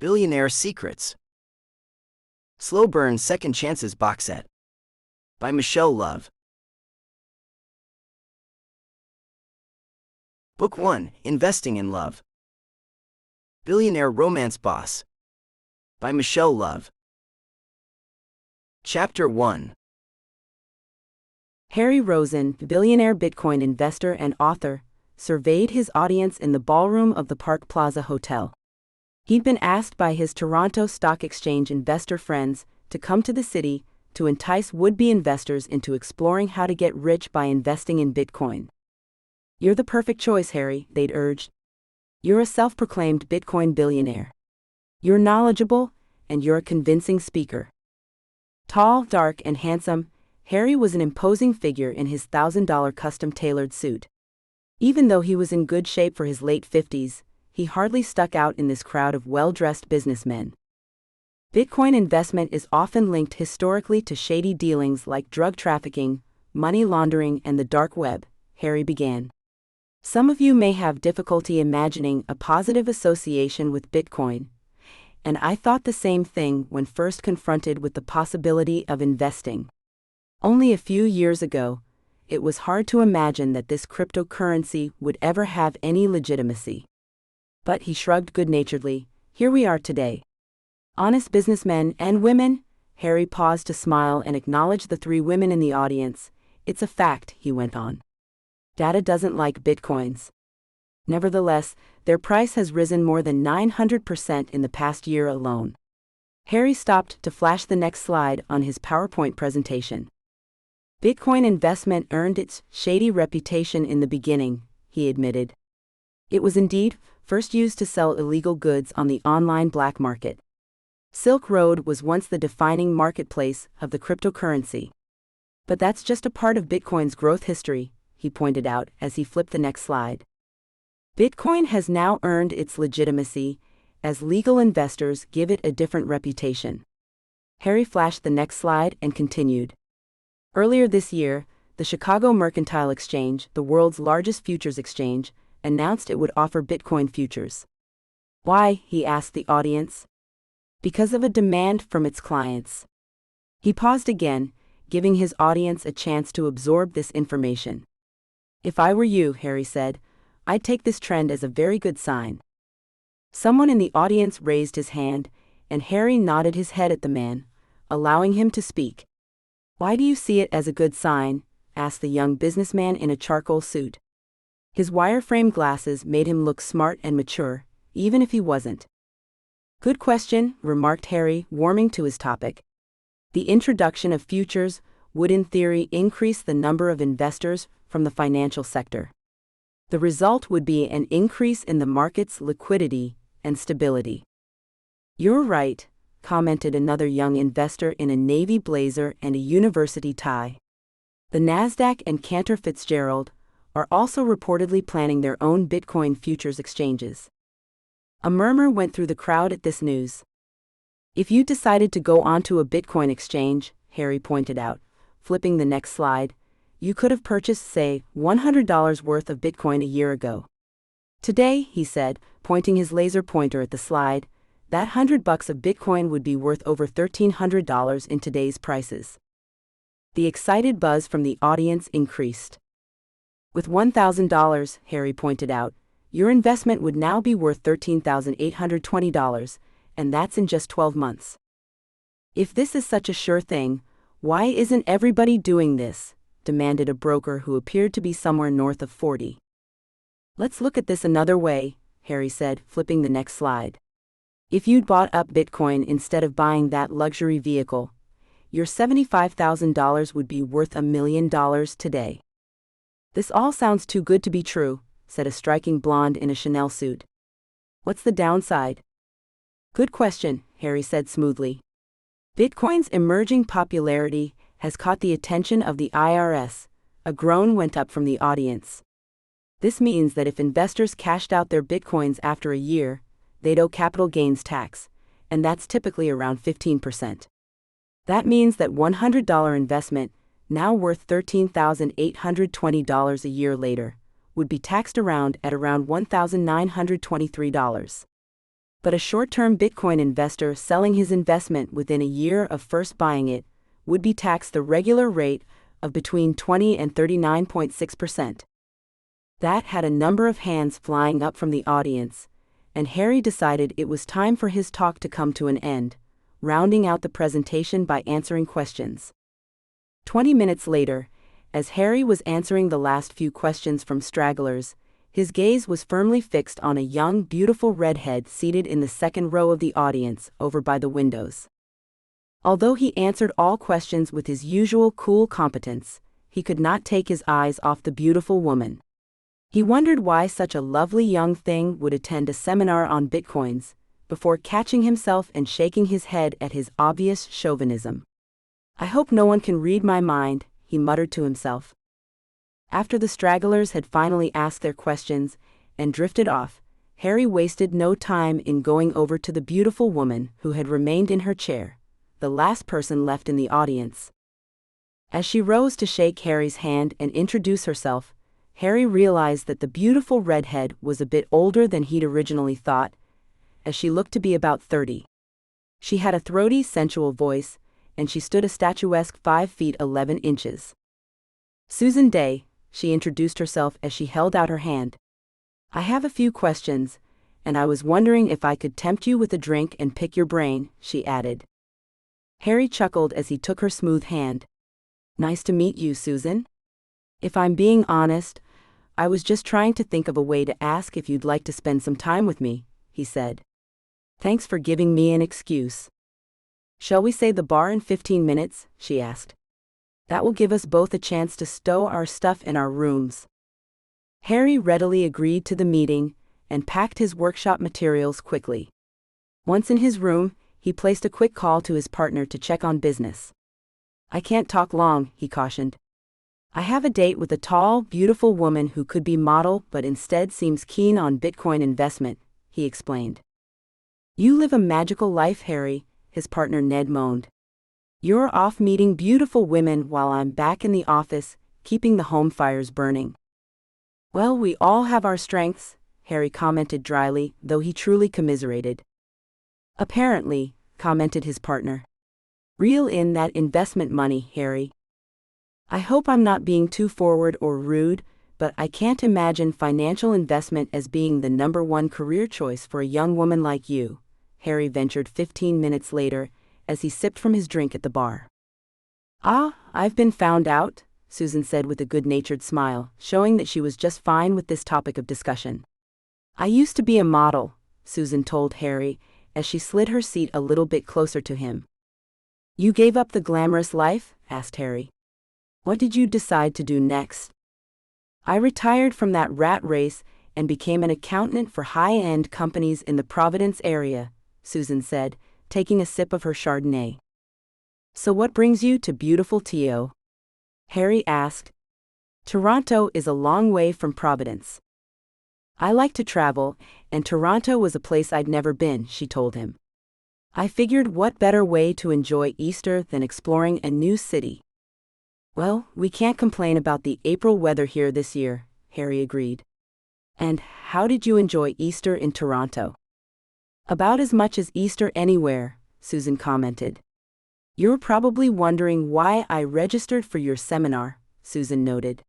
Billionaire Secrets. Slow Burn Second Chances Box Set. By Michelle Love. Book 1, Investing in Love. Billionaire Romance Boss. By Michelle Love. Chapter 1. Harry Rosen, billionaire Bitcoin investor and author, surveyed his audience in the ballroom of the Park Plaza Hotel. He'd been asked by his Toronto Stock Exchange investor friends to come to the city to entice would-be investors into exploring how to get rich by investing in Bitcoin. "You're the perfect choice, Harry," they'd urged. "You're a self-proclaimed Bitcoin billionaire. You're knowledgeable, and you're a convincing speaker." Tall, dark, and handsome, Harry was an imposing figure in his $1,000 custom-tailored suit. Even though he was in good shape for his late 50s, he hardly stuck out in this crowd of well-dressed businessmen. Bitcoin investment is often linked historically to shady dealings like drug trafficking, money laundering, and the dark web, Harry began. Some of you may have difficulty imagining a positive association with Bitcoin, and I thought the same thing when first confronted with the possibility of investing. Only a few years ago, it was hard to imagine that this cryptocurrency would ever have any legitimacy. But he shrugged good-naturedly. Here we are today. Honest businessmen and women. Harry paused to smile and acknowledge the three women in the audience. "It's a fact," he went on. "Data doesn't like Bitcoins. Nevertheless, their price has risen more than 900% in the past year alone." Harry stopped to flash the next slide on his PowerPoint presentation. "Bitcoin investment earned its shady reputation in the beginning," he admitted. "It was indeed first used to sell illegal goods on the online black market. Silk Road was once the defining marketplace of the cryptocurrency. But that's just a part of Bitcoin's growth history," he pointed out as he flipped the next slide. "Bitcoin has now earned its legitimacy as legal investors give it a different reputation." Harry flashed the next slide and continued. "Earlier this year, the Chicago Mercantile Exchange, the world's largest futures exchange, announced it would offer Bitcoin futures. Why?" he asked the audience. "Because of a demand from its clients." He paused again, giving his audience a chance to absorb this information. "If I were you," Harry said, "I'd take this trend as a very good sign." Someone in the audience raised his hand, and Harry nodded his head at the man, allowing him to speak. "Why do you see it as a good sign?" asked the young businessman in a charcoal suit. His wireframe glasses made him look smart and mature, even if he wasn't. "Good question," remarked Harry, warming to his topic. "The introduction of futures would in theory increase the number of investors from the financial sector. The result would be an increase in the market's liquidity and stability." "You're right," commented another young investor in a navy blazer and a university tie. "The Nasdaq and Cantor Fitzgerald are also reportedly planning their own Bitcoin futures exchanges." A murmur went through the crowd at this news. "If you decided to go onto a Bitcoin exchange," Harry pointed out, flipping the next slide, "you could have purchased, say, $100 worth of Bitcoin a year ago. Today," he said, pointing his laser pointer at the slide, "that $100 of Bitcoin would be worth over $1,300 in today's prices." The excited buzz from the audience increased. "With $1,000, Harry pointed out, your investment would now be worth $13,820, and that's in just 12 months. If this is such a sure thing, why isn't everybody doing this?" demanded a broker who appeared to be somewhere north of 40. "Let's look at this another way," Harry said, flipping the next slide. "If you'd bought up Bitcoin instead of buying that luxury vehicle, your $75,000 would be worth $1 million today." "This all sounds too good to be true," said a striking blonde in a Chanel suit. "What's the downside?" "Good question," Harry said smoothly. "Bitcoin's emerging popularity has caught the attention of the IRS." A groan went up from the audience. "This means that if investors cashed out their Bitcoins after a year, they'd owe capital gains tax, and that's typically around 15%. That means that $100 investment, now worth $13,820 a year later, would be taxed at around $1,923. But a short-term Bitcoin investor selling his investment within a year of first buying it would be taxed the regular rate of between 20 and 39.6%. That had a number of hands flying up from the audience, and Harry decided it was time for his talk to come to an end, rounding out the presentation by answering questions. 20 minutes later, as Harry was answering the last few questions from stragglers, his gaze was firmly fixed on a young, beautiful redhead seated in the second row of the audience, over by the windows. Although he answered all questions with his usual cool competence, he could not take his eyes off the beautiful woman. He wondered why such a lovely young thing would attend a seminar on bitcoins, before catching himself and shaking his head at his obvious chauvinism. "I hope no one can read my mind," he muttered to himself. After the stragglers had finally asked their questions and drifted off, Harry wasted no time in going over to the beautiful woman who had remained in her chair, the last person left in the audience. As she rose to shake Harry's hand and introduce herself, Harry realized that the beautiful redhead was a bit older than he'd originally thought, as she looked to be about 30. She had a throaty, sensual voice, and she stood a statuesque 5 feet 11 inches. "Susan Day," she introduced herself as she held out her hand. "I have a few questions, and I was wondering if I could tempt you with a drink and pick your brain," she added. Harry chuckled as he took her smooth hand. "Nice to meet you, Susan. If I'm being honest, I was just trying to think of a way to ask if you'd like to spend some time with me," he said. "Thanks for giving me an excuse." "Shall we say the bar in 15 minutes?" she asked. "That will give us both a chance to stow our stuff in our rooms." Harry readily agreed to the meeting and packed his workshop materials quickly. Once in his room, he placed a quick call to his partner to check on business. "I can't talk long," he cautioned. "I have a date with a tall, beautiful woman who could be model but instead seems keen on Bitcoin investment," he explained. "You live a magical life, Harry," his partner Ned moaned. "You're off meeting beautiful women while I'm back in the office, keeping the home fires burning." "Well, we all have our strengths," Harry commented dryly, though he truly commiserated. "Apparently," commented his partner. "Reel in that investment money, Harry. I hope I'm not being too forward or rude, but I can't imagine financial investment as being the #1 career choice for a young woman like you," Harry ventured 15 minutes later, as he sipped from his drink at the bar. "Ah, I've been found out," Susan said with a good-natured smile, showing that she was just fine with this topic of discussion. "I used to be a model," Susan told Harry, as she slid her seat a little bit closer to him. "You gave up the glamorous life?" asked Harry. "What did you decide to do next?" "I retired from that rat race and became an accountant for high-end companies in the Providence area," Susan said, taking a sip of her Chardonnay. "So what brings you to beautiful Tio?" Harry asked. "Toronto is a long way from Providence. I like to travel, and Toronto was a place I'd never been," she told him. "I figured what better way to enjoy Easter than exploring a new city." "Well, we can't complain about the April weather here this year," Harry agreed. "And how did you enjoy Easter in Toronto?" "About as much as Easter anywhere," Susan commented. "You're probably wondering why I registered for your seminar," Susan noted.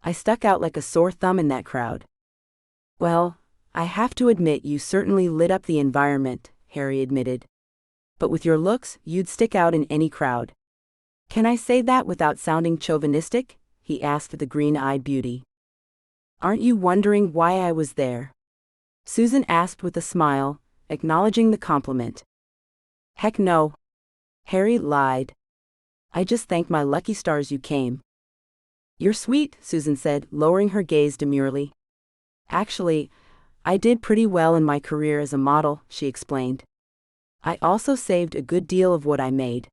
"I stuck out like a sore thumb in that crowd." "Well, I have to admit you certainly lit up the environment," Harry admitted. "But with your looks, you'd stick out in any crowd." "Can I say that without sounding chauvinistic?" he asked the green-eyed beauty. "Aren't you wondering why I was there?" Susan asked with a smile, acknowledging the compliment. "Heck no," Harry lied. "I just thank my lucky stars you came." "You're sweet," Susan said, lowering her gaze demurely. "Actually, I did pretty well in my career as a model," she explained. "I also saved a good deal of what I made.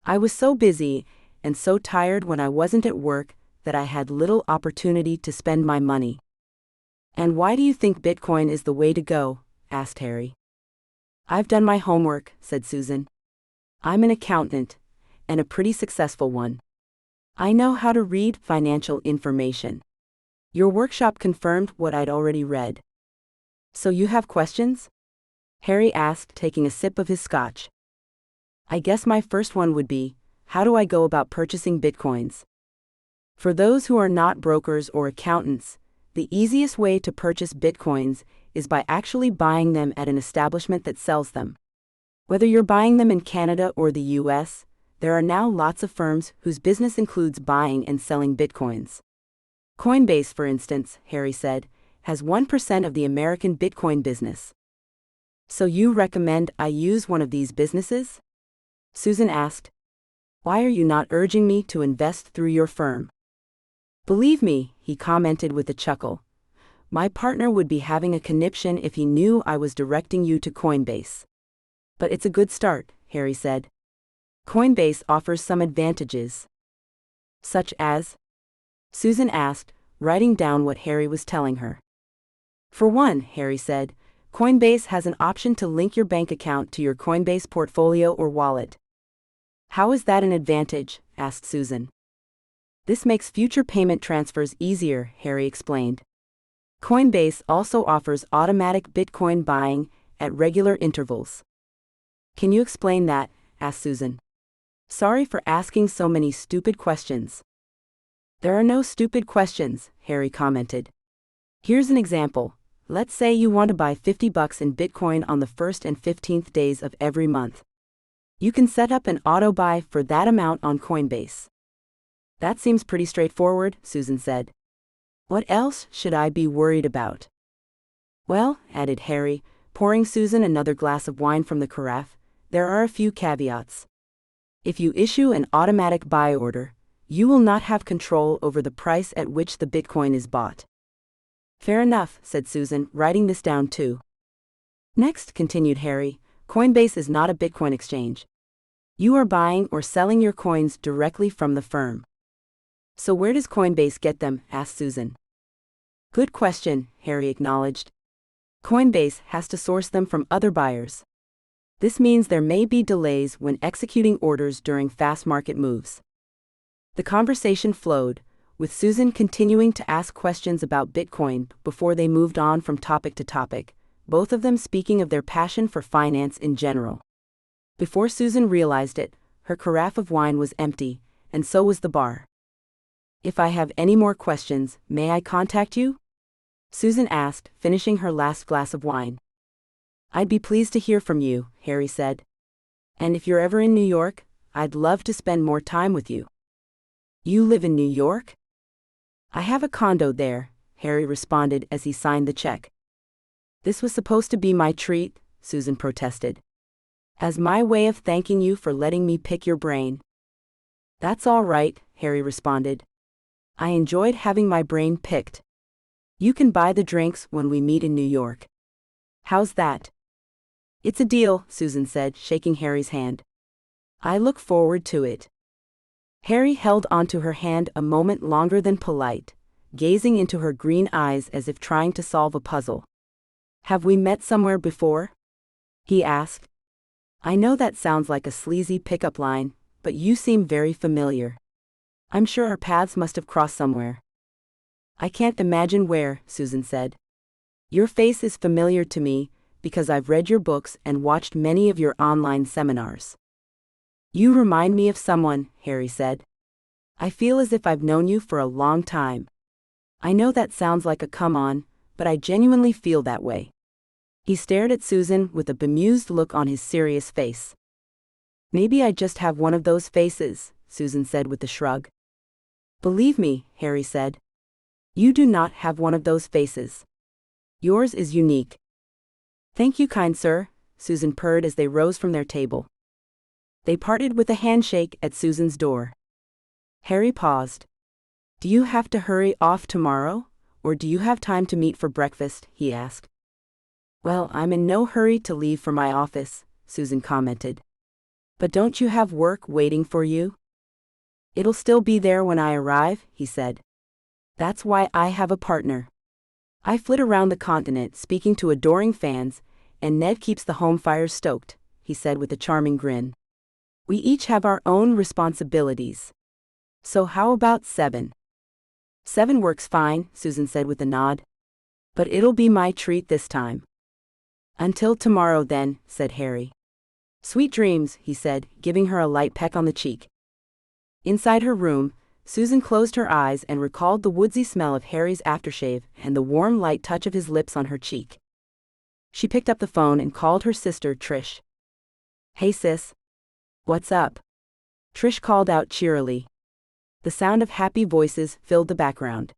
I was so busy and so tired when I wasn't at work that I had little opportunity to spend my money." "And why do you think Bitcoin is the way to go?" asked Harry. "I've done my homework," said Susan. "I'm an accountant, and a pretty successful one. I know how to read financial information. Your workshop confirmed what I'd already read." "So you have questions?" Harry asked, taking a sip of his scotch. I guess my first one would be, how do I go about purchasing bitcoins? For those who are not brokers or accountants, the easiest way to purchase bitcoins is by actually buying them at an establishment that sells them. Whether you're buying them in Canada or the US, there are now lots of firms whose business includes buying and selling bitcoins. Coinbase, for instance, Harry said, has 1% of the American Bitcoin business. So you recommend I use one of these businesses? Susan asked. Why are you not urging me to invest through your firm? Believe me, he commented with a chuckle. My partner would be having a conniption if he knew I was directing you to Coinbase. But it's a good start, Harry said. Coinbase offers some advantages. Such as? Susan asked, writing down what Harry was telling her. For one, Harry said, Coinbase has an option to link your bank account to your Coinbase portfolio or wallet. How is that an advantage? Asked Susan. This makes future payment transfers easier, Harry explained. Coinbase also offers automatic Bitcoin buying at regular intervals. Can you explain that? Asked Susan. Sorry for asking so many stupid questions. There are no stupid questions, Harry commented. Here's an example. Let's say you want to buy $50 in Bitcoin on the 1st and 15th days of every month. You can set up an auto buy for that amount on Coinbase. That seems pretty straightforward, Susan said. What else should I be worried about? Well, added Harry, pouring Susan another glass of wine from the carafe, there are a few caveats. If you issue an automatic buy order, you will not have control over the price at which the Bitcoin is bought. Fair enough, said Susan, writing this down too. Next, continued Harry, Coinbase is not a Bitcoin exchange. You are buying or selling your coins directly from the firm. So where does Coinbase get them? Asked Susan. Good question, Harry acknowledged. Coinbase has to source them from other buyers. This means there may be delays when executing orders during fast market moves. The conversation flowed, with Susan continuing to ask questions about Bitcoin before they moved on from topic to topic, both of them speaking of their passion for finance in general. Before Susan realized it, her carafe of wine was empty, and so was the bar. If I have any more questions, may I contact you? Susan asked, finishing her last glass of wine. I'd be pleased to hear from you, Harry said. And if you're ever in New York, I'd love to spend more time with you. You live in New York? I have a condo there, Harry responded as he signed the check. This was supposed to be my treat, Susan protested. As my way of thanking you for letting me pick your brain. That's all right, Harry responded. I enjoyed having my brain picked. You can buy the drinks when we meet in New York. How's that? It's a deal, Susan said, shaking Harry's hand. I look forward to it. Harry held onto her hand a moment longer than polite, gazing into her green eyes as if trying to solve a puzzle. Have we met somewhere before? He asked. I know that sounds like a sleazy pickup line, but you seem very familiar. I'm sure our paths must have crossed somewhere. I can't imagine where, Susan said. Your face is familiar to me because I've read your books and watched many of your online seminars. You remind me of someone, Harry said. I feel as if I've known you for a long time. I know that sounds like a come-on, but I genuinely feel that way. He stared at Susan with a bemused look on his serious face. Maybe I just have one of those faces, Susan said with a shrug. Believe me, Harry said. You do not have one of those faces. Yours is unique. Thank you, kind sir, Susan purred as they rose from their table. They parted with a handshake at Susan's door. Harry paused. Do you have to hurry off tomorrow, or do you have time to meet for breakfast? He asked. Well, I'm in no hurry to leave for my office, Susan commented. But don't you have work waiting for you? It'll still be there when I arrive, he said. That's why I have a partner. I flit around the continent speaking to adoring fans, and Ned keeps the home fires stoked, he said with a charming grin. We each have our own responsibilities. So how about 7? 7 works fine, Susan said with a nod. But it'll be my treat this time. Until tomorrow then, said Harry. Sweet dreams, he said, giving her a light peck on the cheek. Inside her room, Susan closed her eyes and recalled the woodsy smell of Harry's aftershave and the warm light touch of his lips on her cheek. She picked up the phone and called her sister, Trish. Hey sis. What's up? Trish called out cheerily. The sound of happy voices filled the background.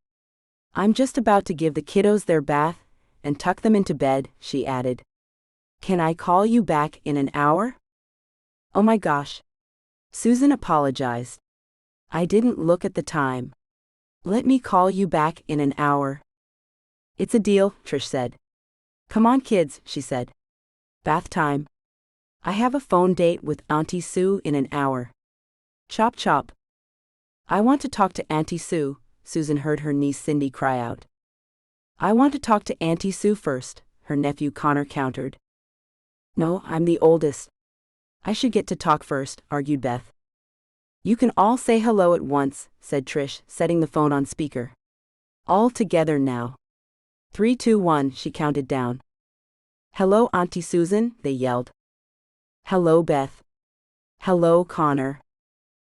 I'm just about to give the kiddos their bath and tuck them into bed, she added. Can I call you back in an hour? Oh my gosh. Susan apologized. I didn't look at the time. Let me call you back in an hour. It's a deal, Trish said. Come on kids, she said. Bath time. I have a phone date with Auntie Sue in an hour. Chop chop. I want to talk to Auntie Sue, Susan heard her niece Cindy cry out. I want to talk to Auntie Sue first, her nephew Connor countered. No, I'm the oldest. I should get to talk first, argued Beth. You can all say hello at once, said Trish, setting the phone on speaker. All together now. 3, 2, 1, she counted down. Hello, Auntie Susan, they yelled. Hello, Beth. Hello, Connor.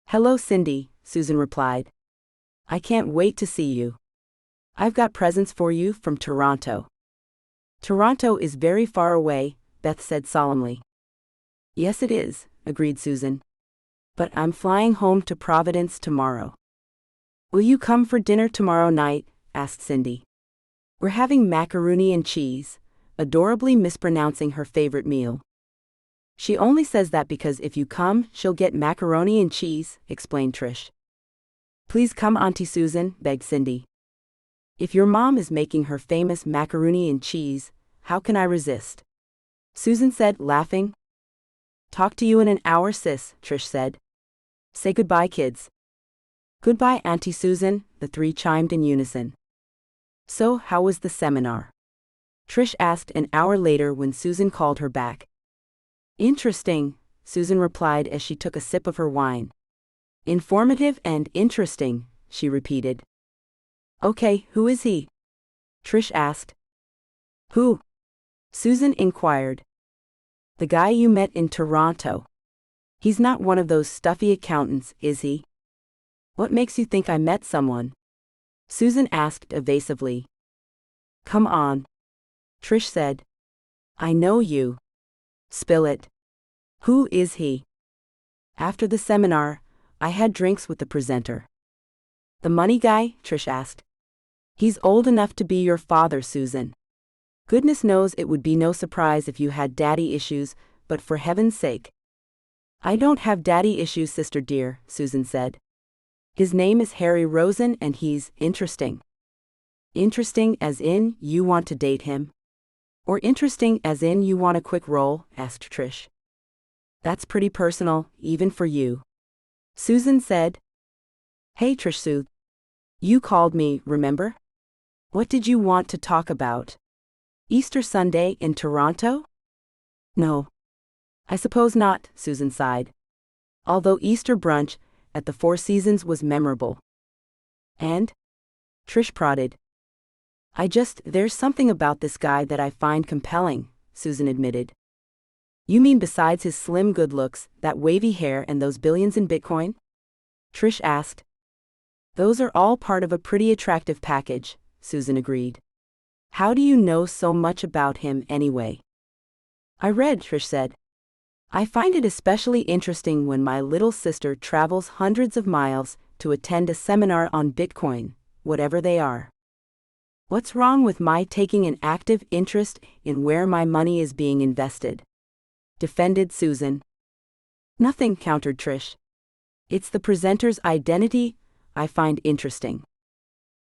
Hello, Cindy, Susan replied. I can't wait to see you. I've got presents for you from Toronto. Toronto is very far away, Beth said solemnly. Yes, it is, agreed Susan. But I'm flying home to Providence tomorrow. Will you come for dinner tomorrow night? Asked Cindy. We're having macaroni and cheese, adorably mispronouncing her favorite meal. She only says that because if you come, she'll get macaroni and cheese, explained Trish. Please come, Auntie Susan, begged Cindy. If your mom is making her famous macaroni and cheese, how can I resist? Susan said, laughing. Talk to you in an hour, sis, Trish said. Say goodbye, kids. Goodbye, Auntie Susan, the three chimed in unison. So, how was the seminar? Trish asked an hour later when Susan called her back. Interesting, Susan replied as she took a sip of her wine. Informative and interesting, she repeated. Okay, who is he? Trish asked. Who? Susan inquired. The guy you met in Toronto. He's not one of those stuffy accountants, is he? What makes you think I met someone? Susan asked evasively. Come on. Trish said. I know you. Spill it. Who is he? After the seminar, I had drinks with the presenter. The money guy? Trish asked. He's old enough to be your father, Susan. Goodness knows it would be no surprise if you had daddy issues, but for heaven's sake. I don't have daddy issues, sister dear, Susan said. His name is Harry Rosen and he's interesting. Interesting as in you want to date him? Or interesting as in you want a quick roll? Asked Trish. That's pretty personal, even for you. Susan said. Hey Trish Sue. You called me, remember? What did you want to talk about? Easter Sunday in Toronto? No. I suppose not, Susan sighed. Although Easter brunch at the Four Seasons was memorable. And? Trish prodded. There's something about this guy that I find compelling, Susan admitted. You mean besides his slim good looks, that wavy hair and those billions in Bitcoin? Trish asked. Those are all part of a pretty attractive package, Susan agreed. How do you know so much about him anyway? I read, Trish said. I find it especially interesting when my little sister travels hundreds of miles to attend a seminar on Bitcoin, whatever they are. What's wrong with my taking an active interest in where my money is being invested? Defended Susan. Nothing, countered Trish. It's the presenter's identity I find interesting.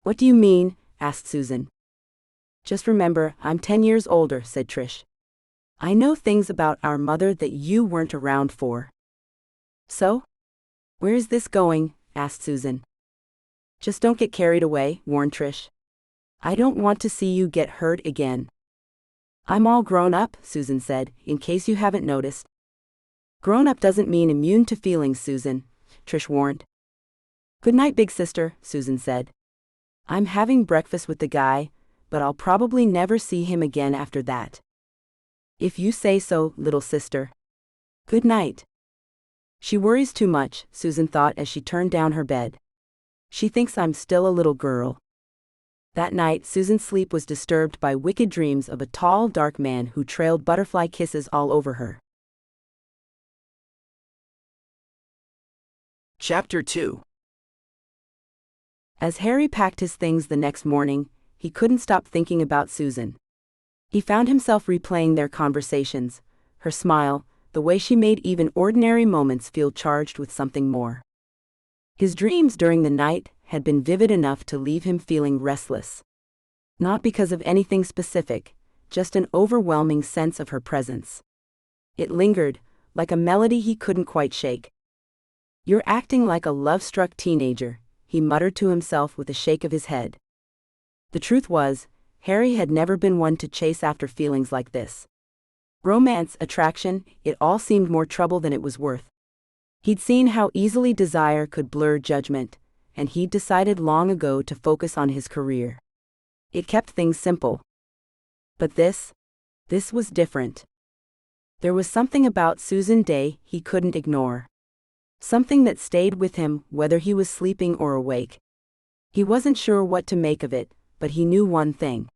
What do you mean? Asked Susan. Just remember, I'm 10 years older, said Trish. I know things about our mother that you weren't around for. So? Where's this going? Asked Susan. Just don't get carried away, warned Trish. I don't want to see you get hurt again. I'm all grown up, Susan said, in case you haven't noticed. Grown up doesn't mean immune to feelings, Susan, Trish warned. Good night, big sister, Susan said. I'm having breakfast with the guy, but I'll probably never see him again after that. If you say so, little sister. Good night. She worries too much, Susan thought as she turned down her bed. She thinks I'm still a little girl. That night, Susan's sleep was disturbed by wicked dreams of a tall, dark man who trailed butterfly kisses all over her. Chapter 2. As Harry packed his things the next morning, he couldn't stop thinking about Susan. He found himself replaying their conversations, her smile, the way she made even ordinary moments feel charged with something more. His dreams during the night had been vivid enough to leave him feeling restless. Not because of anything specific, just an overwhelming sense of her presence. It lingered, like a melody he couldn't quite shake. You're acting like a love-struck teenager, he muttered to himself with a shake of his head. The truth was, Harry had never been one to chase after feelings like this. Romance, attraction, it all seemed more trouble than it was worth. He'd seen how easily desire could blur judgment, and he'd decided long ago to focus on his career. It kept things simple. But this was different. There was something about Susan Day he couldn't ignore. Something that stayed with him whether he was sleeping or awake. He wasn't sure what to make of it, but he knew one thing.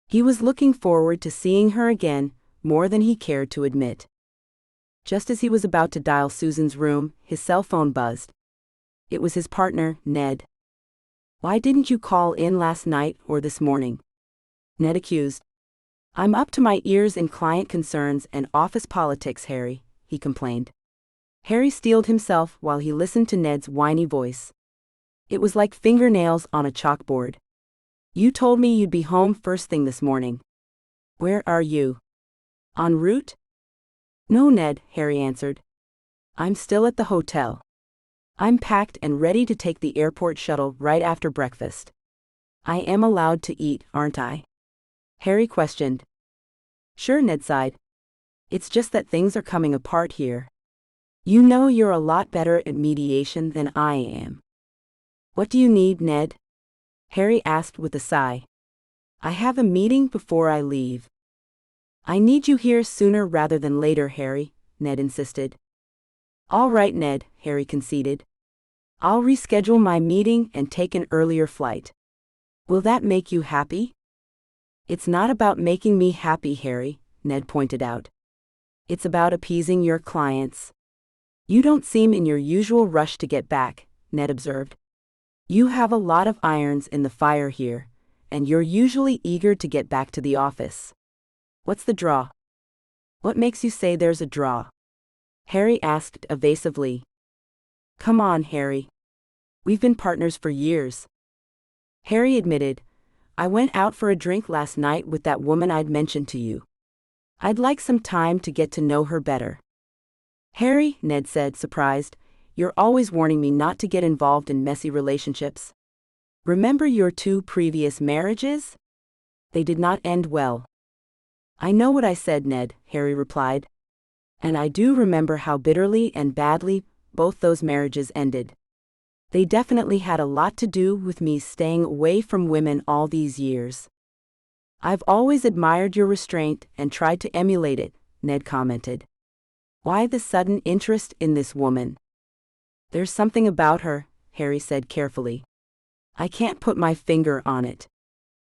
He was looking forward to seeing her again, more than he cared to admit. Just as he was about to dial Susan's room, his cell phone buzzed. It was his partner, Ned. Why didn't you call in last night or this morning? Ned accused. I'm up to my ears in client concerns and office politics, Harry, he complained. Harry steeled himself while he listened to Ned's whiny voice. It was like fingernails on a chalkboard. You told me you'd be home first thing this morning. Where are you? En route? No, Ned, Harry answered. I'm still at the hotel. I'm packed and ready to take the airport shuttle right after breakfast. I am allowed to eat, aren't I? Harry questioned. Sure, Ned sighed. It's just that things are coming apart here. You know you're a lot better at mediation than I am. What do you need, Ned? Harry asked with a sigh. I have a meeting before I leave. I need you here sooner rather than later, Harry, Ned insisted. All right, Ned, Harry conceded. I'll reschedule my meeting and take an earlier flight. Will that make you happy? It's not about making me happy, Harry, Ned pointed out. It's about appeasing your clients. You don't seem in your usual rush to get back, Ned observed. You have a lot of irons in the fire here, and you're usually eager to get back to the office. What's the draw? What makes you say there's a draw? Harry asked evasively. Come on, Harry. We've been partners for years. Harry admitted, I went out for a drink last night with that woman I'd mentioned to you. I'd like some time to get to know her better. Harry, Ned said, surprised, you're always warning me not to get involved in messy relationships. Remember your 2 previous marriages? They did not end well. I know what I said, Ned, Harry replied. And I do remember how bitterly and badly both those marriages ended. They definitely had a lot to do with me staying away from women all these years. I've always admired your restraint and tried to emulate it, Ned commented. Why the sudden interest in this woman? There's something about her, Harry said carefully. I can't put my finger on it.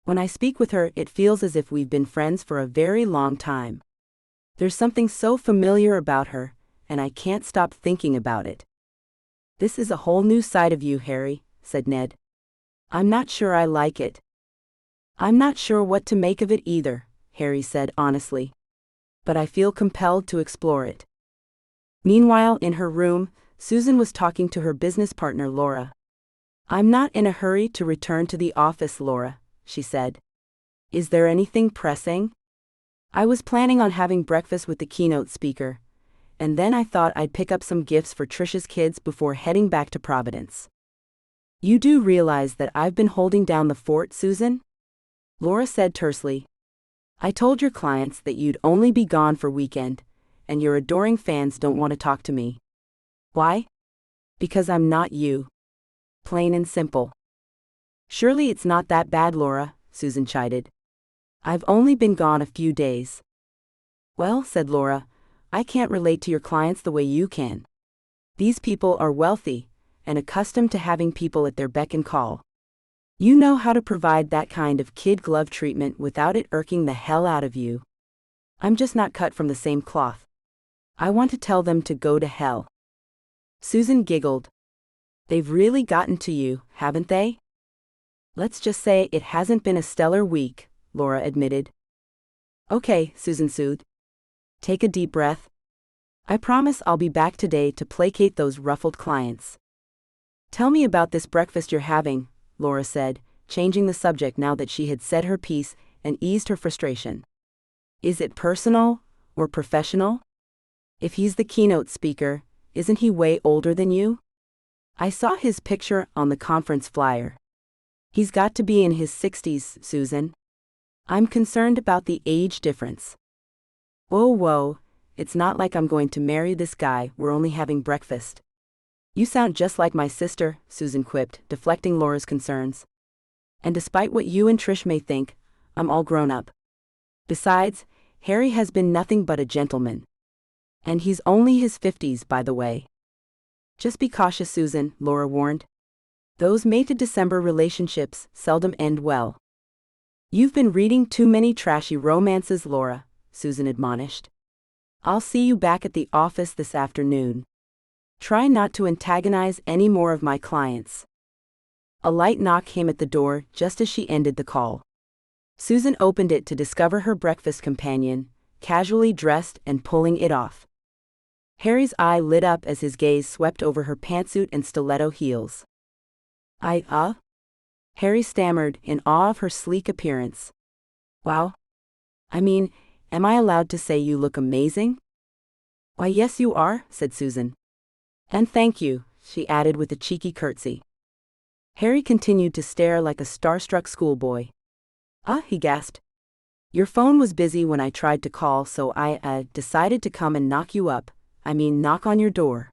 When I speak with her, it feels as if we've been friends for a very long time. There's something so familiar about her, and I can't stop thinking about it. This is a whole new side of you, Harry, said Ned. I'm not sure I like it. I'm not sure what to make of it either, Harry said honestly. But I feel compelled to explore it. Meanwhile, in her room, Susan was talking to her business partner Laura. I'm not in a hurry to return to the office, Laura, she said. Is there anything pressing? I was planning on having breakfast with the keynote speaker, and then I thought I'd pick up some gifts for Trish's kids before heading back to Providence. You do realize that I've been holding down the fort, Susan? Laura said tersely. I told your clients that you'd only be gone for weekend, and your adoring fans don't want to talk to me. Why? Because I'm not you. Plain and simple. Surely it's not that bad, Laura, Susan chided. I've only been gone a few days. Well, said Laura, I can't relate to your clients the way you can. These people are wealthy and accustomed to having people at their beck and call. You know how to provide that kind of kid glove treatment without it irking the hell out of you. I'm just not cut from the same cloth. I want to tell them to go to hell. Susan giggled. They've really gotten to you, haven't they? Let's just say it hasn't been a stellar week, Laura admitted. Okay, Susan soothed. Take a deep breath. I promise I'll be back today to placate those ruffled clients. Tell me about this breakfast you're having, Laura said, changing the subject now that she had said her piece and eased her frustration. Is it personal or professional? If he's the keynote speaker, isn't he way older than you? I saw his picture on the conference flyer. He's got to be in his 60s, Susan. I'm concerned about the age difference. Whoa, it's not like I'm going to marry this guy, we're only having breakfast. You sound just like my sister, Susan quipped, deflecting Laura's concerns. And despite what you and Trish may think, I'm all grown up. Besides, Harry has been nothing but a gentleman. And he's only his 50s, by the way. Just be cautious, Susan, Laura warned. Those May to December relationships seldom end well. You've been reading too many trashy romances, Laura, Susan admonished. I'll see you back at the office this afternoon. Try not to antagonize any more of my clients. A light knock came at the door just as she ended the call. Susan opened it to discover her breakfast companion, casually dressed and pulling it off. Harry's eye lit up as his gaze swept over her pantsuit and stiletto heels. Harry stammered in awe of her sleek appearance. Wow. I mean, am I allowed to say you look amazing? Why, yes you are, said Susan. And thank you, she added with a cheeky curtsy. Harry continued to stare like a starstruck schoolboy. He gasped. Your phone was busy when I tried to call, so I decided to come and knock you up. Knock on your door.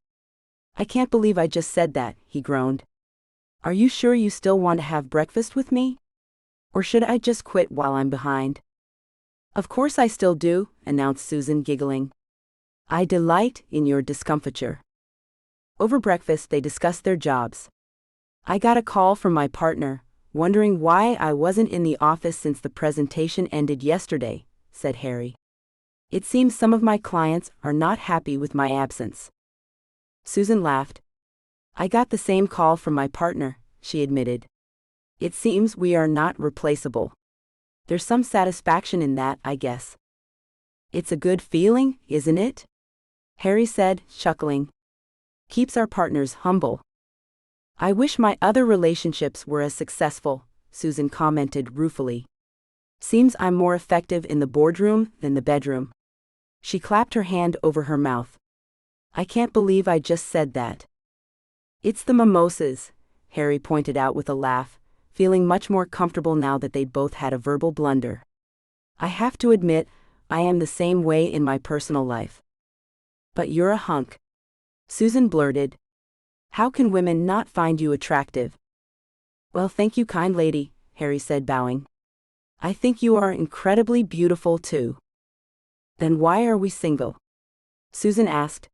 I can't believe I just said that, he groaned. Are you sure you still want to have breakfast with me? Or should I just quit while I'm behind? Of course I still do, announced Susan, giggling. I delight in your discomfiture. Over breakfast they discussed their jobs. I got a call from my partner, wondering why I wasn't in the office since the presentation ended yesterday, said Harry. It seems some of my clients are not happy with my absence. Susan laughed. I got the same call from my partner, she admitted. It seems we are not replaceable. There's some satisfaction in that, I guess. It's a good feeling, isn't it? Harry said, chuckling. Keeps our partners humble. I wish my other relationships were as successful, Susan commented ruefully. Seems I'm more effective in the boardroom than the bedroom. She clapped her hand over her mouth. I can't believe I just said that. It's the mimosas, Harry pointed out with a laugh, feeling much more comfortable now that they'd both had a verbal blunder. I have to admit, I am the same way in my personal life. But you're a hunk. Susan blurted. How can women not find you attractive? Well, thank you, kind lady, Harry said, bowing. I think you are incredibly beautiful too. Then why are we single? Susan asked.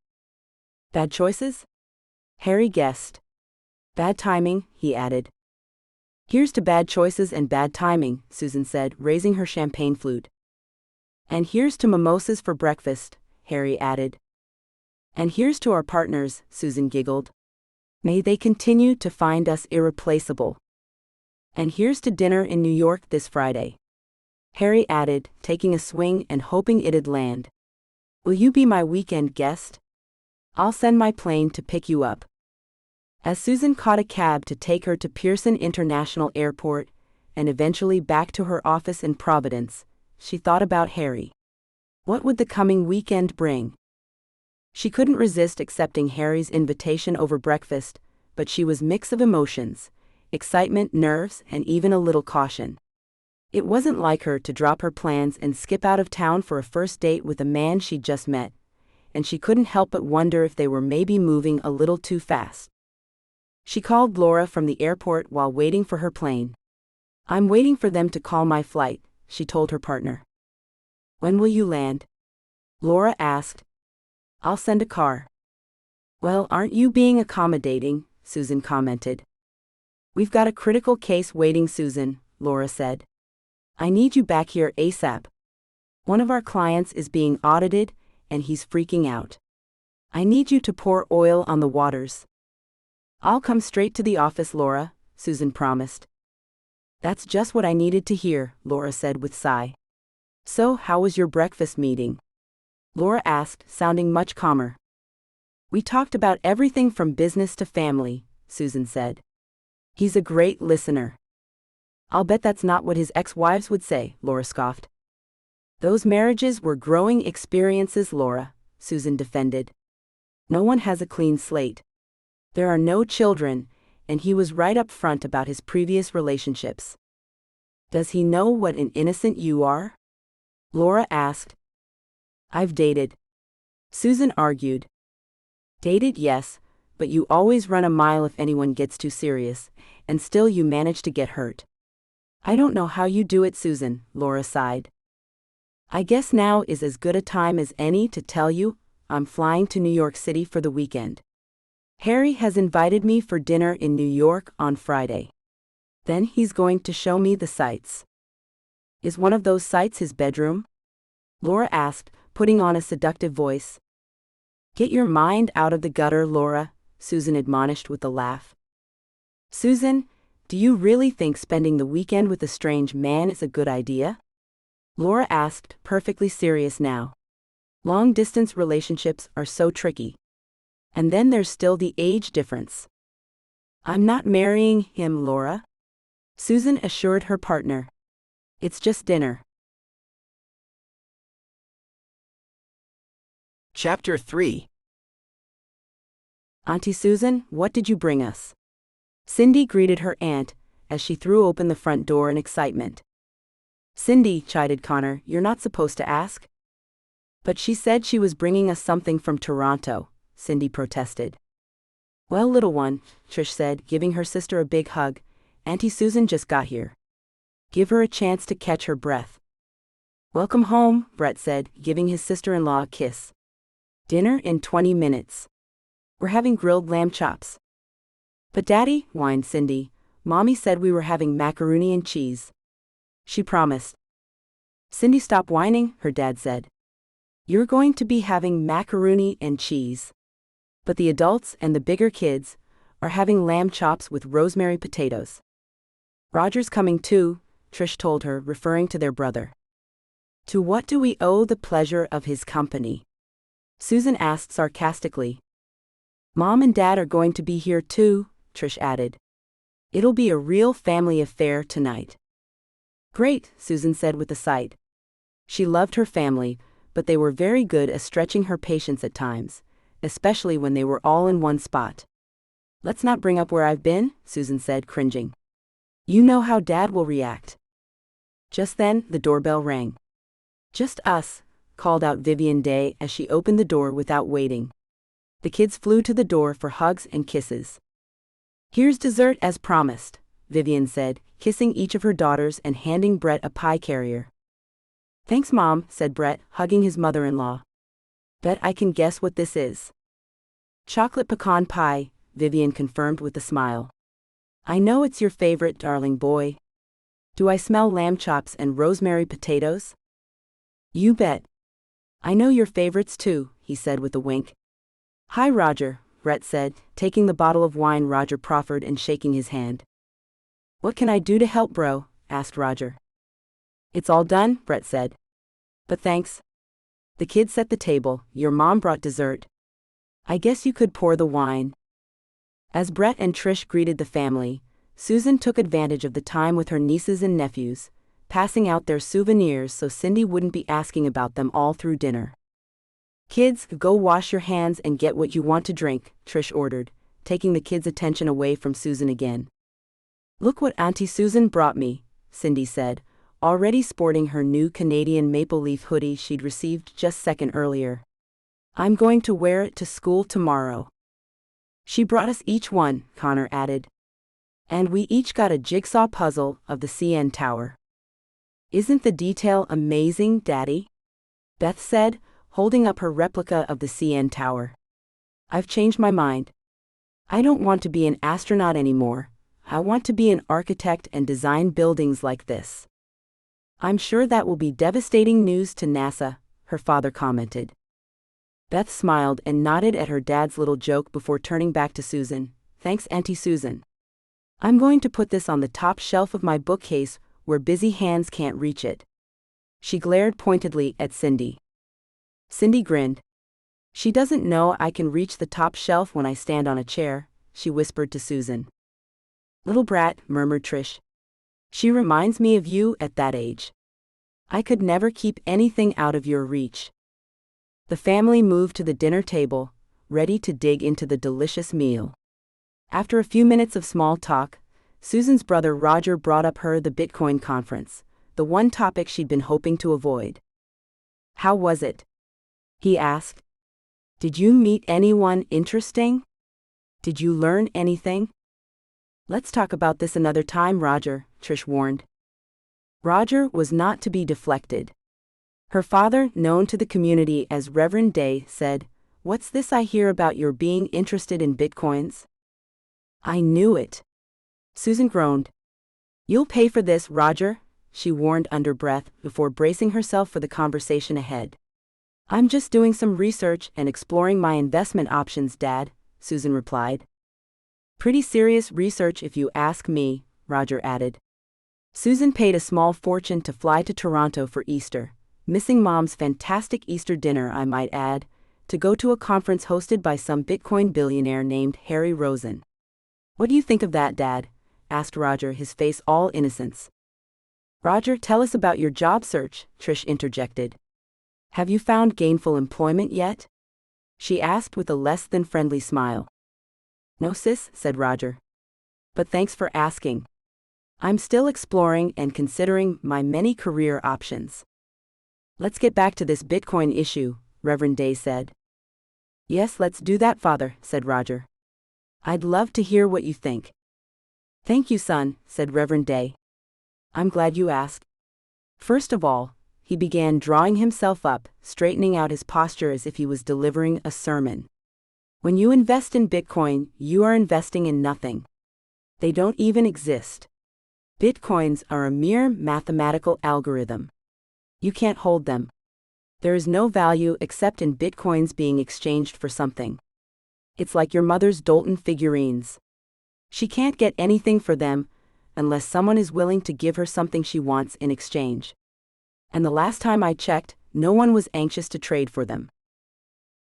Bad choices? Harry guessed. Bad timing, he added. Here's to bad choices and bad timing, Susan said, raising her champagne flute. And here's to mimosas for breakfast, Harry added. And here's to our partners, Susan giggled. May they continue to find us irreplaceable. And here's to dinner in New York this Friday. Harry added, taking a swing and hoping it'd land. Will you be my weekend guest? I'll send my plane to pick you up. As Susan caught a cab to take her to Pearson International Airport, and eventually back to her office in Providence, she thought about Harry. What would the coming weekend bring? She couldn't resist accepting Harry's invitation over breakfast, but she was a mix of emotions, excitement, nerves, and even a little caution. It wasn't like her to drop her plans and skip out of town for a first date with a man she'd just met, and she couldn't help but wonder if they were maybe moving a little too fast. She called Laura from the airport while waiting for her plane. I'm waiting for them to call my flight, she told her partner. When will you land? Laura asked. I'll send a car. Well, aren't you being accommodating? Susan commented. We've got a critical case waiting, Susan, Laura said. I need you back here ASAP. One of our clients is being audited, and he's freaking out. I need you to pour oil on the waters. I'll come straight to the office, Laura, Susan promised. That's just what I needed to hear, Laura said with a sigh. So, how was your breakfast meeting? Laura asked, sounding much calmer. We talked about everything from business to family, Susan said. He's a great listener. I'll bet that's not what his ex-wives would say, Laura scoffed. Those marriages were growing experiences, Laura, Susan defended. No one has a clean slate. There are no children, and he was right up front about his previous relationships. Does he know what an innocent you are? Laura asked. I've dated. Susan argued. Dated, yes, but you always run a mile if anyone gets too serious, and still you manage to get hurt. I don't know how you do it, Susan, Laura sighed. I guess now is as good a time as any to tell you I'm flying to New York City for the weekend. Harry has invited me for dinner in New York on Friday. Then he's going to show me the sights. Is one of those sights his bedroom? Laura asked, putting on a seductive voice. Get your mind out of the gutter, Laura, Susan admonished with a laugh. Susan, do you really think spending the weekend with a strange man is a good idea? Laura asked, perfectly serious now. Long-distance relationships are so tricky. And then there's still the age difference. I'm not marrying him, Laura, Susan assured her partner. It's just dinner. Chapter 3. Auntie Susan, what did you bring us? Cindy greeted her aunt as she threw open the front door in excitement. Cindy, chided Connor, you're not supposed to ask. But she said she was bringing us something from Toronto, Cindy protested. Well, little one, Trish said, giving her sister a big hug, Auntie Susan just got here. Give her a chance to catch her breath. Welcome home, Brett said, giving his sister-in-law a kiss. Dinner in 20 minutes. We're having grilled lamb chops. But Daddy, whined Cindy, Mommy said we were having macaroni and cheese. She promised. Cindy, stop whining, her dad said. You're going to be having macaroni and cheese. But the adults and the bigger kids are having lamb chops with rosemary potatoes. Roger's coming too, Trish told her, referring to their brother. To what do we owe the pleasure of his company? Susan asked sarcastically. Mom and Dad are going to be here too, Trish added. It'll be a real family affair tonight. Great, Susan said with a sigh. She loved her family, but they were very good at stretching her patience at times, especially when they were all in one spot. Let's not bring up where I've been, Susan said, cringing. You know how Dad will react. Just then, the doorbell rang. Just us, called out Vivian Day as she opened the door without waiting. The kids flew to the door for hugs and kisses. Here's dessert as promised, Vivian said, kissing each of her daughters and handing Brett a pie carrier. Thanks, Mom, said Brett, hugging his mother-in-law. Bet I can guess what this is. Chocolate pecan pie, Vivian confirmed with a smile. I know it's your favorite, darling boy. Do I smell lamb chops and rosemary potatoes? You bet. I know your favorites too, he said with a wink. Hi, Roger, Brett said, taking the bottle of wine Roger proffered and shaking his hand. What can I do to help, bro? Asked Roger. It's all done, Brett said. But thanks. The kids set the table, your mom brought dessert. I guess you could pour the wine. As Brett and Trish greeted the family, Susan took advantage of the time with her nieces and nephews, passing out their souvenirs so Cindy wouldn't be asking about them all through dinner. Kids, go wash your hands and get what you want to drink, Trish ordered, taking the kids' attention away from Susan again. Look what Auntie Susan brought me, Cindy said, already sporting her new Canadian maple leaf hoodie she'd received just second earlier. I'm going to wear it to school tomorrow. She brought us each one, Connor added. And we each got a jigsaw puzzle of the CN Tower. Isn't the detail amazing, Daddy? Beth said, holding up her replica of the CN Tower. "I've changed my mind. I don't want to be an astronaut anymore. I want to be an architect and design buildings like this." "I'm sure that will be devastating news to NASA," her father commented. Beth smiled and nodded at her dad's little joke before turning back to Susan. "Thanks, Auntie Susan. I'm going to put this on the top shelf of my bookcase where busy hands can't reach it." She glared pointedly at Cindy. Cindy grinned. "She doesn't know I can reach the top shelf when I stand on a chair," she whispered to Susan. "Little brat," murmured Trish. "She reminds me of you at that age. I could never keep anything out of your reach." The family moved to the dinner table, ready to dig into the delicious meal. After a few minutes of small talk, Susan's brother Roger brought up the Bitcoin conference, the one topic she'd been hoping to avoid. "How was it?" he asked. "Did you meet anyone interesting? Did you learn anything?" "Let's talk about this another time, Roger," Trish warned. Roger was not to be deflected. Her father, known to the community as Reverend Day, said, "What's this I hear about your being interested in Bitcoins?" "I knew it." Susan groaned. "You'll pay for this, Roger," she warned under breath before bracing herself for the conversation ahead. "I'm just doing some research and exploring my investment options, Dad," Susan replied. "Pretty serious research if you ask me," Roger added. Susan paid a small fortune to fly to Toronto for Easter, missing Mom's fantastic Easter dinner, I might add, to go to a conference hosted by some Bitcoin billionaire named Harry Rosen. "What do you think of that, Dad?" asked Roger, his face all innocence. "Roger, tell us about your job search," Trish interjected. "Have you found gainful employment yet?" she asked with a less than friendly smile. "No, sis," said Roger. "But thanks for asking. I'm still exploring and considering my many career options." "Let's get back to this Bitcoin issue," Reverend Day said. "Yes, let's do that, Father," said Roger. "I'd love to hear what you think." "Thank you, son," said Reverend Day. "I'm glad you asked." First of all, he began drawing himself up, straightening out his posture as if he was delivering a sermon. "When you invest in Bitcoin, you are investing in nothing. They don't even exist. Bitcoins are a mere mathematical algorithm. You can't hold them. There is no value except in Bitcoins being exchanged for something. It's like your mother's Dalton figurines. She can't get anything for them unless someone is willing to give her something she wants in exchange. And the last time I checked, no one was anxious to trade for them."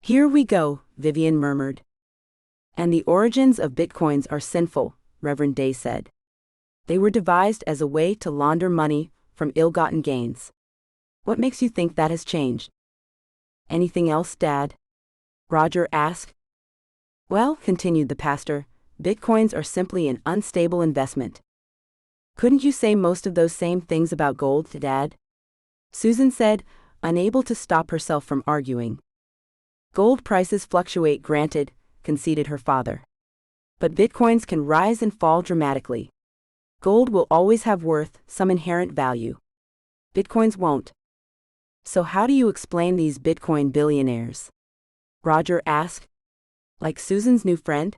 "Here we go," Vivian murmured. "And the origins of Bitcoins are sinful," Reverend Day said. "They were devised as a way to launder money from ill-gotten gains. What makes you think that has changed?" "Anything else, Dad?" Roger asked. "Well," continued the pastor, "Bitcoins are simply an unstable investment." "Couldn't you say most of those same things about gold, Dad?" Susan said, unable to stop herself from arguing. "Gold prices fluctuate, granted," conceded her father. "But Bitcoins can rise and fall dramatically. Gold will always have worth, some inherent value. Bitcoins won't." "So how do you explain these Bitcoin billionaires?" Roger asked. "Like Susan's new friend?"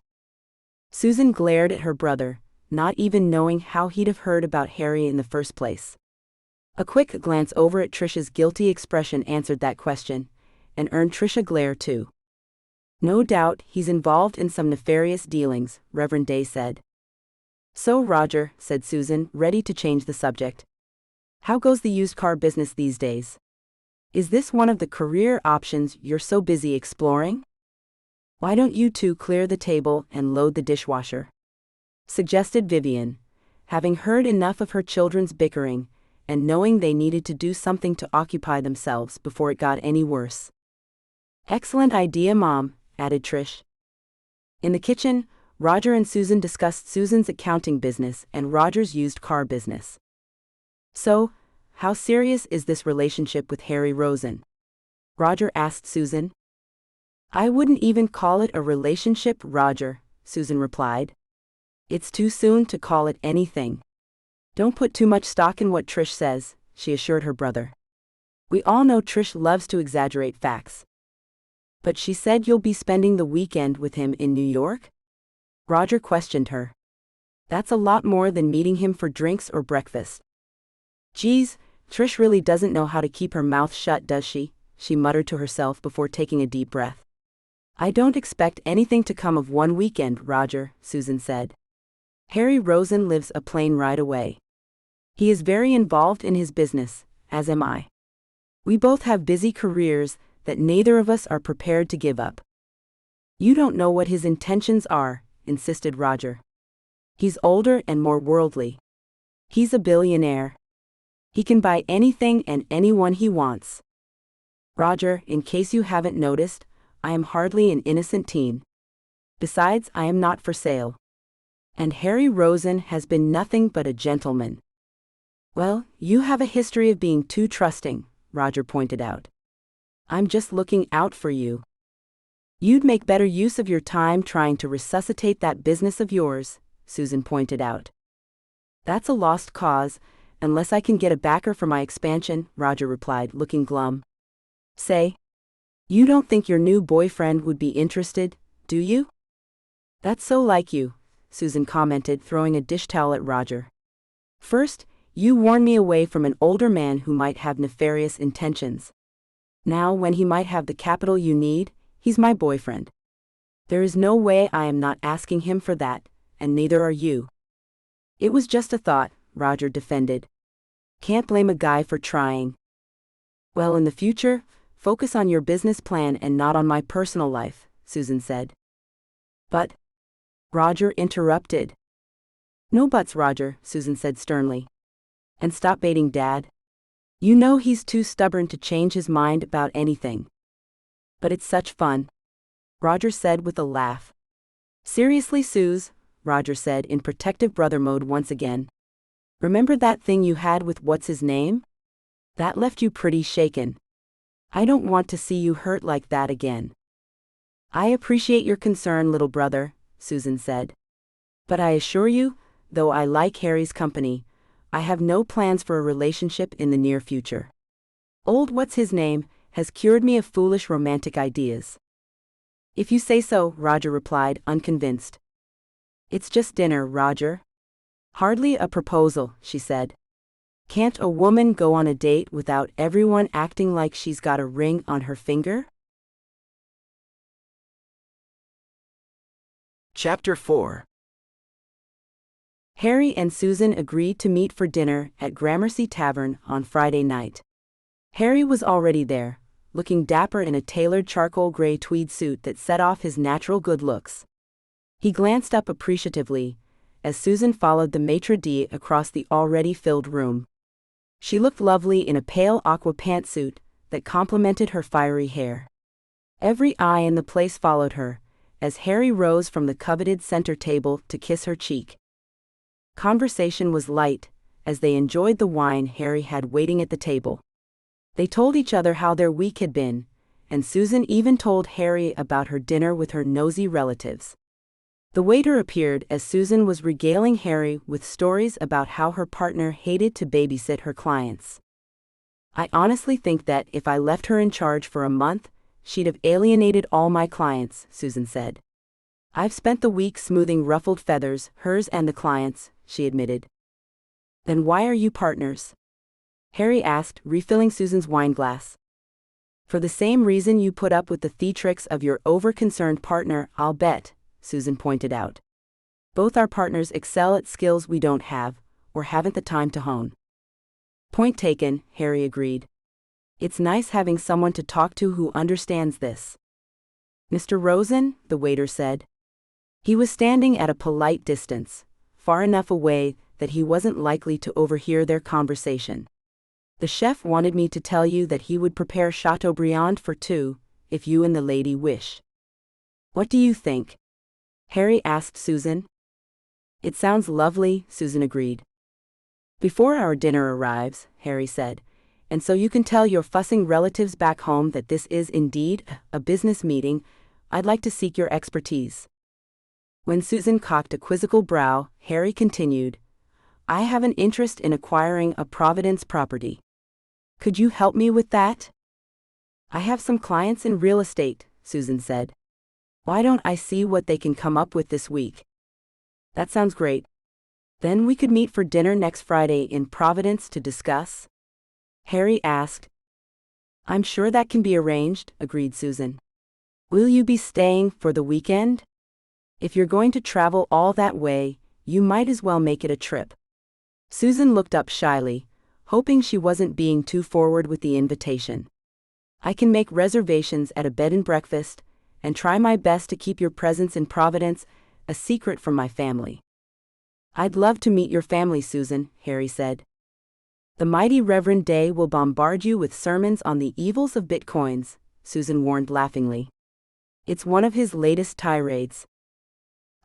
Susan glared at her brother, not even knowing how he'd have heard about Harry in the first place. A quick glance over at Trish's guilty expression answered that question, and earned Trish a glare too. "No doubt he's involved in some nefarious dealings," Reverend Day said. "So, Roger," said Susan, ready to change the subject, "how goes the used car business these days? Is this one of the career options you're so busy exploring? Why don't you two clear the table and load the dishwasher?" suggested Vivian, having heard enough of her children's bickering and knowing they needed to do something to occupy themselves before it got any worse. "Excellent idea, Mom," added Trish. In the kitchen, Roger and Susan discussed Susan's accounting business and Roger's used car business. "So, how serious is this relationship with Harry Rosen?" Roger asked Susan. "I wouldn't even call it a relationship, Roger," Susan replied. "It's too soon to call it anything." "Don't put too much stock in what Trish says," she assured her brother. We all know Trish loves to exaggerate facts. But she said you'll be spending the weekend with him in New York? Roger questioned her. That's a lot more than meeting him for drinks or breakfast. Geez, Trish really doesn't know how to keep her mouth shut, does she? She muttered to herself before taking a deep breath. I don't expect anything to come of one weekend, Roger, Susan said. Harry Rosen lives a plane ride away. He is very involved in his business, as am I. We both have busy careers that neither of us are prepared to give up. You don't know what his intentions are, insisted Roger. He's older and more worldly. He's a billionaire. He can buy anything and anyone he wants. Roger, in case you haven't noticed, I am hardly an innocent teen. Besides, I am not for sale. And Harry Rosen has been nothing but a gentleman. Well, you have a history of being too trusting, Roger pointed out. I'm just looking out for you. You'd make better use of your time trying to resuscitate that business of yours, Susan pointed out. That's a lost cause, unless I can get a backer for my expansion, Roger replied, looking glum. Say, you don't think your new boyfriend would be interested, do you? That's so like you, Susan commented, throwing a dish towel at Roger. First, you warned me away from an older man who might have nefarious intentions. Now, when he might have the capital you need, he's my boyfriend. There is no way I am not asking him for that, and neither are you. It was just a thought, Roger defended. Can't blame a guy for trying. Well, in the future, focus on your business plan and not on my personal life, Susan said. But, Roger interrupted. No buts, Roger, Susan said sternly. And stop baiting Dad. You know he's too stubborn to change his mind about anything. But it's such fun, Roger said with a laugh. Seriously, Suze, Roger said in protective brother mode once again. Remember that thing you had with what's-his-name? That left you pretty shaken. I don't want to see you hurt like that again. I appreciate your concern, little brother, Susan said. But I assure you, though I like Harry's company, I have no plans for a relationship in the near future. Old what's-his-name has cured me of foolish romantic ideas. If you say so, Roger replied, unconvinced. It's just dinner, Roger. Hardly a proposal, she said. Can't a woman go on a date without everyone acting like she's got a ring on her finger? Chapter 4. Harry and Susan agreed to meet for dinner at Gramercy Tavern on Friday night. Harry was already there, looking dapper in a tailored charcoal gray tweed suit that set off his natural good looks. He glanced up appreciatively as Susan followed the maitre d' across the already filled room. She looked lovely in a pale aqua pantsuit that complemented her fiery hair. Every eye in the place followed her, as Harry rose from the coveted center table to kiss her cheek. Conversation was light, as they enjoyed the wine Harry had waiting at the table. They told each other how their week had been, and Susan even told Harry about her dinner with her nosy relatives. The waiter appeared as Susan was regaling Harry with stories about how her partner hated to babysit her clients. I honestly think that if I left her in charge for a month, she'd have alienated all my clients, Susan said. I've spent the week smoothing ruffled feathers, hers and the clients', she admitted. Then why are you partners? Harry asked, refilling Susan's wine glass. For the same reason you put up with the theatrics of your over-concerned partner, I'll bet, Susan pointed out. Both our partners excel at skills we don't have, or haven't the time to hone. Point taken, Harry agreed. It's nice having someone to talk to who understands this. Mr. Rosen, the waiter said. He was standing at a polite distance, far enough away that he wasn't likely to overhear their conversation. The chef wanted me to tell you that he would prepare Chateaubriand for two, if you and the lady wish. What do you think? Harry asked Susan. It sounds lovely, Susan agreed. Before our dinner arrives, Harry said, and so you can tell your fussing relatives back home that this is indeed a business meeting, I'd like to seek your expertise. When Susan cocked a quizzical brow, Harry continued, I have an interest in acquiring a Providence property. Could you help me with that? I have some clients in real estate, Susan said. Why don't I see what they can come up with this week? That sounds great. Then we could meet for dinner next Friday in Providence to discuss? Harry asked. I'm sure that can be arranged, agreed Susan. Will you be staying for the weekend? If you're going to travel all that way, you might as well make it a trip. Susan looked up shyly, hoping she wasn't being too forward with the invitation. I can make reservations at a bed and breakfast, and try my best to keep your presence in Providence a secret from my family. I'd love to meet your family, Susan, Harry said. The mighty Reverend Day will bombard you with sermons on the evils of bitcoins, Susan warned laughingly. It's one of his latest tirades.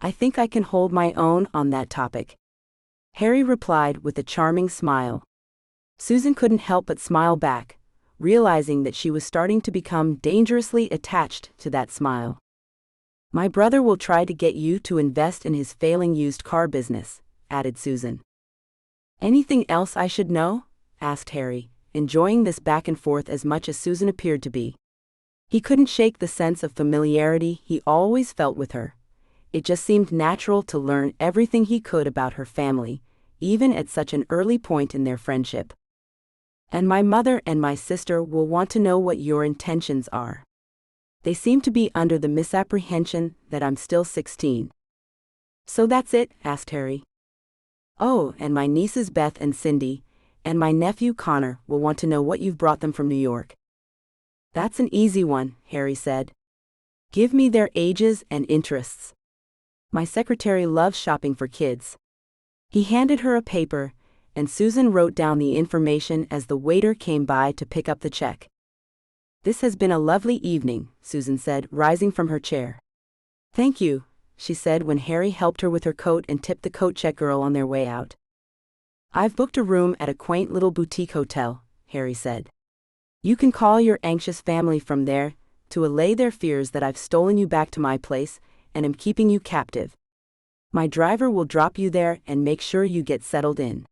I think I can hold my own on that topic. Harry replied with a charming smile. Susan couldn't help but smile back, realizing that she was starting to become dangerously attached to that smile. My brother will try to get you to invest in his failing used car business, added Susan. Anything else I should know? Asked Harry, enjoying this back and forth as much as Susan appeared to be. He couldn't shake the sense of familiarity he always felt with her. It just seemed natural to learn everything he could about her family, even at such an early point in their friendship. And my mother and my sister will want to know what your intentions are. They seem to be under the misapprehension that I'm still 16. So that's it? Asked Harry. Oh, and my nieces Beth and Cindy, and my nephew Connor will want to know what you've brought them from New York. That's an easy one, Harry said. Give me their ages and interests. My secretary loves shopping for kids. He handed her a paper, and Susan wrote down the information as the waiter came by to pick up the check. This has been a lovely evening, Susan said, rising from her chair. Thank you, she said when Harry helped her with her coat and tipped the coat check girl on their way out. I've booked a room at a quaint little boutique hotel, Harry said. You can call your anxious family from there to allay their fears that I've stolen you back to my place and am keeping you captive. My driver will drop you there and make sure you get settled in.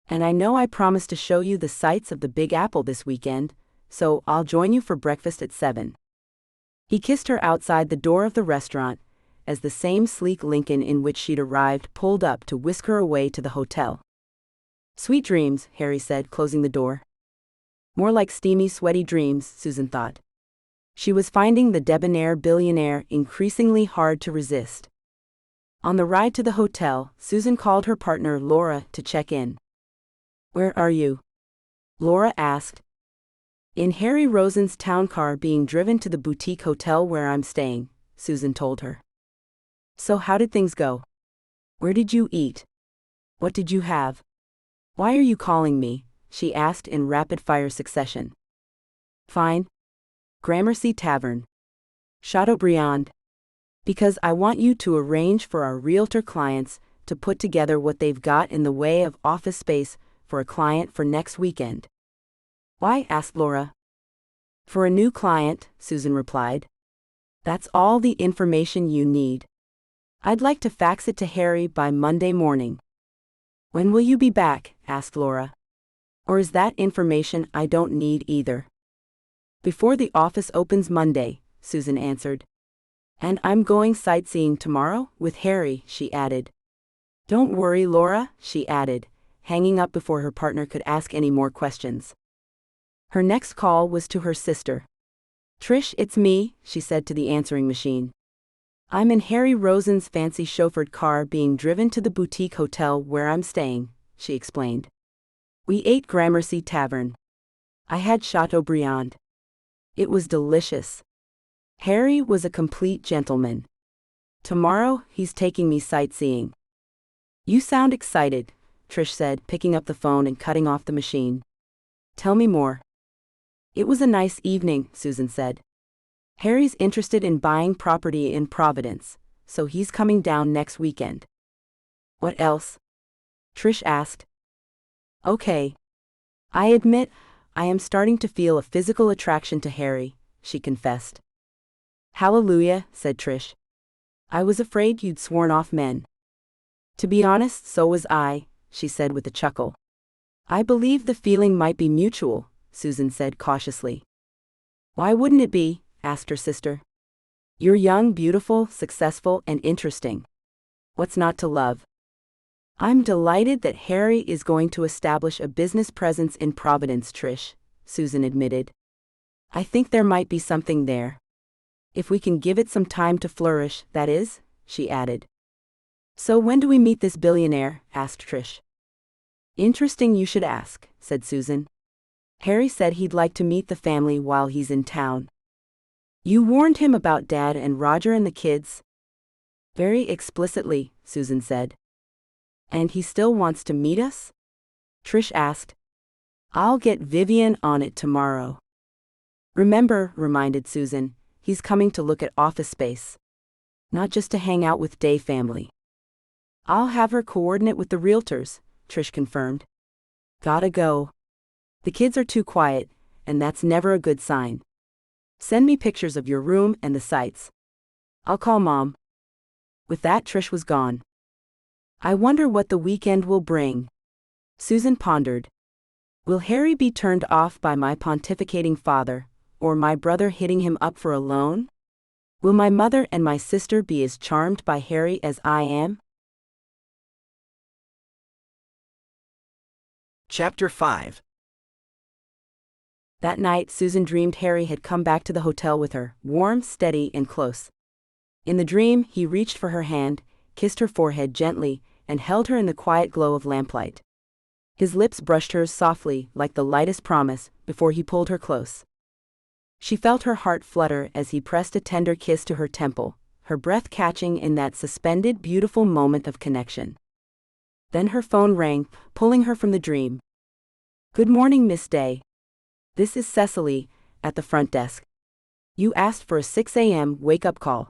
And I know I promised to show you the sights of the Big Apple this weekend, so I'll join you for breakfast at 7. He kissed her outside the door of the restaurant, as the same sleek Lincoln in which she'd arrived pulled up to whisk her away to the hotel. Sweet dreams, Harry said, closing the door. More like steamy, sweaty dreams, Susan thought. She was finding the debonair billionaire increasingly hard to resist. On the ride to the hotel, Susan called her partner Laura to check in. Where are you? Laura asked. In Harry Rosen's town car being driven to the boutique hotel where I'm staying, Susan told her. So how did things go? Where did you eat? What did you have? Why are you calling me? She asked in rapid-fire succession. Fine. Gramercy Tavern. Chateaubriand. Because I want you to arrange for our realtor clients to put together what they've got in the way of office space for a client for next weekend. Why? Asked Laura. For a new client, Susan replied. That's all the information you need. I'd like to fax it to Harry by Monday morning. When will you be back? Asked Laura. Or is that information I don't need either? Before the office opens Monday, Susan answered. And I'm going sightseeing tomorrow with Harry, she added. Don't worry, Laura, she added, hanging up before her partner could ask any more questions. Her next call was to her sister. Trish, it's me, she said to the answering machine. I'm in Harry Rosen's fancy chauffeured car being driven to the boutique hotel where I'm staying, she explained. We ate Gramercy Tavern. I had Chateaubriand. It was delicious. Harry was a complete gentleman. Tomorrow, he's taking me sightseeing. You sound excited, Trish said, picking up the phone and cutting off the machine. Tell me more. It was a nice evening, Susan said. Harry's interested in buying property in Providence, so he's coming down next weekend. What else? Trish asked. Okay. I admit, I am starting to feel a physical attraction to Harry, she confessed. Hallelujah, said Trish. I was afraid you'd sworn off men. To be honest, so was I, she said with a chuckle. I believe the feeling might be mutual, Susan said cautiously. Why wouldn't it be? Asked her sister. You're young, beautiful, successful, and interesting. What's not to love? I'm delighted that Harry is going to establish a business presence in Providence, Trish, Susan admitted. I think there might be something there. If we can give it some time to flourish, that is, she added. So when do we meet this billionaire? Asked Trish. Interesting you should ask, said Susan. Harry said he'd like to meet the family while he's in town. You warned him about Dad and Roger and the kids? Very explicitly, Susan said. And he still wants to meet us? Trish asked. I'll get Vivian on it tomorrow. Remember, reminded Susan, he's coming to look at office space. Not just to hang out with Day family. I'll have her coordinate with the realtors, Trish confirmed. Gotta go. The kids are too quiet, and that's never a good sign. Send me pictures of your room and the sights. I'll call Mom. With that, Trish was gone. I wonder what the weekend will bring. Susan pondered. Will Harry be turned off by my pontificating father, or my brother hitting him up for a loan? Will my mother and my sister be as charmed by Harry as I am? Chapter 5. That night, Susan dreamed Harry had come back to the hotel with her, warm, steady, and close. In the dream, he reached for her hand, kissed her forehead gently, and held her in the quiet glow of lamplight. His lips brushed hers softly, like the lightest promise, before he pulled her close. She felt her heart flutter as he pressed a tender kiss to her temple, her breath catching in that suspended, beautiful moment of connection. Then her phone rang, pulling her from the dream. Good morning, Miss Day. This is Cecily, at the front desk. You asked for a 6 a.m. wake-up call.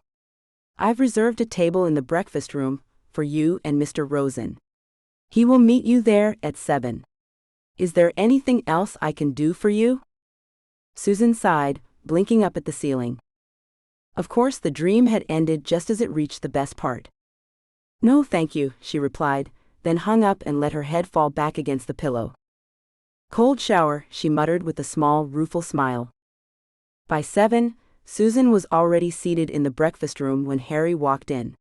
I've reserved a table in the breakfast room for you and Mr. Rosen. He will meet you there at 7. Is there anything else I can do for you? Susan sighed, blinking up at the ceiling. Of course, the dream had ended just as it reached the best part. No, thank you, she replied, then hung up and let her head fall back against the pillow. Cold shower, she muttered with a small, rueful smile. By 7, Susan was already seated in the breakfast room when Harry walked in.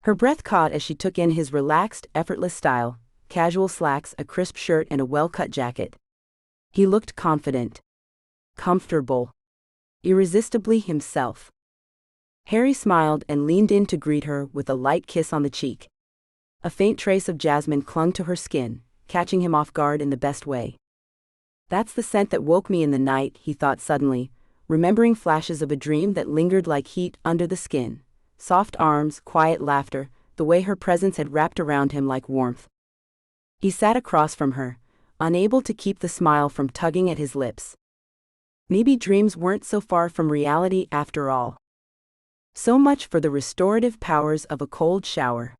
Her breath caught as she took in his relaxed, effortless style, casual slacks, a crisp shirt, and a well-cut jacket. He looked confident. Comfortable. Irresistibly himself. Harry smiled and leaned in to greet her with a light kiss on the cheek. A faint trace of jasmine clung to her skin, catching him off guard in the best way. That's the scent that woke me in the night, he thought suddenly, remembering flashes of a dream that lingered like heat under the skin. Soft arms, quiet laughter, the way her presence had wrapped around him like warmth. He sat across from her, unable to keep the smile from tugging at his lips. Maybe dreams weren't so far from reality after all. So much for the restorative powers of a cold shower.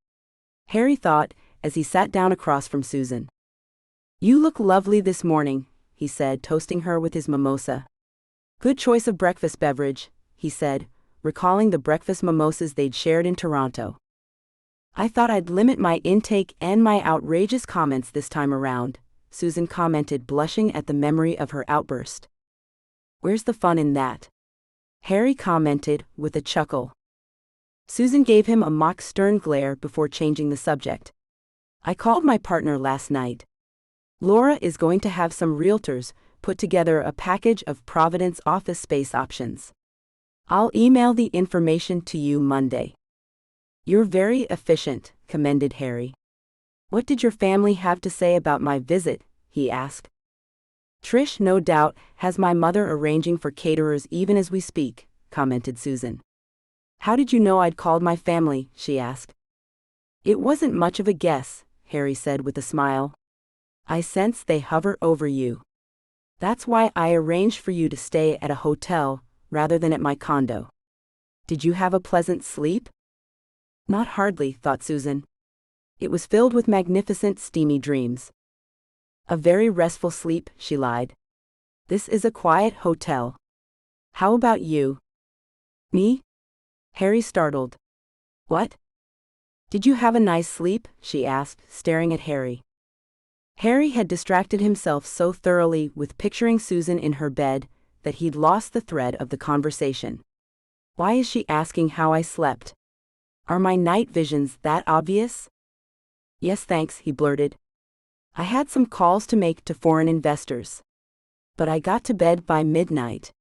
Harry thought, as he sat down across from Susan. You look lovely this morning, he said, toasting her with his mimosa. Good choice of breakfast beverage, he said, recalling the breakfast mimosas they'd shared in Toronto. I thought I'd limit my intake and my outrageous comments this time around, Susan commented, blushing at the memory of her outburst. Where's the fun in that? Harry commented, with a chuckle. Susan gave him a mock stern glare before changing the subject. I called my partner last night. Laura is going to have some realtors put together a package of Providence office space options. I'll email the information to you Monday. You're very efficient, commended Harry. What did your family have to say about my visit? He asked. Trish, no doubt, has my mother arranging for caterers even as we speak, commented Susan. How did you know I'd called my family? She asked. It wasn't much of a guess, Harry said with a smile. I sense they hover over you. That's why I arranged for you to stay at a hotel rather than at my condo. Did you have a pleasant sleep? Not hardly, thought Susan. It was filled with magnificent, steamy dreams. A very restful sleep, she lied. This is a quiet hotel. How about you? Me? Harry startled. What? Did you have a nice sleep? She asked, staring at Harry. Harry had distracted himself so thoroughly with picturing Susan in her bed that he'd lost the thread of the conversation. Why is she asking how I slept? Are my night visions that obvious? Yes, thanks, he blurted. I had some calls to make to foreign investors. But I got to bed by midnight.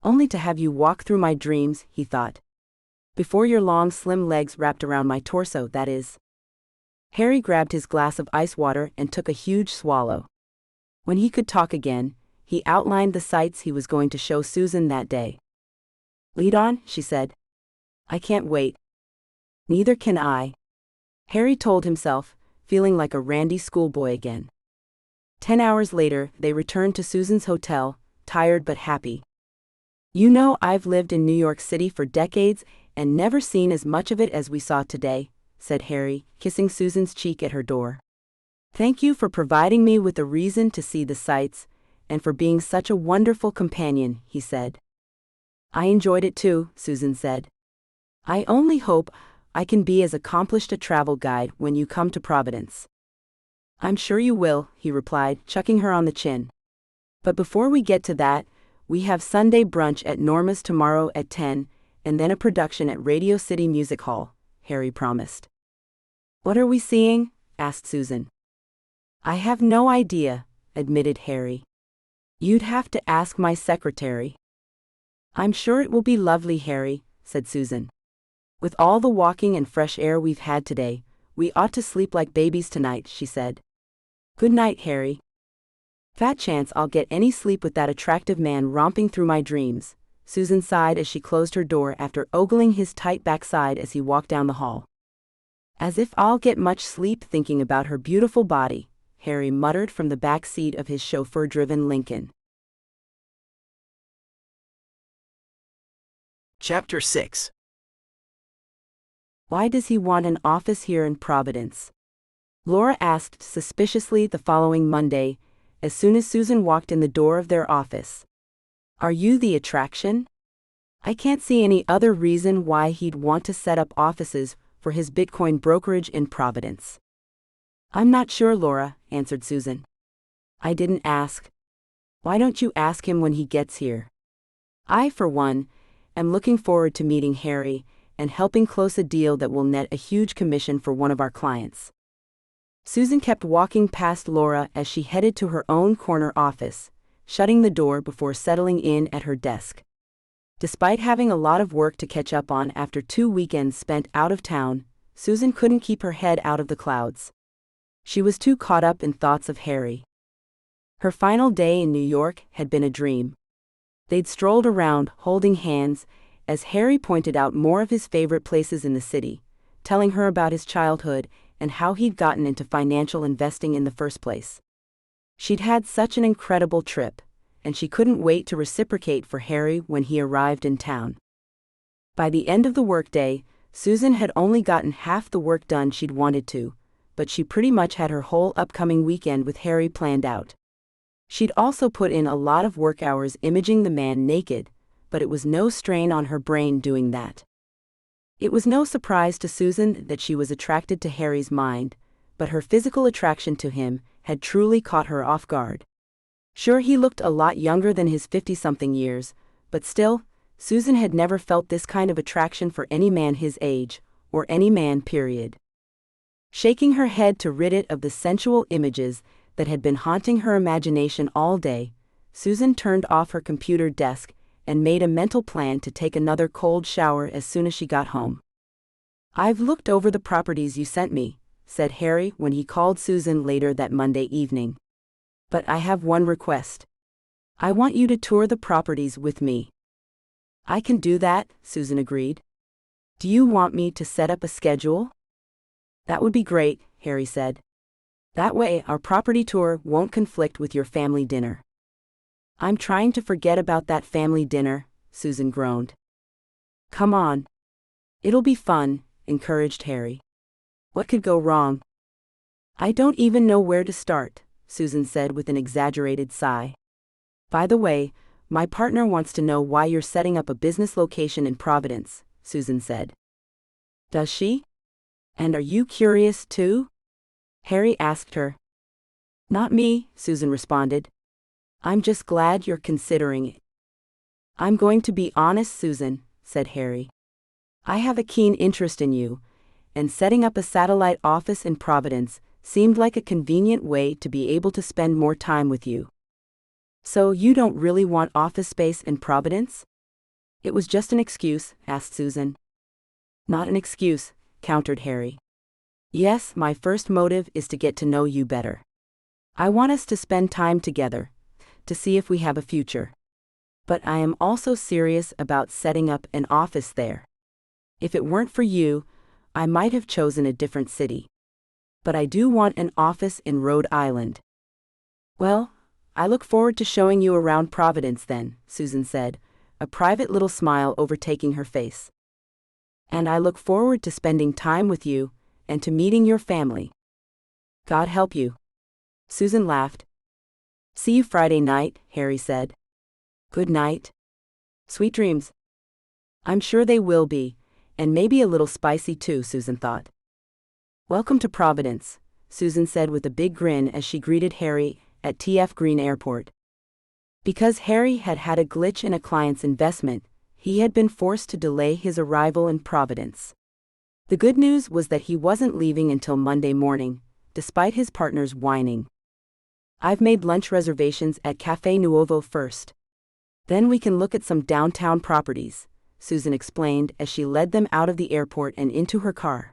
Only to have you walk through my dreams, he thought. Before your long, slim legs wrapped around my torso, that is. Harry grabbed his glass of ice water and took a huge swallow. When he could talk again, he outlined the sights he was going to show Susan that day. Lead on, she said. I can't wait. Neither can I, Harry told himself, feeling like a randy schoolboy again. 10 hours later, they returned to Susan's hotel, tired but happy. You know, I've lived in New York City for decades and never seen as much of it as we saw today, said Harry, kissing Susan's cheek at her door. Thank you for providing me with a reason to see the sights, and for being such a wonderful companion, he said. I enjoyed it too, Susan said. I only hope I can be as accomplished a travel guide when you come to Providence. I'm sure you will, he replied, chucking her on the chin. But before we get to that, we have Sunday brunch at Norma's tomorrow at 10, and then a production at Radio City Music Hall, Harry promised. What are we seeing? Asked Susan. I have no idea, admitted Harry. You'd have to ask my secretary. I'm sure it will be lovely, Harry, said Susan. With all the walking and fresh air we've had today, we ought to sleep like babies tonight, she said. Good night, Harry. Fat chance I'll get any sleep with that attractive man romping through my dreams, Susan sighed as she closed her door after ogling his tight backside as he walked down the hall. As if I'll get much sleep thinking about her beautiful body, Harry muttered from the back seat of his chauffeur-driven Lincoln. Chapter 6. Why does he want an office here in Providence? Laura asked suspiciously the following Monday, as soon as Susan walked in the door of their office. Are you the attraction? I can't see any other reason why he'd want to set up offices for his Bitcoin brokerage in Providence. I'm not sure, Laura, answered Susan. I didn't ask. Why don't you ask him when he gets here? I, for one, am looking forward to meeting Harry and helping close a deal that will net a huge commission for one of our clients. Susan kept walking past Laura as she headed to her own corner office, shutting the door before settling in at her desk. Despite having a lot of work to catch up on after 2 weekends spent out of town, Susan couldn't keep her head out of the clouds. She was too caught up in thoughts of Harry. Her final day in New York had been a dream. They'd strolled around, holding hands, as Harry pointed out more of his favorite places in the city, telling her about his childhood and how he'd gotten into financial investing in the first place. She'd had such an incredible trip, and she couldn't wait to reciprocate for Harry when he arrived in town. By the end of the workday, Susan had only gotten half the work done she'd wanted to, but she pretty much had her whole upcoming weekend with Harry planned out. She'd also put in a lot of work hours imaging the man naked, but it was no strain on her brain doing that. It was no surprise to Susan that she was attracted to Harry's mind, but her physical attraction to him had truly caught her off guard. Sure, he looked a lot younger than his 50-something years, but still, Susan had never felt this kind of attraction for any man his age, or any man, period. Shaking her head to rid it of the sensual images that had been haunting her imagination all day, Susan turned off her computer desk and made a mental plan to take another cold shower as soon as she got home. I've looked over the properties you sent me, said Harry when he called Susan later that Monday evening. But I have one request. I want you to tour the properties with me. I can do that, Susan agreed. Do you want me to set up a schedule? That would be great, Harry said. That way our property tour won't conflict with your family dinner. I'm trying to forget about that family dinner, Susan groaned. Come on. It'll be fun, encouraged Harry. What could go wrong? I don't even know where to start, Susan said with an exaggerated sigh. By the way, my partner wants to know why you're setting up a business location in Providence, Susan said. Does she? And are you curious too? Harry asked her. Not me, Susan responded. I'm just glad you're considering it. I'm going to be honest, Susan, said Harry. I have a keen interest in you, and setting up a satellite office in Providence seemed like a convenient way to be able to spend more time with you. So you don't really want office space in Providence? It was just an excuse, asked Susan. Not an excuse, countered Harry. Yes, my first motive is to get to know you better. I want us to spend time together, to see if we have a future. But I am also serious about setting up an office there. If it weren't for you, I might have chosen a different city. But I do want an office in Rhode Island. Well, I look forward to showing you around Providence then, Susan said, a private little smile overtaking her face. And I look forward to spending time with you and to meeting your family. God help you. Susan laughed. See you Friday night, Harry said. Good night. Sweet dreams. I'm sure they will be, and maybe a little spicy too, Susan thought. Welcome to Providence, Susan said with a big grin as she greeted Harry at TF Green Airport. Because Harry had had a glitch in a client's investment, he had been forced to delay his arrival in Providence. The good news was that he wasn't leaving until Monday morning, despite his partner's whining. I've made lunch reservations at Café Nuovo first. Then we can look at some downtown properties, Susan explained as she led them out of the airport and into her car.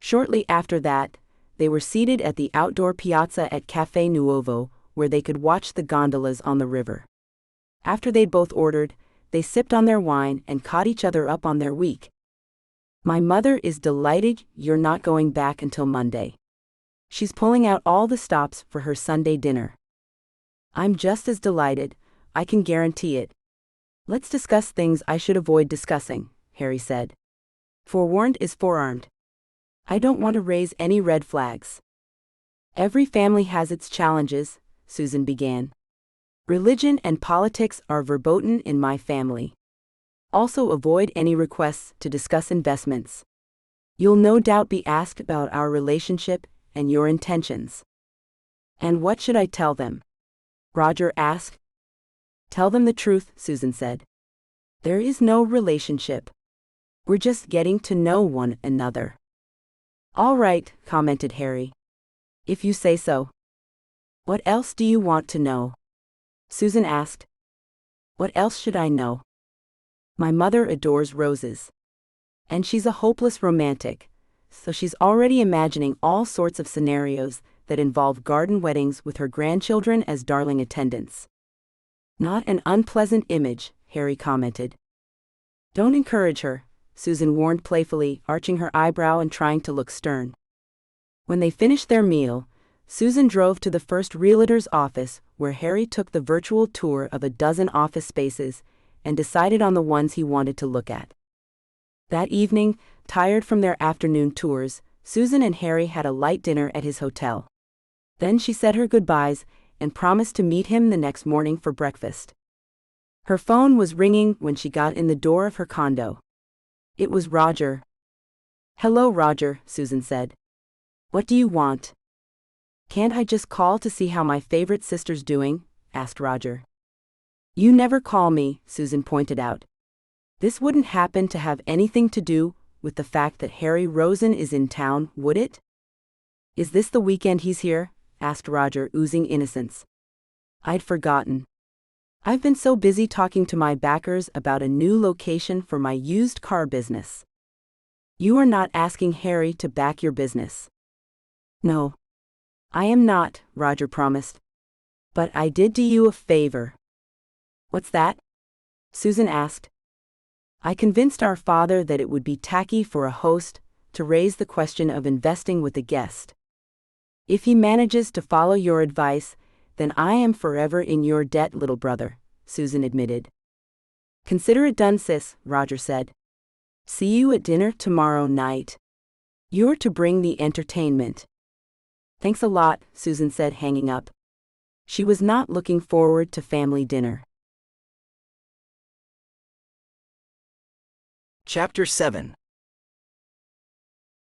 Shortly after that, they were seated at the outdoor piazza at Café Nuovo, where they could watch the gondolas on the river. After they'd both ordered, they sipped on their wine and caught each other up on their week. My mother is delighted you're not going back until Monday. She's pulling out all the stops for her Sunday dinner. I'm just as delighted, I can guarantee it. Let's discuss things I should avoid discussing, Harry said. Forewarned is forearmed. I don't want to raise any red flags. Every family has its challenges, Susan began. Religion and politics are verboten in my family. Also avoid any requests to discuss investments. You'll no doubt be asked about our relationship and your intentions. And what should I tell them? Roger asked. Tell them the truth, Susan said. There is no relationship. We're just getting to know one another. All right, commented Harry. If you say so. What else do you want to know? Susan asked. What else should I know? My mother adores roses. And she's a hopeless romantic, so she's already imagining all sorts of scenarios that involve garden weddings with her grandchildren as darling attendants. Not an unpleasant image, Harry commented. Don't encourage her, Susan warned playfully, arching her eyebrow and trying to look stern. When they finished their meal, Susan drove to the first realtor's office, where Harry took the virtual tour of a dozen office spaces and decided on the ones he wanted to look at. That evening, tired from their afternoon tours, Susan and Harry had a light dinner at his hotel. Then she said her goodbyes and promised to meet him the next morning for breakfast. Her phone was ringing when she got in the door of her condo. It was Roger. Hello, Roger, Susan said. What do you want? Can't I just call to see how my favorite sister's doing? Asked Roger. You never call me, Susan pointed out. This wouldn't happen to have anything to do with the fact that Harry Rosen is in town, would it? Is this the weekend he's here? Asked Roger, oozing innocence. I'd forgotten. I've been so busy talking to my backers about a new location for my used car business. You are not asking Harry to back your business. No. I am not, Roger promised. But I did do you a favor. What's that? Susan asked. I convinced our father that it would be tacky for a host to raise the question of investing with a guest. If he manages to follow your advice, then I am forever in your debt, little brother, Susan admitted. Consider it done, sis, Roger said. See you at dinner tomorrow night. You're to bring the entertainment. Thanks a lot, Susan said, hanging up. She was not looking forward to family dinner. Chapter 7.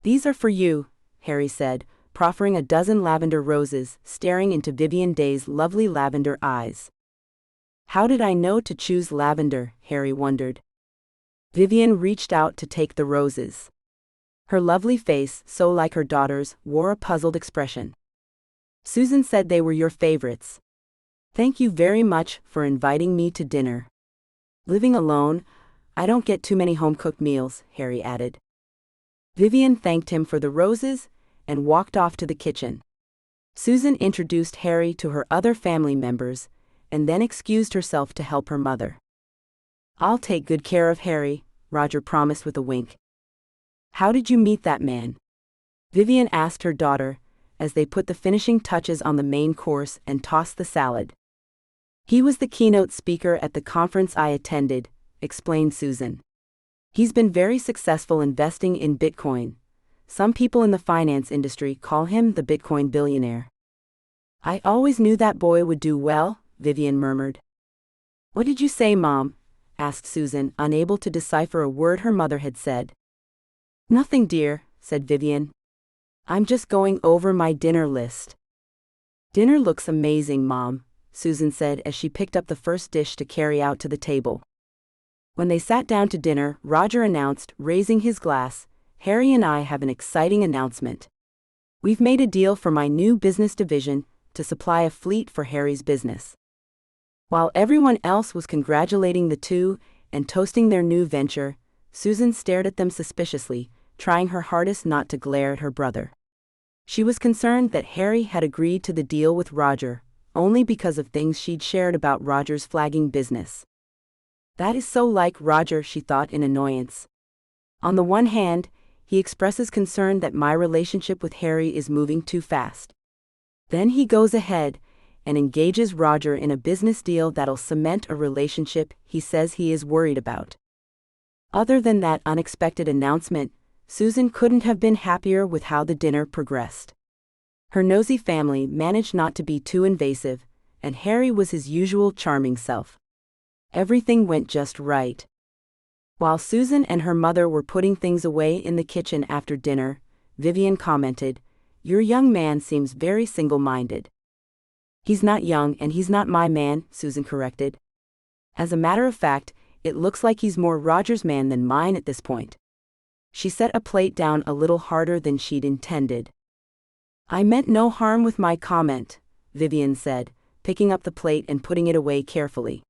These are for you, Harry said, proffering a dozen lavender roses, staring into Vivian Day's lovely lavender eyes. How did I know to choose lavender? Harry wondered. Vivian reached out to take the roses. Her lovely face, so like her daughter's, wore a puzzled expression. Susan said they were your favorites. Thank you very much for inviting me to dinner. Living alone, I don't get too many home-cooked meals, Harry added. Vivian thanked him for the roses and walked off to the kitchen. Susan introduced Harry to her other family members and then excused herself to help her mother. I'll take good care of Harry, Roger promised with a wink. How did you meet that man? Vivian asked her daughter as they put the finishing touches on the main course and tossed the salad. He was the keynote speaker at the conference I attended, explained Susan. He's been very successful investing in Bitcoin. Some people in the finance industry call him the Bitcoin billionaire. I always knew that boy would do well, Vivian murmured. What did you say, Mom? Asked Susan, unable to decipher a word her mother had said. Nothing, dear, said Vivian. I'm just going over my dinner list. Dinner looks amazing, Mom, Susan said as she picked up the first dish to carry out to the table. When they sat down to dinner, Roger announced, raising his glass, Harry and I have an exciting announcement. We've made a deal for my new business division to supply a fleet for Harry's business. While everyone else was congratulating the two and toasting their new venture, Susan stared at them suspiciously, trying her hardest not to glare at her brother. She was concerned that Harry had agreed to the deal with Roger, only because of things she'd shared about Roger's flagging business. That is so like Roger, she thought in annoyance. On the one hand, he expresses concern that my relationship with Harry is moving too fast. Then he goes ahead and engages Roger in a business deal that'll cement a relationship he says he is worried about. Other than that unexpected announcement, Susan couldn't have been happier with how the dinner progressed. Her nosy family managed not to be too invasive, and Harry was his usual charming self. Everything went just right. While Susan and her mother were putting things away in the kitchen after dinner, Vivian commented, Your young man seems very single-minded. He's not young and he's not my man, Susan corrected. As a matter of fact, it looks like he's more Roger's man than mine at this point. She set a plate down a little harder than she'd intended. I meant no harm with my comment, Vivian said, picking up the plate and putting it away carefully.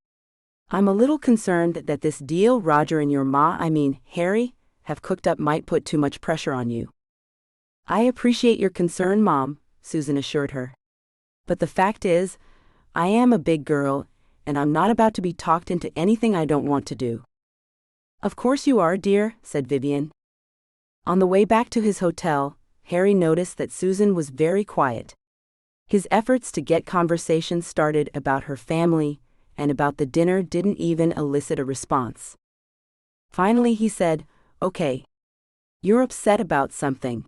I'm a little concerned that this deal Roger and your Harry, have cooked up might put too much pressure on you. I appreciate your concern, Mom, Susan assured her. But the fact is, I am a big girl, and I'm not about to be talked into anything I don't want to do. Of course you are, dear, said Vivian. On the way back to his hotel, Harry noticed that Susan was very quiet. His efforts to get conversation started about her family and about the dinner didn't even elicit a response. Finally he said, Okay. You're upset about something.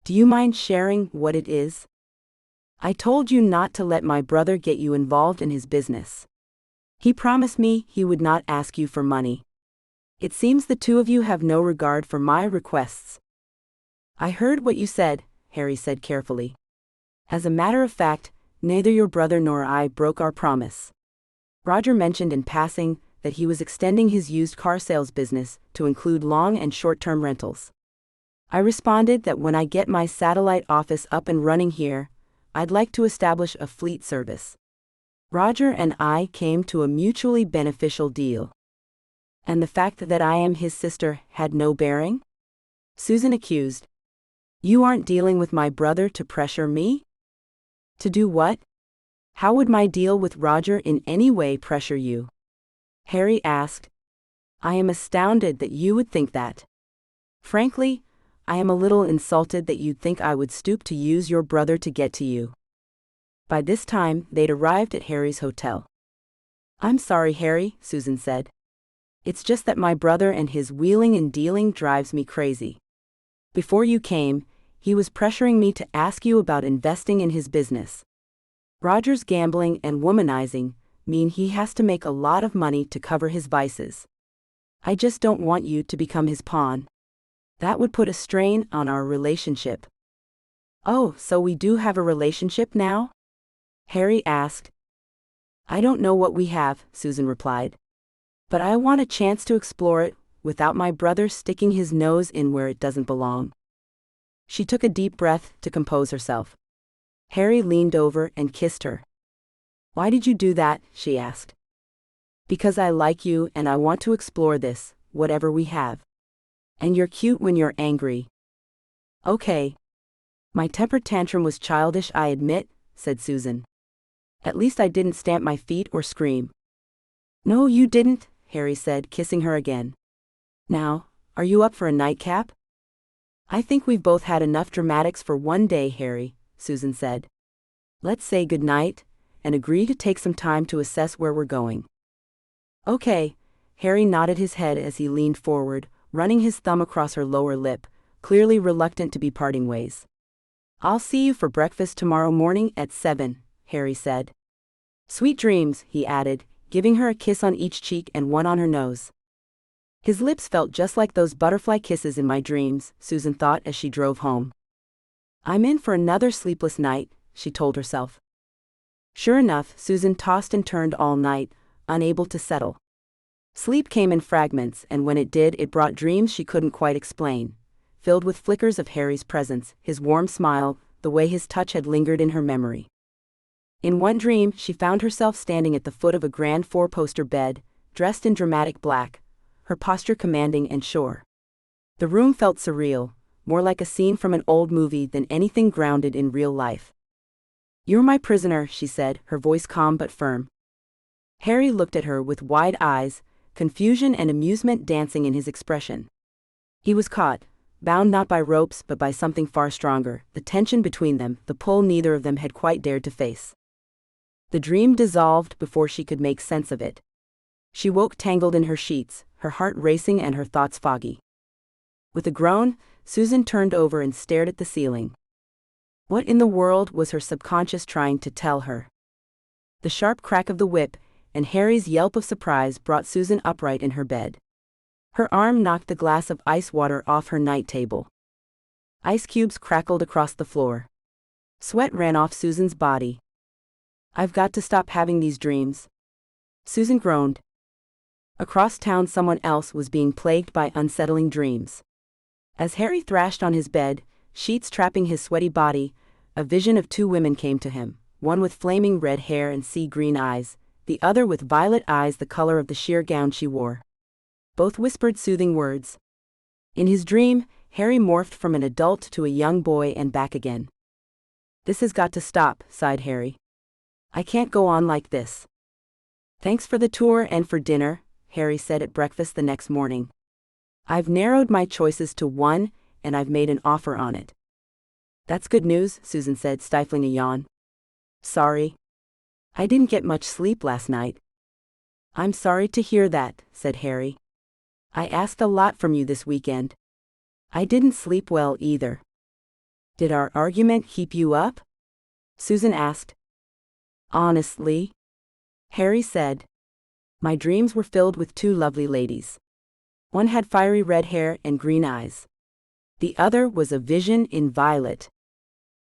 Do you mind sharing what it is? I told you not to let my brother get you involved in his business. He promised me he would not ask you for money. It seems the two of you have no regard for my requests. I heard what you said, Harry said carefully. As a matter of fact, neither your brother nor I broke our promise. Roger mentioned in passing that he was extending his used car sales business to include long and short-term rentals. I responded that when I get my satellite office up and running here, I'd like to establish a fleet service. Roger and I came to a mutually beneficial deal. And the fact that I am his sister had no bearing? Susan accused. You aren't dealing with my brother to pressure me? To do what? How would my deal with Roger in any way pressure you? Harry asked. I am astounded that you would think that. Frankly, I am a little insulted that you'd think I would stoop to use your brother to get to you. By this time, they'd arrived at Harry's hotel. I'm sorry, Harry, Susan said. It's just that my brother and his wheeling and dealing drives me crazy. Before you came, he was pressuring me to ask you about investing in his business. Roger's gambling and womanizing mean he has to make a lot of money to cover his vices. I just don't want you to become his pawn. That would put a strain on our relationship. Oh, so we do have a relationship now? Harry asked. I don't know what we have, Susan replied. But I want a chance to explore it, without my brother sticking his nose in where it doesn't belong. She took a deep breath to compose herself. Harry leaned over and kissed her. Why did you do that? She asked. Because I like you and I want to explore this, whatever we have. And you're cute when you're angry. Okay. My temper tantrum was childish, I admit, said Susan. At least I didn't stamp my feet or scream. No, you didn't, Harry said, kissing her again. Now, are you up for a nightcap? I think we've both had enough dramatics for one day, Harry, Susan said. Let's say goodnight, and agree to take some time to assess where we're going. Okay, Harry nodded his head as he leaned forward, running his thumb across her lower lip, clearly reluctant to be parting ways. I'll see you for breakfast tomorrow morning at 7, Harry said. Sweet dreams, he added, giving her a kiss on each cheek and one on her nose. His lips felt just like those butterfly kisses in my dreams, Susan thought as she drove home. I'm in for another sleepless night, she told herself. Sure enough, Susan tossed and turned all night, unable to settle. Sleep came in fragments, and when it did, it brought dreams she couldn't quite explain, filled with flickers of Harry's presence, his warm smile, the way his touch had lingered in her memory. In one dream, she found herself standing at the foot of a grand four-poster bed, dressed in dramatic black, her posture commanding and sure. The room felt surreal, more like a scene from an old movie than anything grounded in real life. You're my prisoner, she said, her voice calm but firm. Harry looked at her with wide eyes, confusion and amusement dancing in his expression. He was caught, bound not by ropes but by something far stronger, the tension between them, the pull neither of them had quite dared to face. The dream dissolved before she could make sense of it. She woke tangled in her sheets, her heart racing and her thoughts foggy. With a groan, Susan turned over and stared at the ceiling. What in the world was her subconscious trying to tell her? The sharp crack of the whip and Harry's yelp of surprise brought Susan upright in her bed. Her arm knocked the glass of ice water off her night table. Ice cubes crackled across the floor. Sweat ran off Susan's body. I've got to stop having these dreams. Susan groaned. Across town someone else was being plagued by unsettling dreams. As Harry thrashed on his bed, sheets trapping his sweaty body, a vision of two women came to him, one with flaming red hair and sea-green eyes, the other with violet eyes the color of the sheer gown she wore. Both whispered soothing words. In his dream, Harry morphed from an adult to a young boy and back again. This has got to stop, sighed Harry. I can't go on like this. Thanks for the tour and for dinner, Harry said at breakfast the next morning. I've narrowed my choices to one, and I've made an offer on it. That's good news, Susan said, stifling a yawn. Sorry. I didn't get much sleep last night. I'm sorry to hear that, said Harry. I asked a lot from you this weekend. I didn't sleep well either. Did our argument keep you up? Susan asked. Honestly, Harry said. My dreams were filled with two lovely ladies. One had fiery red hair and green eyes. The other was a vision in violet.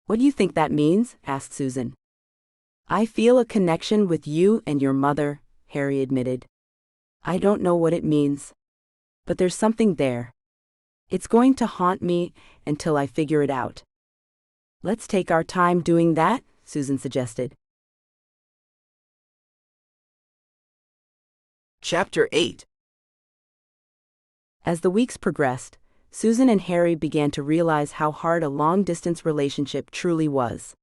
What do you think that means? Asked Susan. I feel a connection with you and your mother, Harry admitted. I don't know what it means. But there's something there. It's going to haunt me until I figure it out. Let's take our time doing that, Susan suggested. Chapter 8. As the weeks progressed, Susan and Harry began to realize how hard a long-distance relationship truly was.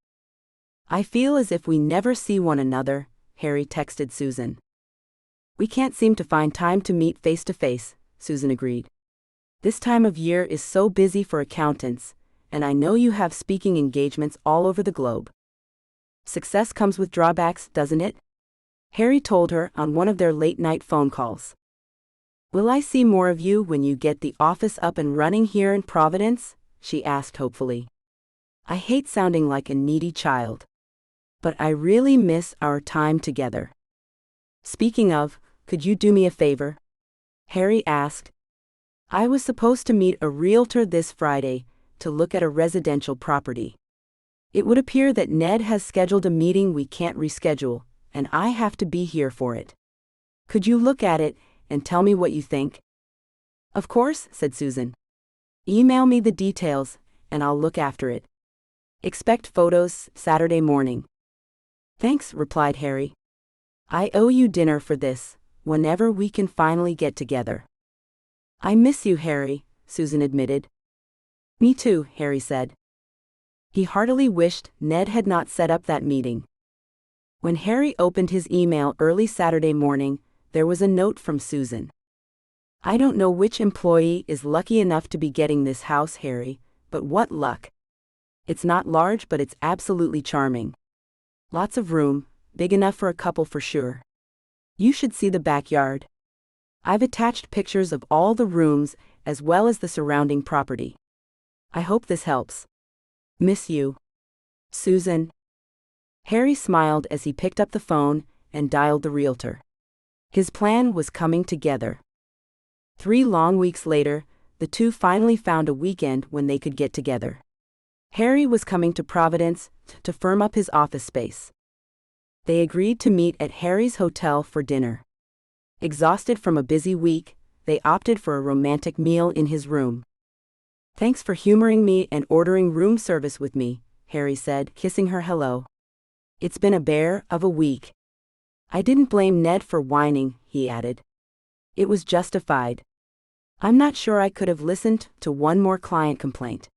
I feel as if we never see one another, Harry texted Susan. We can't seem to find time to meet face-to-face, Susan agreed. This time of year is so busy for accountants, and I know you have speaking engagements all over the globe. Success comes with drawbacks, doesn't it? Harry told her on one of their late-night phone calls. Will I see more of you when you get the office up and running here in Providence? She asked hopefully. I hate sounding like a needy child. But I really miss our time together. Speaking of, could you do me a favor? Harry asked. I was supposed to meet a realtor this Friday to look at a residential property. It would appear that Ned has scheduled a meeting we can't reschedule, and I have to be here for it. Could you look at it and tell me what you think?" "Of course," said Susan. "Email me the details, and I'll look after it. Expect photos Saturday morning." "Thanks," replied Harry. "I owe you dinner for this, whenever we can finally get together." "I miss you, Harry," Susan admitted. "Me too," Harry said. He heartily wished Ned had not set up that meeting. When Harry opened his email early Saturday morning, there was a note from Susan. "I don't know which employee is lucky enough to be getting this house, Harry, but what luck. It's not large, but it's absolutely charming. Lots of room, big enough for a couple for sure. You should see the backyard. I've attached pictures of all the rooms as well as the surrounding property. I hope this helps. Miss you. Susan." Harry smiled as he picked up the phone and dialed the realtor. His plan was coming together. 3 long weeks later, the two finally found a weekend when they could get together. Harry was coming to Providence to firm up his office space. They agreed to meet at Harry's hotel for dinner. Exhausted from a busy week, they opted for a romantic meal in his room. "Thanks for humoring me and ordering room service with me," Harry said, kissing her hello. "It's been a bear of a week." "I didn't blame Ned for whining," he added. "It was justified. I'm not sure I could have listened to one more client complaint."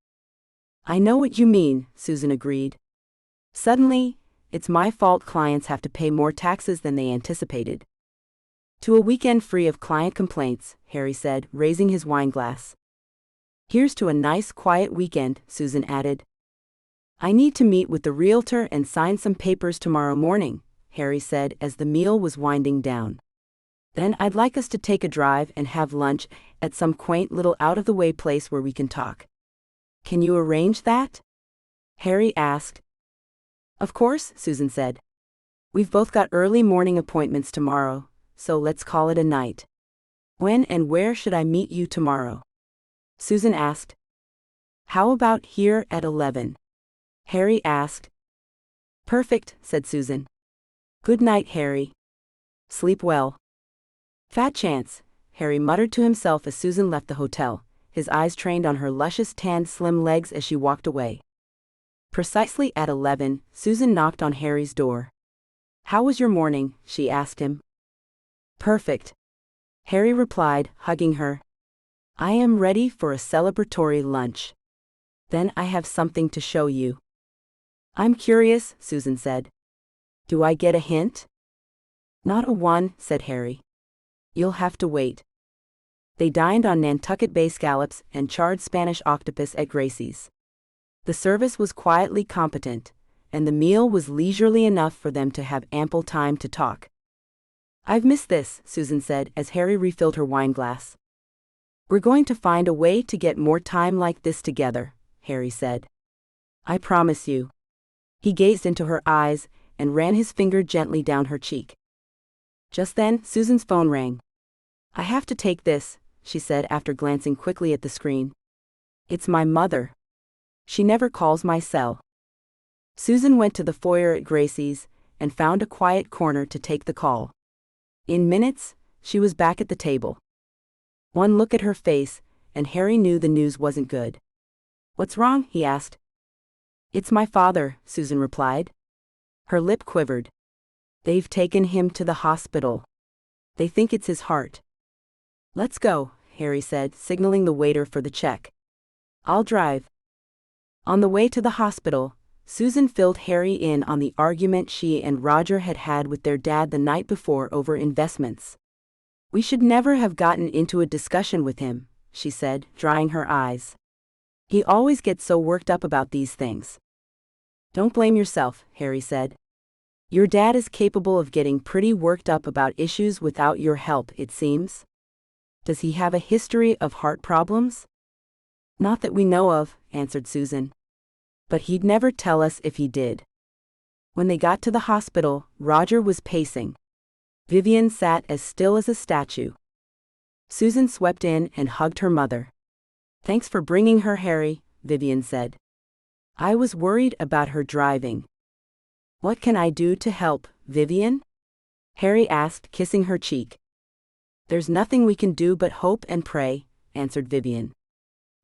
"I know what you mean," Susan agreed. "Suddenly, it's my fault clients have to pay more taxes than they anticipated." "To a weekend free of client complaints," Harry said, raising his wine glass. "Here's to a nice quiet weekend," Susan added. "I need to meet with the realtor and sign some papers tomorrow morning," Harry said as the meal was winding down. "Then I'd like us to take a drive and have lunch at some quaint little out-of-the-way place where we can talk. Can you arrange that?" Harry asked. "Of course," Susan said. "We've both got early morning appointments tomorrow, so let's call it a night. When and where should I meet you tomorrow?" Susan asked. "How about here at 11? Harry asked. "Perfect," said Susan. "Good night, Harry. Sleep well." "Fat chance," Harry muttered to himself as Susan left the hotel, his eyes trained on her luscious tanned slim legs as she walked away. Precisely at 11, Susan knocked on Harry's door. "How was your morning?" she asked him. "Perfect," Harry replied, hugging her. "I am ready for a celebratory lunch. Then I have something to show you." "I'm curious," Susan said. "Do I get a hint?" "Not a one," said Harry. "You'll have to wait." They dined on Nantucket Bay scallops and charred Spanish octopus at Gracie's. The service was quietly competent, and the meal was leisurely enough for them to have ample time to talk. "I've missed this," Susan said as Harry refilled her wine glass. "We're going to find a way to get more time like this together," Harry said. "I promise you." He gazed into her eyes and ran his finger gently down her cheek. Just then, Susan's phone rang. "I have to take this," she said after glancing quickly at the screen. "It's my mother. She never calls my cell." Susan went to the foyer at Gracie's and found a quiet corner to take the call. In minutes, she was back at the table. One look at her face, and Harry knew the news wasn't good. "What's wrong?" he asked. "It's my father," Susan replied. Her lip quivered. "They've taken him to the hospital. They think it's his heart." "Let's go," Harry said, signaling the waiter for the check. "I'll drive." On the way to the hospital, Susan filled Harry in on the argument she and Roger had had with their dad the night before over investments. "We should never have gotten into a discussion with him," she said, drying her eyes. "He always gets so worked up about these things." "Don't blame yourself," Harry said. "Your dad is capable of getting pretty worked up about issues without your help, it seems. Does he have a history of heart problems?" "Not that we know of," answered Susan. "But he'd never tell us if he did." When they got to the hospital, Roger was pacing. Vivian sat as still as a statue. Susan swept in and hugged her mother. "Thanks for bringing her, Harry," Vivian said. I was worried about her driving. What can I do to help, Vivian? Harry asked, kissing her cheek. There's nothing we can do but hope and pray, answered Vivian.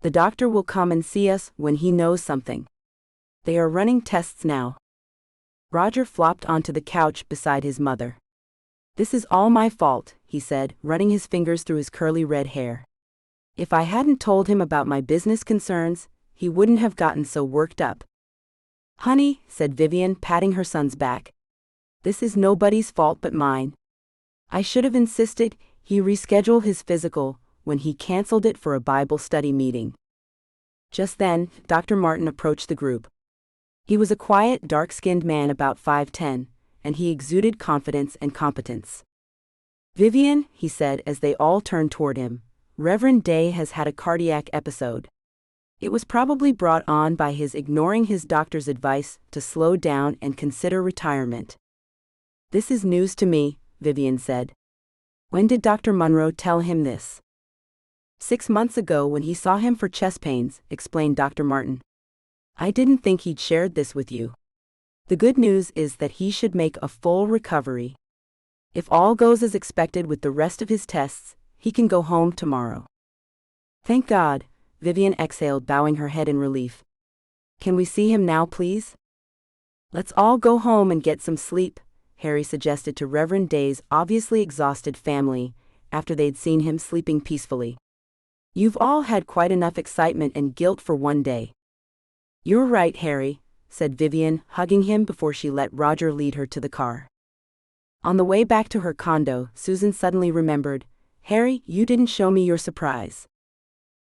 The doctor will come and see us when he knows something. They are running tests now. Roger flopped onto the couch beside his mother. This is all my fault, he said, running his fingers through his curly red hair. If I hadn't told him about my business concerns, he wouldn't have gotten so worked up. Honey, said Vivian, patting her son's back. This is nobody's fault but mine. I should have insisted he reschedule his physical when he canceled it for a Bible study meeting. Just then, Dr. Martin approached the group. He was a quiet, dark-skinned man about 5'10", and he exuded confidence and competence. Vivian, he said as they all turned toward him, Reverend Day has had a cardiac episode. It was probably brought on by his ignoring his doctor's advice to slow down and consider retirement. This is news to me, Vivian said. When did Dr. Munro tell him this? 6 months ago when he saw him for chest pains, explained Dr. Martin. I didn't think he'd shared this with you. The good news is that he should make a full recovery. If all goes as expected with the rest of his tests, he can go home tomorrow. Thank God, Vivian exhaled, bowing her head in relief. Can we see him now, please? Let's all go home and get some sleep, Harry suggested to Reverend Day's obviously exhausted family after they'd seen him sleeping peacefully. You've all had quite enough excitement and guilt for one day. You're right, Harry, said Vivian, hugging him before she let Roger lead her to the car. On the way back to her condo, Susan suddenly remembered, Harry, you didn't show me your surprise.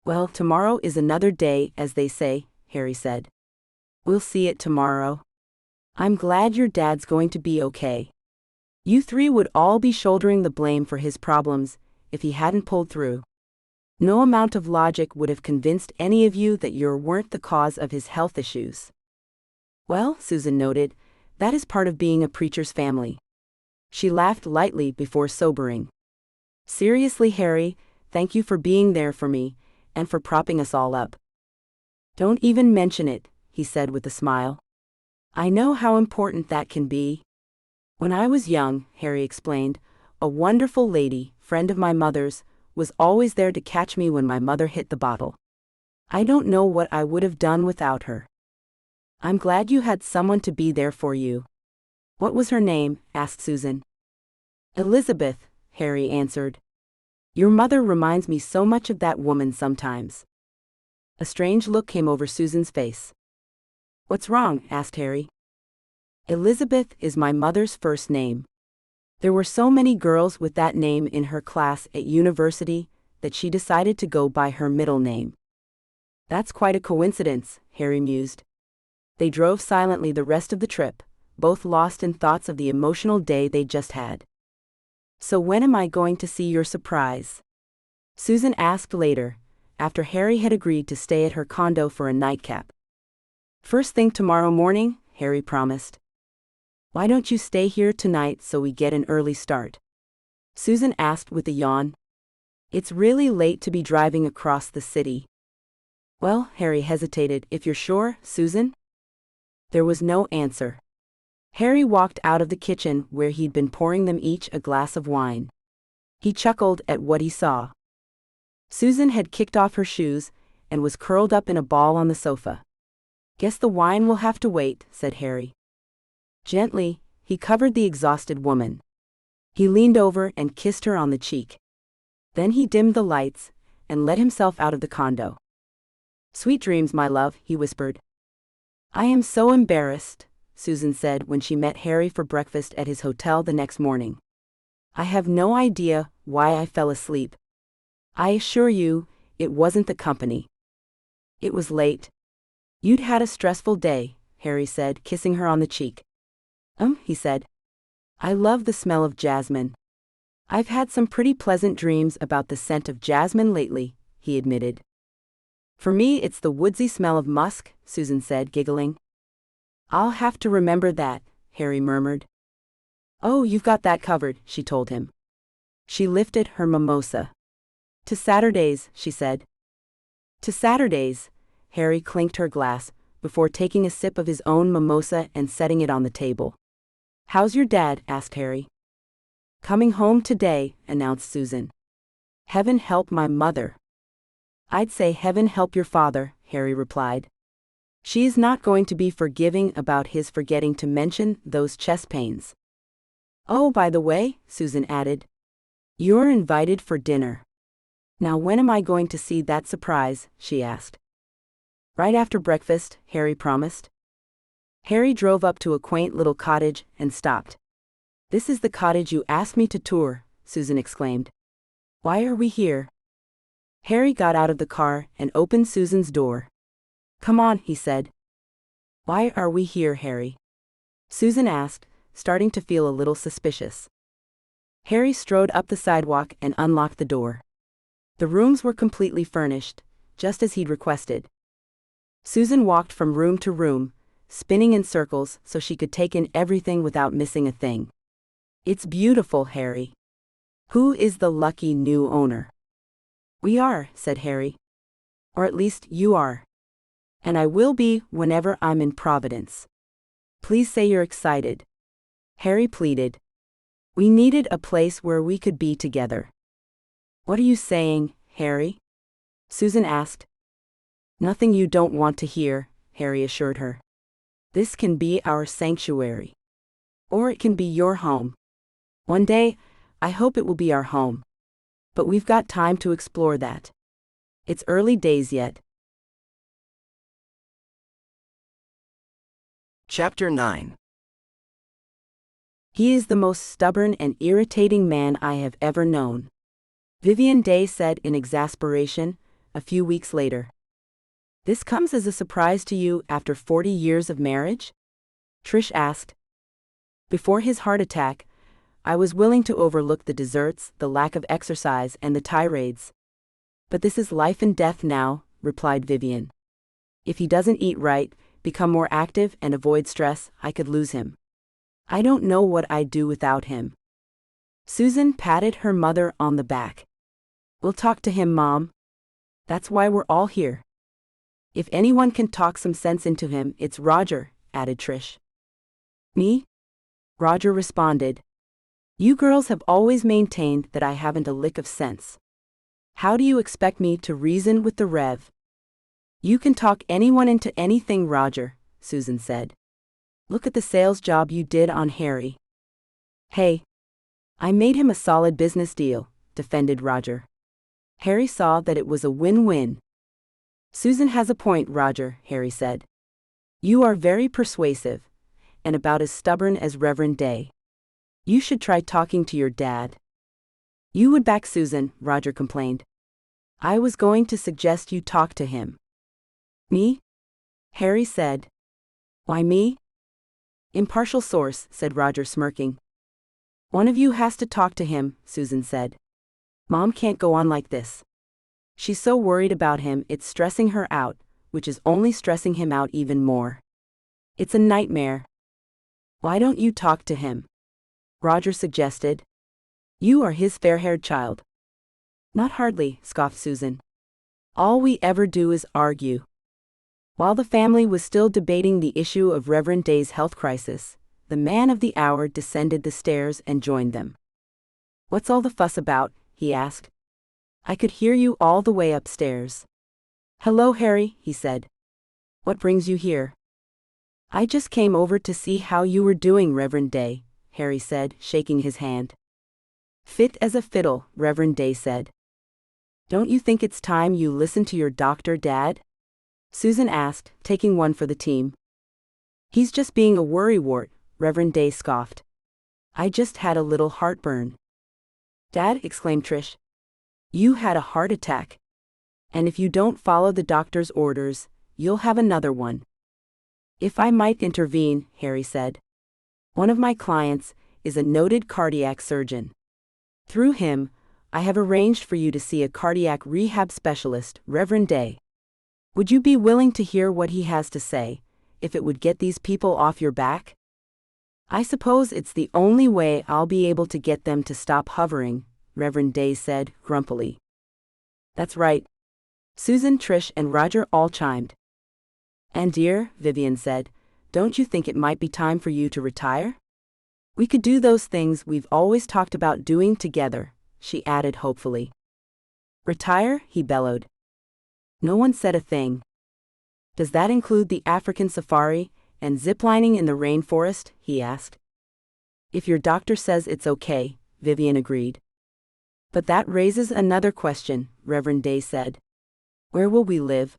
Well, tomorrow is another day, as they say, Harry said. We'll see it tomorrow. I'm glad your dad's going to be okay. You three would all be shouldering the blame for his problems if he hadn't pulled through. No amount of logic would have convinced any of you that you weren't the cause of his health issues. Well, Susan noted, that is part of being a preacher's family. She laughed lightly before sobering. Seriously, Harry, thank you for being there for me, and for propping us all up. Don't even mention it, he said with a smile. I know how important that can be. When I was young, Harry explained, a wonderful lady, friend of my mother's, was always there to catch me when my mother hit the bottle. I don't know what I would have done without her. I'm glad you had someone to be there for you. What was her name? Asked Susan. Elizabeth, Harry answered. Your mother reminds me so much of that woman sometimes. A strange look came over Susan's face. What's wrong? Asked Harry. Elizabeth is my mother's first name. There were so many girls with that name in her class at university that she decided to go by her middle name. That's quite a coincidence, Harry mused. They drove silently the rest of the trip, both lost in thoughts of the emotional day they'd just had. So when am I going to see your surprise? Susan asked later, after Harry had agreed to stay at her condo for a nightcap. First thing tomorrow morning, Harry promised. Why don't you stay here tonight so we get an early start? Susan asked with a yawn. It's really late to be driving across the city. Well, Harry hesitated. If you're sure, Susan? There was no answer. Harry walked out of the kitchen where he'd been pouring them each a glass of wine. He chuckled at what he saw. Susan had kicked off her shoes and was curled up in a ball on the sofa. Guess the wine will have to wait, said Harry. Gently, he covered the exhausted woman. He leaned over and kissed her on the cheek. Then he dimmed the lights and let himself out of the condo. Sweet dreams, my love, he whispered. I am so embarrassed, Susan said when she met Harry for breakfast at his hotel the next morning. I have no idea why I fell asleep. I assure you, it wasn't the company. It was late. You'd had a stressful day, Harry said, kissing her on the cheek. He said. I love the smell of jasmine. I've had some pretty pleasant dreams about the scent of jasmine lately, he admitted. For me, it's the woodsy smell of musk, Susan said, giggling. I'll have to remember that, Harry murmured. Oh, you've got that covered, she told him. She lifted her mimosa. To Saturdays, she said. To Saturdays, Harry clinked her glass, before taking a sip of his own mimosa and setting it on the table. "How's your dad?" asked Harry. "Coming home today," announced Susan. "Heaven help my mother." "I'd say heaven help your father," Harry replied. "She is not going to be forgiving about his forgetting to mention those chest pains." "Oh, by the way," Susan added, "you're invited for dinner." "Now when am I going to see that surprise?" she asked. "Right after breakfast," Harry promised. Harry drove up to a quaint little cottage and stopped. "This is the cottage you asked me to tour," Susan exclaimed. "Why are we here?" Harry got out of the car and opened Susan's door. "Come on," he said. "Why are we here, Harry?" Susan asked, starting to feel a little suspicious. Harry strode up the sidewalk and unlocked the door. The rooms were completely furnished, just as he'd requested. Susan walked from room to room, spinning in circles so she could take in everything without missing a thing. "It's beautiful, Harry. Who is the lucky new owner?" "We are," said Harry. "Or at least you are. And I will be whenever I'm in Providence. Please say you're excited." Harry pleaded. "We needed a place where we could be together." "What are you saying, Harry?" Susan asked. "Nothing you don't want to hear," Harry assured her. "This can be our sanctuary. Or it can be your home. One day, I hope it will be our home. But we've got time to explore that. It's early days yet." Chapter 9. "He is the most stubborn and irritating man I have ever known," Vivian Day said in exasperation, a few weeks later. "This comes as a surprise to you after 40 years of marriage?" Trish asked. "Before his heart attack, I was willing to overlook the desserts, the lack of exercise, and the tirades. But this is life and death now," replied Vivian. "If he doesn't eat right, become more active, and avoid stress, I could lose him. I don't know what I'd do without him." Susan patted her mother on the back. "We'll talk to him, Mom. That's why we're all here. If anyone can talk some sense into him, it's Roger," added Trish. "Me?" Roger responded. "You girls have always maintained that I haven't a lick of sense. How do you expect me to reason with the Rev?" "You can talk anyone into anything, Roger," Susan said. "Look at the sales job you did on Harry." "Hey, I made him a solid business deal," defended Roger. Harry saw that it was a win-win. "Susan has a point, Roger," Harry said. "You are very persuasive, and about as stubborn as Reverend Day. You should try talking to your dad." "You would back Susan," Roger complained. "I was going to suggest you talk to him." "Me?" Harry said. "Why me?" "Impartial source," said Roger, smirking. "One of you has to talk to him," Susan said. "Mom can't go on like this. She's so worried about him, it's stressing her out, which is only stressing him out even more. It's a nightmare." "Why don't you talk to him?" Roger suggested. "You are his fair-haired child." "Not hardly," scoffed Susan. "All we ever do is argue." While the family was still debating the issue of Reverend Day's health crisis, the man of the hour descended the stairs and joined them. "What's all the fuss about?" he asked. "I could hear you all the way upstairs." "Hello, Harry," he said. "What brings you here?" "I just came over to see how you were doing, Reverend Day," Harry said, shaking his hand. "Fit as a fiddle," Reverend Day said. "Don't you think it's time you listen to your doctor, Dad?" Susan asked, taking one for the team. "He's just being a worrywart," Reverend Day scoffed. "I just had a little heartburn." "Dad," exclaimed Trish, "you had a heart attack. And if you don't follow the doctor's orders, you'll have another one." "If I might intervene," Harry said. "One of my clients is a noted cardiac surgeon. Through him, I have arranged for you to see a cardiac rehab specialist, Reverend Day. Would you be willing to hear what he has to say, if it would get these people off your back?" "I suppose it's the only way I'll be able to get them to stop hovering," Reverend Day said, grumpily. "That's right." Susan, Trish, and Roger all chimed. And dear, Vivian said, don't you think it might be time for you to retire? We could do those things we've always talked about doing together, she added hopefully. Retire? He bellowed. No one said a thing. Does that include the African safari and ziplining in the rainforest? He asked. If your doctor says it's okay, Vivian agreed. But that raises another question, Reverend Day said. Where will we live?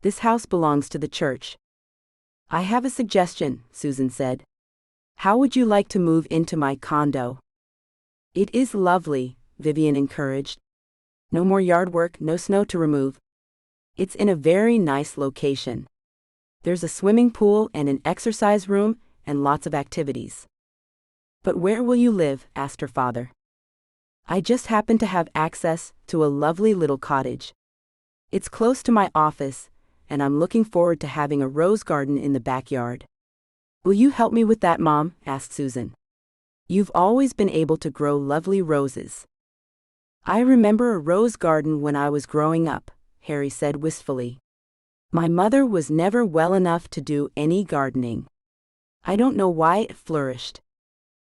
This house belongs to the church. I have a suggestion, Susan said. How would you like to move into my condo? It is lovely, Vivian encouraged. No more yard work, no snow to remove. It's in a very nice location. There's a swimming pool and an exercise room and lots of activities. But where will you live? Asked her father. I just happen to have access to a lovely little cottage. It's close to my office, and I'm looking forward to having a rose garden in the backyard. Will you help me with that, Mom? Asked Susan. You've always been able to grow lovely roses. I remember a rose garden when I was growing up, Harry said wistfully. My mother was never well enough to do any gardening. I don't know why it flourished.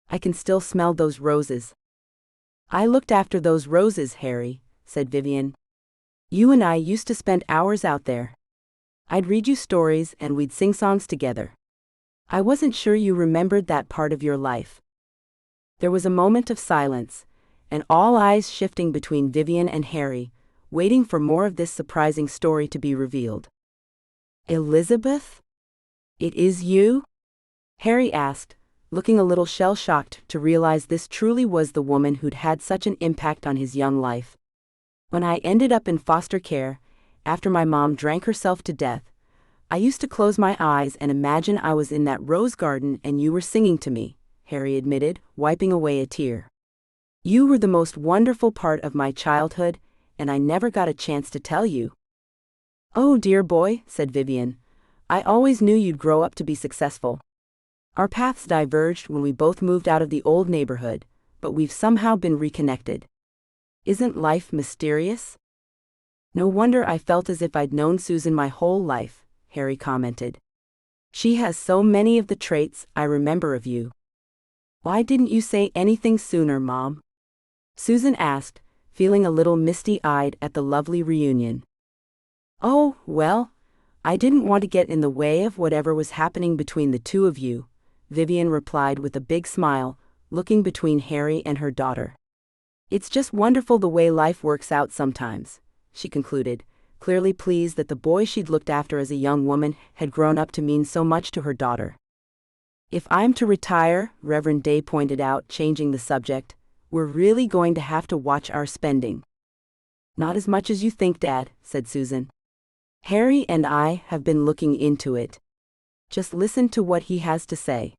I can still smell those roses. I looked after those roses, Harry, said Vivian. You and I used to spend hours out there. I'd read you stories and we'd sing songs together. I wasn't sure you remembered that part of your life. There was a moment of silence, and all eyes shifting between Vivian and Harry, waiting for more of this surprising story to be revealed. Elizabeth? It is you? Harry asked, looking a little shell-shocked to realize this truly was the woman who'd had such an impact on his young life. When I ended up in foster care, after my mom drank herself to death, I used to close my eyes and imagine I was in that rose garden and you were singing to me, Harry admitted, wiping away a tear. You were the most wonderful part of my childhood, and I never got a chance to tell you. Oh dear boy, said Vivian. I always knew you'd grow up to be successful. Our paths diverged when we both moved out of the old neighborhood, but we've somehow been reconnected. Isn't life mysterious? No wonder I felt as if I'd known Susan my whole life, Harry commented. She has so many of the traits I remember of you. Why didn't you say anything sooner, Mom? Susan asked, feeling a little misty-eyed at the lovely reunion. Oh, well, I didn't want to get in the way of whatever was happening between the two of you, Vivian replied with a big smile, looking between Harry and her daughter. It's just wonderful the way life works out sometimes, she concluded, clearly pleased that the boy she'd looked after as a young woman had grown up to mean so much to her daughter. If I'm to retire, Reverend Day pointed out, changing the subject, we're really going to have to watch our spending. Not as much as you think, Dad, said Susan. Harry and I have been looking into it. Just listen to what he has to say.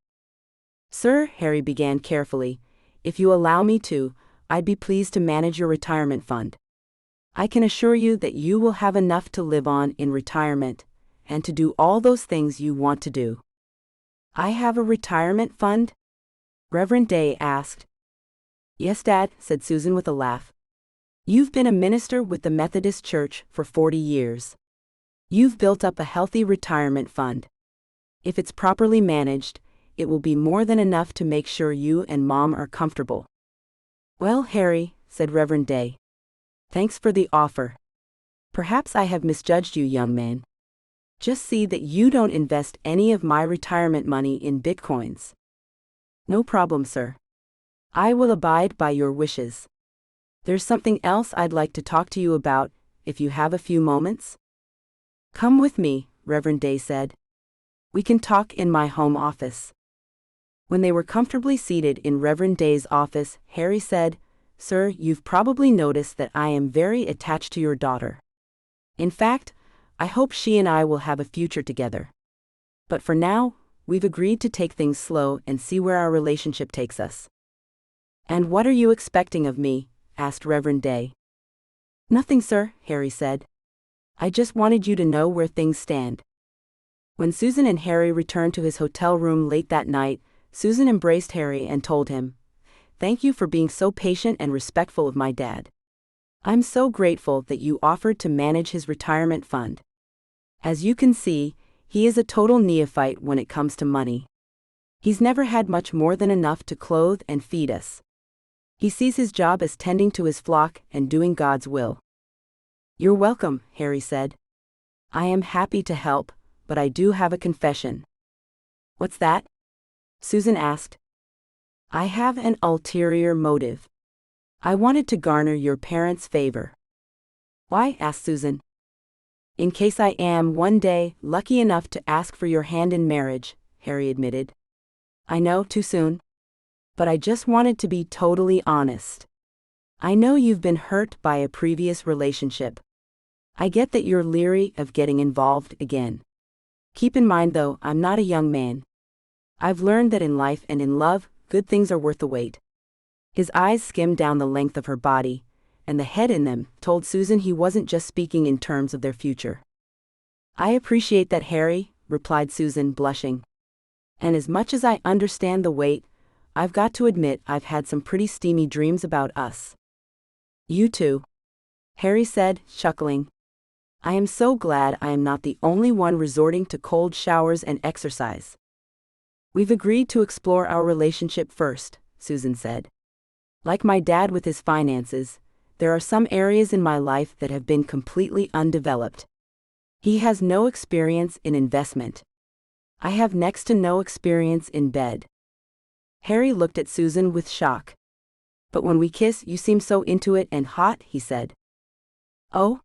Sir, Harry began carefully, if you allow me to, I'd be pleased to manage your retirement fund. I can assure you that you will have enough to live on in retirement, and to do all those things you want to do. I have a retirement fund? Reverend Day asked. Yes, Dad, said Susan with a laugh. You've been a minister with the Methodist Church for 40 years. You've built up a healthy retirement fund. If it's properly managed, it will be more than enough to make sure you and Mom are comfortable. Well, Harry, said Reverend Day. Thanks for the offer. Perhaps I have misjudged you, young man. Just see that you don't invest any of my retirement money in bitcoins. No problem, sir. I will abide by your wishes. There's something else I'd like to talk to you about, if you have a few moments. Come with me, Reverend Day said. We can talk in my home office. When they were comfortably seated in Reverend Day's office, Harry said, Sir, you've probably noticed that I am very attached to your daughter. In fact, I hope she and I will have a future together. But for now, we've agreed to take things slow and see where our relationship takes us. And what are you expecting of me? Asked Reverend Day. Nothing, sir, Harry said. I just wanted you to know where things stand. When Susan and Harry returned to his hotel room late that night, Susan embraced Harry and told him, Thank you for being so patient and respectful of my dad. I'm so grateful that you offered to manage his retirement fund. As you can see, He is a total neophyte when it comes to money. He's never had much more than enough to clothe and feed us. He sees his job as tending to his flock and doing God's will. You're welcome, Harry said. I am happy to help, but I do have a confession. What's that? Susan asked. I have an ulterior motive. I wanted to garner your parents' favor. Why? Asked Susan. In case I am, one day, lucky enough to ask for your hand in marriage, Harry admitted. I know, too soon. But I just wanted to be totally honest. I know you've been hurt by a previous relationship. I get that you're leery of getting involved again. Keep in mind, though, I'm not a young man. I've learned that in life and in love, good things are worth the wait. His eyes skimmed down the length of her body, and the head in them told Susan he wasn't just speaking in terms of their future. I appreciate that, Harry, replied Susan, blushing. And as much as I understand the wait, I've got to admit I've had some pretty steamy dreams about us. You too, Harry said, chuckling. I am so glad I am not the only one resorting to cold showers and exercise. We've agreed to explore our relationship first, Susan said. Like my dad with his finances, there are some areas in my life that have been completely undeveloped. He has no experience in investment. I have next to no experience in bed. Harry looked at Susan with shock. But when we kiss, you seem so into it and hot, he said. Oh?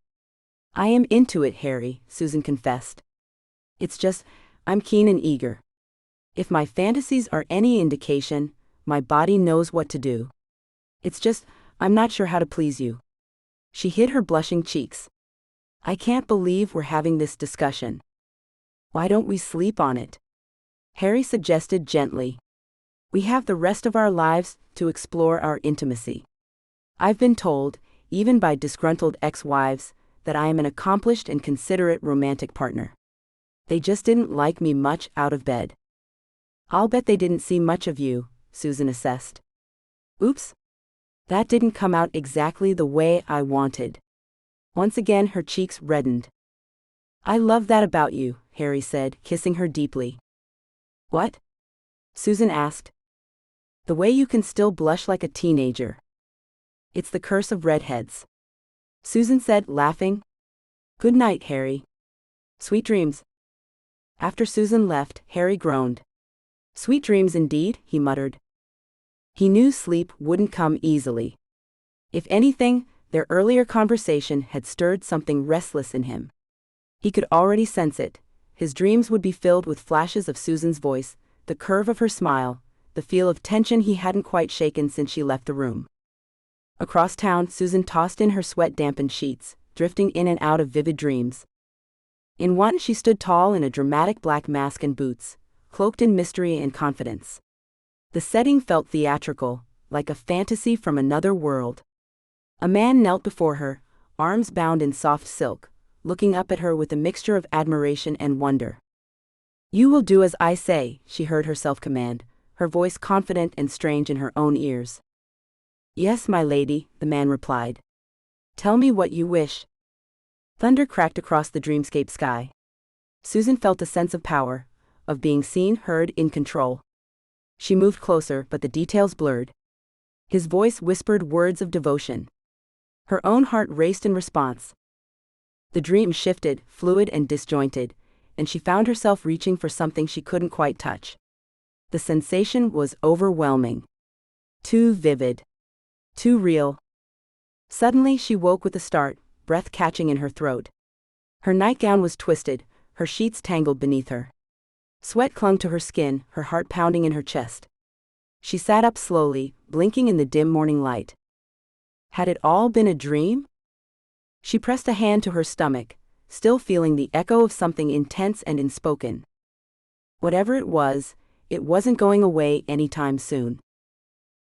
I am into it, Harry, Susan confessed. It's just, I'm keen and eager. If my fantasies are any indication, my body knows what to do. It's just, I'm not sure how to please you. She hid her blushing cheeks. I can't believe we're having this discussion. Why don't we sleep on it? Harry suggested gently. We have the rest of our lives to explore our intimacy. I've been told, even by disgruntled ex-wives, that I am an accomplished and considerate romantic partner. They just didn't like me much out of bed. I'll bet they didn't see much of you, Susan assessed. Oops. That didn't come out exactly the way I wanted. Once again her cheeks reddened. I love that about you, Harry said, kissing her deeply. What? Susan asked. The way you can still blush like a teenager. It's the curse of redheads. Susan said, laughing. Good night, Harry. Sweet dreams. After Susan left, Harry groaned. Sweet dreams indeed, he muttered. He knew sleep wouldn't come easily. If anything, their earlier conversation had stirred something restless in him. He could already sense it. His dreams would be filled with flashes of Susan's voice, the curve of her smile, the feel of tension he hadn't quite shaken since she left the room. Across town, Susan tossed in her sweat-dampened sheets, drifting in and out of vivid dreams. In one, she stood tall in a dramatic black mask and boots, cloaked in mystery and confidence. The setting felt theatrical, like a fantasy from another world. A man knelt before her, arms bound in soft silk, looking up at her with a mixture of admiration and wonder. You will do as I say, she heard herself command, her voice confident and strange in her own ears. Yes, my lady, the man replied. Tell me what you wish. Thunder cracked across the dreamscape sky. Susan felt a sense of power, of being seen, heard, in control. She moved closer, but the details blurred. His voice whispered words of devotion. Her own heart raced in response. The dream shifted, fluid and disjointed, and she found herself reaching for something she couldn't quite touch. The sensation was overwhelming. Too vivid. Too real. Suddenly she woke with a start, breath catching in her throat. Her nightgown was twisted, her sheets tangled beneath her. Sweat clung to her skin, her heart pounding in her chest. She sat up slowly, blinking in the dim morning light. Had it all been a dream? She pressed a hand to her stomach, still feeling the echo of something intense and unspoken. Whatever it wasn't going away anytime soon.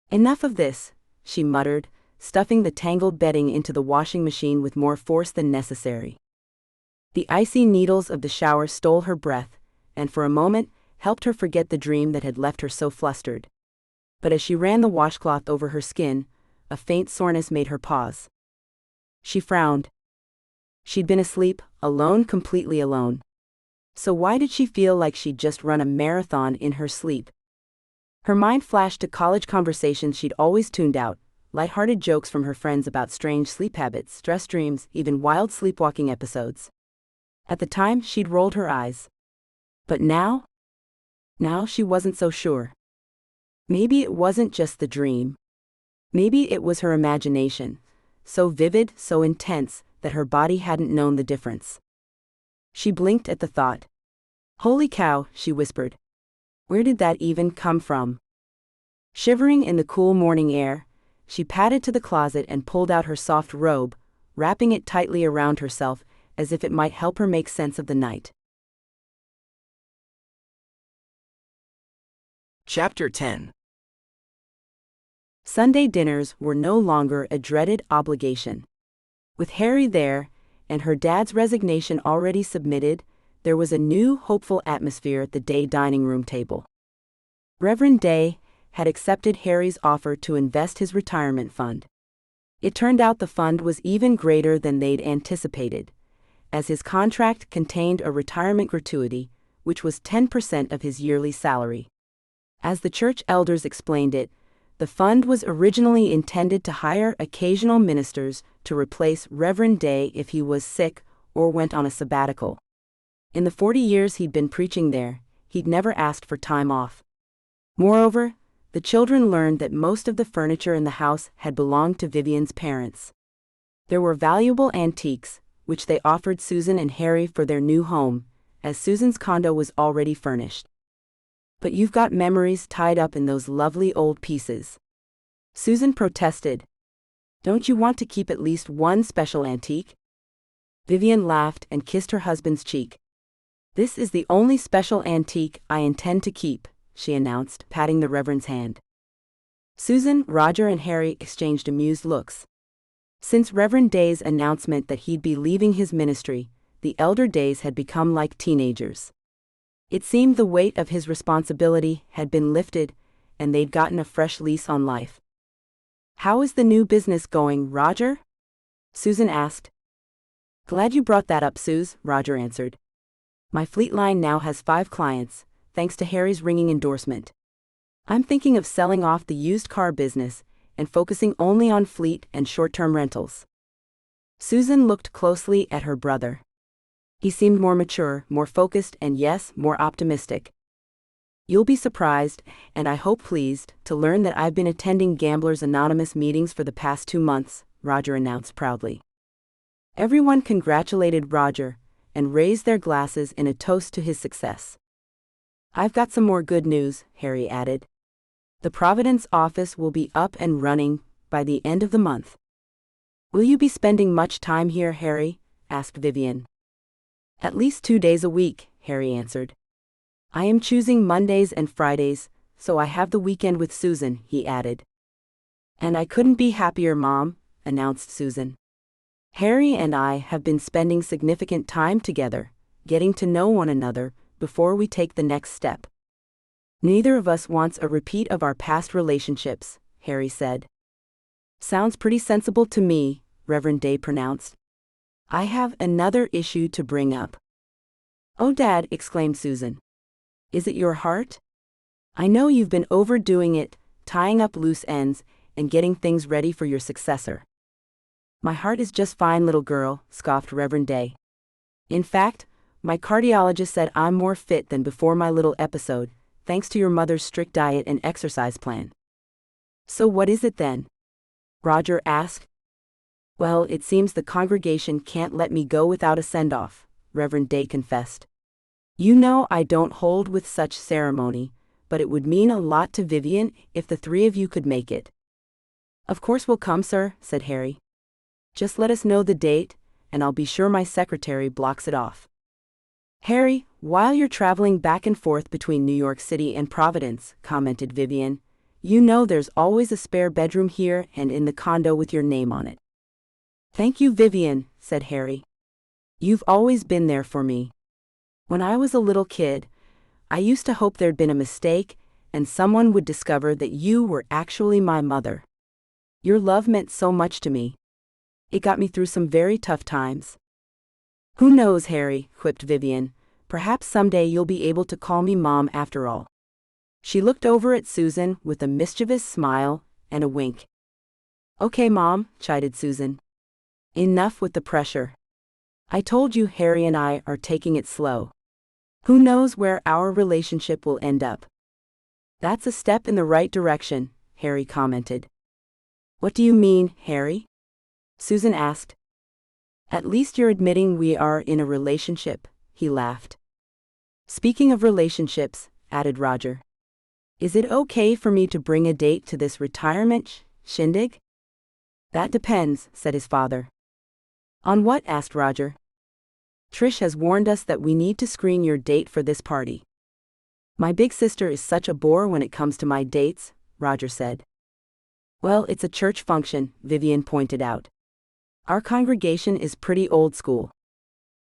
Enough of this, she muttered, stuffing the tangled bedding into the washing machine with more force than necessary. The icy needles of the shower stole her breath, and for a moment, helped her forget the dream that had left her so flustered. But as she ran the washcloth over her skin, a faint soreness made her pause. She frowned. She'd been asleep, alone, completely alone. So why did she feel like she'd just run a marathon in her sleep? Her mind flashed to college conversations she'd always tuned out, lighthearted jokes from her friends about strange sleep habits, stress dreams, even wild sleepwalking episodes. At the time, she'd rolled her eyes. But now? Now she wasn't so sure. Maybe it wasn't just the dream. Maybe it was her imagination, so vivid, so intense, that her body hadn't known the difference. She blinked at the thought. "Holy cow," she whispered. "Where did that even come from?" Shivering in the cool morning air, she padded to the closet and pulled out her soft robe, wrapping it tightly around herself as if it might help her make sense of the night. Chapter 10. Sunday dinners were no longer a dreaded obligation. With Harry there, and her dad's resignation already submitted, there was a new, hopeful atmosphere at the Day dining room table. Reverend Day had accepted Harry's offer to invest his retirement fund. It turned out the fund was even greater than they'd anticipated, as his contract contained a retirement gratuity, which was 10% of his yearly salary. As the church elders explained it, the fund was originally intended to hire occasional ministers to replace Reverend Day if he was sick or went on a sabbatical. In the 40 years he'd been preaching there, he'd never asked for time off. Moreover, the children learned that most of the furniture in the house had belonged to Vivian's parents. There were valuable antiques, which they offered Susan and Harry for their new home, as Susan's condo was already furnished. "But you've got memories tied up in those lovely old pieces," Susan protested. "Don't you want to keep at least one special antique?" Vivian laughed and kissed her husband's cheek. "This is the only special antique I intend to keep," she announced, patting the Reverend's hand. Susan, Roger, and Harry exchanged amused looks. Since Reverend Day's announcement that he'd be leaving his ministry, the elder Days had become like teenagers. It seemed the weight of his responsibility had been lifted, and they'd gotten a fresh lease on life. "How is the new business going, Roger?" Susan asked. "Glad you brought that up, Suze," Roger answered. "My fleet line now has 5 clients, thanks to Harry's ringing endorsement. I'm thinking of selling off the used car business and focusing only on fleet and short-term rentals." Susan looked closely at her brother. He seemed more mature, more focused, and yes, more optimistic. "You'll be surprised, and I hope pleased, to learn that I've been attending Gamblers Anonymous meetings for the past 2 months, Roger announced proudly. Everyone congratulated Roger and raised their glasses in a toast to his success. "I've got some more good news," Harry added. "The Providence office will be up and running by the end of the month." "Will you be spending much time here, Harry?" asked Vivian. "At least 2 days a week," Harry answered. "I am choosing Mondays and Fridays, so I have the weekend with Susan," he added. "And I couldn't be happier, Mom," announced Susan. "Harry and I have been spending significant time together, getting to know one another, before we take the next step. Neither of us wants a repeat of our past relationships," Harry said. "Sounds pretty sensible to me," Reverend Day pronounced. "I have another issue to bring up." "Oh, Dad," exclaimed Susan. "Is it your heart? I know you've been overdoing it, tying up loose ends, and getting things ready for your successor." "My heart is just fine, little girl," scoffed Reverend Day. "In fact, my cardiologist said I'm more fit than before my little episode, thanks to your mother's strict diet and exercise plan." "So what is it then?" Roger asked. "Well, it seems the congregation can't let me go without a send-off," Reverend Day confessed. "You know I don't hold with such ceremony, but it would mean a lot to Vivian if the 3 of you could make it." "Of course we'll come, sir," said Harry. "Just let us know the date, and I'll be sure my secretary blocks it off." "Harry, while you're traveling back and forth between New York City and Providence," commented Vivian, "you know there's always a spare bedroom here and in the condo with your name on it." "Thank you, Vivian," said Harry. "You've always been there for me. When I was a little kid, I used to hope there'd been a mistake and someone would discover that you were actually my mother. Your love meant so much to me. It got me through some very tough times." "Who knows, Harry," quipped Vivian, Perhaps someday you'll be able to call me Mom after all. She looked over at Susan with a mischievous smile and a wink. Okay, Mom, chided Susan. Enough with the pressure. I told you Harry and I are taking it slow. Who knows where our relationship will end up? That's a step in the right direction, Harry commented. What do you mean, Harry? Susan asked. At least you're admitting we are in a relationship, he laughed. Speaking of relationships, added Roger. Is it okay for me to bring a date to this retirement shindig? That depends, said his father. On what? Asked Roger. Trish has warned us that we need to screen your date for this party. My big sister is such a bore when it comes to my dates, Roger said. Well, it's a church function, Vivian pointed out. Our congregation is pretty old school.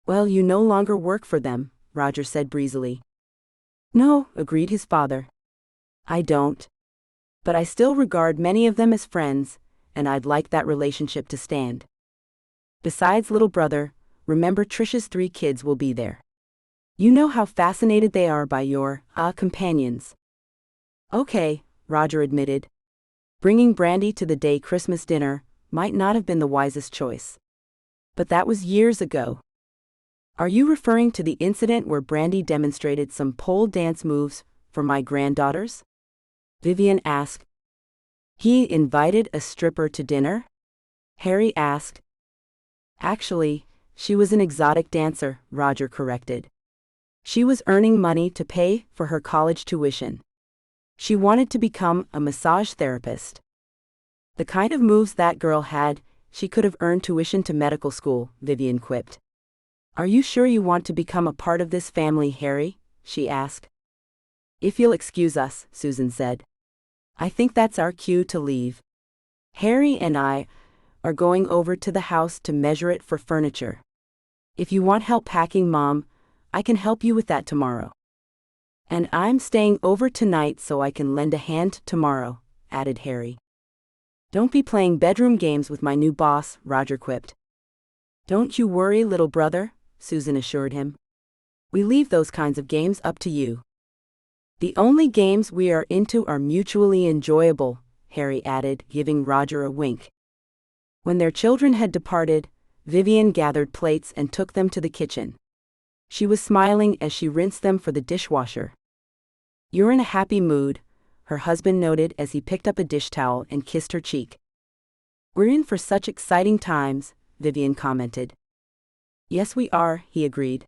Well, you no longer work for them, Roger said breezily. No, agreed his father. I don't. But I still regard many of them as friends, and I'd like that relationship to stand. Besides, little brother, remember Trish's 3 kids will be there. You know how fascinated they are by your, companions. Okay, Roger admitted. Bringing Brandy to the day Christmas dinner might not have been the wisest choice. But that was years ago. Are you referring to the incident where Brandy demonstrated some pole dance moves for my granddaughters? Vivian asked. He invited a stripper to dinner? Harry asked. Actually, she was an exotic dancer, Roger corrected. She was earning money to pay for her college tuition. She wanted to become a massage therapist. The kind of moves that girl had, she could have earned tuition to medical school, Vivian quipped. Are you sure you want to become a part of this family, Harry? She asked. If you'll excuse us, Susan said. I think that's our cue to leave. Harry and I are going over to the house to measure it for furniture. If you want help packing, Mom, I can help you with that tomorrow. And I'm staying over tonight so I can lend a hand tomorrow, added Harry. Don't be playing bedroom games with my new boss, Roger quipped. Don't you worry, little brother, Susan assured him. We leave those kinds of games up to you. The only games we are into are mutually enjoyable, Harry added, giving Roger a wink. When their children had departed, Vivian gathered plates and took them to the kitchen. She was smiling as she rinsed them for the dishwasher. You're in a happy mood, her husband noted as he picked up a dish towel and kissed her cheek. We're in for such exciting times, Vivian commented. Yes, we are, he agreed.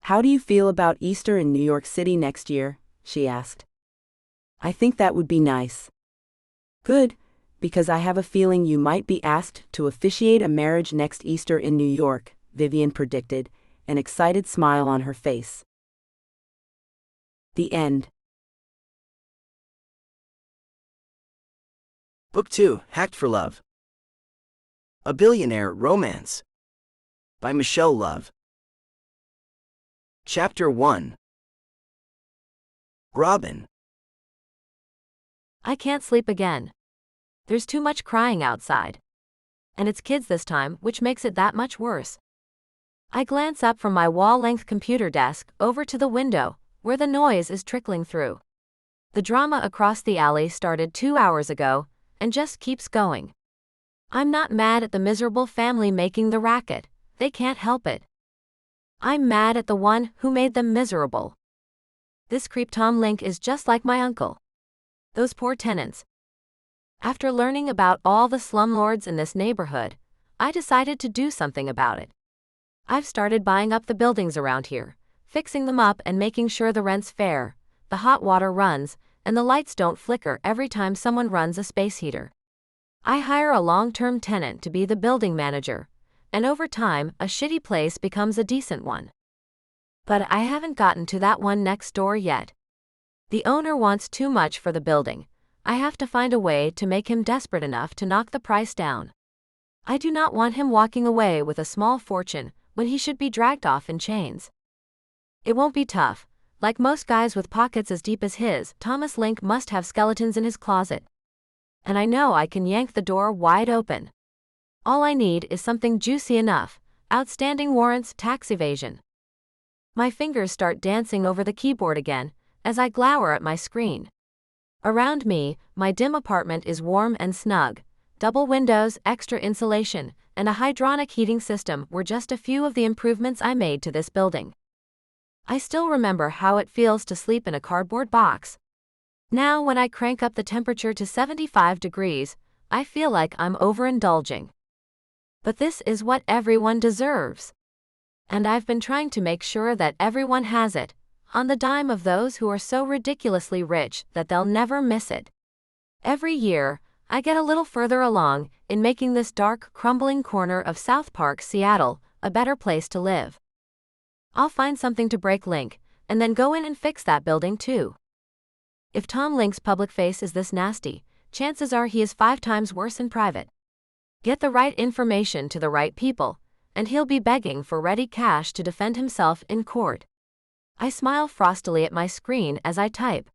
How do you feel about Easter in New York City next year? She asked. I think that would be nice. Good, because I have a feeling you might be asked to officiate a marriage next Easter in New York, Vivian predicted, an excited smile on her face. The end. Book 2, Hacked for Love. A Billionaire Romance. By Michelle Love. Chapter 1. Robin. I can't sleep again. There's too much crying outside. And it's kids this time, which makes it that much worse. I glance up from my wall-length computer desk over to the window, where the noise is trickling through. The drama across the alley started 2 hours ago, and just keeps going. I'm not mad at the miserable family making the racket, they can't help it. I'm mad at the one who made them miserable. This creep Tom Link is just like my uncle. Those poor tenants. After learning about all the slumlords in this neighborhood, I decided to do something about it. I've started buying up the buildings around here, fixing them up and making sure the rent's fair, the hot water runs, and the lights don't flicker every time someone runs a space heater. I hire a long-term tenant to be the building manager, and over time, a shitty place becomes a decent one. But I haven't gotten to that one next door yet. The owner wants too much for the building. I have to find a way to make him desperate enough to knock the price down. I do not want him walking away with a small fortune when he should be dragged off in chains. It won't be tough. Like most guys with pockets as deep as his, Thomas Link must have skeletons in his closet. And I know I can yank the door wide open. All I need is something juicy enough: outstanding warrants, tax evasion. My fingers start dancing over the keyboard again, as I glower at my screen. Around me, my dim apartment is warm and snug. Double windows, extra insulation, and a hydronic heating system were just a few of the improvements I made to this building. I still remember how it feels to sleep in a cardboard box. Now, when I crank up the temperature to 75 degrees, I feel like I'm overindulging. But this is what everyone deserves. And I've been trying to make sure that everyone has it, on the dime of those who are so ridiculously rich that they'll never miss it. Every year, I get a little further along in making this dark, crumbling corner of South Park, Seattle, a better place to live. I'll find something to break Link, and then go in and fix that building too. If Tom Link's public face is this nasty, chances are he is 5 times worse in private. Get the right information to the right people, and he'll be begging for ready cash to defend himself in court. I smile frostily at my screen as I type.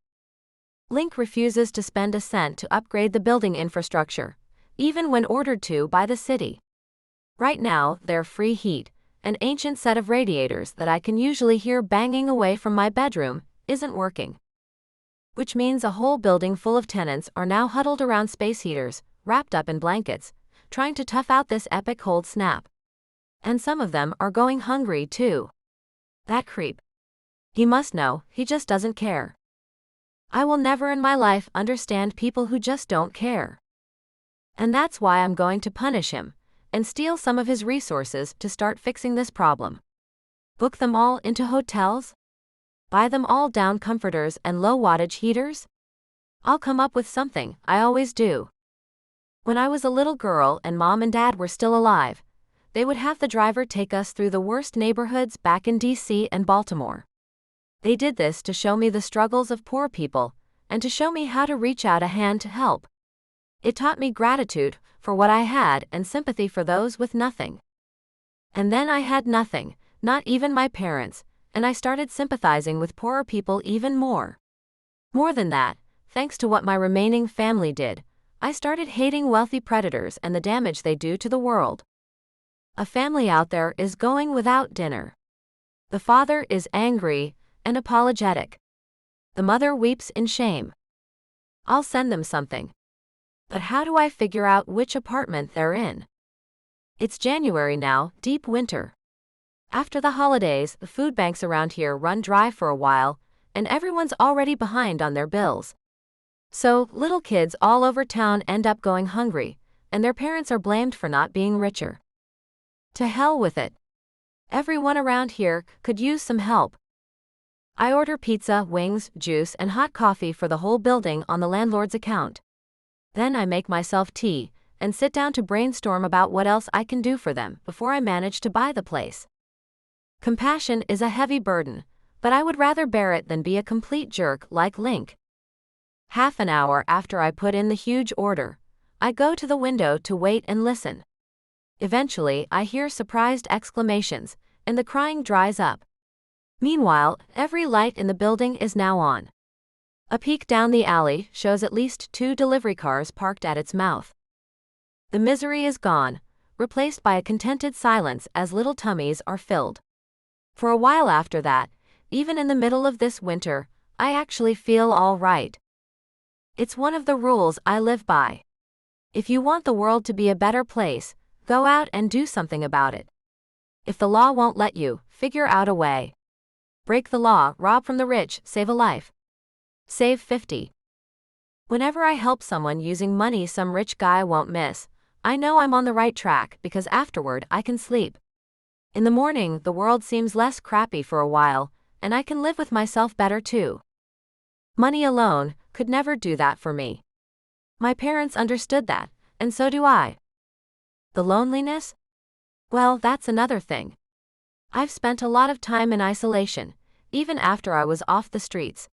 Link refuses to spend a cent to upgrade the building infrastructure, even when ordered to by the city. Right now, their free heat, an ancient set of radiators that I can usually hear banging away from my bedroom, isn't working. Which means a whole building full of tenants are now huddled around space heaters, wrapped up in blankets, trying to tough out this epic cold snap. And some of them are going hungry too. That creep. He must know, he just doesn't care. I will never in my life understand people who just don't care. And that's why I'm going to punish him, and steal some of his resources to start fixing this problem. Book them all into hotels? Buy them all down comforters and low wattage heaters? I'll come up with something, I always do. When I was a little girl and Mom and Dad were still alive, they would have the driver take us through the worst neighborhoods back in DC and Baltimore. They did this to show me the struggles of poor people, and to show me how to reach out a hand to help. It taught me gratitude for what I had and sympathy for those with nothing. And then I had nothing, not even my parents, and I started sympathizing with poorer people even more. More than that, thanks to what my remaining family did, I started hating wealthy predators and the damage they do to the world. A family out there is going without dinner. The father is angry and apologetic. The mother weeps in shame. I'll send them something. But how do I figure out which apartment they're in? It's January now, deep winter. After the holidays, the food banks around here run dry for a while, and everyone's already behind on their bills. So, little kids all over town end up going hungry, and their parents are blamed for not being richer. To hell with it. Everyone around here could use some help. I order pizza, wings, juice, and hot coffee for the whole building on the landlord's account. Then I make myself tea, and sit down to brainstorm about what else I can do for them before I manage to buy the place. Compassion is a heavy burden, but I would rather bear it than be a complete jerk like Link. Half an hour after I put in the huge order, I go to the window to wait and listen. Eventually, I hear surprised exclamations, and the crying dries up. Meanwhile, every light in the building is now on. A peek down the alley shows at least 2 delivery cars parked at its mouth. The misery is gone, replaced by a contented silence as little tummies are filled. For a while after that, even in the middle of this winter, I actually feel all right. It's one of the rules I live by. If you want the world to be a better place, go out and do something about it. If the law won't let you, figure out a way. Break the law, rob from the rich, save a life. Save 50. Whenever I help someone using money some rich guy won't miss, I know I'm on the right track because afterward I can sleep. In the morning, the world seems less crappy for a while, and I can live with myself better too. Money alone could never do that for me. My parents understood that, and so do I. The loneliness? Well, that's another thing. I've spent a lot of time in isolation, even after I was off the streets.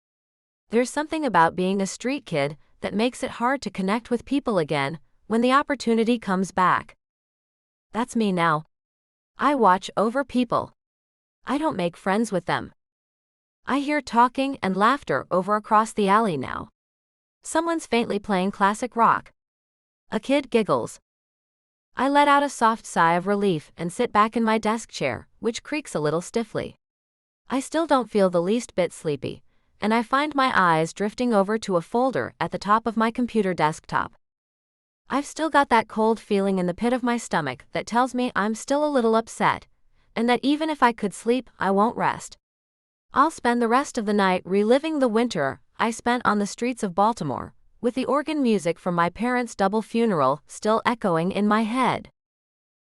There's something about being a street kid that makes it hard to connect with people again when the opportunity comes back. That's me now. I watch over people. I don't make friends with them. I hear talking and laughter over across the alley now. Someone's faintly playing classic rock. A kid giggles. I let out a soft sigh of relief and sit back in my desk chair, which creaks a little stiffly. I still don't feel the least bit sleepy, and I find my eyes drifting over to a folder at the top of my computer desktop. I've still got that cold feeling in the pit of my stomach that tells me I'm still a little upset, and that even if I could sleep, I won't rest. I'll spend the rest of the night reliving the winter I spent on the streets of Baltimore, with the organ music from my parents' double funeral still echoing in my head.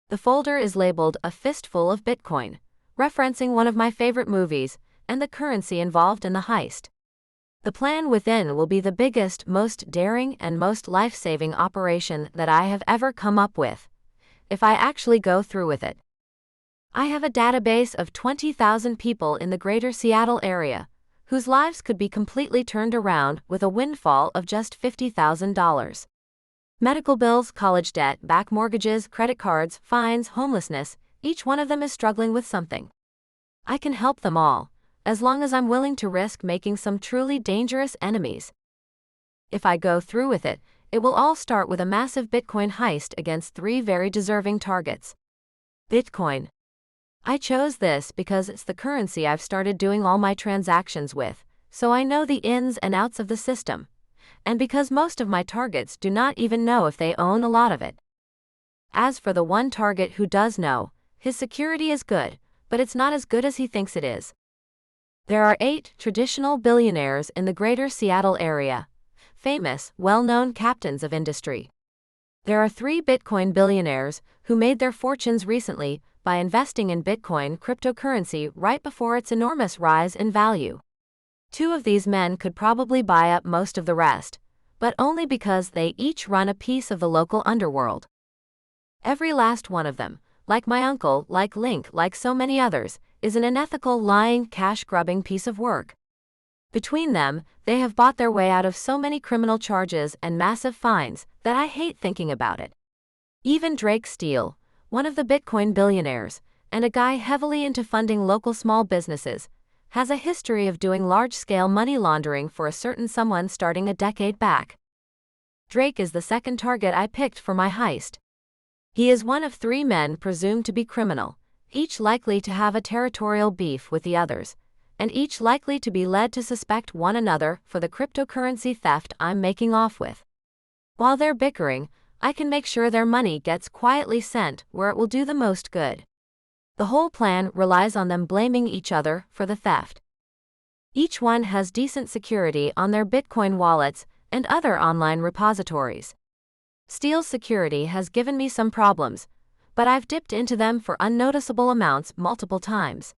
The folder is labeled "A Fistful of Bitcoin," referencing one of my favorite movies, and the currency involved in the heist. The plan within will be the biggest, most daring, and most life-saving operation that I have ever come up with, if I actually go through with it. I have a database of 20,000 people in the greater Seattle area, whose lives could be completely turned around with a windfall of just $50,000. Medical bills, college debt, back mortgages, credit cards, fines, homelessness, each one of them is struggling with something. I can help them all, as long as I'm willing to risk making some truly dangerous enemies. If I go through with it, it will all start with a massive Bitcoin heist against 3 very deserving targets. Bitcoin. I chose this because it's the currency I've started doing all my transactions with, so I know the ins and outs of the system, and because most of my targets do not even know if they own a lot of it. As for the one target who does know, his security is good, but it's not as good as he thinks it is. There are 8 traditional billionaires in the greater Seattle area, famous, well-known captains of industry. There are 3 Bitcoin billionaires who made their fortunes recently by investing in Bitcoin cryptocurrency right before its enormous rise in value. 2 of these men could probably buy up most of the rest, but only because they each run a piece of the local underworld. Every last one of them, like my uncle, like Link, like so many others, is an unethical, lying, cash-grubbing piece of work. Between them, they have bought their way out of so many criminal charges and massive fines that I hate thinking about it. Even Drake Steele, one of the Bitcoin billionaires, and a guy heavily into funding local small businesses, has a history of doing large-scale money laundering for a certain someone starting a decade back. Drake is the second target I picked for my heist. He is one of 3 men presumed to be criminal, each likely to have a territorial beef with the others, and each likely to be led to suspect one another for the cryptocurrency theft I'm making off with. While they're bickering, I can make sure their money gets quietly sent where it will do the most good. The whole plan relies on them blaming each other for the theft. Each one has decent security on their Bitcoin wallets and other online repositories. Steele's security has given me some problems, but I've dipped into them for unnoticeable amounts multiple times.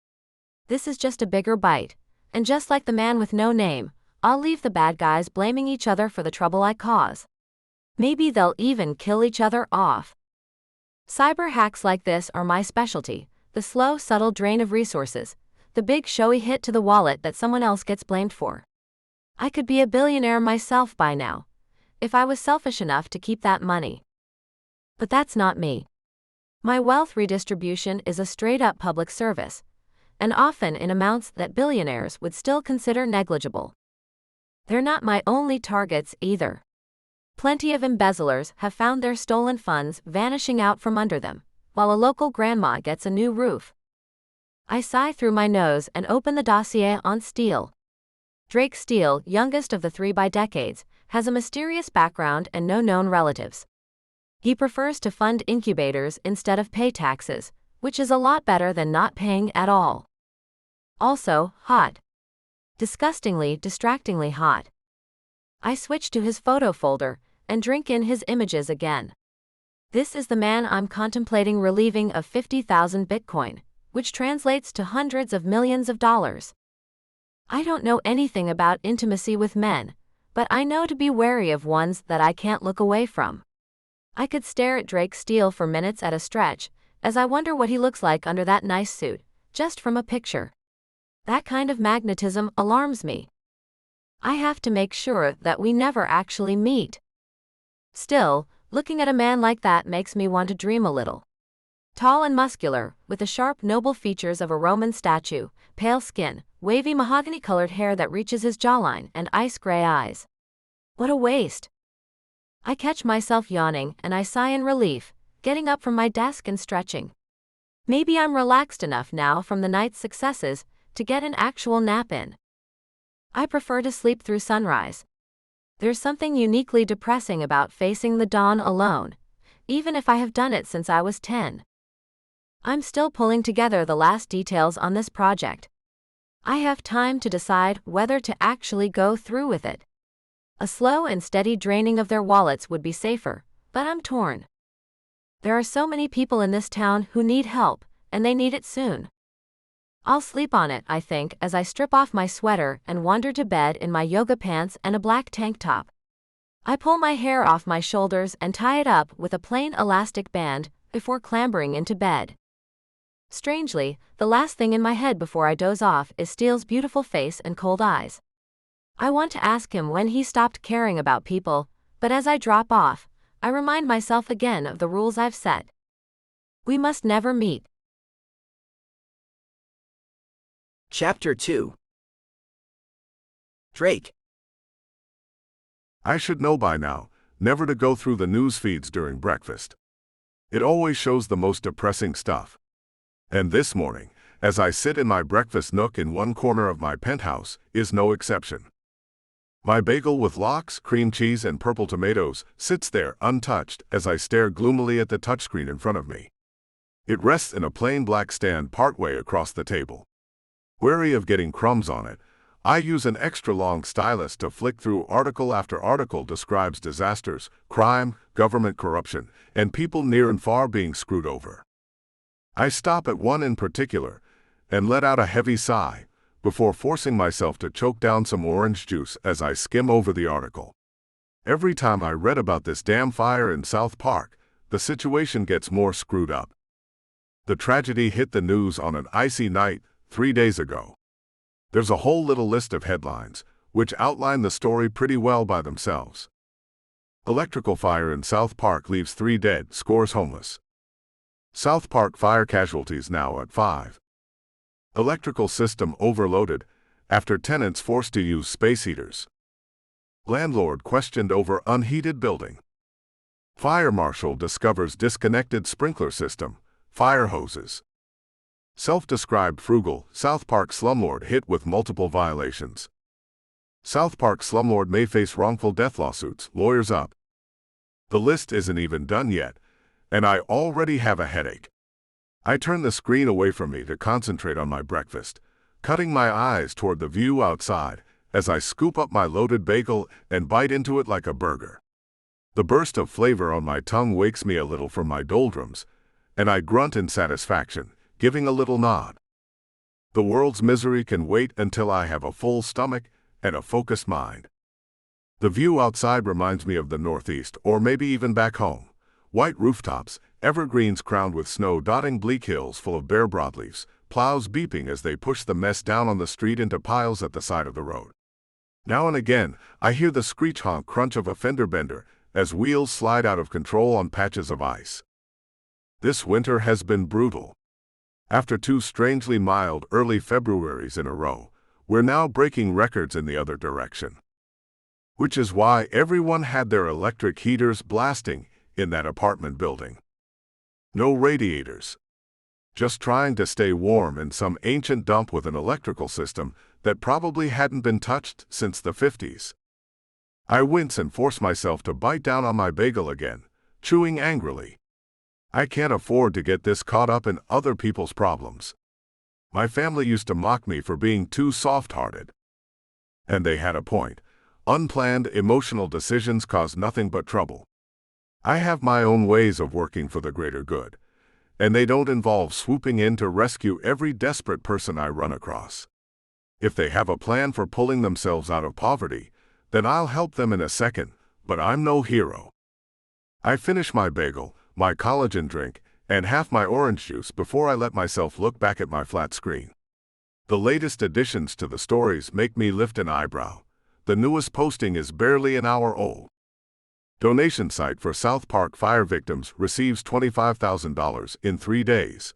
This is just a bigger bite, and just like the man with no name, I'll leave the bad guys blaming each other for the trouble I cause. Maybe they'll even kill each other off. Cyber hacks like this are my specialty, the slow, subtle drain of resources, the big showy hit to the wallet that someone else gets blamed for. I could be a billionaire myself by now, if I was selfish enough to keep that money. But that's not me. My wealth redistribution is a straight-up public service, and often in amounts that billionaires would still consider negligible. They're not my only targets either. Plenty of embezzlers have found their stolen funds vanishing out from under them, while a local grandma gets a new roof. I sigh through my nose and open the dossier on Steele. Drake Steele, youngest of the 3 by decades, has a mysterious background and no known relatives. He prefers to fund incubators instead of pay taxes, which is a lot better than not paying at all. Also, hot. Disgustingly, distractingly hot. I switch to his photo folder and drink in his images again. This is the man I'm contemplating relieving of 50,000 Bitcoin, which translates to hundreds of millions of dollars. I don't know anything about intimacy with men, but I know to be wary of ones that I can't look away from. I could stare at Drake Steele for minutes at a stretch, as I wonder what he looks like under that nice suit, just from a picture. That kind of magnetism alarms me. I have to make sure that we never actually meet. Still, looking at a man like that makes me want to dream a little. Tall and muscular, with the sharp, noble features of a Roman statue, pale skin, wavy mahogany-colored hair that reaches his jawline, and ice-gray eyes. What a waste! I catch myself yawning and I sigh in relief, getting up from my desk and stretching. Maybe I'm relaxed enough now from the night's successes to get an actual nap in. I prefer to sleep through sunrise. There's something uniquely depressing about facing the dawn alone, even if I have done it since I was 10. I'm still pulling together the last details on this project. I have time to decide whether to actually go through with it. A slow and steady draining of their wallets would be safer, but I'm torn. There are so many people in this town who need help, and they need it soon. I'll sleep on it, I think, as I strip off my sweater and wander to bed in my yoga pants and a black tank top. I pull my hair off my shoulders and tie it up with a plain elastic band before clambering into bed. Strangely, the last thing in my head before I doze off is Steele's beautiful face and cold eyes. I want to ask him when he stopped caring about people, but as I drop off, I remind myself again of the rules I've set. We must never meet. Chapter 2. Drake. I should know by now, never to go through the news feeds during breakfast. It always shows the most depressing stuff. And this morning, as I sit in my breakfast nook in one corner of my penthouse, is no exception. My bagel with lox, cream cheese, and purple tomatoes sits there untouched as I stare gloomily at the touchscreen in front of me. It rests in a plain black stand partway across the table. Wary of getting crumbs on it, I use an extra long stylus to flick through article after article describes disasters, crime, government corruption, and people near and far being screwed over. I stop at one in particular and let out a heavy sigh before forcing myself to choke down some orange juice as I skim over the article. Every time I read about this damn fire in South Park, the situation gets more screwed up. The tragedy hit the news on an icy night 3 days ago. There's a whole little list of headlines, which outline the story pretty well by themselves. Electrical fire in South Park leaves 3 dead, scores homeless. South Park fire casualties now at 5. Electrical system overloaded after tenants forced to use space heaters. Landlord questioned over unheated building. Fire marshal discovers disconnected sprinkler system, fire hoses. Self-described frugal, South Park slumlord hit with multiple violations. South Park slumlord may face wrongful death lawsuits, lawyers up. The list isn't even done yet, and I already have a headache. I turn the screen away from me to concentrate on my breakfast, cutting my eyes toward the view outside as I scoop up my loaded bagel and bite into it like a burger. The burst of flavor on my tongue wakes me a little from my doldrums, and I grunt in satisfaction, giving a little nod. The world's misery can wait until I have a full stomach and a focused mind. The view outside reminds me of the Northeast, or maybe even back home. White rooftops, evergreens crowned with snow dotting bleak hills full of bare broadleaves, plows beeping as they push the mess down on the street into piles at the side of the road. Now and again, I hear the screech-honk crunch of a fender bender as wheels slide out of control on patches of ice. This winter has been brutal. After 2 strangely mild early Februaries in a row, we're now breaking records in the other direction. Which is why everyone had their electric heaters blasting in that apartment building. No radiators. Just trying to stay warm in some ancient dump with an electrical system that probably hadn't been touched since the 50s. I wince and force myself to bite down on my bagel again, chewing angrily. I can't afford to get this caught up in other people's problems. My family used to mock me for being too soft-hearted. And they had a point. Unplanned emotional decisions cause nothing but trouble. I have my own ways of working for the greater good, and they don't involve swooping in to rescue every desperate person I run across. If they have a plan for pulling themselves out of poverty, then I'll help them in a second, but I'm no hero. I finish my bagel, my collagen drink, and half my orange juice before I let myself look back at my flat screen. The latest additions to the stories make me lift an eyebrow. The newest posting is barely an hour old. Donation site for South Park fire victims receives $25,000 in 3 days.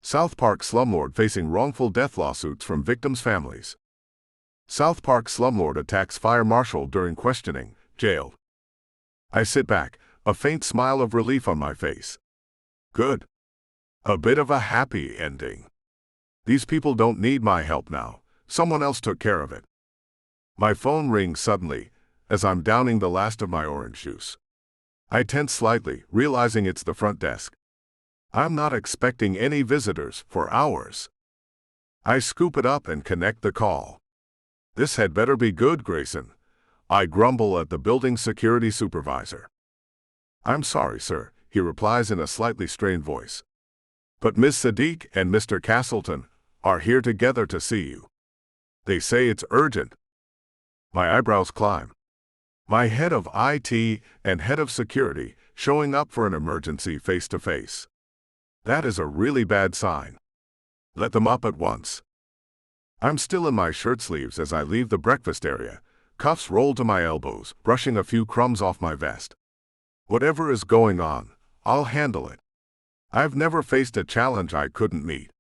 South Park slumlord facing wrongful death lawsuits from victims' families. South Park slumlord attacks fire marshal during questioning, jailed. I sit back, a faint smile of relief on my face. Good. A bit of a happy ending. These people don't need my help now. Someone else took care of it. My phone rings suddenly as I'm downing the last of my orange juice. I tense slightly, realizing it's the front desk. I'm not expecting any visitors for hours. I scoop it up and connect the call. This had better be good, Grayson. I grumble at the building security supervisor. I'm sorry, sir, he replies in a slightly strained voice. But Miss Sadiq and Mr. Castleton are here together to see you. They say it's urgent. My eyebrows climb. My head of IT and head of security showing up for an emergency face-to-face. That is a really bad sign. Let them up at once. I'm still in my shirt sleeves as I leave the breakfast area, cuffs rolled to my elbows, brushing a few crumbs off my vest. Whatever is going on, I'll handle it. I've never faced a challenge I couldn't meet.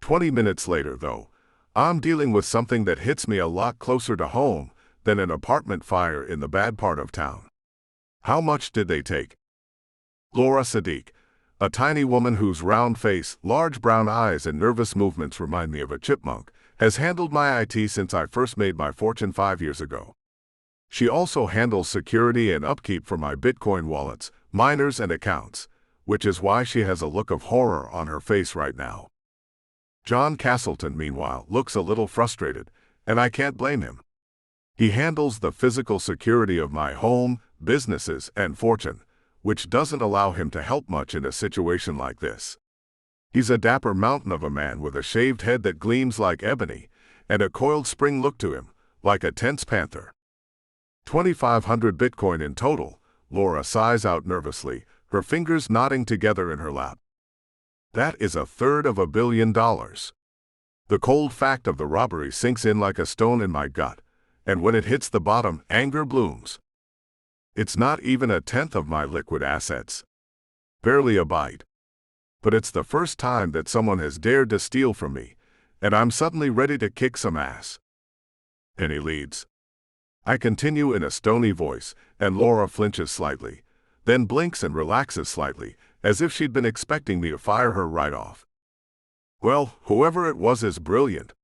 20 minutes later, though, I'm dealing with something that hits me a lot closer to home than an apartment fire in the bad part of town. How much did they take? Laura Sadiq, a tiny woman whose round face, large brown eyes, and nervous movements remind me of a chipmunk, has handled my IT since I first made my fortune 5 years ago. She also handles security and upkeep for my Bitcoin wallets, miners, and accounts, which is why she has a look of horror on her face right now. John Castleton, meanwhile, looks a little frustrated, and I can't blame him. He handles the physical security of my home, businesses, and fortune, which doesn't allow him to help much in a situation like this. He's a dapper mountain of a man with a shaved head that gleams like ebony, and a coiled spring look to him, like a tense panther. 2,500 Bitcoin in total, Laura sighs out nervously, her fingers knotting together in her lap. That is $1/3 billion. The cold fact of the robbery sinks in like a stone in my gut, and when it hits the bottom, anger blooms. It's not even a tenth of my liquid assets. Barely a bite. But it's the first time that someone has dared to steal from me, and I'm suddenly ready to kick some ass. Any leads? I continue in a stony voice, and Laura flinches slightly, then blinks and relaxes slightly, as if she'd been expecting me to fire her right off. Well, whoever it was is brilliant.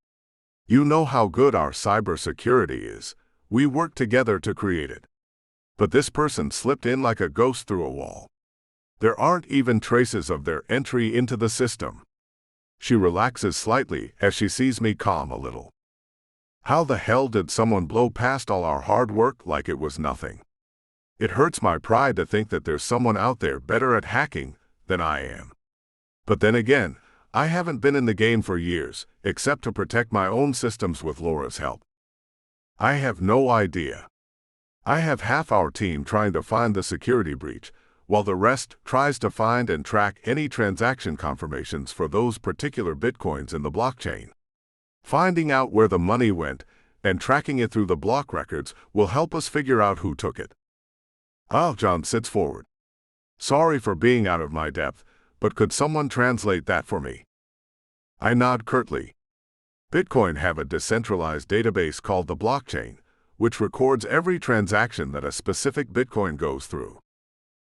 You know how good our cybersecurity is. We worked together to create it. But this person slipped in like a ghost through a wall. There aren't even traces of their entry into the system. She relaxes slightly as she sees me calm a little. How the hell did someone blow past all our hard work like it was nothing? It hurts my pride to think that there's someone out there better at hacking than I am. But then again, I haven't been in the game for years, except to protect my own systems with Laura's help. I have no idea. I have half our team trying to find the security breach, while the rest tries to find and track any transaction confirmations for those particular bitcoins in the blockchain. Finding out where the money went and tracking it through the block records will help us figure out who took it. John sits forward. Sorry for being out of my depth, but could someone translate that for me? I nod curtly. Bitcoin have a decentralized database called the blockchain, which records every transaction that a specific Bitcoin goes through.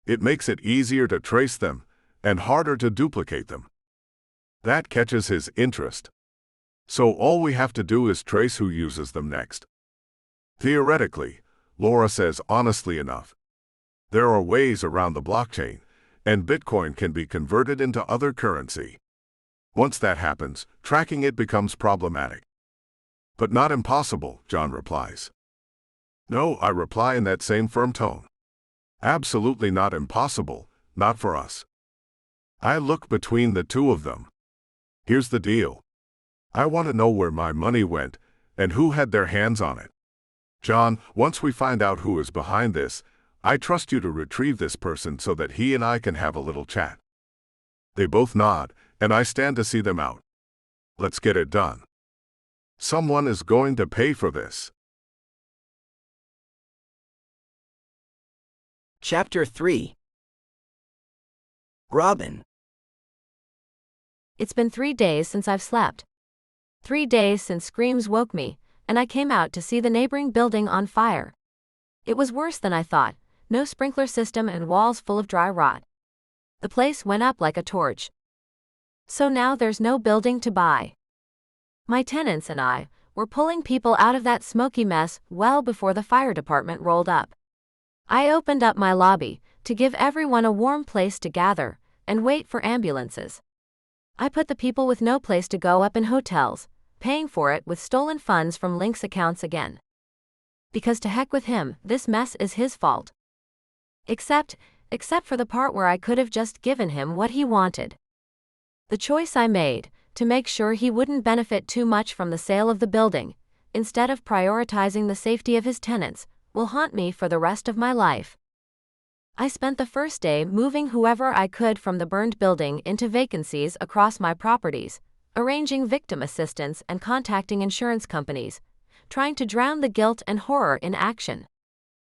It makes it easier to trace them and harder to duplicate them. That catches his interest. So all we have to do is trace who uses them next. Theoretically, Laura says honestly enough. There are ways around the blockchain, and Bitcoin can be converted into other currency. Once that happens, tracking it becomes problematic. But not impossible, John replies. No, I reply in that same firm tone. Absolutely not impossible, not for us. I look between the two of them. Here's the deal. I want to know where my money went and who had their hands on it. John, once we find out who is behind this, I trust you to retrieve this person so that he and I can have a little chat. They both nod, and I stand to see them out. Let's get it done. Someone is going to pay for this. Chapter 3. Robin. It's been 3 days since I've slept. 3 days since screams woke me, and I came out to see the neighboring building on fire. It was worse than I thought, no sprinkler system and walls full of dry rot. The place went up like a torch. So now there's no building to buy. My tenants and I were pulling people out of that smoky mess well before the fire department rolled up. I opened up my lobby to give everyone a warm place to gather and wait for ambulances. I put the people with no place to go up in hotels, paying for it with stolen funds from Link's accounts again. Because to heck with him, this mess is his fault. Except for the part where I could have just given him what he wanted. The choice I made, to make sure he wouldn't benefit too much from the sale of the building, instead of prioritizing the safety of his tenants, will haunt me for the rest of my life. I spent the first day moving whoever I could from the burned building into vacancies across my properties, arranging victim assistance and contacting insurance companies, trying to drown the guilt and horror in action.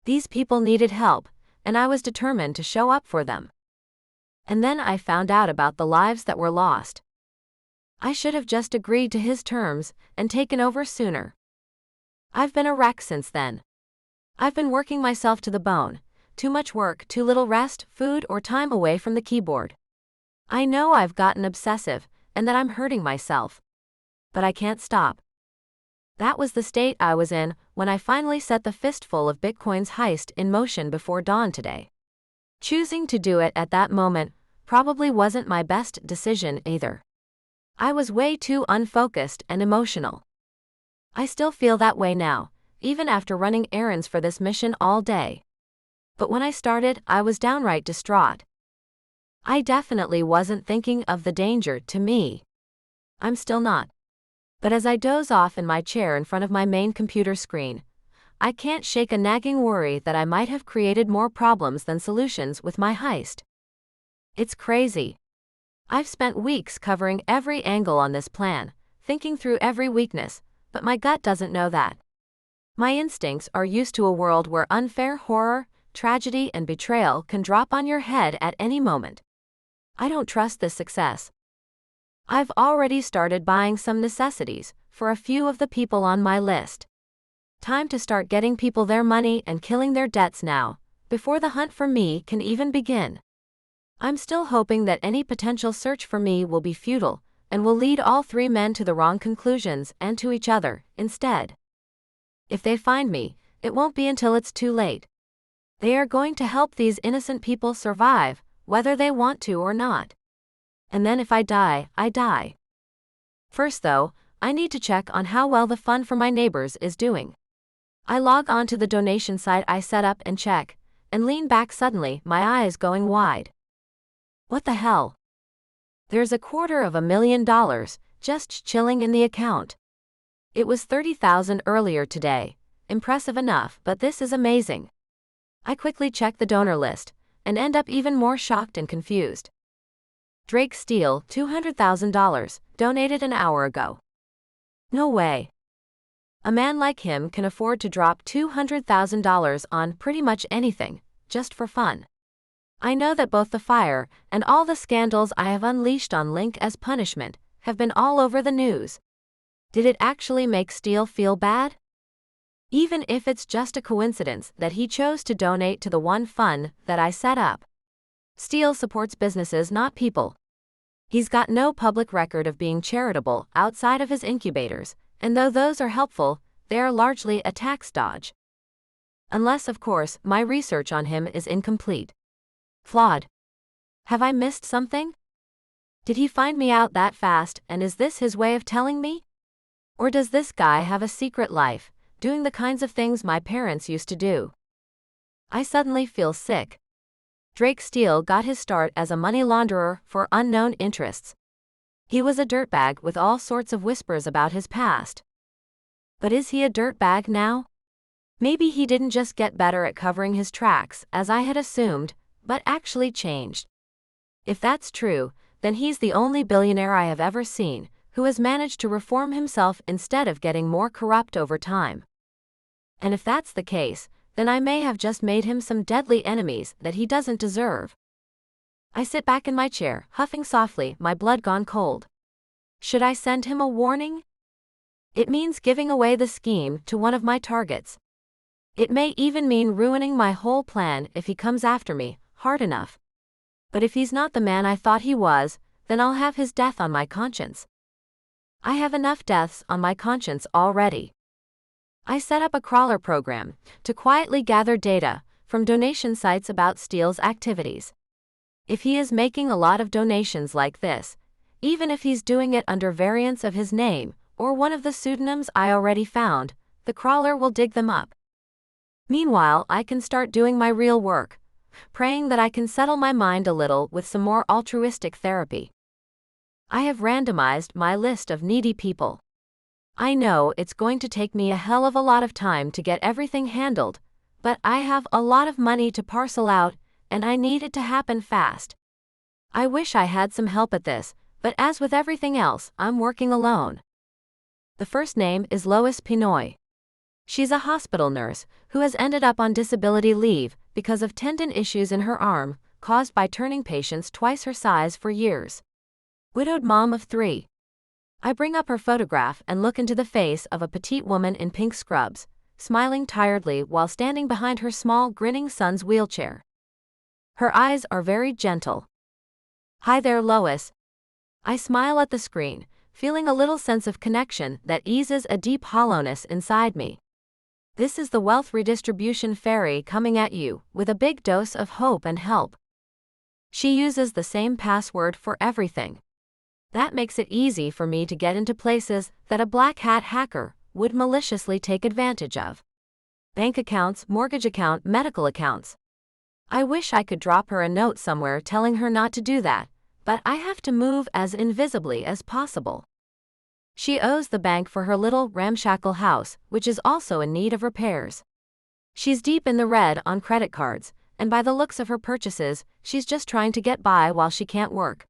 These people needed help, and I was determined to show up for them. And then I found out about the lives that were lost. I should have just agreed to his terms and taken over sooner. I've been a wreck since then. I've been working myself to the bone. Too much work, too little rest, food, or time away from the keyboard. I know I've gotten obsessive and that I'm hurting myself. But I can't stop. That was the state I was in when I finally set the fistful of Bitcoin's heist in motion before dawn today. Choosing to do it at that moment probably wasn't my best decision either. I was way too unfocused and emotional. I still feel that way now, even after running errands for this mission all day. But when I started, I was downright distraught. I definitely wasn't thinking of the danger to me. I'm still not. But as I doze off in my chair in front of my main computer screen, I can't shake a nagging worry that I might have created more problems than solutions with my heist. It's crazy. I've spent weeks covering every angle on this plan, thinking through every weakness, but my gut doesn't know that. My instincts are used to a world where unfair horror, tragedy, and betrayal can drop on your head at any moment. I don't trust this success. I've already started buying some necessities for a few of the people on my list. Time to start getting people their money and killing their debts now, before the hunt for me can even begin. I'm still hoping that any potential search for me will be futile, and will lead all three men to the wrong conclusions and to each other, instead. If they find me, it won't be until it's too late. They are going to help these innocent people survive, whether they want to or not. And then if I die, I die. First though, I need to check on how well the fund for my neighbors is doing. I log on to the donation site I set up and check, and lean back suddenly, my eyes going wide. What the hell? There's $250,000 just chilling in the account. It was $30,000 earlier today. Impressive enough, but this is amazing. I quickly check the donor list, and end up even more shocked and confused. Drake Steele, $200,000, donated an hour ago. No way. A man like him can afford to drop $200,000 on pretty much anything, just for fun. I know that both the fire and all the scandals I have unleashed on Link as punishment have been all over the news. Did it actually make Steele feel bad? Even if it's just a coincidence that he chose to donate to the one fund that I set up. Steele supports businesses, not people. He's got no public record of being charitable outside of his incubators, and though those are helpful, they are largely a tax dodge. Unless, of course, my research on him is incomplete. Flawed. Have I missed something? Did he find me out that fast, and is this his way of telling me? Or does this guy have a secret life, doing the kinds of things my parents used to do? I suddenly feel sick. Drake Steele got his start as a money launderer for unknown interests. He was a dirtbag with all sorts of whispers about his past. But is he a dirtbag now? Maybe he didn't just get better at covering his tracks, as I had assumed, but actually changed. If that's true, then he's the only billionaire I have ever seen who has managed to reform himself instead of getting more corrupt over time. And if that's the case, then I may have just made him some deadly enemies that he doesn't deserve. I sit back in my chair, huffing softly, my blood gone cold. Should I send him a warning? It means giving away the scheme to one of my targets. It may even mean ruining my whole plan if he comes after me hard enough. But if he's not the man I thought he was, then I'll have his death on my conscience. I have enough deaths on my conscience already. I set up a crawler program to quietly gather data from donation sites about Steele's activities. If he is making a lot of donations like this, even if he's doing it under variants of his name or one of the pseudonyms I already found, the crawler will dig them up. Meanwhile, I can start doing my real work, praying that I can settle my mind a little with some more altruistic therapy. I have randomized my list of needy people. I know it's going to take me a hell of a lot of time to get everything handled, but I have a lot of money to parcel out, and I need it to happen fast. I wish I had some help at this, but as with everything else, I'm working alone. The first name is Lois Pinoy. She's a hospital nurse who has ended up on disability leave because of tendon issues in her arm, caused by turning patients twice her size for years. Widowed mom of 3. I bring up her photograph and look into the face of a petite woman in pink scrubs, smiling tiredly while standing behind her small, grinning son's wheelchair. Her eyes are very gentle. "Hi there, Lois." I smile at the screen, feeling a little sense of connection that eases a deep hollowness inside me. This is the wealth redistribution fairy coming at you with a big dose of hope and help. She uses the same password for everything. That makes it easy for me to get into places that a black hat hacker would maliciously take advantage of. Bank accounts, mortgage account, medical accounts. I wish I could drop her a note somewhere telling her not to do that, but I have to move as invisibly as possible. She owes the bank for her little ramshackle house, which is also in need of repairs. She's deep in the red on credit cards, and by the looks of her purchases, she's just trying to get by while she can't work.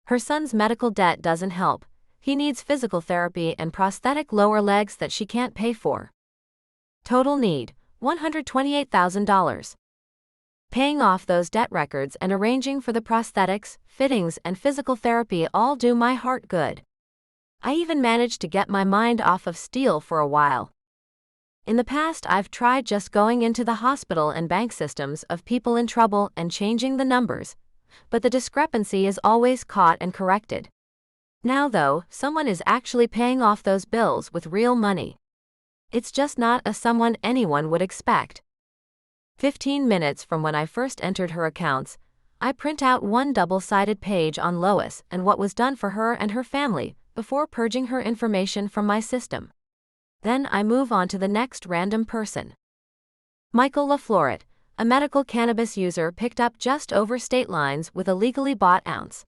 Her son's medical debt doesn't help. He needs physical therapy and prosthetic lower legs that she can't pay for. Total need, $128,000. Paying off those debt records and arranging for the prosthetics, fittings, and physical therapy all do my heart good. I even managed to get my mind off of Steele for a while. In the past, I've tried just going into the hospital and bank systems of people in trouble and changing the numbers, but the discrepancy is always caught and corrected. Now though, someone is actually paying off those bills with real money. It's just not a someone anyone would expect. 15 minutes from when I first entered her accounts, I print out one double-sided page on Lois and what was done for her and her family before purging her information from my system. Then I move on to the next random person. Michael LaFloret, a medical cannabis user picked up just over state lines with a legally bought ounce.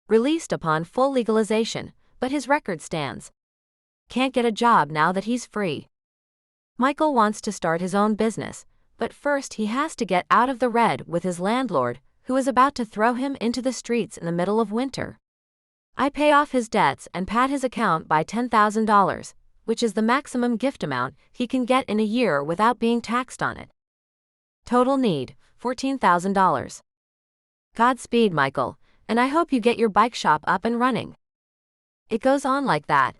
Released upon full legalization, but his record stands. Can't get a job now that he's free. Michael wants to start his own business, but first he has to get out of the red with his landlord, who is about to throw him into the streets in the middle of winter. I pay off his debts and pad his account by $10,000, which is the maximum gift amount he can get in a year without being taxed on it. Total need, $14,000. Godspeed, Michael, and I hope you get your bike shop up and running. It goes on like that.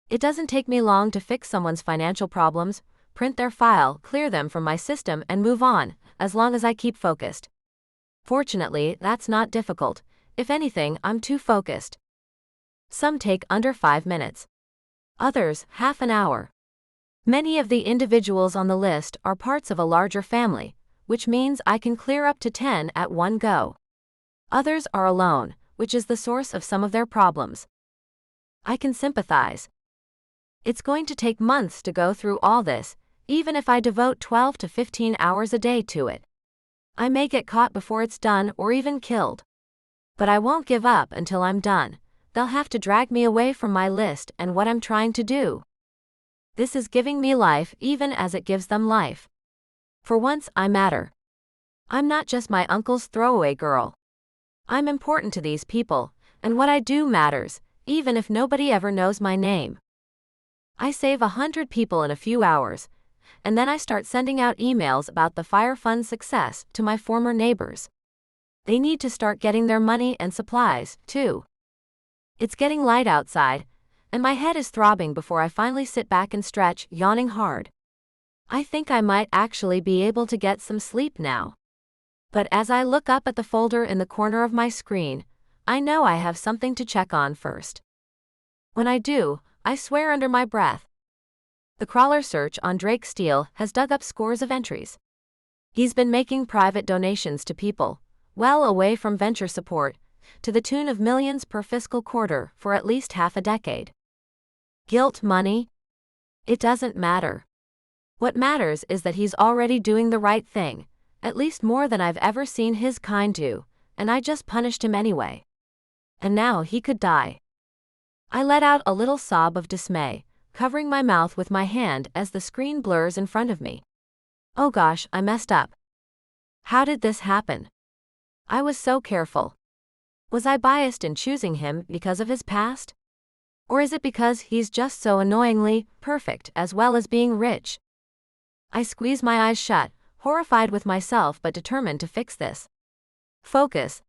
It doesn't take me long to fix someone's financial problems, print their file, clear them from my system, and move on, as long as I keep focused. Fortunately, that's not difficult. If anything, I'm too focused. Some take under 5 minutes. Others, half an hour. Many of the individuals on the list are parts of a larger family, which means I can clear up to 10 at one go. Others are alone, which is the source of some of their problems. I can sympathize. It's going to take months to go through all this, even if I devote 12 to 15 hours a day to it. I may get caught before it's done or even killed. But I won't give up until I'm done. They'll have to drag me away from my list and what I'm trying to do. This is giving me life even as it gives them life. For once, I matter. I'm not just my uncle's throwaway girl. I'm important to these people, and what I do matters, even if nobody ever knows my name. I save 100 people in a few hours, and then I start sending out emails about the fire fund's success to my former neighbors. They need to start getting their money and supplies, too. It's getting light outside, and my head is throbbing before I finally sit back and stretch, yawning hard. I think I might actually be able to get some sleep now. But as I look up at the folder in the corner of my screen, I know I have something to check on first. When I do, I swear under my breath. The crawler search on Drake Steele has dug up scores of entries. He's been making private donations to people, well away from venture support, to the tune of millions per fiscal quarter for at least half a decade. Guilt money? It doesn't matter. What matters is that he's already doing the right thing, at least more than I've ever seen his kind do, and I just punished him anyway. And now he could die. I let out a little sob of dismay, covering my mouth with my hand as the screen blurs in front of me. Oh gosh, I messed up. How did this happen? I was so careful. Was I biased in choosing him because of his past? Or is it because he's just so annoyingly perfect as well as being rich? I squeeze my eyes shut, horrified with myself but determined to fix this. Focus.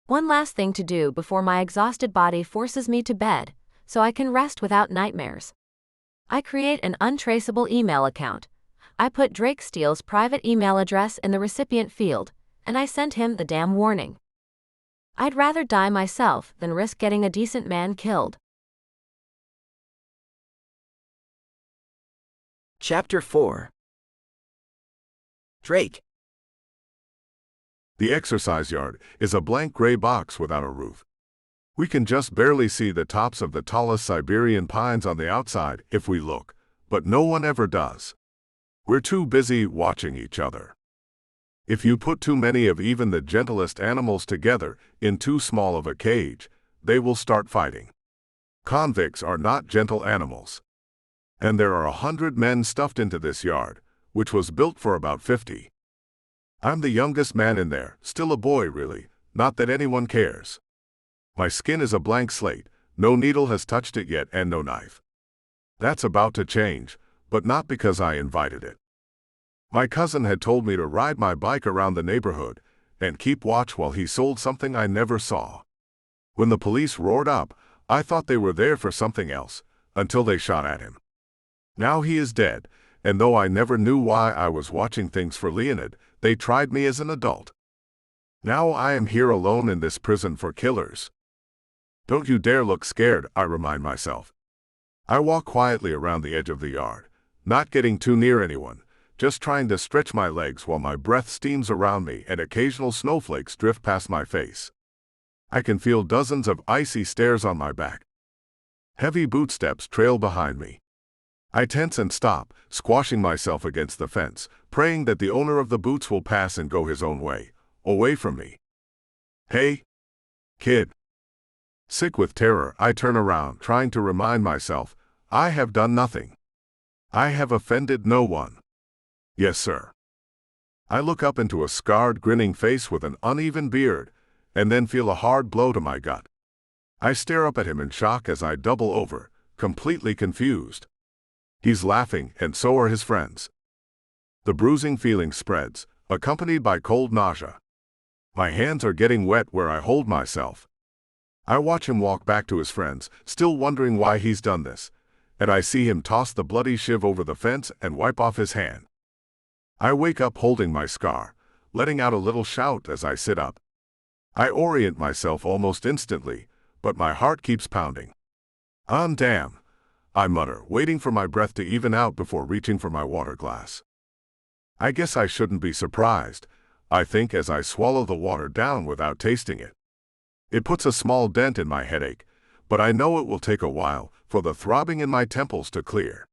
One last thing to do before my exhausted body forces me to bed, so I can rest without nightmares. I create an untraceable email account. I put Drake Steele's private email address in the recipient field, and I sent him the damn warning. I'd rather die myself than risk getting a decent man killed. Chapter 4. Drake. The exercise yard is a blank gray box without a roof. We can just barely see the tops of the tallest Siberian pines on the outside if we look, but no one ever does. We're too busy watching each other. If you put too many of even the gentlest animals together in too small of a cage, they will start fighting. Convicts are not gentle animals. And there are 100 men stuffed into this yard, which was built for about 50. I'm the youngest man in there, still a boy really, not that anyone cares. My skin is a blank slate, no needle has touched it yet and no knife. That's about to change, but not because I invited it. My cousin had told me to ride my bike around the neighborhood and keep watch while he sold something I never saw. When the police roared up, I thought they were there for something else, until they shot at him. Now he is dead, and though I never knew why I was watching things for Leonid, they tried me as an adult. Now I am here alone in this prison for killers. Don't you dare look scared, I remind myself. I walk quietly around the edge of the yard, not getting too near anyone, just trying to stretch my legs while my breath steams around me and occasional snowflakes drift past my face. I can feel dozens of icy stares on my back. Heavy bootsteps trail behind me. I tense and stop, squashing myself against the fence, praying that the owner of the boots will pass and go his own way, away from me. Hey, kid. Sick with terror, I turn around, trying to remind myself, I have done nothing. I have offended no one. Yes, sir. I look up into a scarred, grinning face with an uneven beard, and then feel a hard blow to my gut. I stare up at him in shock as I double over, completely confused. He's laughing, and so are his friends. The bruising feeling spreads, accompanied by cold nausea. My hands are getting wet where I hold myself. I watch him walk back to his friends, still wondering why he's done this, and I see him toss the bloody shiv over the fence and wipe off his hand. I wake up holding my scar, letting out a little shout as I sit up. I orient myself almost instantly, but my heart keeps pounding. Damn, I mutter, waiting for my breath to even out before reaching for my water glass. I guess I shouldn't be surprised, I think as I swallow the water down without tasting it. It puts a small dent in my headache, but I know it will take a while for the throbbing in my temples to clear.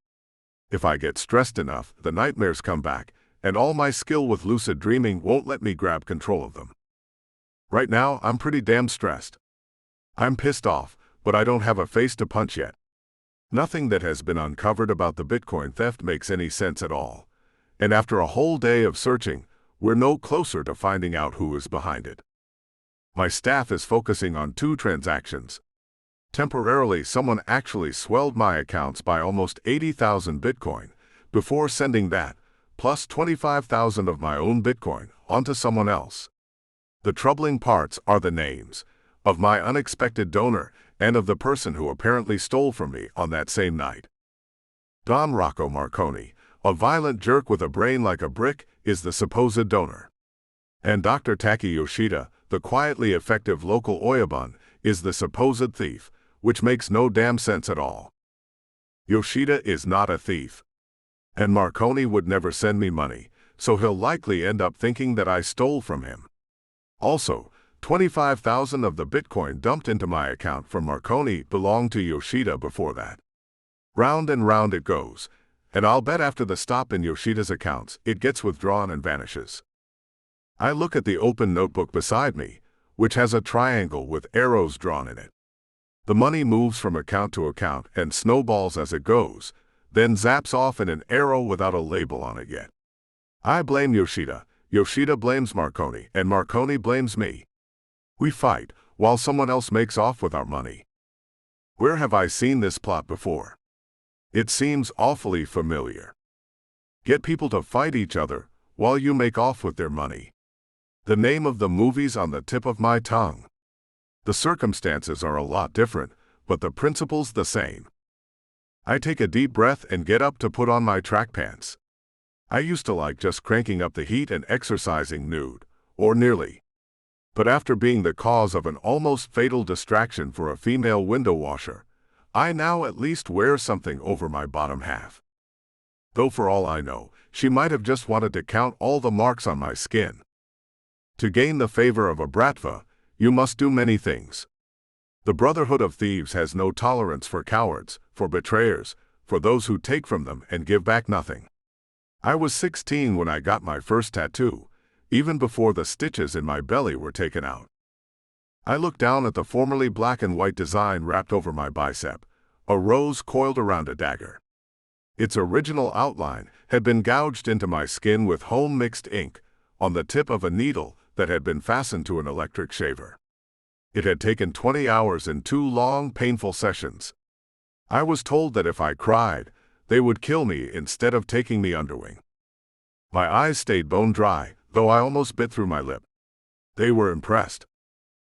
If I get stressed enough, the nightmares come back, and all my skill with lucid dreaming won't let me grab control of them. Right now, I'm pretty damn stressed. I'm pissed off, but I don't have a face to punch yet. Nothing that has been uncovered about the Bitcoin theft makes any sense at all, and after a whole day of searching, we're no closer to finding out who is behind it. My staff is focusing on 2 transactions. Temporarily, someone actually swelled my accounts by almost 80,000 Bitcoin before sending that, plus 25,000 of my own Bitcoin, onto someone else. The troubling parts are the names of my unexpected donor and of the person who apparently stole from me on that same night. Don Rocco Marconi, a violent jerk with a brain like a brick, is the supposed donor. And Dr. Taki Yoshida, the the quietly effective local Oyabun, is the supposed thief, which makes no damn sense at all. Yoshida is not a thief. And Marconi would never send me money, so he'll likely end up thinking that I stole from him. Also, 25,000 of the Bitcoin dumped into my account from Marconi belonged to Yoshida before that. Round and round it goes, and I'll bet after the stop in Yoshida's accounts, it gets withdrawn and vanishes. I look at the open notebook beside me, which has a triangle with arrows drawn in it. The money moves from account to account and snowballs as it goes, then zaps off in an arrow without a label on it yet. I blame Yoshida, Yoshida blames Marconi, and Marconi blames me. We fight, while someone else makes off with our money. Where have I seen this plot before? It seems awfully familiar. Get people to fight each other, while you make off with their money. The name of the movie's on the tip of my tongue. The circumstances are a lot different, but the principle's the same. I take a deep breath and get up to put on my track pants. I used to like just cranking up the heat and exercising nude, or nearly. But after being the cause of an almost fatal distraction for a female window washer, I now at least wear something over my bottom half. Though for all I know, she might have just wanted to count all the marks on my skin. To gain the favor of a bratva, you must do many things. The Brotherhood of Thieves has no tolerance for cowards, for betrayers, for those who take from them and give back nothing. I was 16 when I got my first tattoo, even before the stitches in my belly were taken out. I looked down at the formerly black and white design wrapped over my bicep, a rose coiled around a dagger. Its original outline had been gouged into my skin with home-mixed ink on the tip of a needle that had been fastened to an electric shaver. It had taken 20 hours in 2 long, painful sessions. I was told that if I cried, they would kill me instead of taking me underwing. My eyes stayed bone dry, though I almost bit through my lip. They were impressed.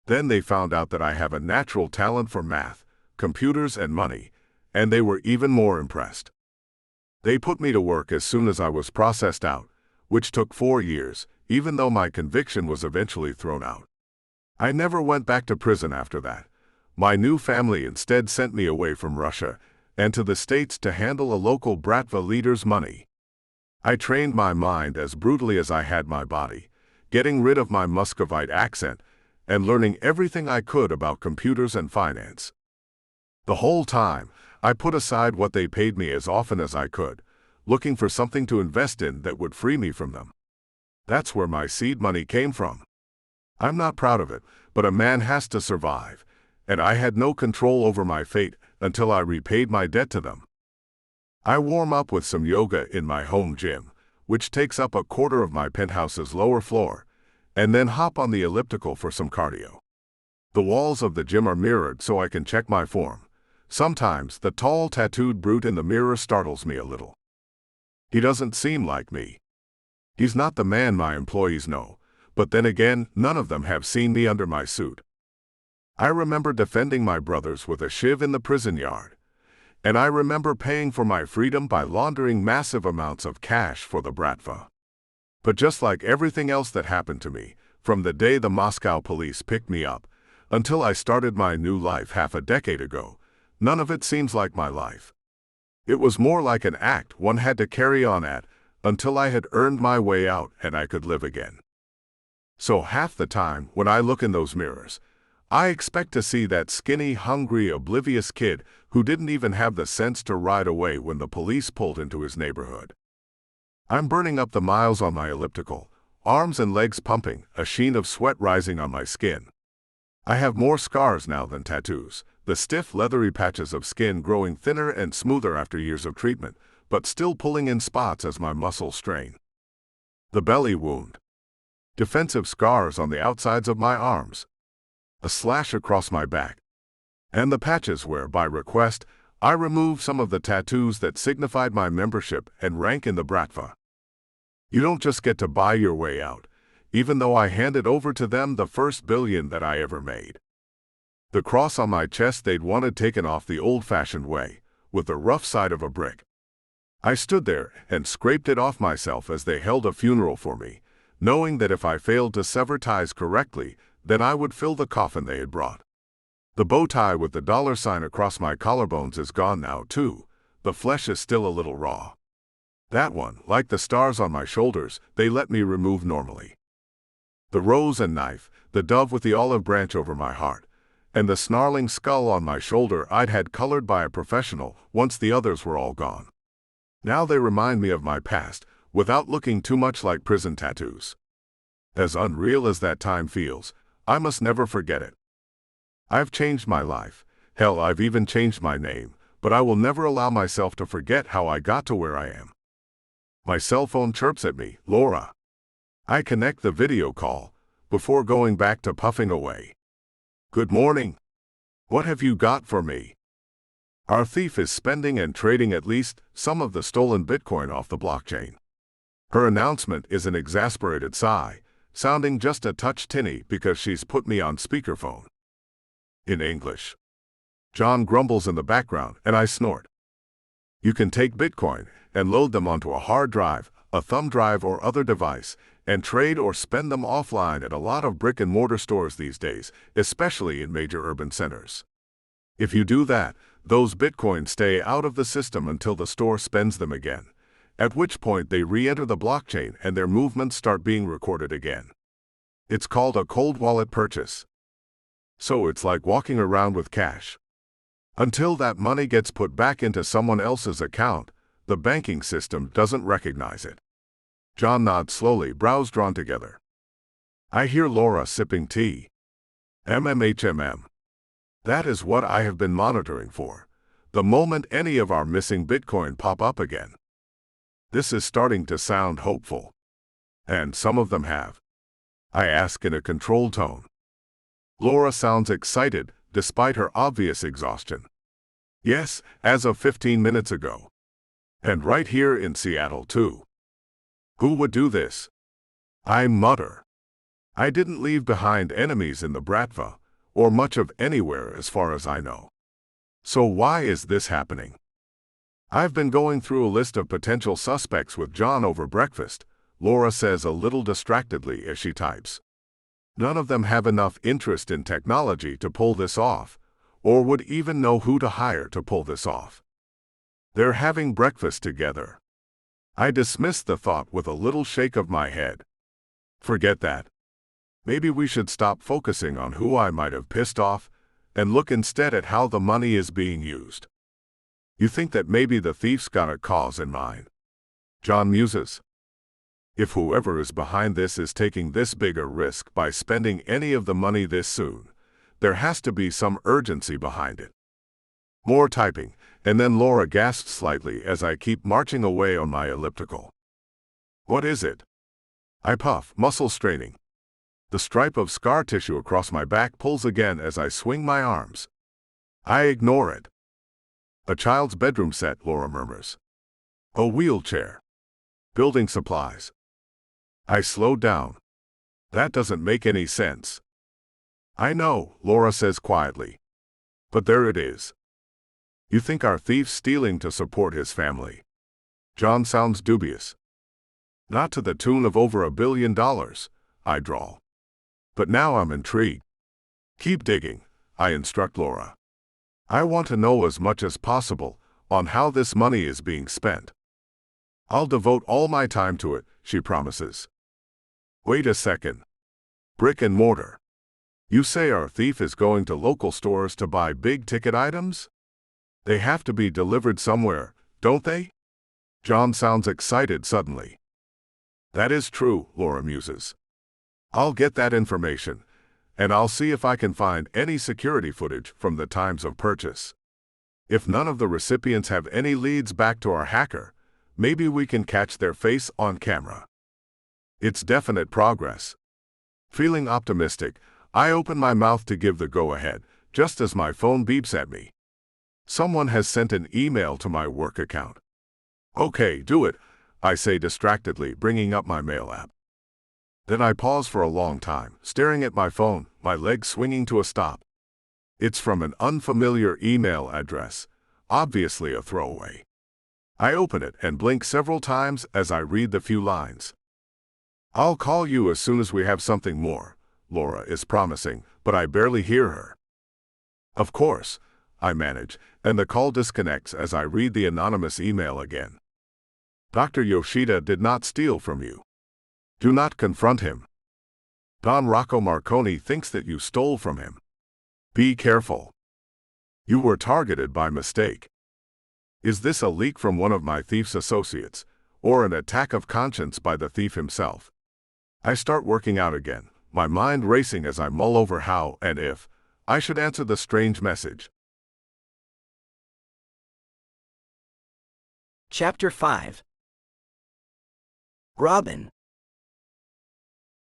Then they found out that I have a natural talent for math, computers, and money, and they were even more impressed. They put me to work as soon as I was processed out, which took 4 years, even though my conviction was eventually thrown out. I never went back to prison after that. My new family instead sent me away from Russia and to the States to handle a local bratva leader's money. I trained my mind as brutally as I had my body, getting rid of my Muscovite accent and learning everything I could about computers and finance. The whole time, I put aside what they paid me as often as I could, looking for something to invest in that would free me from them. That's where my seed money came from. I'm not proud of it, but a man has to survive, and I had no control over my fate until I repaid my debt to them. I warm up with some yoga in my home gym, which takes up a quarter of my penthouse's lower floor, and then hop on the elliptical for some cardio. The walls of the gym are mirrored so I can check my form. Sometimes the tall tattooed brute in the mirror startles me a little. He doesn't seem like me. He's not the man my employees know, but then again, none of them have seen me under my suit. I remember defending my brothers with a shiv in the prison yard, and I remember paying for my freedom by laundering massive amounts of cash for the bratva. But just like everything else that happened to me, from the day the Moscow police picked me up until I started my new life half a decade ago, none of it seems like my life. It was more like an act one had to carry on at until I had earned my way out and I could live again. So half the time when I look in those mirrors, I expect to see that skinny, hungry, oblivious kid who didn't even have the sense to ride away when the police pulled into his neighborhood. I'm burning up the miles on my elliptical, arms and legs pumping, a sheen of sweat rising on my skin. I have more scars now than tattoos, the stiff, leathery patches of skin growing thinner and smoother after years of treatment, but still pulling in spots as my muscles strain. The belly wound. Defensive scars on the outsides of my arms. A slash across my back. And the patches where, by request, I removed some of the tattoos that signified my membership and rank in the bratva. You don't just get to buy your way out, even though I handed over to them the first billion that I ever made. The cross on my chest they'd wanted taken off the old-fashioned way, with the rough side of a brick. I stood there and scraped it off myself as they held a funeral for me, knowing that if I failed to sever ties correctly, then I would fill the coffin they had brought. The bow tie with the dollar sign across my collarbones is gone now, too. The flesh is still a little raw. That one, like the stars on my shoulders, they let me remove normally. The rose and knife, the dove with the olive branch over my heart, and the snarling skull on my shoulder I'd had colored by a professional once the others were all gone. Now they remind me of my past, without looking too much like prison tattoos. As unreal as that time feels, I must never forget it. I've changed my life. Hell, I've even changed my name, but I will never allow myself to forget how I got to where I am. My cell phone chirps at me, Laura. I connect the video call, before going back to puffing away. Good morning. What have you got for me? Our thief is spending and trading at least some of the stolen Bitcoin off the blockchain. Her announcement is an exasperated sigh, sounding just a touch tinny because she's put me on speakerphone. In English. John grumbles in the background and I snort. You can take Bitcoin and load them onto a hard drive, a thumb drive or other device, and trade or spend them offline at a lot of brick-and-mortar stores these days, especially in major urban centers. If you do that, those Bitcoins stay out of the system until the store spends them again, at which point they re-enter the blockchain and their movements start being recorded again. It's called a cold wallet purchase. So it's like walking around with cash. Until that money gets put back into someone else's account, the banking system doesn't recognize it. John nods slowly, brows drawn together. I hear Laura sipping tea. MMHMM. That is what I have been monitoring for, the moment any of our missing Bitcoin pop up again. This is starting to sound hopeful. And some of them have. I ask in a controlled tone. Laura sounds excited, despite her obvious exhaustion. Yes, as of 15 minutes ago. And right here in Seattle, too. Who would do this? I mutter. I didn't leave behind enemies in the Bratva, or much of anywhere as far as I know. So why is this happening? I've been going through a list of potential suspects with John over breakfast, Laura says a little distractedly as she types. None of them have enough interest in technology to pull this off, or would even know who to hire to pull this off. They're having breakfast together. I dismiss the thought with a little shake of my head. Forget that. Maybe we should stop focusing on who I might have pissed off and look instead at how the money is being used. You think that maybe the thief's got a cause in mind? John muses. If whoever is behind this is taking this big a risk by spending any of the money this soon, there has to be some urgency behind it. More typing, and then Laura gasps slightly as I keep marching away on my elliptical. What is it? I puff, muscle straining. The stripe of scar tissue across my back pulls again as I swing my arms. I ignore it. A child's bedroom set, Laura murmurs. A wheelchair. Building supplies. I slow down. That doesn't make any sense. I know, Laura says quietly. But there it is. You think our thief's stealing to support his family? John sounds dubious. Not to the tune of over $1 billion, I drawl. But now I'm intrigued. Keep digging, I instruct Laura. I want to know as much as possible on how this money is being spent. I'll devote all my time to it, she promises. Wait a second. Brick and mortar. You say our thief is going to local stores to buy big-ticket items? They have to be delivered somewhere, don't they? John sounds excited suddenly. That is true, Laura muses. I'll get that information, and I'll see if I can find any security footage from the times of purchase. If none of the recipients have any leads back to our hacker, maybe we can catch their face on camera. It's definite progress. Feeling optimistic, I open my mouth to give the go-ahead, just as my phone beeps at me. Someone has sent an email to my work account. Okay, do it, I say distractedly, bringing up my mail app. Then I pause for a long time, staring at my phone, my legs swinging to a stop. It's from an unfamiliar email address, obviously a throwaway. I open it and blink several times as I read the few lines. I'll call you as soon as we have something more, Laura is promising, but I barely hear her. Of course, I manage, and the call disconnects as I read the anonymous email again. Dr. Yoshida did not steal from you. Do not confront him. Don Rocco Marconi thinks that you stole from him. Be careful. You were targeted by mistake. Is this a leak from one of my thief's associates, or an attack of conscience by the thief himself? I start working out again, my mind racing as I mull over how and if I should answer the strange message. Chapter 5. Robin.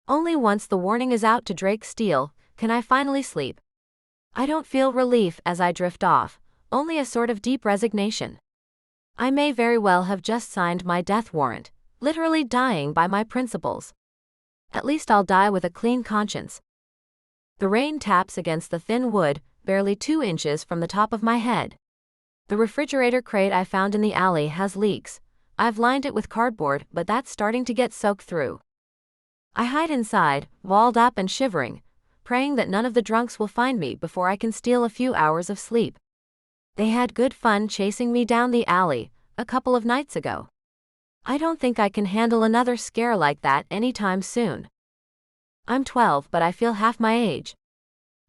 Only once the warning is out to Drake Steele can I finally sleep. I don't feel relief as I drift off, only a sort of deep resignation. I may very well have just signed my death warrant, literally dying by my principles. At least I'll die with a clean conscience. The rain taps against the thin wood, barely 2 inches from the top of my head. The refrigerator crate I found in the alley has leaks. I've lined it with cardboard, but that's starting to get soaked through. I hide inside, walled up and shivering, praying that none of the drunks will find me before I can steal a few hours of sleep. They had good fun chasing me down the alley a couple of nights ago. I don't think I can handle another scare like that anytime soon. I'm 12, but I feel half my age.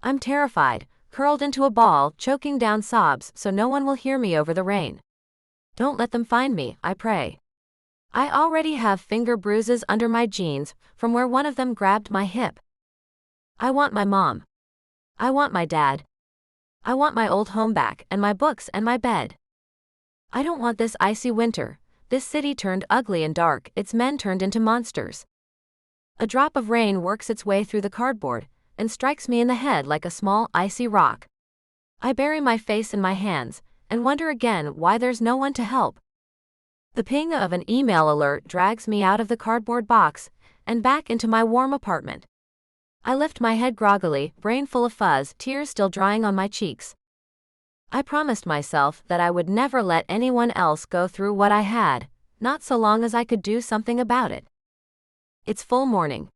I'm terrified, curled into a ball, choking down sobs so no one will hear me over the rain. Don't let them find me, I pray. I already have finger bruises under my jeans from where one of them grabbed my hip. I want my mom. I want my dad. I want my old home back and my books and my bed. I don't want this icy winter, this city turned ugly and dark, its men turned into monsters. A drop of rain works its way through the cardboard and strikes me in the head like a small icy rock. I bury my face in my hands and wonder again why there's no one to help. The ping of an email alert drags me out of the cardboard box and back into my warm apartment. I lift my head groggily, brain full of fuzz, tears still drying on my cheeks. I promised myself that I would never let anyone else go through what I had, not so long as I could do something about it. It's full morning.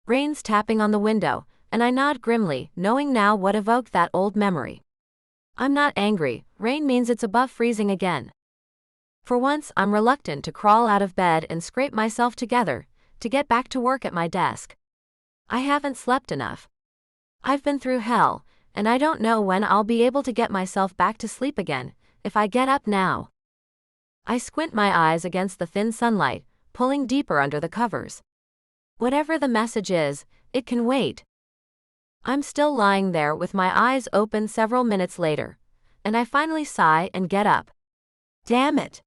Rain's tapping on the window, and I nod grimly, knowing now what evoked that old memory. I'm not angry, rain means it's above freezing again. For once, I'm reluctant to crawl out of bed and scrape myself together to get back to work at my desk. I haven't slept enough. I've been through hell, and I don't know when I'll be able to get myself back to sleep again if I get up now. I squint my eyes against the thin sunlight, pulling deeper under the covers. Whatever the message is, it can wait. I'm still lying there with my eyes open several minutes later, and I finally sigh and get up. Damn it!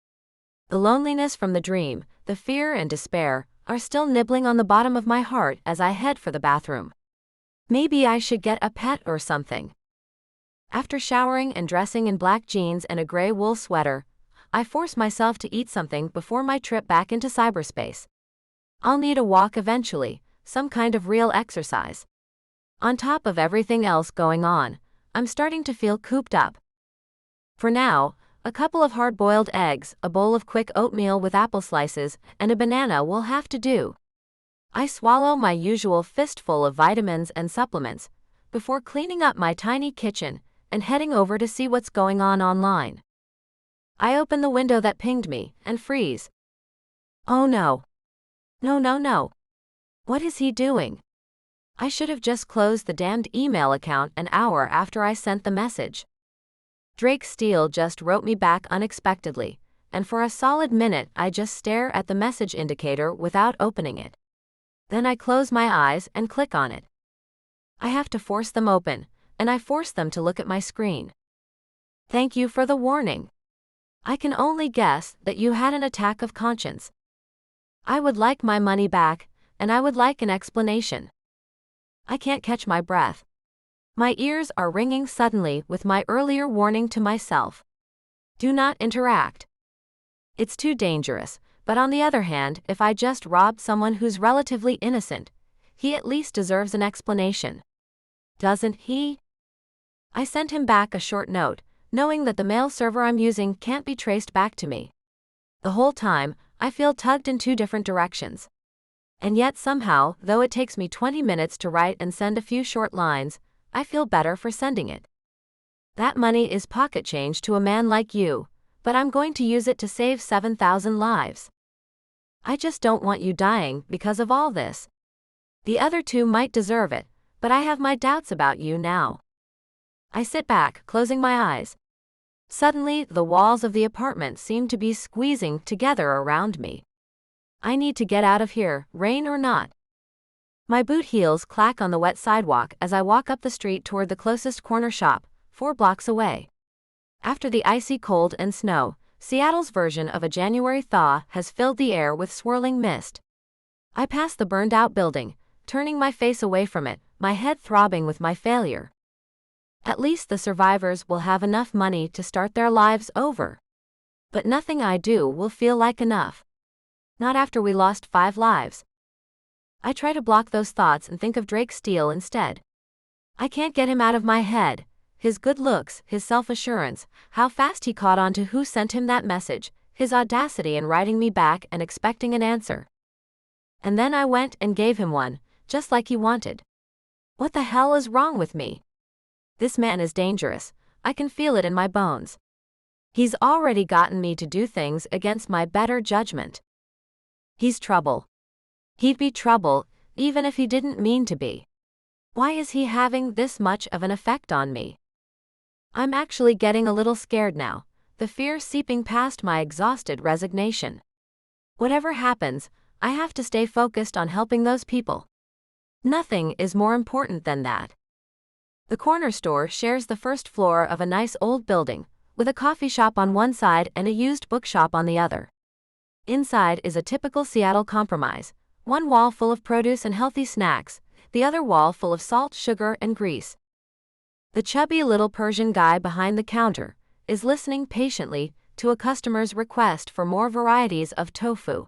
The loneliness from the dream, the fear and despair, are still nibbling on the bottom of my heart as I head for the bathroom. Maybe I should get a pet or something. After showering and dressing in black jeans and a gray wool sweater, I force myself to eat something before my trip back into cyberspace. I'll need a walk eventually, some kind of real exercise. On top of everything else going on, I'm starting to feel cooped up. For now, a couple of hard-boiled eggs, a bowl of quick oatmeal with apple slices, and a banana will have to do. I swallow my usual fistful of vitamins and supplements before cleaning up my tiny kitchen and heading over to see what's going on online. I open the window that pinged me and freeze. Oh no. No. What is he doing? I should have just closed the damned email account an hour after I sent the message. Drake Steele just wrote me back unexpectedly, and for a solid minute I just stare at the message indicator without opening it. Then I close my eyes and click on it. I have to force them open, and I force them to look at my screen. Thank you for the warning. I can only guess that you had an attack of conscience. I would like my money back, and I would like an explanation. I can't catch my breath. My ears are ringing suddenly with my earlier warning to myself. Do not interact. It's too dangerous, but on the other hand, if I just robbed someone who's relatively innocent, he at least deserves an explanation. Doesn't he? I sent him back a short note, knowing that the mail server I'm using can't be traced back to me. The whole time, I feel tugged in 2 different directions. And yet somehow, though it takes me 20 minutes to write and send a few short lines, I feel better for sending it. That money is pocket change to a man like you, but I'm going to use it to save 7,000 lives. I just don't want you dying because of all this. The other two might deserve it, but I have my doubts about you now. I sit back, closing my eyes. Suddenly, the walls of the apartment seem to be squeezing together around me. I need to get out of here, rain or not. My boot heels clack on the wet sidewalk as I walk up the street toward the closest corner shop, 4 blocks away. After the icy cold and snow, Seattle's version of a January thaw has filled the air with swirling mist. I pass the burned-out building, turning my face away from it, my head throbbing with my failure. At least the survivors will have enough money to start their lives over. But nothing I do will feel like enough. Not after we lost 5 lives. I try to block those thoughts and think of Drake Steele instead. I can't get him out of my head. His good looks, his self-assurance, how fast he caught on to who sent him that message, his audacity in writing me back and expecting an answer. And then I went and gave him one, just like he wanted. What the hell is wrong with me? This man is dangerous. I can feel it in my bones. He's already gotten me to do things against my better judgment. He's trouble. He'd be trouble, even if he didn't mean to be. Why is he having this much of an effect on me? I'm actually getting a little scared now, the fear seeping past my exhausted resignation. Whatever happens, I have to stay focused on helping those people. Nothing is more important than that. The corner store shares the first floor of a nice old building, with a coffee shop on one side and a used bookshop on the other. Inside is a typical Seattle compromise, one wall full of produce and healthy snacks, the other wall full of salt, sugar, and grease. The chubby little Persian guy behind the counter is listening patiently to a customer's request for more varieties of tofu.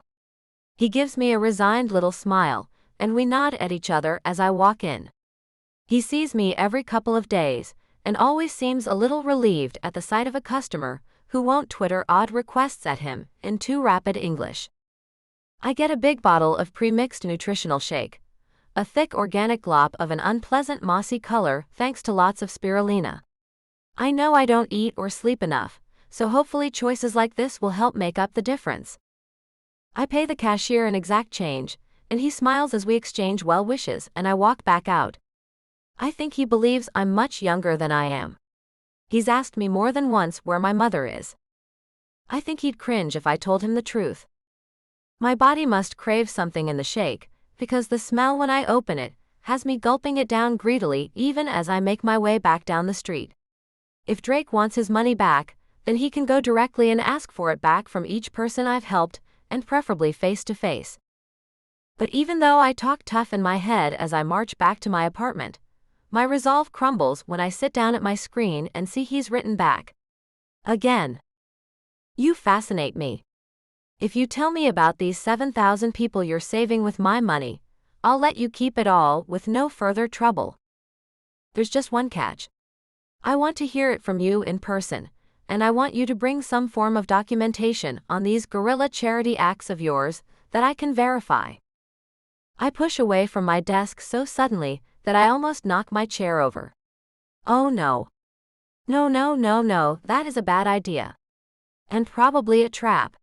He gives me a resigned little smile, and we nod at each other as I walk in. He sees me every couple of days, and always seems a little relieved at the sight of a customer who won't twitter odd requests at him in too rapid English. I get a big bottle of pre-mixed nutritional shake, a thick organic glop of an unpleasant mossy color thanks to lots of spirulina. I know I don't eat or sleep enough, so hopefully choices like this will help make up the difference. I pay the cashier an exact change, and he smiles as we exchange well wishes, and I walk back out. I think he believes I'm much younger than I am. He's asked me more than once where my mother is. I think he'd cringe if I told him the truth. My body must crave something in the shake, because the smell when I open it has me gulping it down greedily even as I make my way back down the street. If Drake wants his money back, then he can go directly and ask for it back from each person I've helped, and preferably face to face. But even though I talk tough in my head as I march back to my apartment, my resolve crumbles when I sit down at my screen and see he's written back. Again. You fascinate me. If you tell me about these 7,000 people you're saving with my money, I'll let you keep it all with no further trouble. There's just one catch. I want to hear it from you in person, and I want you to bring some form of documentation on these guerrilla charity acts of yours that I can verify. I push away from my desk so suddenly that I almost knock my chair over. Oh no. No, that is a bad idea. And probably a trap.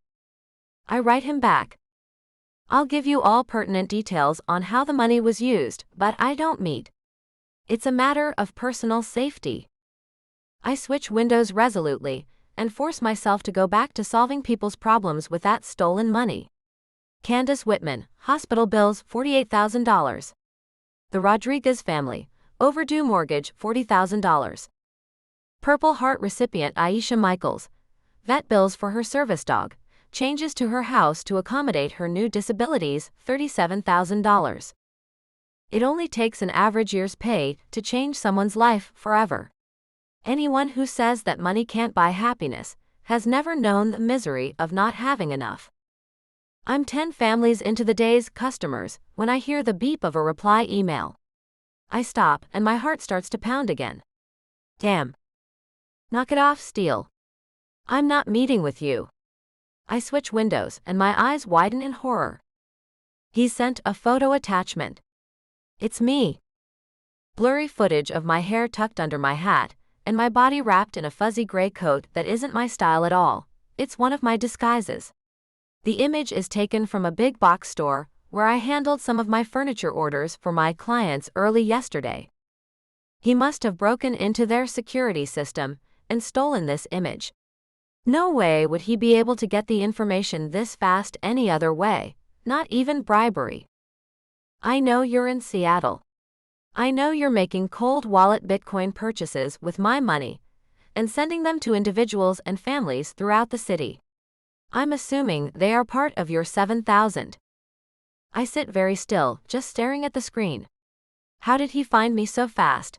I write him back. I'll give you all pertinent details on how the money was used, but I don't meet. It's a matter of personal safety. I switch windows resolutely, and force myself to go back to solving people's problems with that stolen money. Candace Whitman, hospital bills $48,000. The Rodriguez family, overdue mortgage $40,000. Purple Heart recipient Aisha Michaels, vet bills for her service dog, changes to her house to accommodate her new disabilities $37,000. It only takes an average year's pay to change someone's life forever. Anyone who says that money can't buy happiness has never known the misery of not having enough. I'm 10 families into the day's customers when I hear the beep of a reply email. I stop and my heart starts to pound again. Damn. Knock it off, Steele. I'm not meeting with you. I switch windows and my eyes widen in horror. He sent a photo attachment. It's me. Blurry footage of my hair tucked under my hat, and my body wrapped in a fuzzy gray coat that isn't my style at all. It's one of my disguises. The image is taken from a big box store where I handled some of my furniture orders for my clients early yesterday. He must have broken into their security system and stolen this image. No way would he be able to get the information this fast any other way, not even bribery. I know you're in Seattle. I know you're making cold wallet Bitcoin purchases with my money and sending them to individuals and families throughout the city. I'm assuming they are part of your 7,000. I sit very still, just staring at the screen. How did he find me so fast?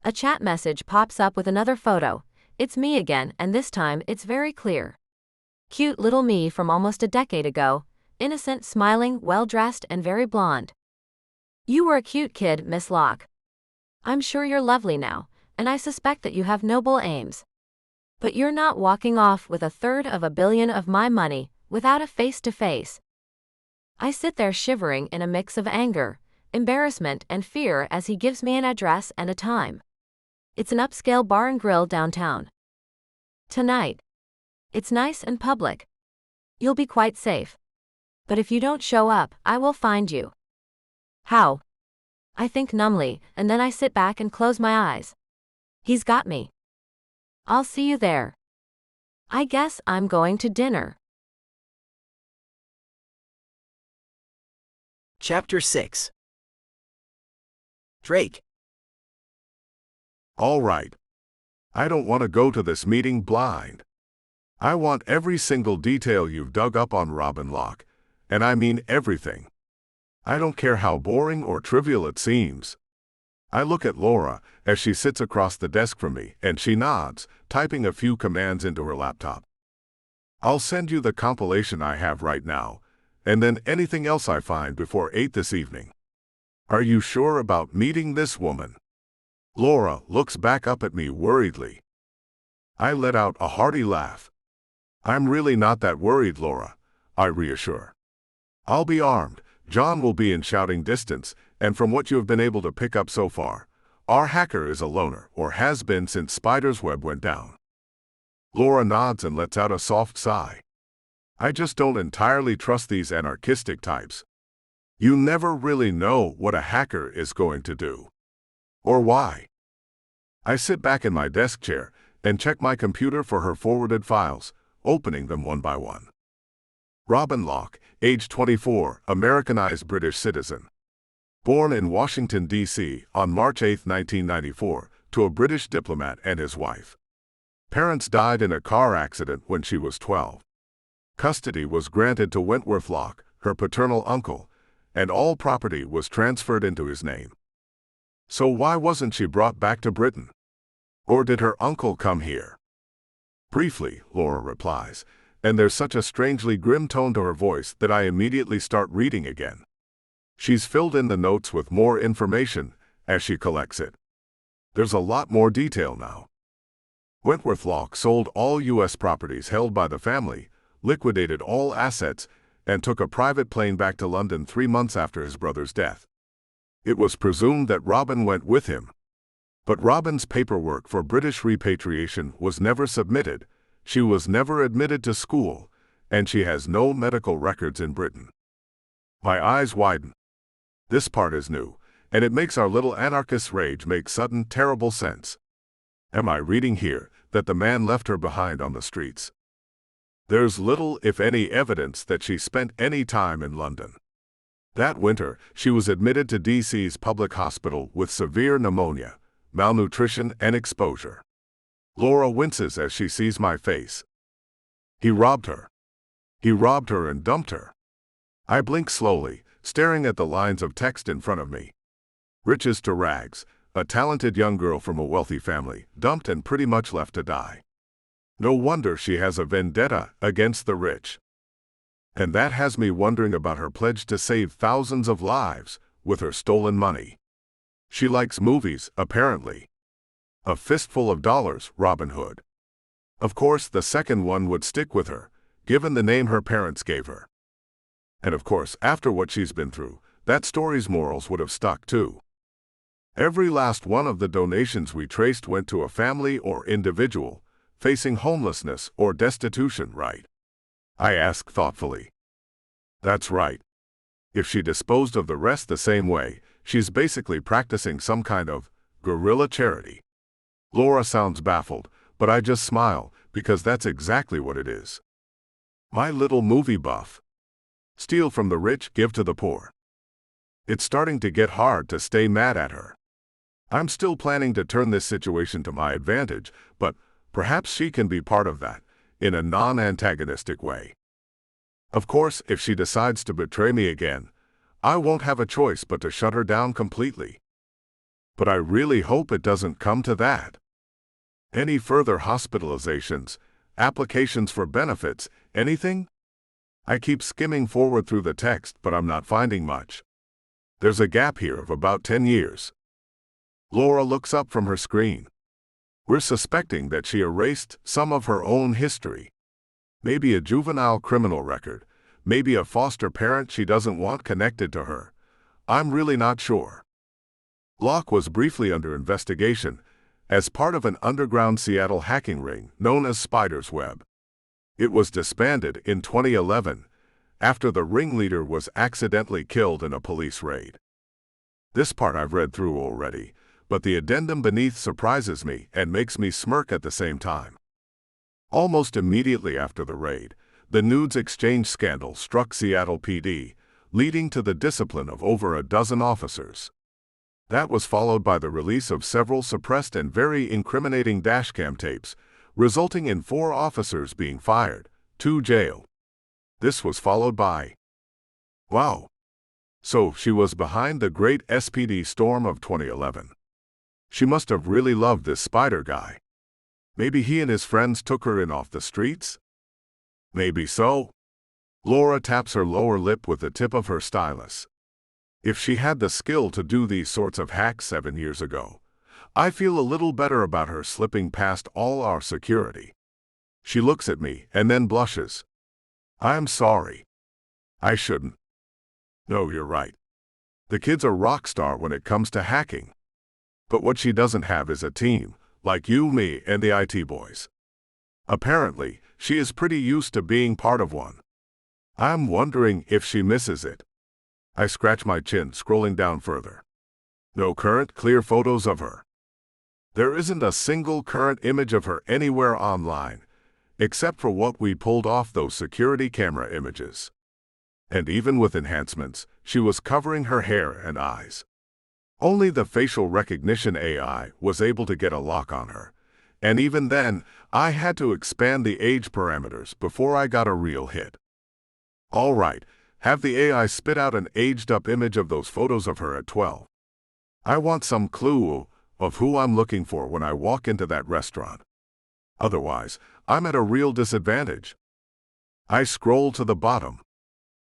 A chat message pops up with another photo. It's me again, and this time it's very clear. Cute little me from almost a decade ago, innocent, smiling, well-dressed, and very blonde. You were a cute kid, Miss Locke. I'm sure you're lovely now, and I suspect that you have noble aims. But you're not walking off with $1/3 billion of my money without a face-to-face. I sit there shivering in a mix of anger, embarrassment, and fear as he gives me an address and a time. It's an upscale bar and grill downtown. Tonight. It's nice and public. You'll be quite safe. But if you don't show up, I will find you. How? I think numbly, and then I sit back and close my eyes. He's got me. I'll see you there. I guess I'm going to dinner. Chapter 6. Drake. All right. I don't want to go to this meeting blind. I want every single detail you've dug up on Robin Locke, and I mean everything. I don't care how boring or trivial it seems. I look at Laura as she sits across the desk from me, and she nods, typing a few commands into her laptop. I'll send you the compilation I have right now, and then anything else I find before 8 this evening. Are you sure about meeting this woman? Laura looks back up at me worriedly. I let out a hearty laugh. I'm really not that worried, Laura, I reassure. I'll be armed. John will be in shouting distance, and from what you have been able to pick up so far, our hacker is a loner, or has been since Spider's Web went down. Laura nods and lets out a soft sigh. I just don't entirely trust these anarchistic types. You never really know what a hacker is going to do. Or why. I sit back in my desk chair and check my computer for her forwarded files, opening them one by one. Robin Locke, age 24, Americanized British citizen. Born in Washington, D.C. on March 8, 1994, to a British diplomat and his wife. Parents died in a car accident when she was 12. Custody was granted to Wentworth Locke, her paternal uncle, and all property was transferred into his name. So why wasn't she brought back to Britain? Or did her uncle come here? Briefly, Laura replies, and there's such a strangely grim tone to her voice that I immediately start reading again. She's filled in the notes with more information as she collects it. There's a lot more detail now. Wentworth Locke sold all U.S. properties held by the family, liquidated all assets, and took a private plane back to London 3 months after his brother's death. It was presumed that Robin went with him. But Robin's paperwork for British repatriation was never submitted, she was never admitted to school, and she has no medical records in Britain. My eyes widen. This part is new, and it makes our little anarchist's rage make sudden, terrible sense. Am I reading here that the man left her behind on the streets? There's little, if any, evidence that she spent any time in London. That winter, she was admitted to DC's public hospital with severe pneumonia, malnutrition, and exposure. Laura winces as she sees my face. He robbed her. He robbed her and dumped her. I blink slowly, staring at the lines of text in front of me. Riches to rags, a talented young girl from a wealthy family, dumped and pretty much left to die. No wonder she has a vendetta against the rich. And that has me wondering about her pledge to save thousands of lives with her stolen money. She likes movies, apparently. A fistful of dollars, Robin Hood. Of course, the second one would stick with her, given the name her parents gave her. And of course, after what she's been through, that story's morals would have stuck too. Every last one of the donations we traced went to a family or individual facing homelessness or destitution, right? I asked thoughtfully. That's right. If she disposed of the rest the same way, she's basically practicing some kind of guerrilla charity. Laura sounds baffled, but I just smile because that's exactly what it is. My little movie buff. Steal from the rich, give to the poor. It's starting to get hard to stay mad at her. I'm still planning to turn this situation to my advantage, but perhaps she can be part of that, in a non-antagonistic way. Of course, if she decides to betray me again, I won't have a choice but to shut her down completely. But I really hope it doesn't come to that. Any further hospitalizations, applications for benefits, anything? I keep skimming forward through the text, but I'm not finding much. There's a gap here of about 10 years. Laura looks up from her screen. We're suspecting that she erased some of her own history. Maybe a juvenile criminal record, maybe a foster parent she doesn't want connected to her. I'm really not sure. Locke was briefly under investigation as part of an underground Seattle hacking ring known as Spider's Web. It was disbanded in 2011 after the ringleader was accidentally killed in a police raid. This part I've read through already, but the addendum beneath surprises me and makes me smirk at the same time. Almost immediately after the raid, the nudes exchange scandal struck Seattle PD, leading to the discipline of over a dozen officers. That was followed by the release of several suppressed and very incriminating dashcam tapes, resulting in 4 officers being fired, 2 jailed. This was followed by... Wow! So she was behind the great SPD storm of 2011. She must have really loved this Spider guy. Maybe he and his friends took her in off the streets? Maybe so. Laura taps her lower lip with the tip of her stylus. If she had the skill to do these sorts of hacks 7 years ago, I feel a little better about her slipping past all our security. She looks at me and then blushes. I'm sorry. I shouldn't. No, you're right. The kid's a rock star when it comes to hacking. But what she doesn't have is a team, like you, me, and the IT boys. Apparently, she is pretty used to being part of one. I'm wondering if she misses it. I scratch my chin, scrolling down further. No current, clear photos of her. There isn't a single current image of her anywhere online, except for what we pulled off those security camera images. And even with enhancements, she was covering her hair and eyes. Only the facial recognition AI was able to get a lock on her, and even then, I had to expand the age parameters before I got a real hit. All right, have the AI spit out an aged-up image of those photos of her at 12. I want some clue of who I'm looking for when I walk into that restaurant. Otherwise, I'm at a real disadvantage. I scroll to the bottom.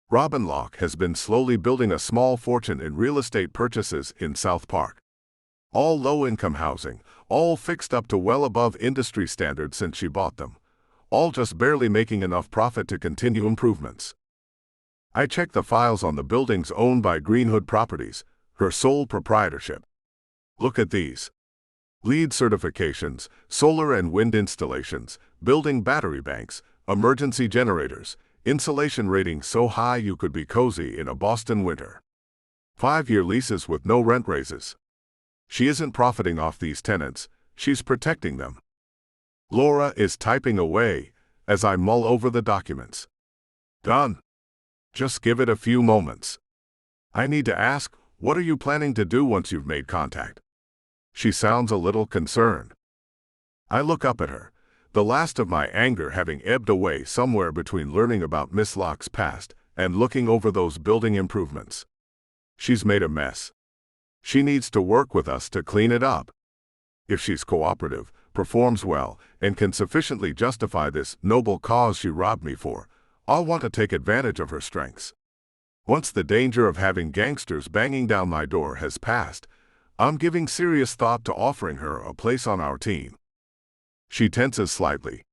Robin Locke has been slowly building a small fortune in real estate purchases in South Park. All low-income housing, all fixed up to well above industry standards since she bought them, all just barely making enough profit to continue improvements. I check the files on the buildings owned by Greenhood Properties, her sole proprietorship. Look at these. LEED certifications, solar and wind installations, building battery banks, emergency generators, insulation ratings so high you could be cozy in a Boston winter. 5-year leases with no rent raises. She isn't profiting off these tenants, she's protecting them. Laura is typing away as I mull over the documents. Done. Just give it a few moments. I need to ask, what are you planning to do once you've made contact? She sounds a little concerned. I look up at her, the last of my anger having ebbed away somewhere between learning about Miss Locke's past and looking over those building improvements. She's made a mess. She needs to work with us to clean it up. If she's cooperative, performs well, and can sufficiently justify this noble cause she robbed me for, I'll want to take advantage of her strengths. Once the danger of having gangsters banging down my door has passed, I'm giving serious thought to offering her a place on our team. She tenses slightly.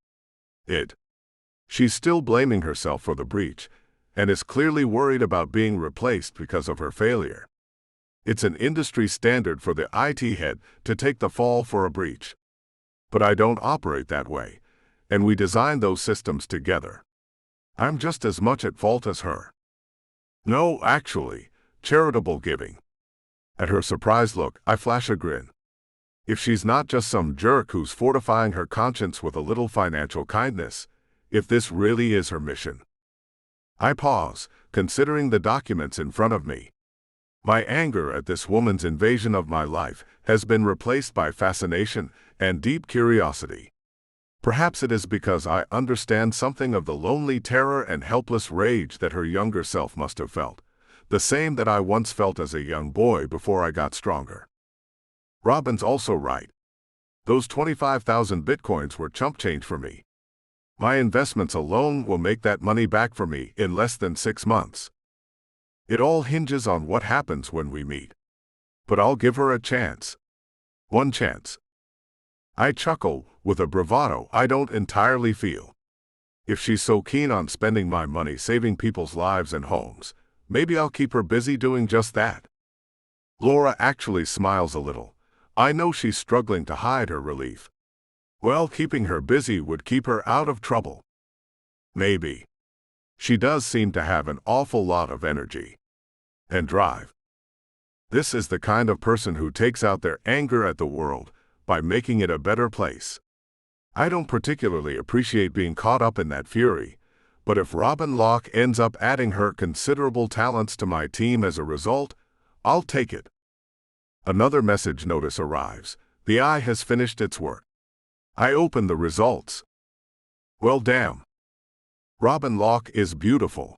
She's still blaming herself for the breach, and is clearly worried about being replaced because of her failure. It's an industry standard for the IT head to take the fall for a breach. But I don't operate that way, and we designed those systems together. I'm just as much at fault as her. No, actually, charitable giving. At her surprised look, I flash a grin. If she's not just some jerk who's fortifying her conscience with a little financial kindness, if this really is her mission. I pause, considering the documents in front of me. My anger at this woman's invasion of my life has been replaced by fascination and deep curiosity. Perhaps it is because I understand something of the lonely terror and helpless rage that her younger self must have felt, the same that I once felt as a young boy before I got stronger. Robin's also right. Those 25,000 bitcoins were chump change for me. My investments alone will make that money back for me in less than 6 months. It all hinges on what happens when we meet. But I'll give her a chance. One chance. I chuckle, with a bravado I don't entirely feel. If she's so keen on spending my money saving people's lives and homes, maybe I'll keep her busy doing just that. Laura actually smiles a little. I know she's struggling to hide her relief. Well, keeping her busy would keep her out of trouble. Maybe. She does seem to have an awful lot of energy. And drive. This is the kind of person who takes out their anger at the world by making it a better place. I don't particularly appreciate being caught up in that fury, but if Robin Locke ends up adding her considerable talents to my team as a result, I'll take it. Another message notice arrives. The eye has finished its work. I open the results. Well, damn. Robin Locke is beautiful.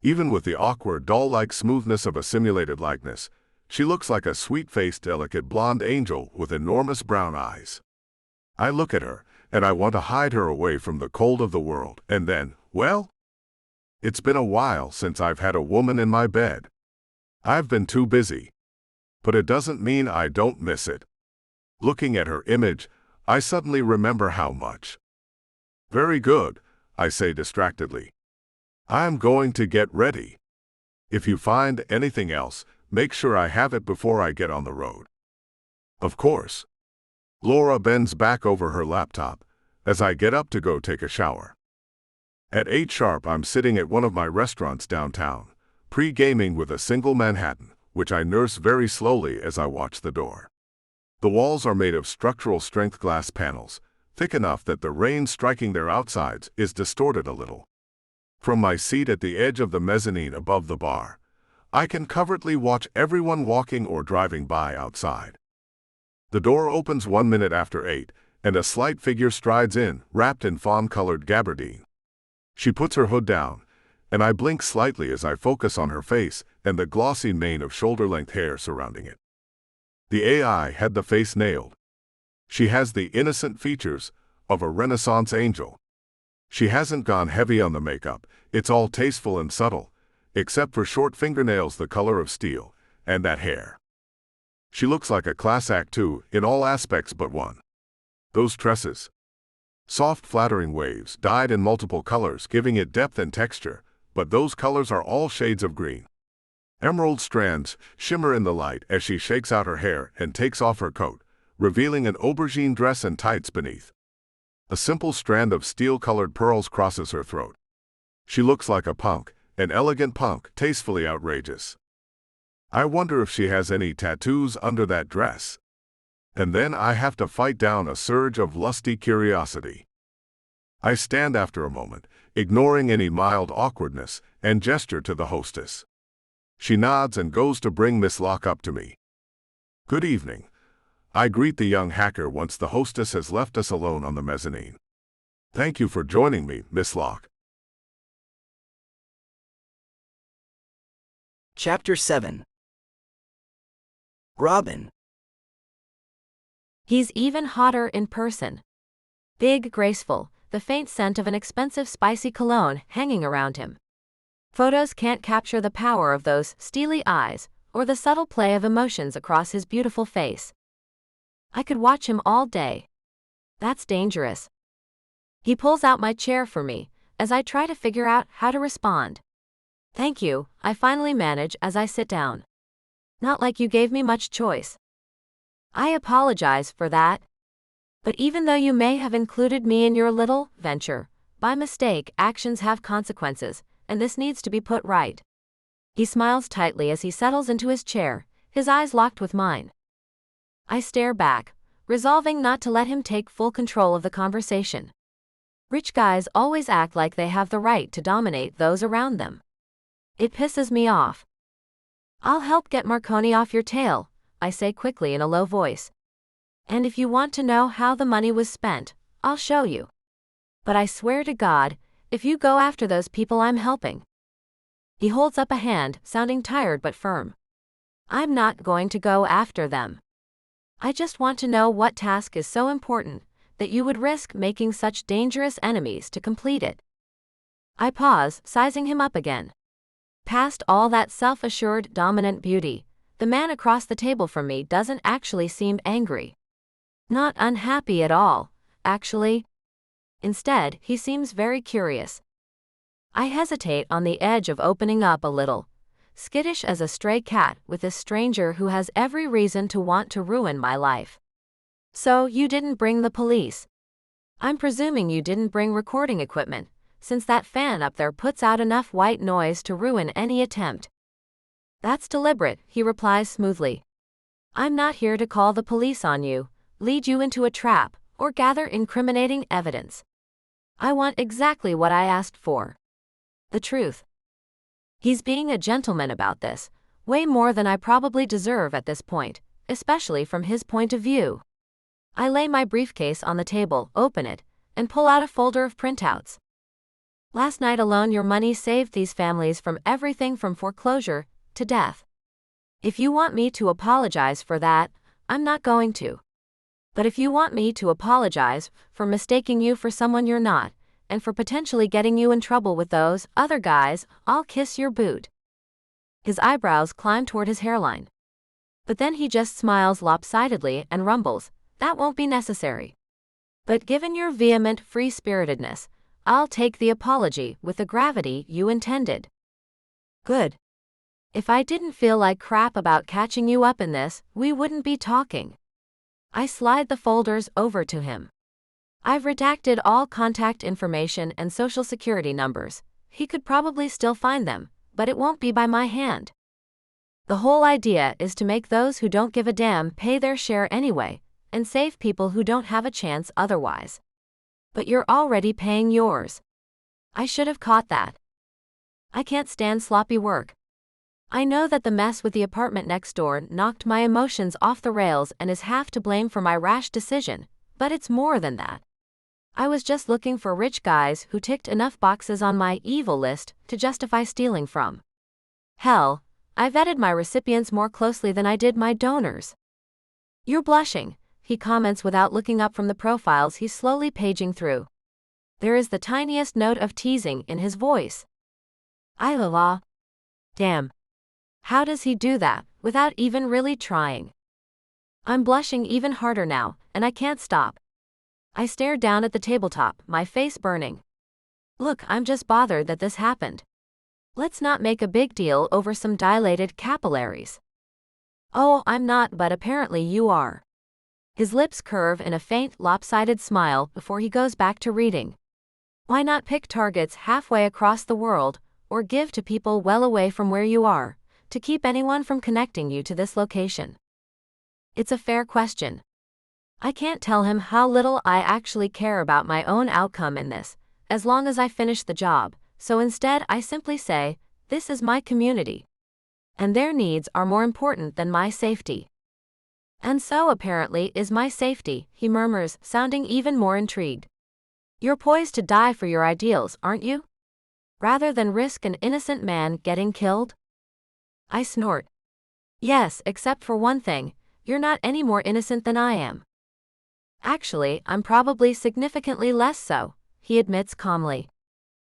Even with the awkward, doll-like smoothness of a simulated likeness, she looks like a sweet-faced, delicate blonde angel with enormous brown eyes. I look at her, and I want to hide her away from the cold of the world, and then, well, it's been a while since I've had a woman in my bed. I've been too busy. But it doesn't mean I don't miss it. Looking at her image, I suddenly remember how much. Very good, I say distractedly. I'm going to get ready. If you find anything else, make sure I have it before I get on the road. Of course. Laura bends back over her laptop as I get up to go take a shower. At 8 sharp, I'm sitting at one of my restaurants downtown, pre-gaming with a single Manhattan, which I nurse very slowly as I watch the door. The walls are made of structural strength glass panels, thick enough that the rain striking their outsides is distorted a little. From my seat at the edge of the mezzanine above the bar, I can covertly watch everyone walking or driving by outside. The door opens 1 minute after 8, and a slight figure strides in, wrapped in fawn-colored gabardine. She puts her hood down, and I blink slightly as I focus on her face and the glossy mane of shoulder-length hair surrounding it. The AI had the face nailed. She has the innocent features of a Renaissance angel. She hasn't gone heavy on the makeup, it's all tasteful and subtle, except for short fingernails the color of steel, and that hair. She looks like a class act too, in all aspects but one. Those tresses. Soft flattering waves, dyed in multiple colors, giving it depth and texture, but those colors are all shades of green. Emerald strands shimmer in the light as she shakes out her hair and takes off her coat, revealing an aubergine dress and tights beneath. A simple strand of steel-colored pearls crosses her throat. She looks like a punk, an elegant punk, tastefully outrageous. I wonder if she has any tattoos under that dress. And then I have to fight down a surge of lusty curiosity. I stand after a moment, ignoring any mild awkwardness, and gesture to the hostess. She nods and goes to bring Miss Locke up to me. Good evening. I greet the young hacker once the hostess has left us alone on the mezzanine. Thank you for joining me, Miss Locke. Chapter 7. Robin. He's even hotter in person. Big, graceful, the faint scent of an expensive spicy cologne hanging around him. Photos can't capture the power of those steely eyes or the subtle play of emotions across his beautiful face. I could watch him all day. That's dangerous. He pulls out my chair for me as I try to figure out how to respond. Thank you, I finally manage as I sit down. Not like you gave me much choice. I apologize for that. But even though you may have included me in your little venture, by mistake, actions have consequences, and this needs to be put right. He smiles tightly as he settles into his chair, his eyes locked with mine. I stare back, resolving not to let him take full control of the conversation. Rich guys always act like they have the right to dominate those around them. It pisses me off. I'll help get Marconi off your tail, I say quickly in a low voice. And if you want to know how the money was spent, I'll show you. But I swear to God, if you go after those people I'm helping. He holds up a hand, sounding tired but firm. I'm not going to go after them. I just want to know what task is so important that you would risk making such dangerous enemies to complete it. I pause, sizing him up again. Past all that self-assured, dominant beauty, the man across the table from me doesn't actually seem angry. Not unhappy at all, actually. Instead, he seems very curious. I hesitate on the edge of opening up a little, skittish as a stray cat with this stranger who has every reason to want to ruin my life. So, you didn't bring the police. I'm presuming you didn't bring recording equipment, since that fan up there puts out enough white noise to ruin any attempt. That's deliberate, he replies smoothly. I'm not here to call the police on you, lead you into a trap, or gather incriminating evidence. I want exactly what I asked for. The truth. He's being a gentleman about this, way more than I probably deserve at this point, especially from his point of view. I lay my briefcase on the table, open it, and pull out a folder of printouts. Last night alone your money saved these families from everything from foreclosure to death. If you want me to apologize for that, I'm not going to. But if you want me to apologize for mistaking you for someone you're not, and for potentially getting you in trouble with those other guys, I'll kiss your boot. His eyebrows climb toward his hairline. But then he just smiles lopsidedly and rumbles, that won't be necessary. But given your vehement free-spiritedness, I'll take the apology with the gravity you intended. Good. If I didn't feel like crap about catching you up in this, we wouldn't be talking. I slide the folders over to him. I've redacted all contact information and social security numbers. He could probably still find them, but it won't be by my hand. The whole idea is to make those who don't give a damn pay their share anyway, and save people who don't have a chance otherwise. But you're already paying yours. I should have caught that. I can't stand sloppy work. I know that the mess with the apartment next door knocked my emotions off the rails and is half to blame for my rash decision, but it's more than that. I was just looking for rich guys who ticked enough boxes on my evil list to justify stealing from. Hell, I vetted my recipients more closely than I did my donors. You're blushing, he comments without looking up from the profiles he's slowly paging through. There is the tiniest note of teasing in his voice. La. Damn. How does he do that, without even really trying? I'm blushing even harder now, and I can't stop. I stare down at the tabletop, my face burning. Look, I'm just bothered that this happened. Let's not make a big deal over some dilated capillaries. Oh, I'm not, but apparently you are. His lips curve in a faint, lopsided smile before he goes back to reading. Why not pick targets halfway across the world, or give to people well away from where you are, to keep anyone from connecting you to this location? It's a fair question. I can't tell him how little I actually care about my own outcome in this, as long as I finish the job, so instead I simply say, this is my community. And their needs are more important than my safety. And so apparently is my safety, he murmurs, sounding even more intrigued. You're poised to die for your ideals, aren't you? Rather than risk an innocent man getting killed? I snort. Yes, except for one thing, you're not any more innocent than I am. Actually, I'm probably significantly less so, he admits calmly.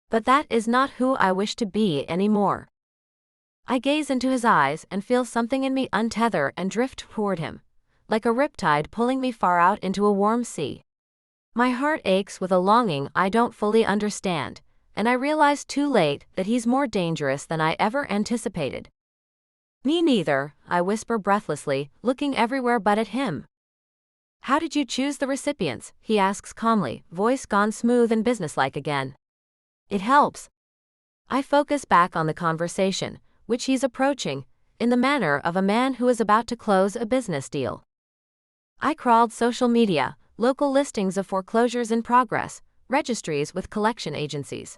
But that is not who I wish to be anymore. I gaze into his eyes and feel something in me untether and drift toward him, like a riptide pulling me far out into a warm sea. My heart aches with a longing I don't fully understand, and I realize too late that he's more dangerous than I ever anticipated. Me neither, I whisper breathlessly, looking everywhere but at him. How did you choose the recipients? He asks calmly, voice gone smooth and businesslike again. It helps. I focus back on the conversation, which he's approaching, in the manner of a man who is about to close a business deal. I crawled social media, local listings of foreclosures in progress, registries with collection agencies.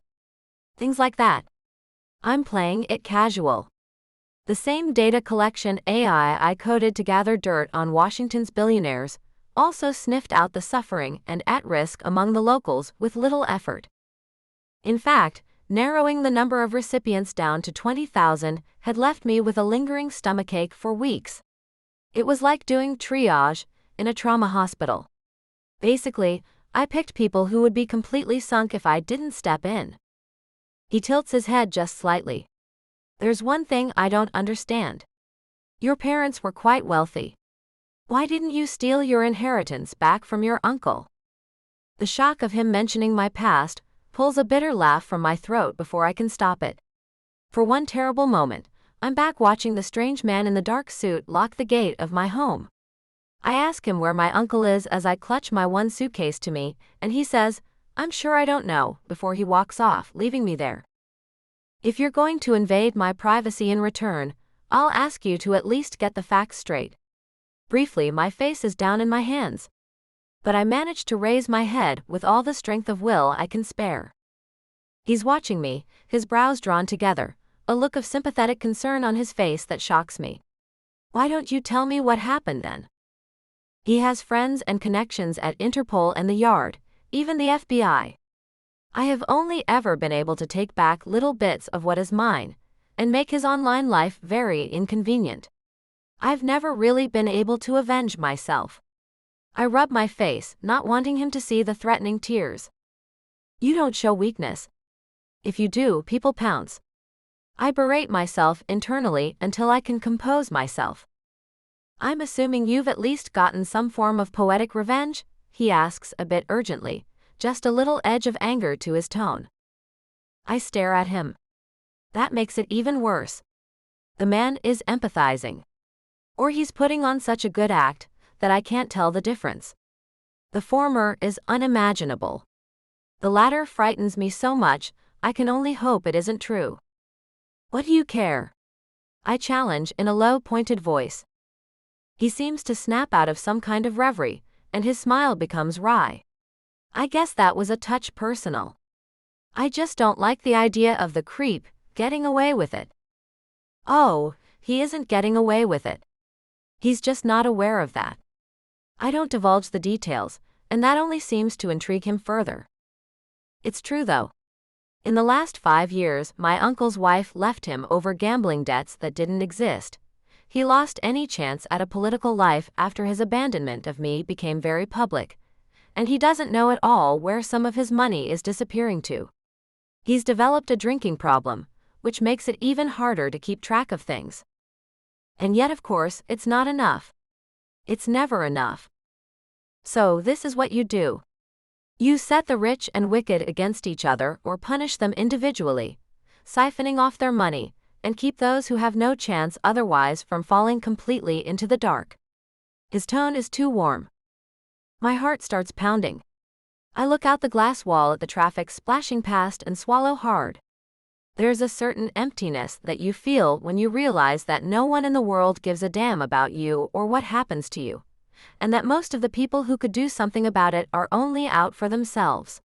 Things like that. I'm playing it casual. The same data collection AI I coded to gather dirt on Washington's billionaires also sniffed out the suffering and at-risk among the locals with little effort. In fact, narrowing the number of recipients down to 20,000 had left me with a lingering stomachache for weeks. It was like doing triage in a trauma hospital. Basically, I picked people who would be completely sunk if I didn't step in. He tilts his head just slightly. There's one thing I don't understand. Your parents were quite wealthy. Why didn't you steal your inheritance back from your uncle? The shock of him mentioning my past pulls a bitter laugh from my throat before I can stop it. For one terrible moment, I'm back watching the strange man in the dark suit lock the gate of my home. I ask him where my uncle is as I clutch my one suitcase to me, and he says, "I'm sure I don't know," before he walks off, leaving me there. If you're going to invade my privacy in return, I'll ask you to at least get the facts straight. Briefly, my face is down in my hands. But I manage to raise my head with all the strength of will I can spare. He's watching me, his brows drawn together, a look of sympathetic concern on his face that shocks me. Why don't you tell me what happened then? He has friends and connections at Interpol and the Yard, even the FBI. I have only ever been able to take back little bits of what is mine, and make his online life very inconvenient. I've never really been able to avenge myself. I rub my face, not wanting him to see the threatening tears. You don't show weakness. If you do, people pounce. I berate myself internally until I can compose myself. I'm assuming you've at least gotten some form of poetic revenge? He asks a bit urgently, just a little edge of anger to his tone. I stare at him. That makes it even worse. The man is empathizing. Or he's putting on such a good act that I can't tell the difference. The former is unimaginable. The latter frightens me so much, I can only hope it isn't true. What do you care? I challenge in a low, pointed voice. He seems to snap out of some kind of reverie, and his smile becomes wry. I guess that was a touch personal. I just don't like the idea of the creep getting away with it. Oh, he isn't getting away with it. He's just not aware of that. I don't divulge the details, and that only seems to intrigue him further. It's true though. In the last 5 years, my uncle's wife left him over gambling debts that didn't exist. He lost any chance at a political life after his abandonment of me became very public, and he doesn't know at all where some of his money is disappearing to. He's developed a drinking problem, which makes it even harder to keep track of things. And yet, of course, it's not enough. It's never enough. So this is what you do. You set the rich and wicked against each other or punish them individually, siphoning off their money, and keep those who have no chance otherwise from falling completely into the dark. His tone is too warm. My heart starts pounding. I look out the glass wall at the traffic splashing past and swallow hard. There's a certain emptiness that you feel when you realize that no one in the world gives a damn about you or what happens to you, and that most of the people who could do something about it are only out for themselves.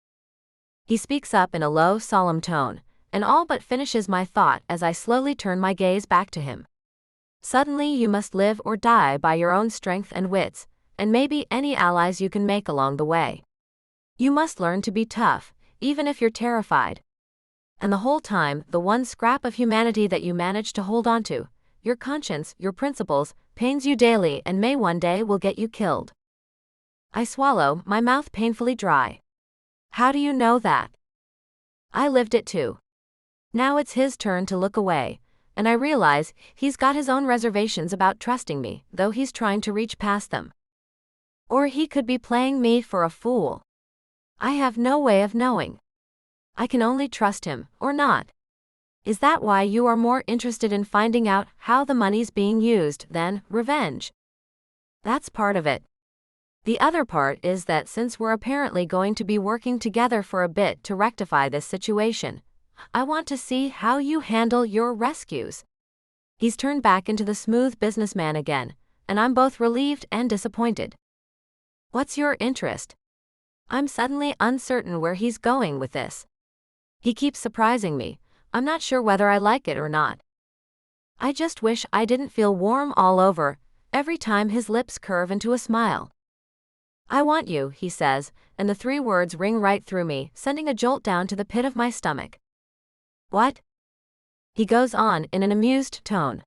He speaks up in a low, solemn tone, and all but finishes my thought as I slowly turn my gaze back to him. Suddenly you must live or die by your own strength and wits, and maybe any allies you can make along the way. You must learn to be tough, even if you're terrified. And the whole time, the one scrap of humanity that you manage to hold onto, your conscience, your principles, pains you daily and may one day will get you killed. I swallow, my mouth painfully dry. How do you know that? I lived it too. Now it's his turn to look away, and I realize he's got his own reservations about trusting me, though he's trying to reach past them. Or he could be playing me for a fool. I have no way of knowing. I can only trust him, or not. Is that why you are more interested in finding out how the money's being used than revenge? That's part of it. The other part is that since we're apparently going to be working together for a bit to rectify this situation, I want to see how you handle your rescues. He's turned back into the smooth businessman again, and I'm both relieved and disappointed. What's your interest? I'm suddenly uncertain where he's going with this. He keeps surprising me. I'm not sure whether I like it or not. I just wish I didn't feel warm all over every time his lips curve into a smile. I want you, he says, and the 3 words ring right through me, sending a jolt down to the pit of my stomach. What? He goes on in an amused tone.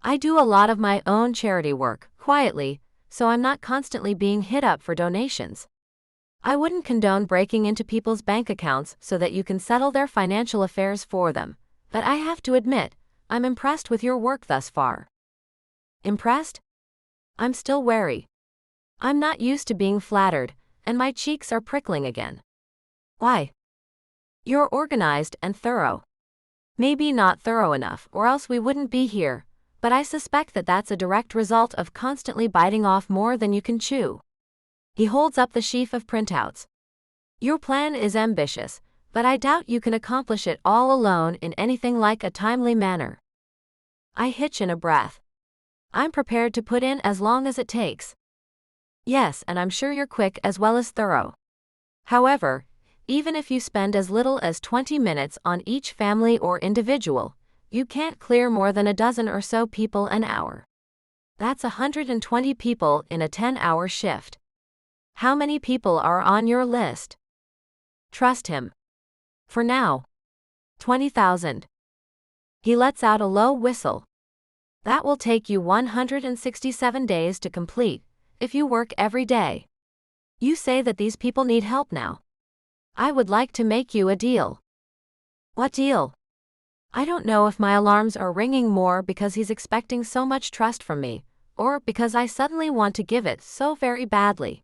I do a lot of my own charity work, quietly, so I'm not constantly being hit up for donations. I wouldn't condone breaking into people's bank accounts so that you can settle their financial affairs for them, but I have to admit, I'm impressed with your work thus far. Impressed? I'm still wary. I'm not used to being flattered, and my cheeks are prickling again. Why? You're organized and thorough. Maybe not thorough enough, or else we wouldn't be here, but I suspect that that's a direct result of constantly biting off more than you can chew. He holds up the sheaf of printouts. Your plan is ambitious, but I doubt you can accomplish it all alone in anything like a timely manner. I hitch in a breath. I'm prepared to put in as long as it takes. Yes, and I'm sure you're quick as well as thorough. However, even if you spend as little as 20 minutes on each family or individual, you can't clear more than a dozen or so people an hour. That's 120 people in a 10-hour shift. How many people are on your list? Trust him. For now. 20,000. He lets out a low whistle. That will take you 167 days to complete, if you work every day. You say that these people need help now. I would like to make you a deal. What deal? I don't know if my alarms are ringing more because he's expecting so much trust from me, or because I suddenly want to give it so very badly.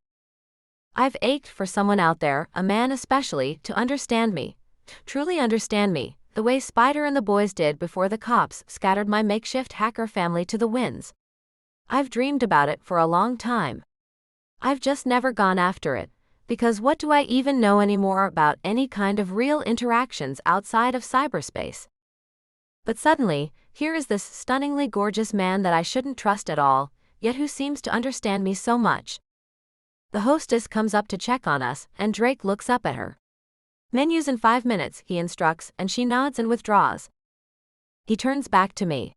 I've ached for someone out there, a man especially, to understand me, truly understand me, the way Spider and the boys did before the cops scattered my makeshift hacker family to the winds. I've dreamed about it for a long time. I've just never gone after it, because what do I even know anymore about any kind of real interactions outside of cyberspace? But suddenly, here is this stunningly gorgeous man that I shouldn't trust at all, yet who seems to understand me so much. The hostess comes up to check on us, and Drake looks up at her. Menus in 5 minutes, he instructs, and she nods and withdraws. He turns back to me.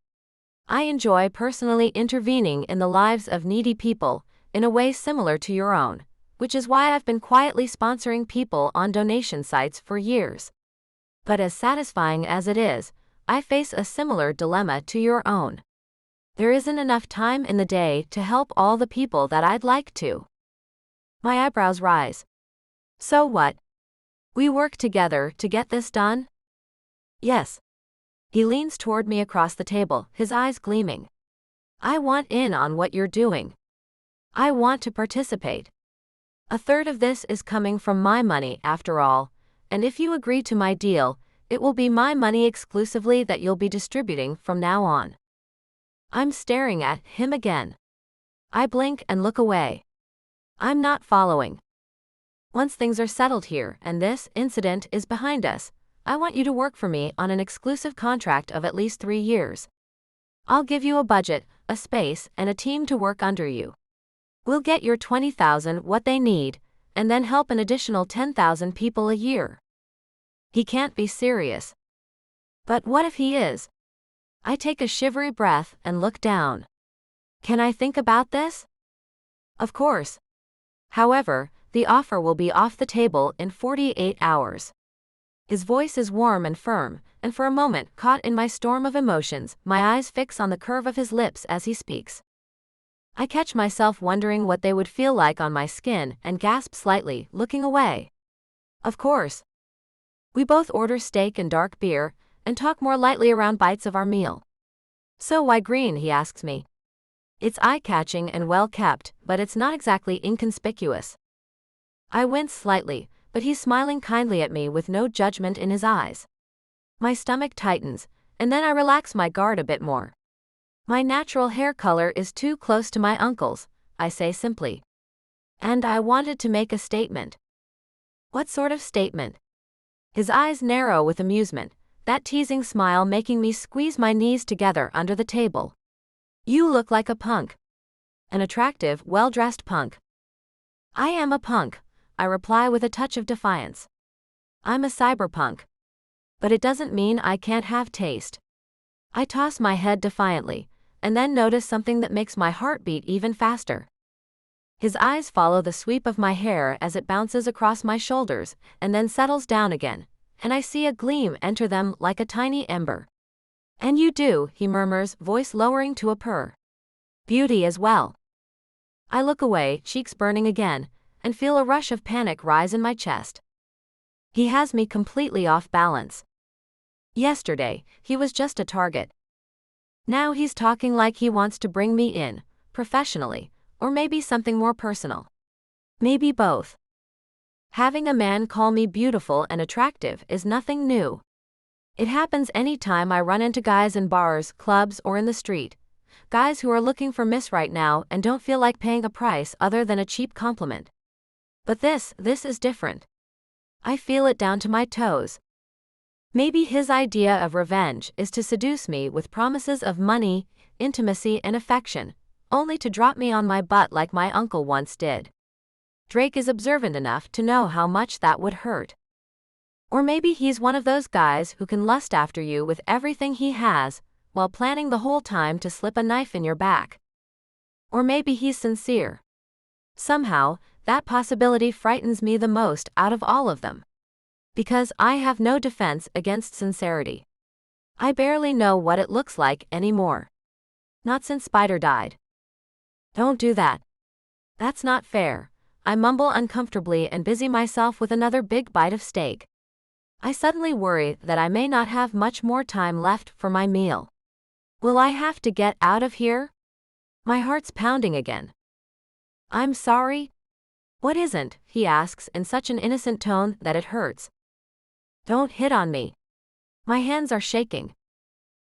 I enjoy personally intervening in the lives of needy people, in a way similar to your own, which is why I've been quietly sponsoring people on donation sites for years. But as satisfying as it is, I face a similar dilemma to your own. There isn't enough time in the day to help all the people that I'd like to. My eyebrows rise. So what? We work together to get this done? Yes. He leans toward me across the table, his eyes gleaming. I want in on what you're doing. I want to participate. 1/3 of this is coming from my money, after all, and if you agree to my deal, it will be my money exclusively that you'll be distributing from now on. I'm staring at him again. I blink and look away. I'm not following. Once things are settled here and this incident is behind us, I want you to work for me on an exclusive contract of at least 3 years. I'll give you a budget, a space, and a team to work under you. We'll get your 20,000 what they need, and then help an additional 10,000 people a year. He can't be serious. But what if he is? I take a shivery breath and look down. Can I think about this? Of course. However, the offer will be off the table in 48 hours. His voice is warm and firm, and for a moment, caught in my storm of emotions, my eyes fix on the curve of his lips as he speaks. I catch myself wondering what they would feel like on my skin and gasp slightly, looking away. Of course. We both order steak and dark beer, and talk more lightly around bites of our meal. So why green, he asks me. It's eye-catching and well-kept, but it's not exactly inconspicuous. I wince slightly, but he's smiling kindly at me with no judgment in his eyes. My stomach tightens, and then I relax my guard a bit more. My natural hair color is too close to my uncle's, I say simply. And I wanted to make a statement. What sort of statement? His eyes narrow with amusement, that teasing smile making me squeeze my knees together under the table. You look like a punk. An attractive, well-dressed punk. I am a punk, I reply with a touch of defiance. I'm a cyberpunk. But it doesn't mean I can't have taste. I toss my head defiantly, and then notice something that makes my heart beat even faster. His eyes follow the sweep of my hair as it bounces across my shoulders, and then settles down again, and I see a gleam enter them like a tiny ember. And you do, he murmurs, voice lowering to a purr. Beauty as well. I look away, cheeks burning again, and feel a rush of panic rise in my chest. He has me completely off balance. Yesterday, he was just a target. Now he's talking like he wants to bring me in, professionally, or maybe something more personal. Maybe both. Having a man call me beautiful and attractive is nothing new. It happens any time I run into guys in bars, clubs, or in the street. Guys who are looking for Miss right now and don't feel like paying a price other than a cheap compliment. But this is different. I feel it down to my toes. Maybe his idea of revenge is to seduce me with promises of money, intimacy, and affection, only to drop me on my butt like my uncle once did. Drake is observant enough to know how much that would hurt. Or maybe he's one of those guys who can lust after you with everything he has, while planning the whole time to slip a knife in your back. Or maybe he's sincere. Somehow, that possibility frightens me the most out of all of them. Because I have no defense against sincerity. I barely know what it looks like anymore. Not since Spider died. Don't do that. That's not fair. I mumble uncomfortably and busy myself with another big bite of steak. I suddenly worry that I may not have much more time left for my meal. Will I have to get out of here? My heart's pounding again. I'm sorry? What isn't? He asks in such an innocent tone that it hurts. Don't hit on me. My hands are shaking.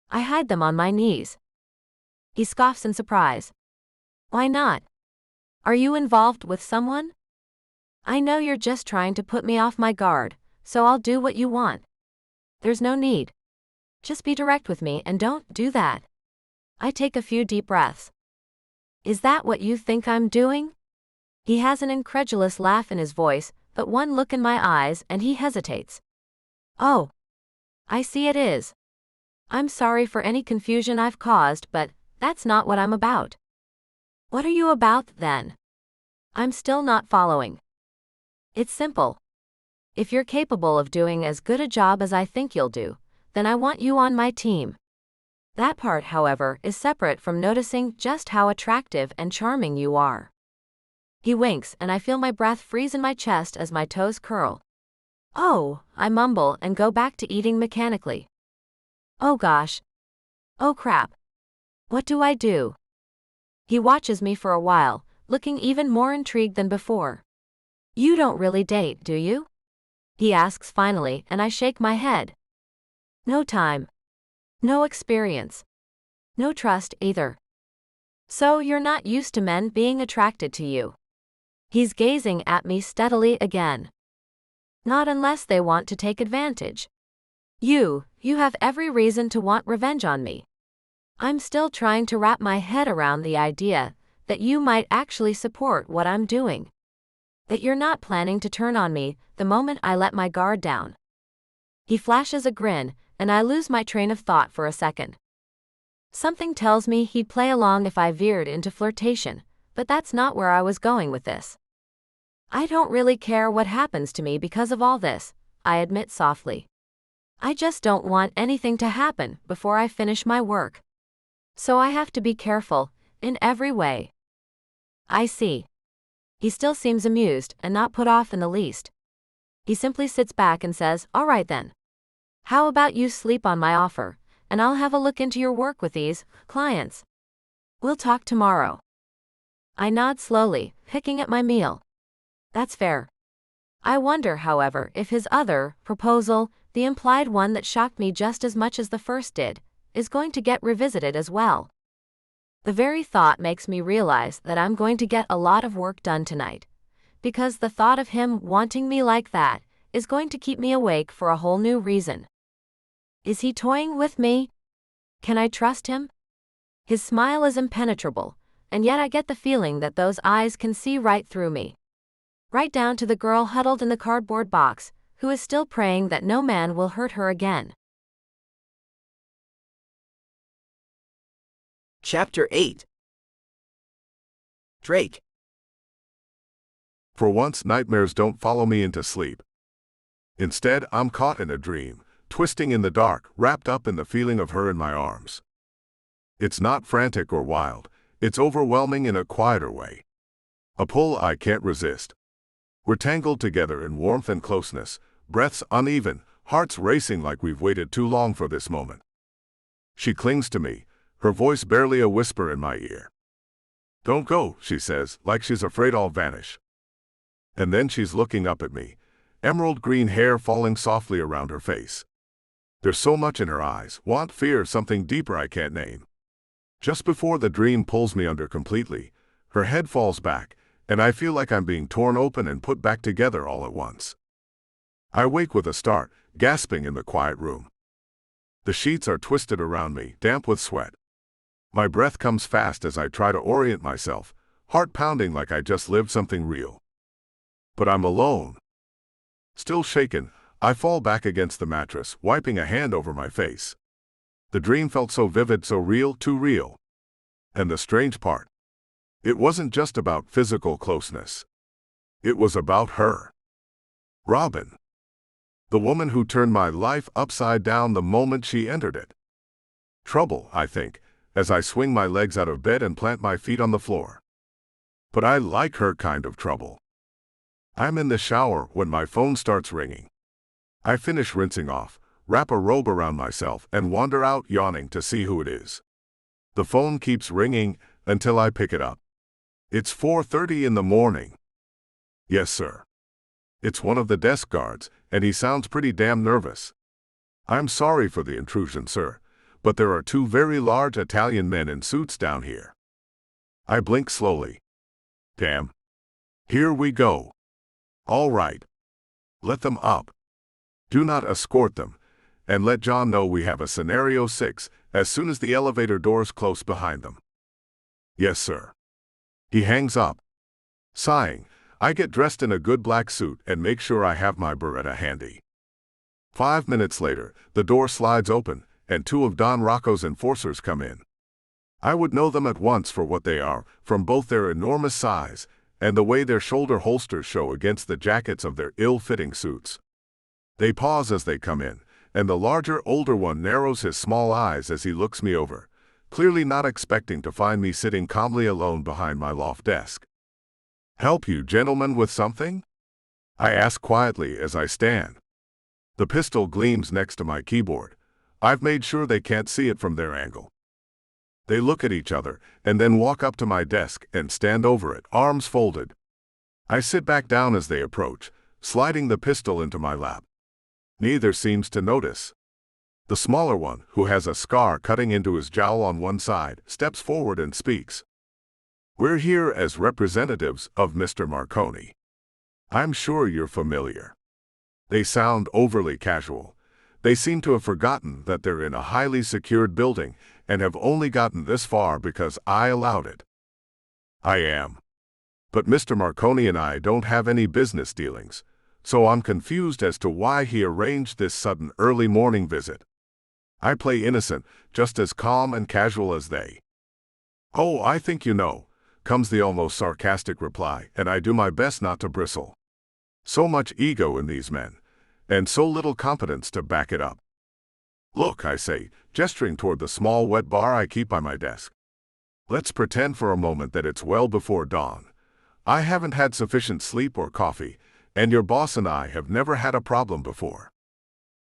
I hide them on my knees. He scoffs in surprise. Why not? Are you involved with someone? I know you're just trying to put me off my guard, so I'll do what you want. There's no need. Just be direct with me and don't do that. I take a few deep breaths. Is that what you think I'm doing? He has an incredulous laugh in his voice, but one look in my eyes and he hesitates. Oh. I see it is. I'm sorry for any confusion I've caused, but that's not what I'm about. What are you about, then? I'm still not following. It's simple. If you're capable of doing as good a job as I think you'll do, then I want you on my team. That part, however, is separate from noticing just how attractive and charming you are. He winks, and I feel my breath freeze in my chest as my toes curl. Oh, I mumble and go back to eating mechanically. Oh gosh. Oh crap. What do I do? He watches me for a while, looking even more intrigued than before. You don't really date, do you? He asks finally, and I shake my head. No time. No experience. No trust either. So you're not used to men being attracted to you. He's gazing at me steadily again. Not unless they want to take advantage. You have every reason to want revenge on me. I'm still trying to wrap my head around the idea that you might actually support what I'm doing. That you're not planning to turn on me the moment I let my guard down. He flashes a grin, and I lose my train of thought for a second. Something tells me he'd play along if I veered into flirtation, but that's not where I was going with this. I don't really care what happens to me because of all this, I admit softly. I just don't want anything to happen before I finish my work. So I have to be careful, in every way. I see. He still seems amused and not put off in the least. He simply sits back and says, all right then. How about you sleep on my offer, and I'll have a look into your work with these clients. We'll talk tomorrow. I nod slowly, picking at my meal. That's fair. I wonder, however, if his other proposal, the implied one that shocked me just as much as the first did, is going to get revisited as well. The very thought makes me realize that I'm going to get a lot of work done tonight, because the thought of him wanting me like that is going to keep me awake for a whole new reason. Is he toying with me? Can I trust him? His smile is impenetrable, and yet I get the feeling that those eyes can see right through me. Right down to the girl huddled in the cardboard box, who is still praying that no man will hurt her again. Chapter 8. Drake. For once, nightmares don't follow me into sleep. Instead, I'm caught in a dream, twisting in the dark, wrapped up in the feeling of her in my arms. It's not frantic or wild, it's overwhelming in a quieter way. A pull I can't resist. We're tangled together in warmth and closeness, breaths uneven, hearts racing like we've waited too long for this moment. She clings to me, her voice barely a whisper in my ear. "Don't go," she says, like she's afraid I'll vanish. And then she's looking up at me, emerald green hair falling softly around her face. There's so much in her eyes, want, fear, something deeper I can't name. Just before the dream pulls me under completely, her head falls back, and I feel like I'm being torn open and put back together all at once. I wake with a start, gasping in the quiet room. The sheets are twisted around me, damp with sweat. My breath comes fast as I try to orient myself, heart pounding like I just lived something real. But I'm alone. Still shaken, I fall back against the mattress, wiping a hand over my face. The dream felt so vivid, so real, too real. And the strange part, it wasn't just about physical closeness. It was about her. Robin. The woman who turned my life upside down the moment she entered it. Trouble, I think, as I swing my legs out of bed and plant my feet on the floor. But I like her kind of trouble. I'm in the shower when my phone starts ringing. I finish rinsing off, wrap a robe around myself, and wander out yawning to see who it is. The phone keeps ringing until I pick it up. It's 4:30 in the morning. Yes, sir. It's one of the desk guards, and he sounds pretty damn nervous. "I'm sorry for the intrusion, sir, but there are two very large Italian men in suits down here." I blink slowly. Damn. Here we go. All right. Let them up. Do not escort them, and let John know we have a scenario 6 as soon as the elevator doors close behind them. Yes, sir. He hangs up. Sighing, I get dressed in a good black suit and make sure I have my Beretta handy. 5 minutes later, the door slides open, and two of Don Rocco's enforcers come in. I would know them at once for what they are, from both their enormous size and the way their shoulder holsters show against the jackets of their ill-fitting suits. They pause as they come in, and the larger, older one narrows his small eyes as he looks me over, clearly not expecting to find me sitting calmly alone behind my loft desk. "Help you gentlemen with something?" I ask quietly as I stand. The pistol gleams next to my keyboard. I've made sure they can't see it from their angle. They look at each other, and then walk up to my desk and stand over it, arms folded. I sit back down as they approach, sliding the pistol into my lap. Neither seems to notice. The smaller one, who has a scar cutting into his jowl on one side, steps forward and speaks. "We're here as representatives of Mr. Marconi. I'm sure you're familiar." They sound overly casual. They seem to have forgotten that they're in a highly secured building and have only gotten this far because I allowed it. I am. But Mr. Marconi and I don't have any business dealings, so I'm confused as to why he arranged this sudden early morning visit. I play innocent, just as calm and casual as they. "Oh, I think you know," comes the almost sarcastic reply, and I do my best not to bristle. So much ego in these men, and so little competence to back it up. "Look," I say, gesturing toward the small wet bar I keep by my desk. "Let's pretend for a moment that it's well before dawn. I haven't had sufficient sleep or coffee, and your boss and I have never had a problem before.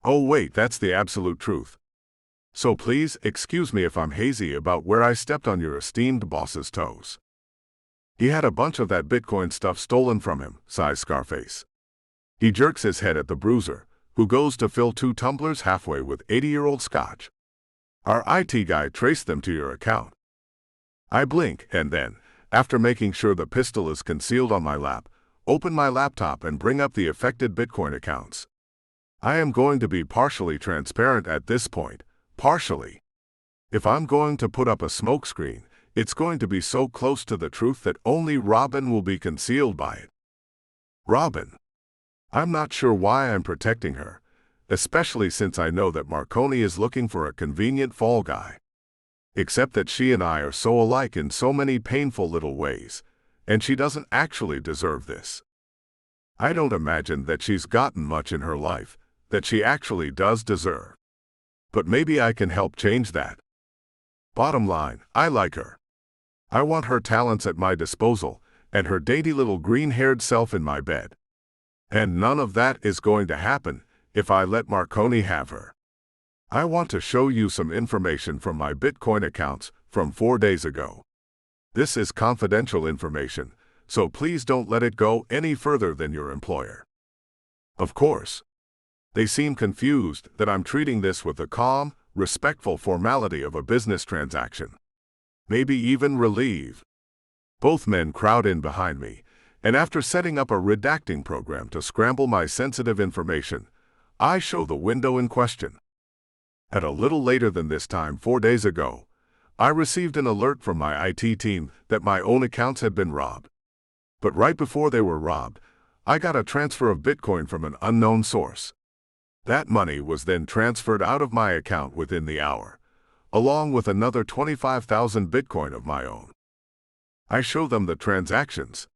Oh wait, that's the absolute truth. So please excuse me if I'm hazy about where I stepped on your esteemed boss's toes. He had a bunch of that Bitcoin stuff stolen from him," sighs Scarface. He jerks his head at the bruiser, who goes to fill 2 tumblers halfway with 80-year-old scotch. Our IT guy traced them to your account. I blink and then, after making sure the pistol is concealed on my lap, open my laptop and bring up the affected Bitcoin accounts. I am going to be partially transparent at this point, partially. If I'm going to put up a smokescreen, it's going to be so close to the truth that only Robin will be concealed by it. Robin. I'm not sure why I'm protecting her, especially since I know that Marconi is looking for a convenient fall guy. Except that she and I are so alike in so many painful little ways, and she doesn't actually deserve this. I don't imagine that she's gotten much in her life that she actually does deserve. But maybe I can help change that. Bottom line, I like her. I want her talents at my disposal and her dainty little green-haired self in my bed. And none of that is going to happen if I let Marconi have her. I want to show you some information from my Bitcoin accounts from 4 days ago. This is confidential information, so please don't let it go any further than your employer. Of course. They seem confused that I'm treating this with the calm, respectful formality of a business transaction. Maybe even relieved. Both men crowd in behind me, and after setting up a redacting program to scramble my sensitive information, I show the window in question. At a little later than this time 4 days ago, I received an alert from my IT team that my own accounts had been robbed. But right before they were robbed, I got a transfer of Bitcoin from an unknown source. That money was then transferred out of my account within the hour, along with another 25,000 Bitcoin of my own. I show them the transactions.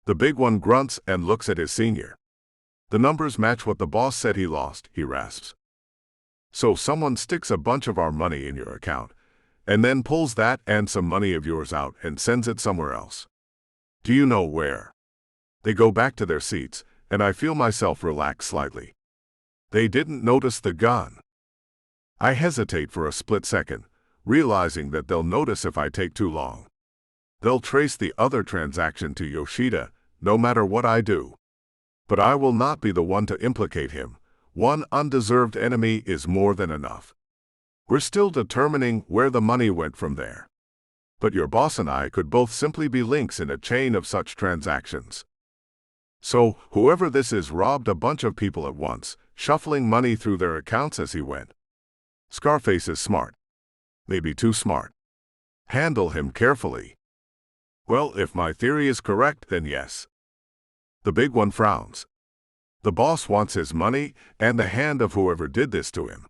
The big one grunts and looks at his senior. The numbers match what the boss said he lost, he rasps. So someone sticks a bunch of our money in your account, and then pulls that and some money of yours out and sends it somewhere else. Do you know where? They go back to their seats, and I feel myself relax slightly. They didn't notice the gun. I hesitate for a split second, realizing that they'll notice if I take too long. They'll trace the other transaction to Yoshida, no matter what I do. But I will not be the one to implicate him. One undeserved enemy is more than enough. We're still determining where the money went from there. But your boss and I could both simply be links in a chain of such transactions. So, whoever this is robbed a bunch of people at once, shuffling money through their accounts as he went. Scarface is smart. Maybe too smart. Handle him carefully. Well, if my theory is correct, then yes. The big one frowns. The boss wants his money and the hand of whoever did this to him.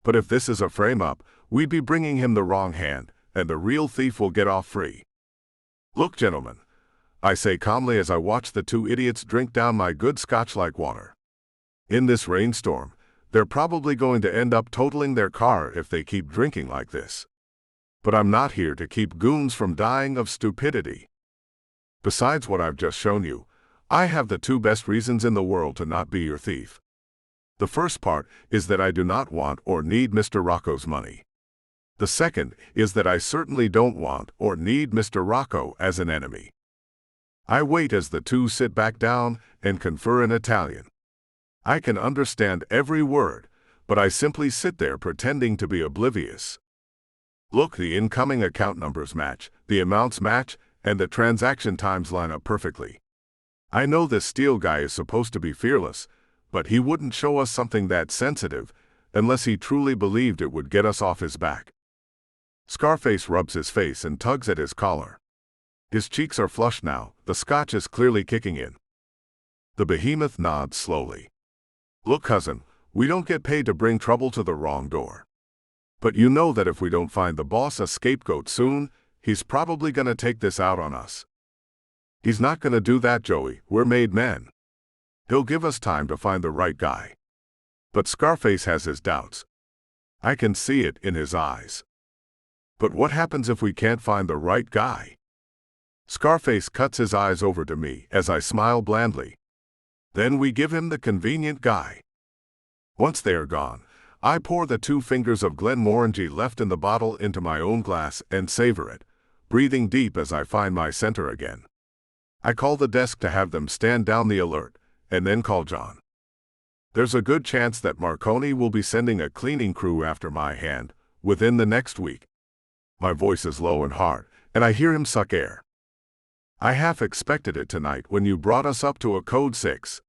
But if this is a frame-up, we'd be bringing him the wrong hand, and the real thief will get off free. Look, gentlemen, I say calmly as I watch the 2 idiots drink down my good scotch like water. In this rainstorm, they're probably going to end up totaling their car if they keep drinking like this. But I'm not here to keep goons from dying of stupidity. Besides what I've just shown you, I have the 2 best reasons in the world to not be your thief. The first part is that I do not want or need Mr. Rocco's money. The second is that I certainly don't want or need Mr. Rocco as an enemy. I wait as the 2 sit back down and confer in Italian. I can understand every word, but I simply sit there pretending to be oblivious. Look, the incoming account numbers match, the amounts match, and the transaction times line up perfectly. I know this Steele guy is supposed to be fearless, but he wouldn't show us something that sensitive unless he truly believed it would get us off his back. Scarface rubs his face and tugs at his collar. His cheeks are flushed now, the scotch is clearly kicking in. The behemoth nods slowly. Look, cousin, we don't get paid to bring trouble to the wrong door. But you know that if we don't find the boss a scapegoat soon, he's probably gonna take this out on us. He's not gonna do that, Joey, we're made men. He'll give us time to find the right guy. But Scarface has his doubts. I can see it in his eyes. But what happens if we can't find the right guy? Scarface cuts his eyes over to me as I smile blandly. Then we give him the convenient guy. Once they are gone, I pour the 2 fingers of Glenmorangie left in the bottle into my own glass and savor it, breathing deep as I find my center again. I call the desk to have them stand down the alert, and then call John. There's a good chance that Marconi will be sending a cleaning crew after my hand within the next week. My voice is low and hard, and I hear him suck air. I half expected it tonight when you brought us up to a code 6.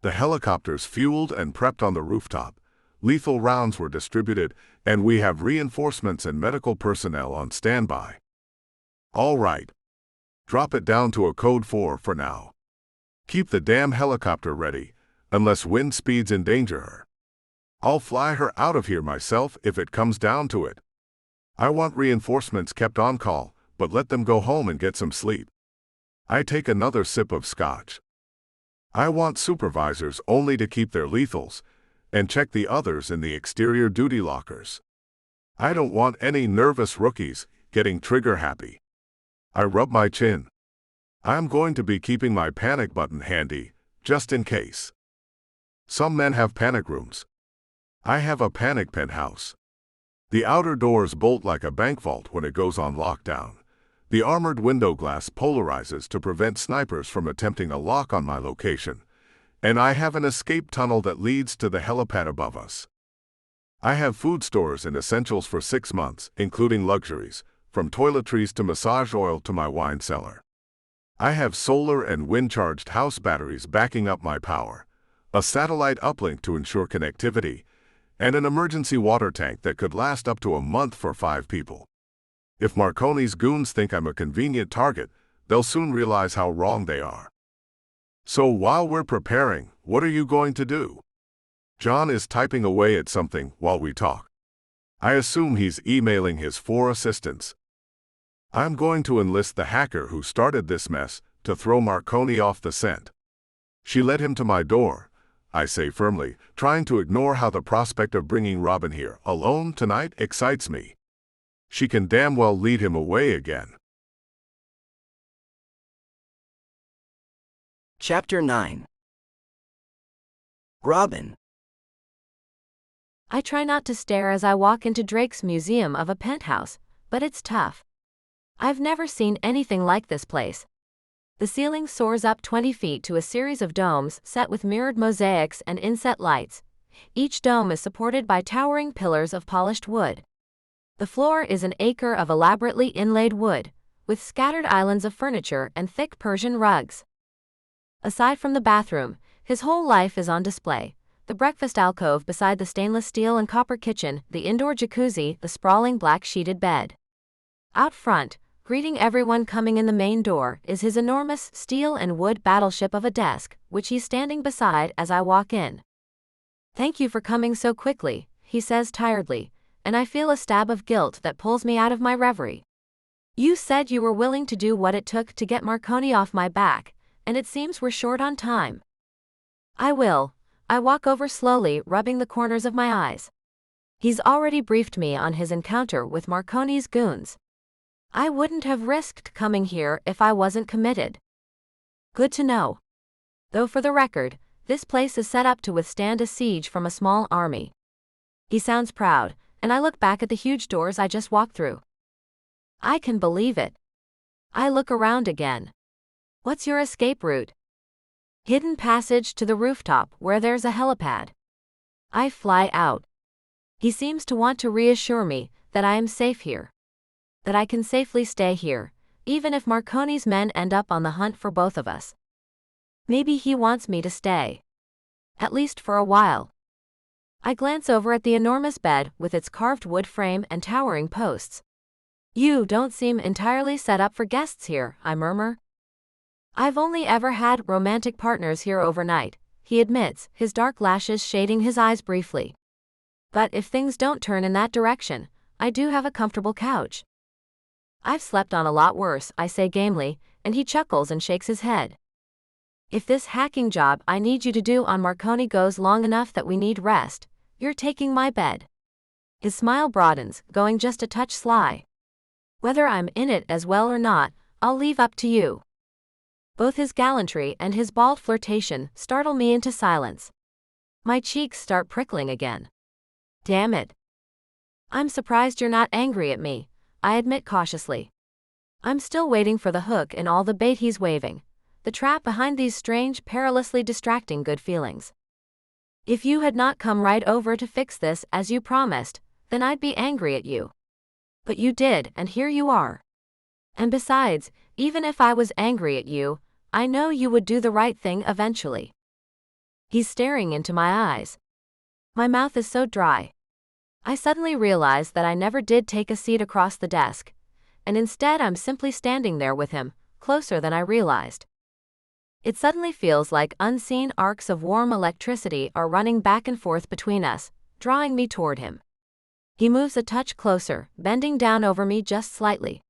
The helicopters fueled and prepped on the rooftop. Lethal rounds were distributed, and we have reinforcements and medical personnel on standby. All right. Drop it down to a code 4 for now. Keep the damn helicopter ready, unless wind speeds endanger her. I'll fly her out of here myself if it comes down to it. I want reinforcements kept on call, but let them go home and get some sleep. I take another sip of scotch. I want supervisors only to keep their lethals, and check the others in the exterior duty lockers. I don't want any nervous rookies getting trigger happy. I rub my chin. I'm going to be keeping my panic button handy, just in case. Some men have panic rooms. I have a panic penthouse. The outer doors bolt like a bank vault when it goes on lockdown. The armored window glass polarizes to prevent snipers from attempting a lock on my location, and I have an escape tunnel that leads to the helipad above us. I have food stores and essentials for 6 months, including luxuries, from toiletries to massage oil to my wine cellar. I have solar and wind-charged house batteries backing up my power, a satellite uplink to ensure connectivity, and an emergency water tank that could last up to a month for 5 people. If Marconi's goons think I'm a convenient target, they'll soon realize how wrong they are. So while we're preparing, what are you going to do? John is typing away at something while we talk. I assume he's emailing his 4 assistants. I'm going to enlist the hacker who started this mess to throw Marconi off the scent. She led him to my door, I say firmly, trying to ignore how the prospect of bringing Robin here alone tonight excites me. She can damn well lead him away again. Chapter 9. Robin. I try not to stare as I walk into Drake's museum of a penthouse, but it's tough. I've never seen anything like this place. The ceiling soars up 20 feet to a series of domes set with mirrored mosaics and inset lights. Each dome is supported by towering pillars of polished wood. The floor is an acre of elaborately inlaid wood, with scattered islands of furniture and thick Persian rugs. Aside from the bathroom, his whole life is on display. The breakfast alcove beside the stainless steel and copper kitchen, the indoor jacuzzi, the sprawling black sheeted bed. Out front, greeting everyone coming in the main door, is his enormous steel and wood battleship of a desk, which he's standing beside as I walk in. "Thank you for coming so quickly," he says tiredly, and I feel a stab of guilt that pulls me out of my reverie. "You said you were willing to do what it took to get Marconi off my back, and it seems we're short on time." "I will." I walk over slowly, rubbing the corners of my eyes. He's already briefed me on his encounter with Marconi's goons. I wouldn't have risked coming here if I wasn't committed. Good to know. Though for the record, this place is set up to withstand a siege from a small army. He sounds proud, and I look back at the huge doors I just walked through. I can believe it. I look around again. "What's your escape route?" "Hidden passage to the rooftop where there's a helipad." I fly out. He seems to want to reassure me that I am safe here. That I can safely stay here, even if Marconi's men end up on the hunt for both of us. Maybe he wants me to stay. At least for a while. I glance over at the enormous bed with its carved wood frame and towering posts. "You don't seem entirely set up for guests here," I murmur. "I've only ever had romantic partners here overnight," he admits, his dark lashes shading his eyes briefly. "But if things don't turn in that direction, I do have a comfortable couch." "I've slept on a lot worse," I say gamely, and he chuckles and shakes his head. "If this hacking job I need you to do on Marconi goes long enough that we need rest, you're taking my bed." His smile broadens, going just a touch sly. "Whether I'm in it as well or not, I'll leave up to you." Both his gallantry and his bald flirtation startle me into silence. My cheeks start prickling again. Damn it. "I'm surprised you're not angry at me," I admit cautiously. I'm still waiting for the hook in all the bait he's waving. the trap behind these strange, perilously distracting good feelings. If you had not come right over to fix this as you promised, then I'd be angry at you. But you did, and here you are. And besides, even if I was angry at you, I know you would do the right thing eventually. He's staring into my eyes. My mouth is so dry. I suddenly realize that I never did take a seat across the desk, and instead I'm simply standing there with him, closer than I realized. It suddenly feels like unseen arcs of warm electricity are running back and forth between us, drawing me toward him. He moves a touch closer, bending down over me just slightly.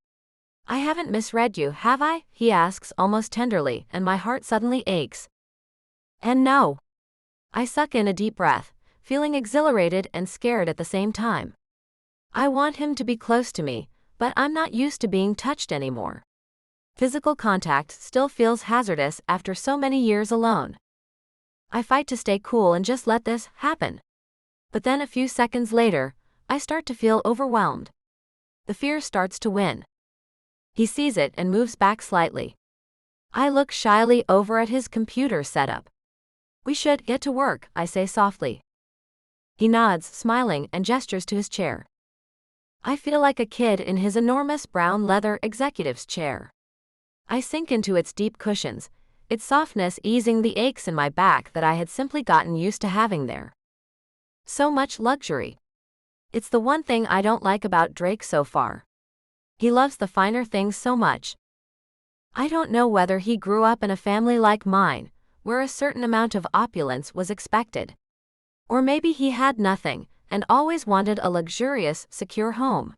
I haven't misread you, have I? He asks almost tenderly, and my heart suddenly aches. And no. I suck in a deep breath, feeling exhilarated and scared at the same time. I want him to be close to me, but I'm not used to being touched anymore. Physical contact still feels hazardous after so many years alone. I fight to stay cool and just let this happen. But then a few seconds later, I start to feel overwhelmed. The fear starts to win. He sees it and moves back slightly. I look shyly over at his computer setup. We should get to work, I say softly. He nods, smiling, and gestures to his chair. I feel like a kid in his enormous brown leather executive's chair. I sink into its deep cushions, its softness easing the aches in my back that I had simply gotten used to having there. So much luxury. It's the one thing I don't like about Drake so far. He loves the finer things so much. I don't know whether he grew up in a family like mine, where a certain amount of opulence was expected. Or maybe he had nothing, and always wanted a luxurious, secure home.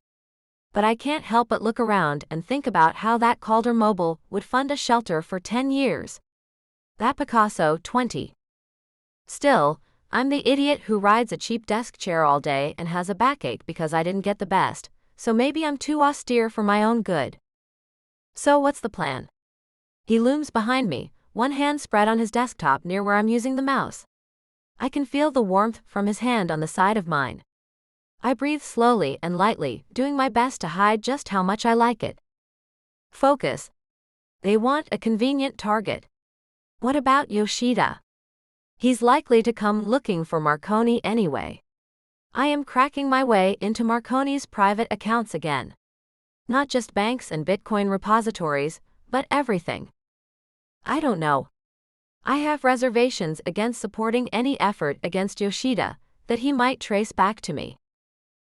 But I can't help but look around and think about how that Calder Mobile would fund a shelter for 10 years. That Picasso, 20. Still, I'm the idiot who rides a cheap desk chair all day and has a backache because I didn't get the best, so maybe I'm too austere for my own good. So what's the plan? He looms behind me, one hand spread on his desktop near where I'm using the mouse. I can feel the warmth from his hand on the side of mine. I breathe slowly and lightly, doing my best to hide just how much I like it. Focus. They want a convenient target. What about Yoshida? He's likely to come looking for Marconi anyway. I am cracking my way into Marconi's private accounts again. Not just banks and Bitcoin repositories, but everything. I don't know. I have reservations against supporting any effort against Yoshida that he might trace back to me.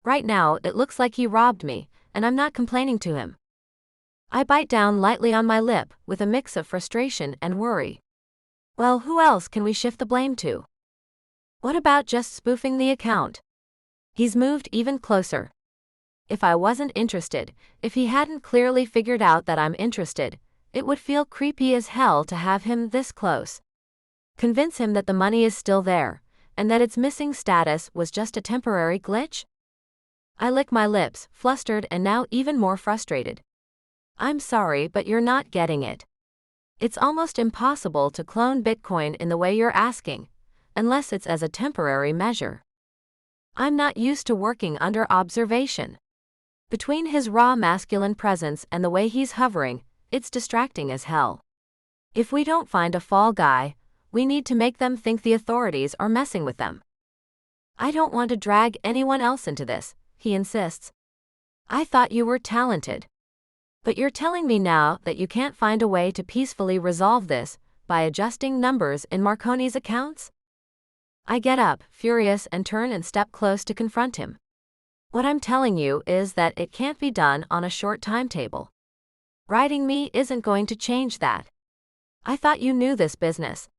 Right now, it looks like he robbed me, and I'm not complaining to him. I bite down lightly on my lip, with a mix of frustration and worry. Well, who else can we shift the blame to? What about just spoofing the account? He's moved even closer. If I wasn't interested, if he hadn't clearly figured out that I'm interested, it would feel creepy as hell to have him this close. Convince him that the money is still there, and that its missing status was just a temporary glitch? I lick my lips, flustered and now even more frustrated. I'm sorry, but you're not getting it. It's almost impossible to clone Bitcoin in the way you're asking, unless it's as a temporary measure. I'm not used to working under observation. Between his raw masculine presence and the way he's hovering, it's distracting as hell. If we don't find a fall guy, we need to make them think the authorities are messing with them. I don't want to drag anyone else into this, he insists. I thought you were talented. But you're telling me now that you can't find a way to peacefully resolve this by adjusting numbers in Marconi's accounts? I get up, furious, and turn and step close to confront him. What I'm telling you is that it can't be done on a short timetable. Writing me isn't going to change that. I thought you knew this business.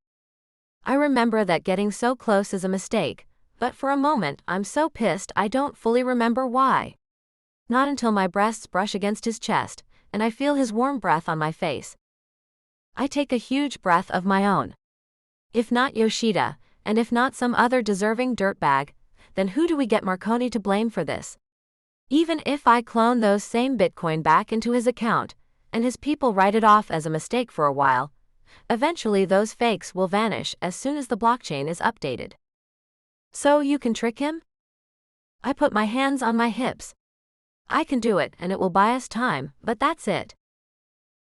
I remember that getting so close is a mistake, but for a moment I'm so pissed I don't fully remember why. Not until my breasts brush against his chest, and I feel his warm breath on my face. I take a huge breath of my own. If not Yoshida, and if not some other deserving dirtbag, then who do we get Marconi to blame for this? Even if I clone those same Bitcoin back into his account, and his people write it off as a mistake for a while, eventually those fakes will vanish as soon as the blockchain is updated. So you can trick him? I put my hands on my hips. I can do it and it will buy us time, but that's it.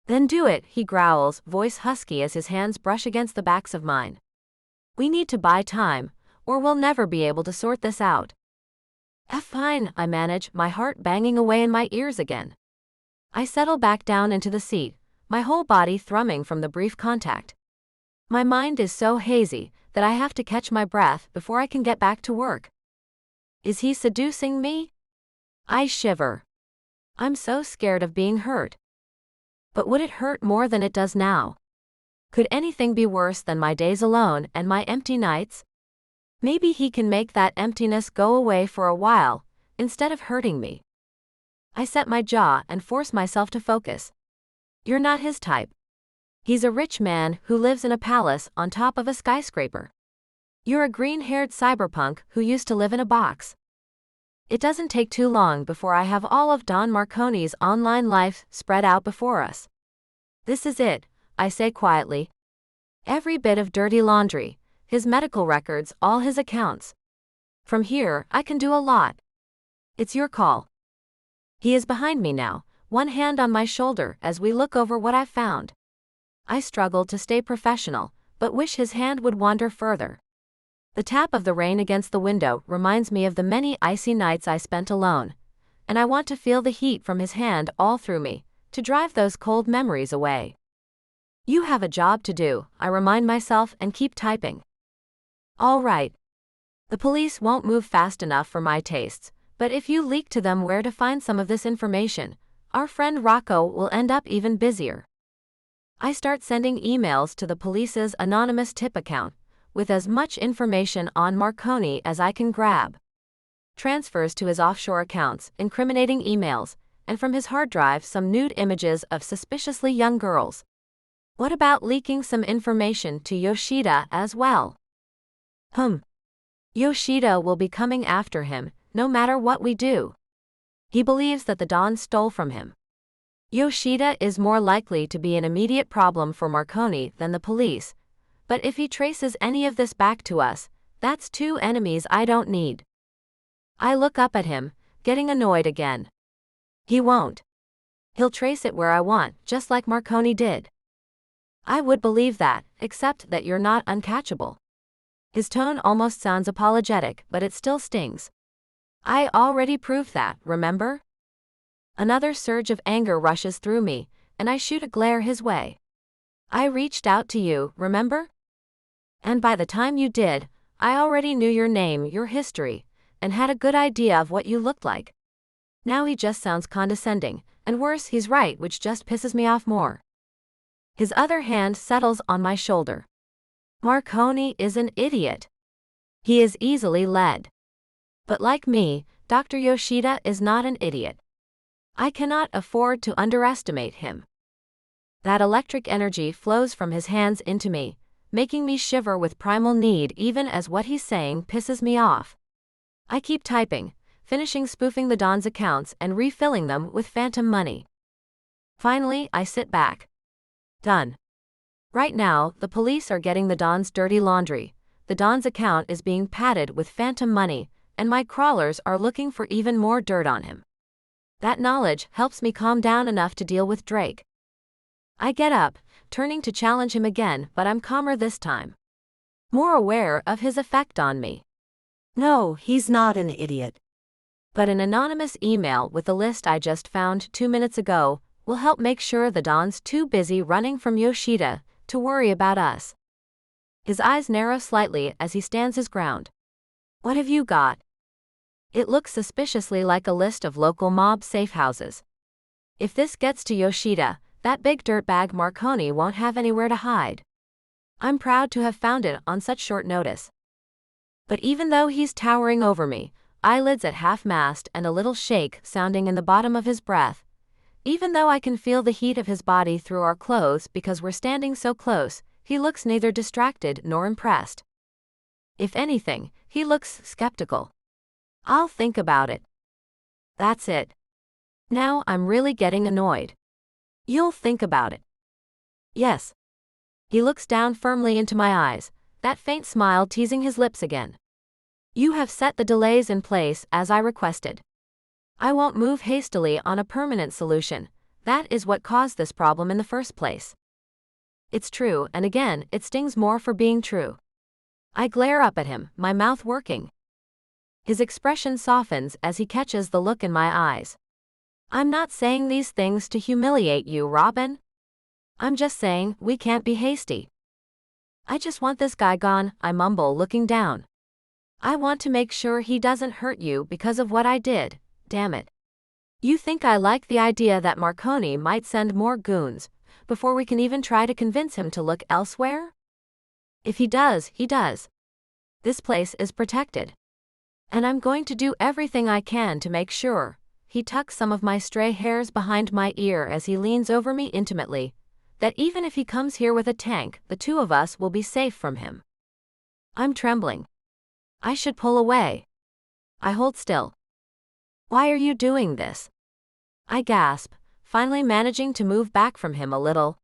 Then do it, he growls, voice husky as his hands brush against the backs of mine. We need to buy time, or we'll never be able to sort this out. Fine, I manage, my heart banging away in my ears again. I settle back down into the seat, my whole body thrumming from the brief contact. My mind is so hazy that I have to catch my breath before I can get back to work. Is he seducing me? I shiver. I'm so scared of being hurt. But would it hurt more than it does now? Could anything be worse than my days alone and my empty nights? Maybe he can make that emptiness go away for a while, instead of hurting me. I set my jaw and force myself to focus. You're not his type. He's a rich man who lives in a palace on top of a skyscraper. You're a green-haired cyberpunk who used to live in a box. It doesn't take too long before I have all of Don Marconi's online life spread out before us. This is it, I say quietly. Every bit of dirty laundry, his medical records, all his accounts. From here, I can do a lot. It's your call. He is behind me now, one hand on my shoulder as we look over what I've found. I struggle to stay professional, but wish his hand would wander further. The tap of the rain against the window reminds me of the many icy nights I spent alone, and I want to feel the heat from his hand all through me, to drive those cold memories away. You have a job to do, I remind myself and keep typing. All right. The police won't move fast enough for my tastes, but if you leak to them where to find some of this information, our friend Rocco will end up even busier. I start sending emails to the police's anonymous tip account, with as much information on Marconi as I can grab. Transfers to his offshore accounts, incriminating emails, and from his hard drive some nude images of suspiciously young girls. What about leaking some information to Yoshida as well? Yoshida will be coming after him, no matter what we do. He believes that the Don stole from him. Yoshida is more likely to be an immediate problem for Marconi than the police, but if he traces any of this back to us, that's two enemies I don't need. I look up at him, getting annoyed again. He won't. He'll trace it where I want, just like Marconi did. I would believe that, except that you're not uncatchable. His tone almost sounds apologetic, but it still stings. I already proved that, remember? Another surge of anger rushes through me, and I shoot a glare his way. I reached out to you, remember? And by the time you did, I already knew your name, your history, and had a good idea of what you looked like. Now he just sounds condescending, and worse, he's right, which just pisses me off more. His other hand settles on my shoulder. Marconi is an idiot. He is easily led. But like me, Dr. Yoshida is not an idiot. I cannot afford to underestimate him. That electric energy flows from his hands into me, making me shiver with primal need even as what he's saying pisses me off. I keep typing, finishing spoofing the Don's accounts and refilling them with phantom money. Finally, I sit back. Done. Right now, the police are getting the Don's dirty laundry, the Don's account is being padded with phantom money, and my crawlers are looking for even more dirt on him. That knowledge helps me calm down enough to deal with Drake. I get up, turning to challenge him again, but I'm calmer this time. More aware of his effect on me. No, he's not an idiot. But an anonymous email with the list I just found 2 minutes ago will help make sure the Don's too busy running from Yoshida to worry about us. His eyes narrow slightly as he stands his ground. What have you got? It looks suspiciously like a list of local mob safe houses. If this gets to Yoshida, that big dirtbag Marconi won't have anywhere to hide. I'm proud to have found it on such short notice. But even though he's towering over me, eyelids at half-mast and a little shake sounding in the bottom of his breath, even though I can feel the heat of his body through our clothes because we're standing so close, he looks neither distracted nor impressed. If anything, he looks skeptical. I'll think about it. That's it. Now I'm really getting annoyed. You'll think about it. Yes. He looks down firmly into my eyes, that faint smile teasing his lips again. You have set the delays in place as I requested. I won't move hastily on a permanent solution, That is what caused this problem in the first place. It's true, and again, it stings more for being true. I glare up at him, my mouth working. His expression softens as he catches the look in my eyes. I'm not saying these things to humiliate you, Robin. I'm just saying, we can't be hasty. I just want this guy gone, I mumble, looking down. I want to make sure he doesn't hurt you because of what I did, damn it. You think I like the idea that Marconi might send more goons before we can even try to convince him to look elsewhere? If he does, he does. This place is protected. And I'm going to do everything I can to make sure. He tucks some of my stray hairs behind my ear as he leans over me intimately, that even if he comes here with a tank, the two of us will be safe from him. I'm trembling. I should pull away. I hold still. Why are you doing this? I gasp, finally managing to move back from him a little.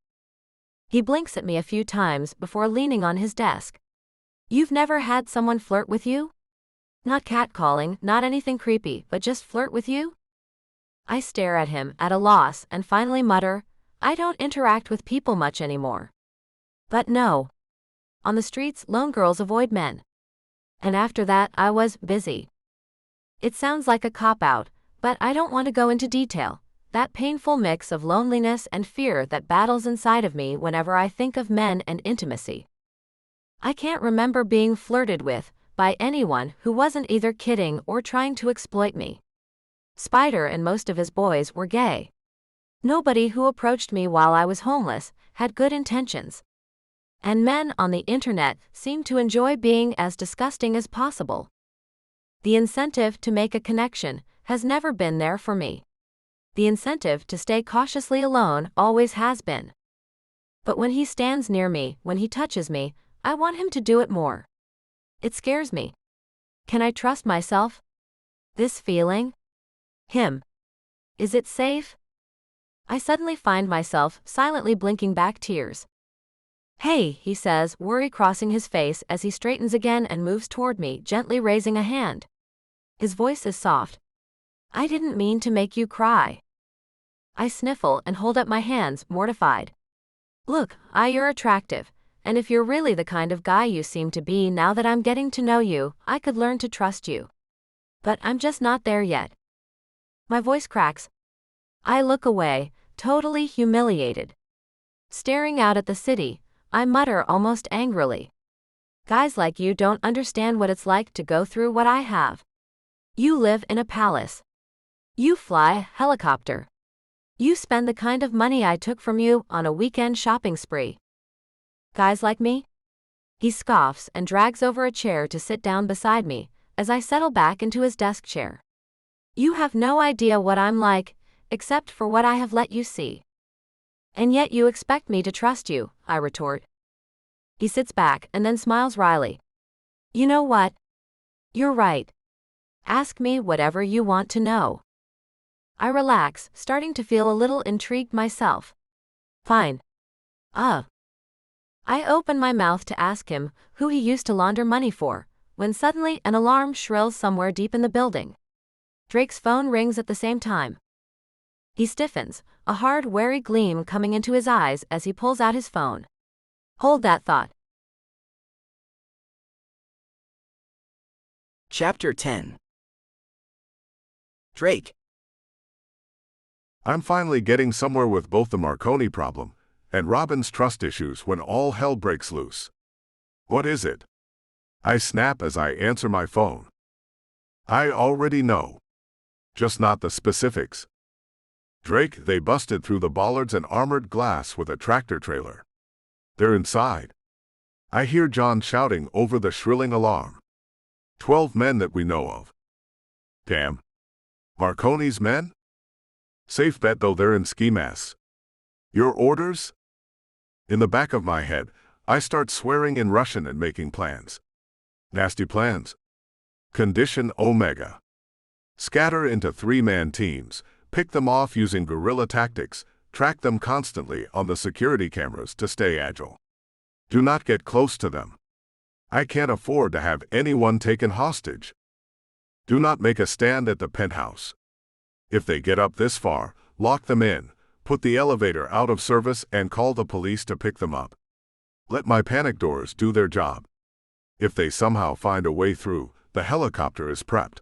He blinks at me a few times before leaning on his desk. You've never had someone flirt with you? Not catcalling, not anything creepy, but just flirt with you? I stare at him, at a loss, and finally mutter, I don't interact with people much anymore. But no. On the streets, lone girls avoid men. And after that, I was busy. It sounds like a cop-out, but I don't want to go into detail. That painful mix of loneliness and fear that battles inside of me whenever I think of men and intimacy. I can't remember being flirted with by anyone who wasn't either kidding or trying to exploit me. Spider and most of his boys were gay. Nobody who approached me while I was homeless had good intentions. And men on the internet seemed to enjoy being as disgusting as possible. The incentive to make a connection has never been there for me. The incentive to stay cautiously alone always has been. But when he stands near me, when he touches me, I want him to do it more. It scares me. Can I trust myself? This feeling? Him. Is it safe? I suddenly find myself silently blinking back tears. Hey, he says, worry crossing his face as he straightens again and moves toward me, gently raising a hand. His voice is soft. I didn't mean to make you cry. I sniffle and hold up my hands, mortified. Look, you're attractive, and if you're really the kind of guy you seem to be now that I'm getting to know you, I could learn to trust you. But I'm just not there yet. My voice cracks. I look away, totally humiliated. Staring out at the city, I mutter almost angrily. Guys like you don't understand what it's like to go through what I have. You live in a palace. You fly a helicopter. You spend the kind of money I took from you on a weekend shopping spree. Guys like me? He scoffs and drags over a chair to sit down beside me, as I settle back into his desk chair. You have no idea what I'm like, except for what I have let you see. And yet you expect me to trust you, I retort. He sits back and then smiles wryly. You know what? You're right. Ask me whatever you want to know. I relax, starting to feel a little intrigued myself. Fine. I open my mouth to ask him who he used to launder money for, when suddenly an alarm shrills somewhere deep in the building. Drake's phone rings at the same time. He stiffens, a hard, wary gleam coming into his eyes as he pulls out his phone. Hold that thought. Chapter 10. Drake. I'm finally getting somewhere with both the Marconi problem and Robin's trust issues when all hell breaks loose. What is it? I snap as I answer my phone. I already know. Just not the specifics. Drake, they busted through the bollards and armored glass with a tractor trailer. They're inside. I hear John shouting over the shrilling alarm. 12 men that we know of. Damn. Marconi's men? Safe bet though they're in ski masks. Your orders? In the back of my head, I start swearing in Russian and making plans. Nasty plans. Condition Omega. Scatter into 3-man teams, pick them off using guerrilla tactics, track them constantly on the security cameras to stay agile. Do not get close to them. I can't afford to have anyone taken hostage. Do not make a stand at the penthouse. If they get up this far, lock them in, Put the elevator out of service and call the police to pick them up. Let my panic doors do their job. If they somehow find a way through, the helicopter is prepped.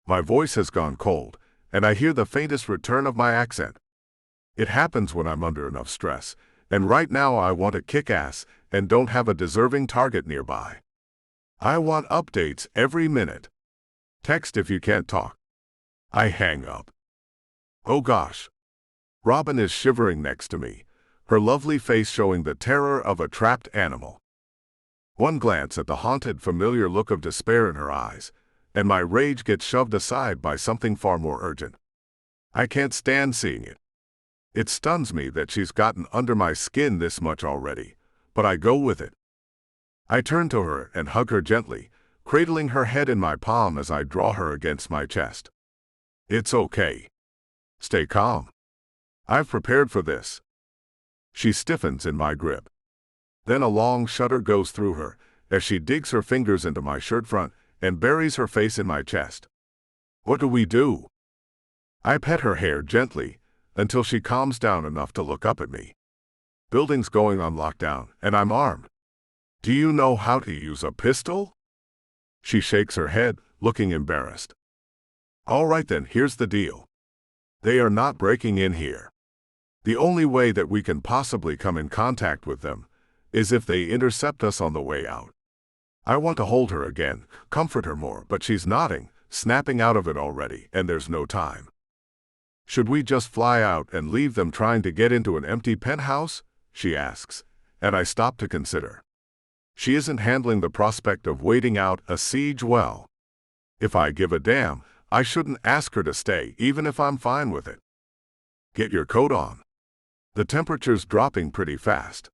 My voice has gone cold, and I hear the faintest return of my accent. It happens when I'm under enough stress, and right now I want to kick ass and don't have a deserving target nearby. I want updates every minute. Text if you can't talk. I hang up. Oh gosh. Robin is shivering next to me, her lovely face showing the terror of a trapped animal. One glance at the haunted, familiar look of despair in her eyes, and my rage gets shoved aside by something far more urgent. I can't stand seeing it. It stuns me that she's gotten under my skin this much already, but I go with it. I turn to her and hug her gently, cradling her head in my palm as I draw her against my chest. It's okay. Stay calm. I've prepared for this. She stiffens in my grip. Then a long shudder goes through her as she digs her fingers into my shirt front and buries her face in my chest. What do we do? I pet her hair gently until she calms down enough to look up at me. Building's going on lockdown, and I'm armed. Do you know how to use a pistol? She shakes her head, looking embarrassed. All right then, here's the deal. They are not breaking in here. The only way that we can possibly come in contact with them is if they intercept us on the way out. I want to hold her again, comfort her more, but she's nodding, snapping out of it already, and there's no time. Should we just fly out and leave them trying to get into an empty penthouse? She asks, and I stop to consider. She isn't handling the prospect of waiting out a siege well. If I give a damn, I shouldn't ask her to stay, even if I'm fine with it. Get your coat on. The temperature's dropping pretty fast.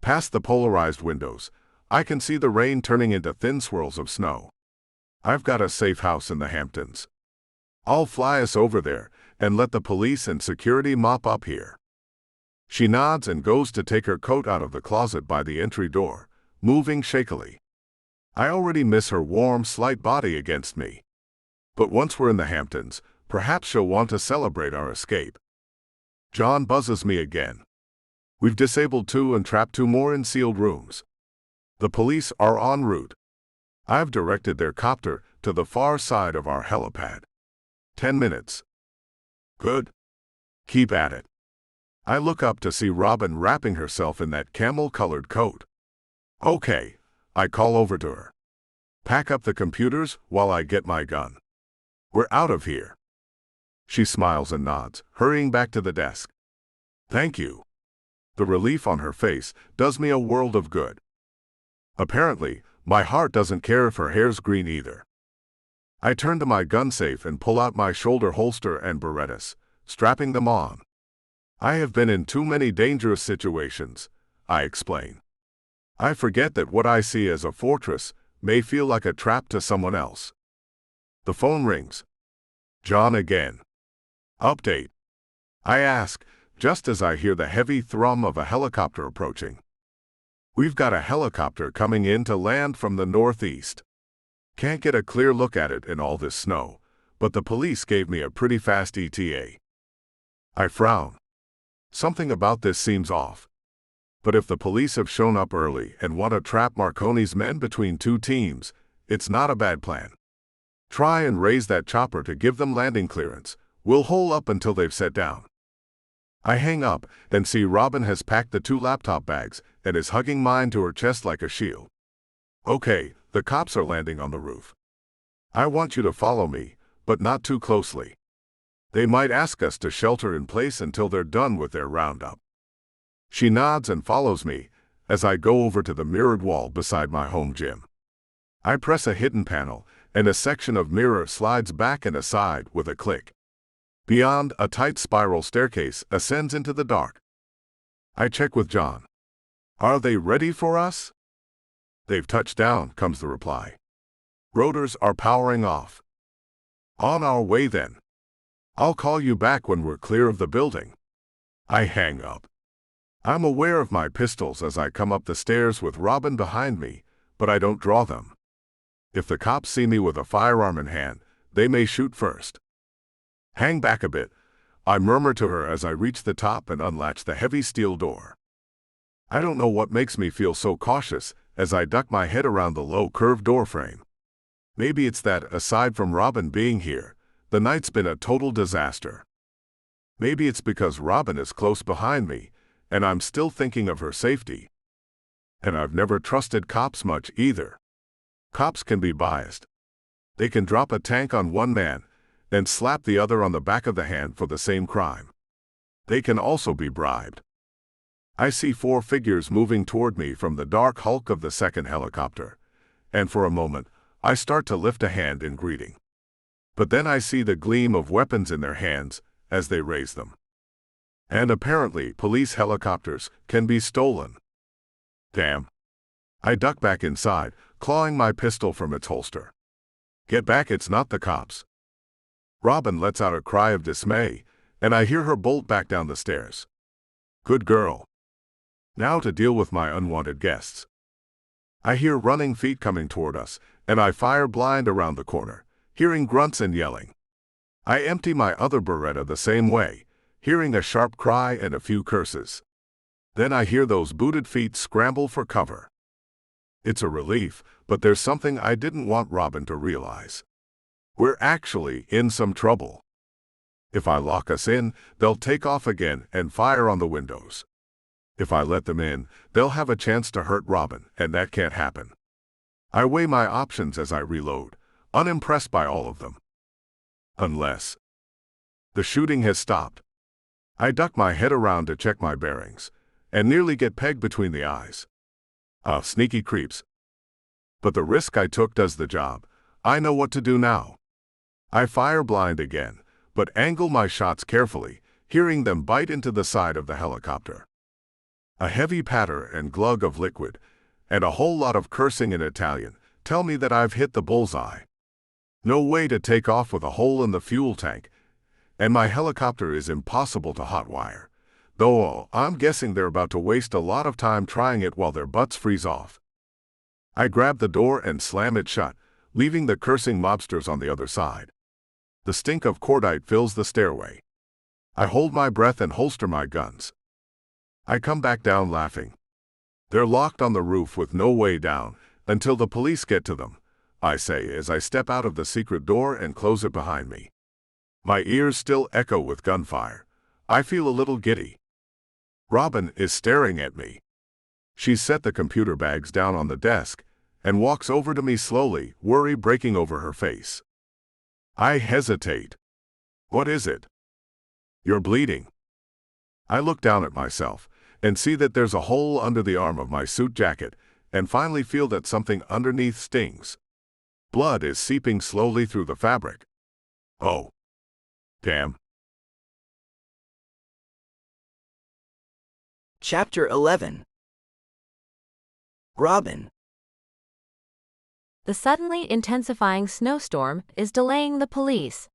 Past the polarized windows, I can see the rain turning into thin swirls of snow. I've got a safe house in the Hamptons. I'll fly us over there and let the police and security mop up here. She nods and goes to take her coat out of the closet by the entry door, moving shakily. I already miss her warm, slight body against me. But once we're in the Hamptons, perhaps she'll want to celebrate our escape. John buzzes me again. We've disabled 2 and trapped 2 more in sealed rooms. The police are en route. I've directed their copter to the far side of our helipad. 10 minutes. Good. Keep at it. I look up to see Robin wrapping herself in that camel-colored coat. Okay, I call over to her. Pack up the computers while I get my gun. We're out of here. She smiles and nods, hurrying back to the desk. Thank you. The relief on her face does me a world of good. Apparently, my heart doesn't care if her hair's green either. I turn to my gun safe and pull out my shoulder holster and Berettas, strapping them on. I have been in too many dangerous situations, I explain. I forget that what I see as a fortress may feel like a trap to someone else. The phone rings. John again. Update. I ask, just as I hear the heavy thrum of a helicopter approaching. We've got a helicopter coming in to land from the northeast. Can't get a clear look at it in all this snow, but the police gave me a pretty fast ETA. I frown. Something about this seems off. But if the police have shown up early and want to trap Marconi's men between 2 teams, it's not a bad plan. Try and raise that chopper to give them landing clearance. We'll hole up until they've set down. I hang up and see Robin has packed the 2 laptop bags and is hugging mine to her chest like a shield. Okay, the cops are landing on the roof. I want you to follow me, but not too closely. They might ask us to shelter in place until they're done with their roundup. She nods and follows me as I go over to the mirrored wall beside my home gym. I press a hidden panel, and a section of mirror slides back and aside with a click. Beyond, a tight spiral staircase ascends into the dark. I check with John. Are they ready for us? They've touched down, comes the reply. Rotors are powering off. On our way then. I'll call you back when we're clear of the building. I hang up. I'm aware of my pistols as I come up the stairs with Robin behind me, but I don't draw them. If the cops see me with a firearm in hand, they may shoot first. Hang back a bit. I murmur to her as I reach the top and unlatch the heavy steel door. I don't know what makes me feel so cautious as I duck my head around the low curved door frame. Maybe it's that, aside from Robin being here, the night's been a total disaster. Maybe it's because Robin is close behind me, and I'm still thinking of her safety. And I've never trusted cops much either. Cops can be biased. They can drop a tank on one man, then slap the other on the back of the hand for the same crime. They can also be bribed. I see 4 figures moving toward me from the dark hulk of the second helicopter, and for a moment, I start to lift a hand in greeting. But then I see the gleam of weapons in their hands as they raise them. And apparently, police helicopters can be stolen. Damn. I duck back inside, clawing my pistol from its holster. Get back, it's not the cops. Robin lets out a cry of dismay, and I hear her bolt back down the stairs. Good girl. Now to deal with my unwanted guests. I hear running feet coming toward us, and I fire blind around the corner, hearing grunts and yelling. I empty my other Beretta the same way, hearing a sharp cry and a few curses. Then I hear those booted feet scramble for cover. It's a relief, but there's something I didn't want Robin to realize. We're actually in some trouble. If I lock us in, they'll take off again and fire on the windows. If I let them in, they'll have a chance to hurt Robin, and that can't happen. I weigh my options as I reload, unimpressed by all of them. Unless the shooting has stopped. I duck my head around to check my bearings, and nearly get pegged between the eyes. Sneaky creeps. But the risk I took does the job. I know what to do now. I fire blind again, but angle my shots carefully, hearing them bite into the side of the helicopter. A heavy patter and glug of liquid, and a whole lot of cursing in Italian, tell me that I've hit the bullseye. No way to take off with a hole in the fuel tank, and my helicopter is impossible to hotwire, though I'm guessing they're about to waste a lot of time trying it while their butts freeze off. I grab the door and slam it shut, leaving the cursing mobsters on the other side. The stink of cordite fills the stairway. I hold my breath and holster my guns. I come back down laughing. They're locked on the roof with no way down until the police get to them, I say as I step out of the secret door and close it behind me. My ears still echo with gunfire. I feel a little giddy. Robin is staring at me. She's set the computer bags down on the desk and walks over to me slowly, worry breaking over her face. I hesitate. What is it? You're bleeding. I look down at myself and see that there's a hole under the arm of my suit jacket, and finally feel that something underneath stings. Blood is seeping slowly through the fabric. Oh. Damn. Chapter 11. Robin. The suddenly intensifying snowstorm is delaying the police.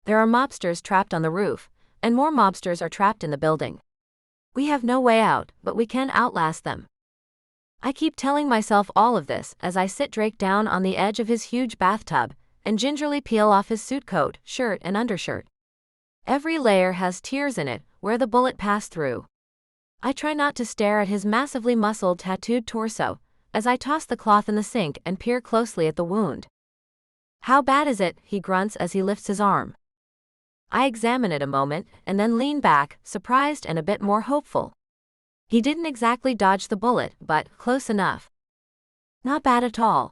There are mobsters trapped on the roof, and more mobsters are trapped in the building. We have no way out, but we can outlast them. I keep telling myself all of this as I sit Drake down on the edge of his huge bathtub and gingerly peel off his suit coat, shirt, and undershirt. Every layer has tears in it where the bullet passed through. I try not to stare at his massively muscled, tattooed torso as I toss the cloth in the sink and peer closely at the wound. How bad is it? He grunts as he lifts his arm. I examine it a moment and then lean back, surprised and a bit more hopeful. He didn't exactly dodge the bullet, but close enough. Not bad at all.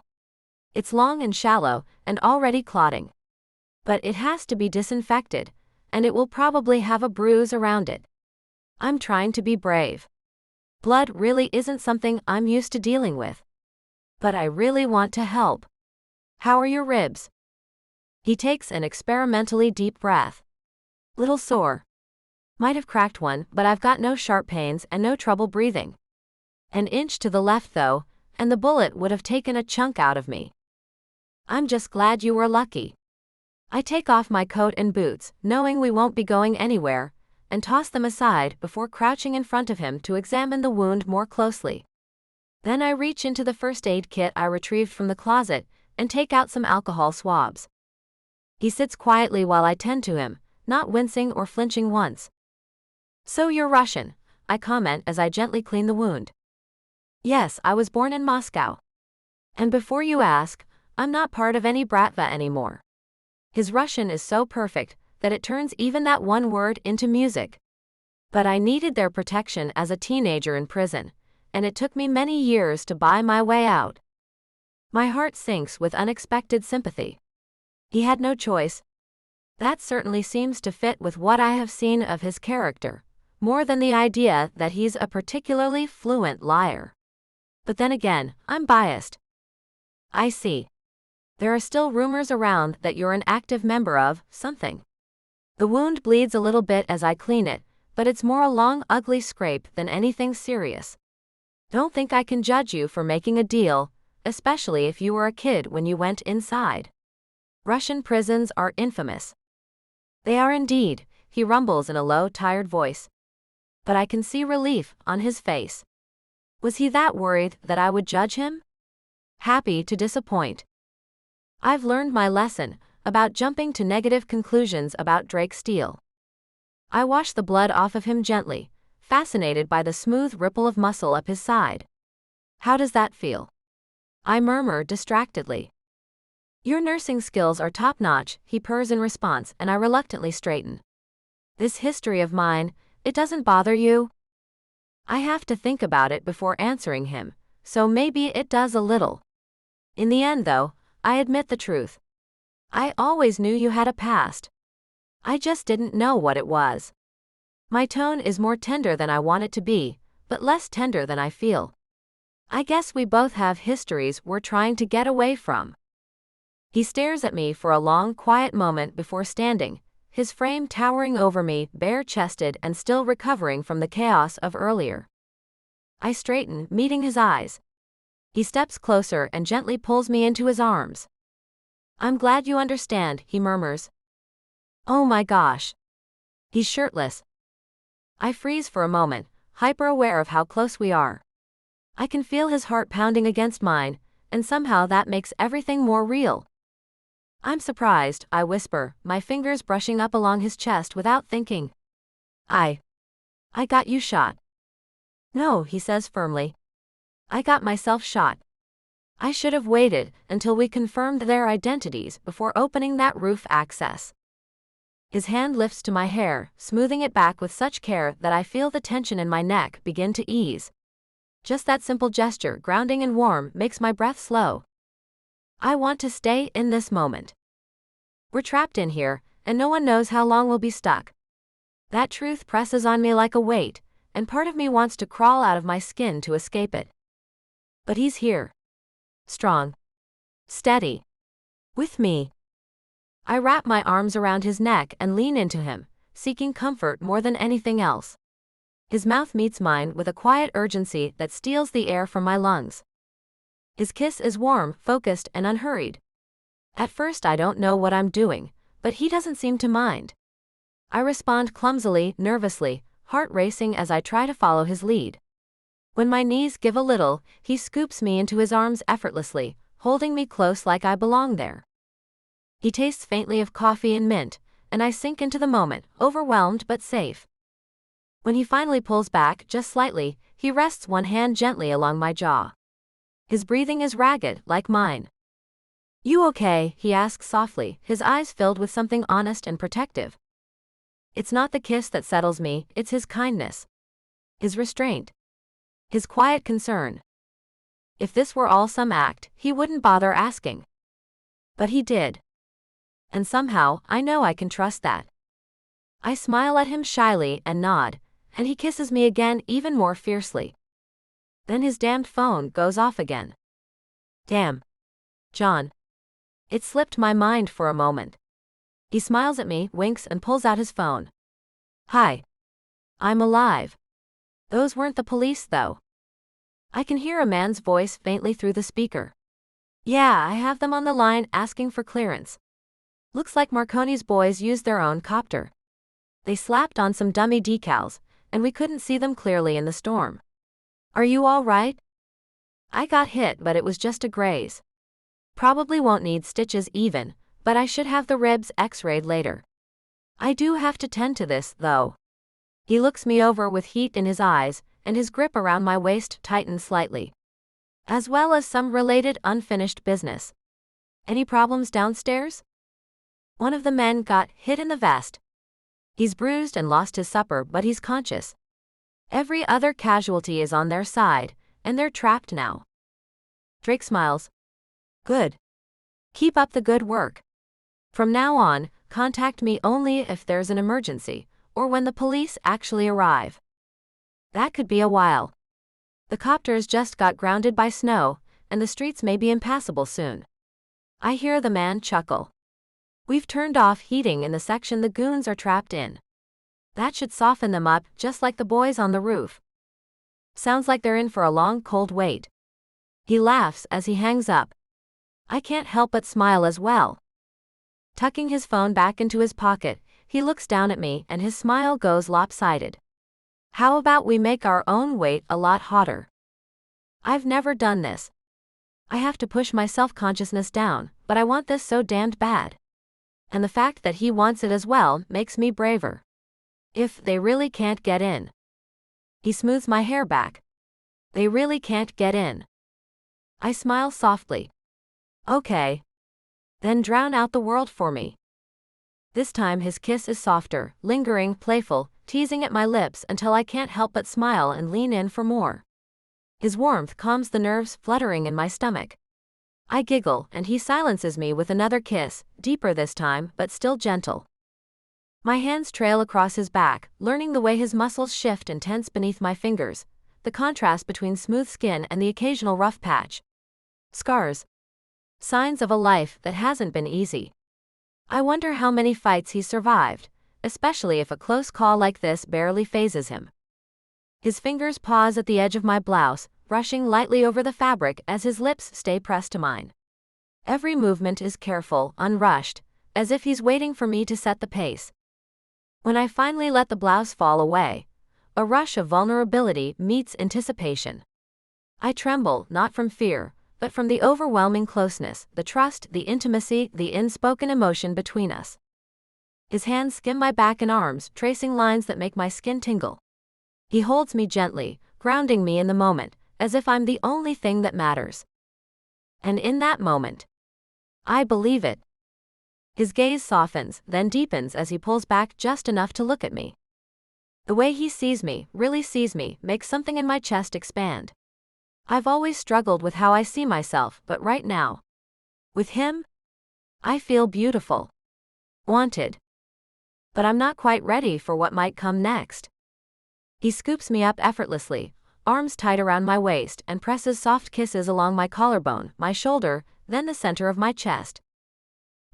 It's long and shallow and already clotting. But it has to be disinfected, and it will probably have a bruise around it. I'm trying to be brave. Blood really isn't something I'm used to dealing with. But I really want to help. How are your ribs? He takes an experimentally deep breath. Little sore. Might have cracked one, but I've got no sharp pains and no trouble breathing. An inch to the left though, and the bullet would have taken a chunk out of me. I'm just glad you were lucky. I take off my coat and boots, knowing we won't be going anywhere, and toss them aside before crouching in front of him to examine the wound more closely. Then I reach into the first aid kit I retrieved from the closet and take out some alcohol swabs. He sits quietly while I tend to him, not wincing or flinching once. So you're Russian, I comment as I gently clean the wound. Yes, I was born in Moscow. And before you ask, I'm not part of any bratva anymore. His Russian is so perfect that it turns even that one word into music. But I needed their protection as a teenager in prison, and it took me many years to buy my way out. My heart sinks with unexpected sympathy. He had no choice. That certainly seems to fit with what I have seen of his character, more than the idea that he's a particularly fluent liar. But then again, I'm biased. I see. There are still rumors around that you're an active member of something. The wound bleeds a little bit as I clean it, but it's more a long, ugly scrape than anything serious. Don't think I can judge you for making a deal, especially if you were a kid when you went inside. Russian prisons are infamous. They are indeed, he rumbles in a low, tired voice. But I can see relief on his face. Was he that worried that I would judge him? Happy to disappoint. I've learned my lesson about jumping to negative conclusions about Drake Steele. I wash the blood off of him gently, fascinated by the smooth ripple of muscle up his side. How does that feel? I murmur distractedly. Your nursing skills are top-notch, he purrs in response, and I reluctantly straighten. This history of mine, it doesn't bother you? I have to think about it before answering him, so maybe it does a little. In the end, though, I admit the truth. I always knew you had a past. I just didn't know what it was. My tone is more tender than I want it to be, but less tender than I feel. I guess we both have histories we're trying to get away from. He stares at me for a long, quiet moment before standing, his frame towering over me, bare-chested and still recovering from the chaos of earlier. I straighten, meeting his eyes. He steps closer and gently pulls me into his arms. I'm glad you understand, he murmurs. Oh my gosh. He's shirtless. I freeze for a moment, hyper-aware of how close we are. I can feel his heart pounding against mine, and somehow that makes everything more real. I'm surprised, I whisper, my fingers brushing up along his chest without thinking. I got you shot. No, he says firmly. I got myself shot. I should have waited until we confirmed their identities before opening that roof access. His hand lifts to my hair, smoothing it back with such care that I feel the tension in my neck begin to ease. Just that simple gesture, grounding and warm, makes my breath slow. I want to stay in this moment. We're trapped in here, and no one knows how long we'll be stuck. That truth presses on me like a weight, and part of me wants to crawl out of my skin to escape it. But he's here. Strong. Steady. With me. I wrap my arms around his neck and lean into him, seeking comfort more than anything else. His mouth meets mine with a quiet urgency that steals the air from my lungs. His kiss is warm, focused, and unhurried. At first I don't know what I'm doing, but he doesn't seem to mind. I respond clumsily, nervously, heart racing as I try to follow his lead. When my knees give a little, he scoops me into his arms effortlessly, holding me close like I belong there. He tastes faintly of coffee and mint, and I sink into the moment, overwhelmed but safe. When he finally pulls back, just slightly, he rests one hand gently along my jaw. His breathing is ragged, like mine. You okay? He asks softly, his eyes filled with something honest and protective. It's not the kiss that settles me, it's his kindness. His restraint. His quiet concern. If this were all some act, he wouldn't bother asking. But he did. And somehow, I know I can trust that. I smile at him shyly and nod, and he kisses me again even more fiercely. Then his damned phone goes off again. Damn. John. It slipped my mind for a moment. He smiles at me, winks, and pulls out his phone. Hi. I'm alive. Those weren't the police, though. I can hear a man's voice faintly through the speaker. Yeah, I have them on the line asking for clearance. Looks like Marconi's boys used their own copter. They slapped on some dummy decals, and we couldn't see them clearly in the storm. Are you all right? I got hit, but it was just a graze. Probably won't need stitches even, but I should have the ribs x-rayed later. I do have to tend to this, though. He looks me over with heat in his eyes, and his grip around my waist tightens slightly. As well as some related unfinished business. Any problems downstairs? One of the men got hit in the vest. He's bruised and lost his supper, but he's conscious. Every other casualty is on their side, and they're trapped now. Drake smiles. Good. Keep up the good work. From now on, contact me only if there's an emergency, or when the police actually arrive. That could be a while. The copters just got grounded by snow, and the streets may be impassable soon. I hear the man chuckle. We've turned off heating in the section the goons are trapped in. That should soften them up, just like the boys on the roof. Sounds like they're in for a long, cold wait. He laughs as he hangs up. I can't help but smile as well. Tucking his phone back into his pocket, he looks down at me and his smile goes lopsided. How about we make our own wait a lot hotter? I've never done this. I have to push my self-consciousness down, but I want this so damned bad. And the fact that he wants it as well makes me braver. If they really can't get in. He smooths my hair back. They really can't get in. I smile softly. Okay. Then drown out the world for me. This time his kiss is softer, lingering, playful, teasing at my lips until I can't help but smile and lean in for more. His warmth calms the nerves fluttering in my stomach. I giggle and he silences me with another kiss, deeper this time but still gentle. My hands trail across his back, learning the way his muscles shift and tense beneath my fingers, the contrast between smooth skin and the occasional rough patch. Scars. Signs of a life that hasn't been easy. I wonder how many fights he's survived, especially if a close call like this barely phases him. His fingers pause at the edge of my blouse, brushing lightly over the fabric as his lips stay pressed to mine. Every movement is careful, unrushed, as if he's waiting for me to set the pace. When I finally let the blouse fall away, a rush of vulnerability meets anticipation. I tremble, not from fear, but from the overwhelming closeness, the trust, the intimacy, the unspoken emotion between us. His hands skim my back and arms, tracing lines that make my skin tingle. He holds me gently, grounding me in the moment, as if I'm the only thing that matters. And in that moment, I believe it. His gaze softens, then deepens as he pulls back just enough to look at me. The way he sees me, really sees me, makes something in my chest expand. I've always struggled with how I see myself, but right now, with him, I feel beautiful. Wanted. But I'm not quite ready for what might come next. He scoops me up effortlessly, arms tight around my waist, and presses soft kisses along my collarbone, my shoulder, then the center of my chest.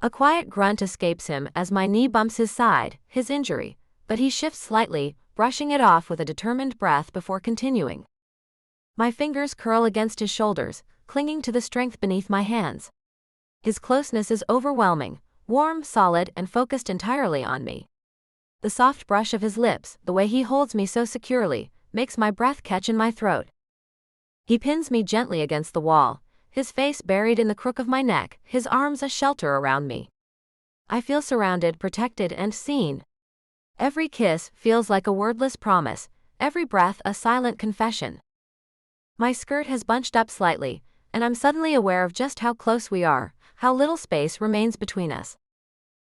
A quiet grunt escapes him as my knee bumps his side, his injury, but he shifts slightly, brushing it off with a determined breath before continuing. My fingers curl against his shoulders, clinging to the strength beneath my hands. His closeness is overwhelming, warm, solid, and focused entirely on me. The soft brush of his lips, the way he holds me so securely, makes my breath catch in my throat. He pins me gently against the wall, his face buried in the crook of my neck, his arms a shelter around me. I feel surrounded, protected, and seen. Every kiss feels like a wordless promise, every breath a silent confession. My skirt has bunched up slightly, and I'm suddenly aware of just how close we are, how little space remains between us.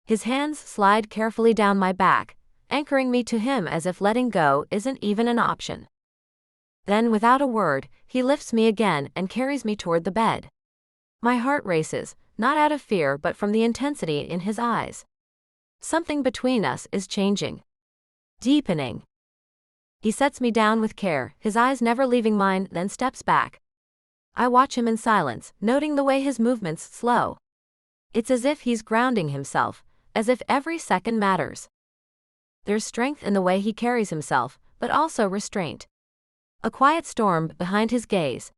His hands slide carefully down my back, anchoring me to him as if letting go isn't even an option. Then, without a word, he lifts me again and carries me toward the bed. My heart races, not out of fear but from the intensity in his eyes. Something between us is changing. Deepening. He sets me down with care, his eyes never leaving mine, then steps back. I watch him in silence, noting the way his movements slow. It's as if he's grounding himself, as if every second matters. There's strength in the way he carries himself, but also restraint. A quiet storm behind his gaze.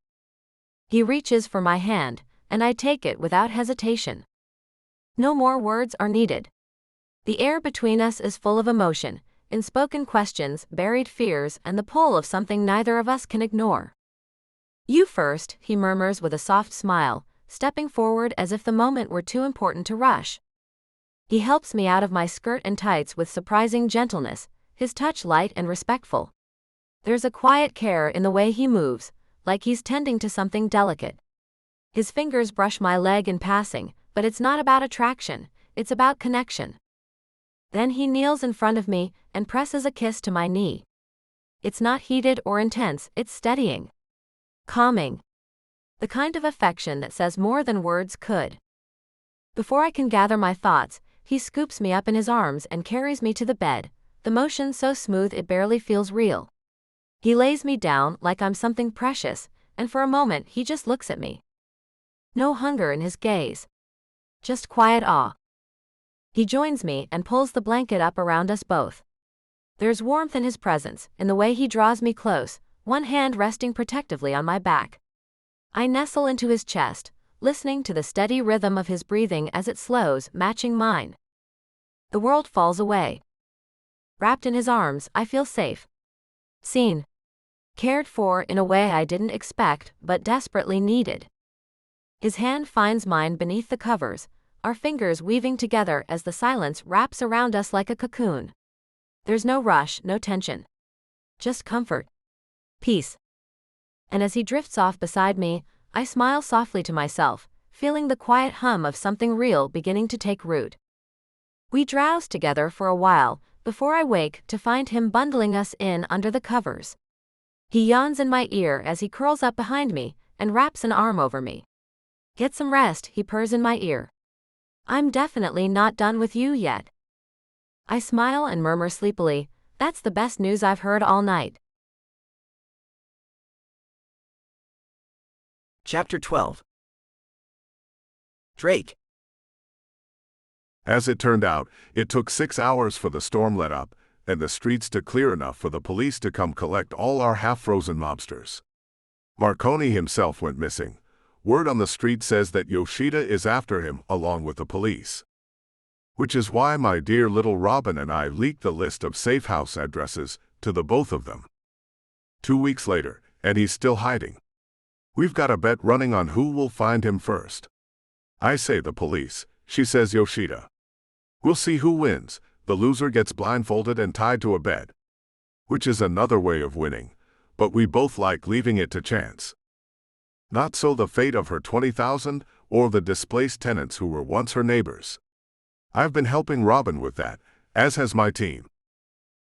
He reaches for my hand, and I take it without hesitation. No more words are needed. The air between us is full of emotion, unspoken questions, buried fears, and the pull of something neither of us can ignore. You first, he murmurs with a soft smile, stepping forward as if the moment were too important to rush. He helps me out of my skirt and tights with surprising gentleness, his touch light and respectful. There's a quiet care in the way he moves, like he's tending to something delicate. His fingers brush my leg in passing, but it's not about attraction, it's about connection. Then he kneels in front of me and presses a kiss to my knee. It's not heated or intense, it's steadying. Calming. The kind of affection that says more than words could. Before I can gather my thoughts, he scoops me up in his arms and carries me to the bed, the motion so smooth it barely feels real. He lays me down like I'm something precious, and for a moment he just looks at me. No hunger in his gaze. Just quiet awe. He joins me and pulls the blanket up around us both. There's warmth in his presence, in the way he draws me close, one hand resting protectively on my back. I nestle into his chest, listening to the steady rhythm of his breathing as it slows, matching mine. The world falls away. Wrapped in his arms, I feel safe. Seen. Cared for in a way I didn't expect, but desperately needed. His hand finds mine beneath the covers, our fingers weaving together as the silence wraps around us like a cocoon. There's no rush, no tension. Just comfort. Peace. And as he drifts off beside me, I smile softly to myself, feeling the quiet hum of something real beginning to take root. We drowse together for a while, before I wake to find him bundling us in under the covers. He yawns in my ear as he curls up behind me and wraps an arm over me. Get some rest, he purrs in my ear. I'm definitely not done with you yet. I smile and murmur sleepily, that's the best news I've heard all night. Chapter 12. Drake. As it turned out, it took 6 hours for the storm let up, and the streets to clear enough for the police to come collect all our half-frozen mobsters. Marconi himself went missing. Word on the street says that Yoshida is after him along with the police. Which is why my dear little Robin and I leaked the list of safe house addresses to the both of them. 2 weeks later, and he's still hiding. We've got a bet running on who will find him first. I say the police, she says Yoshida. We'll see who wins. The loser gets blindfolded and tied to a bed. Which is another way of winning, but we both like leaving it to chance. Not so the fate of her 20,000 or the displaced tenants who were once her neighbors. I've been helping Robin with that, as has my team.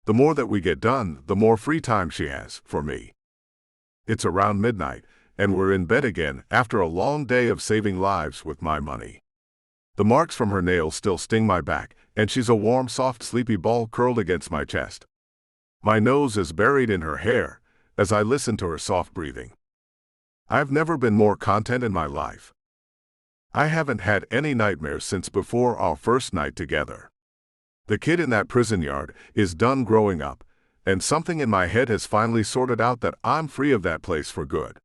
The more that we get done, the more free time she has for me. It's around midnight, and we're in bed again after a long day of saving lives with my money. The marks from her nails still sting my back, and she's a warm, soft, sleepy ball curled against my chest. My nose is buried in her hair as I listen to her soft breathing. I've never been more content in my life. I haven't had any nightmares since before our first night together. The kid in that prison yard is done growing up, and something in my head has finally sorted out that I'm free of that place for good.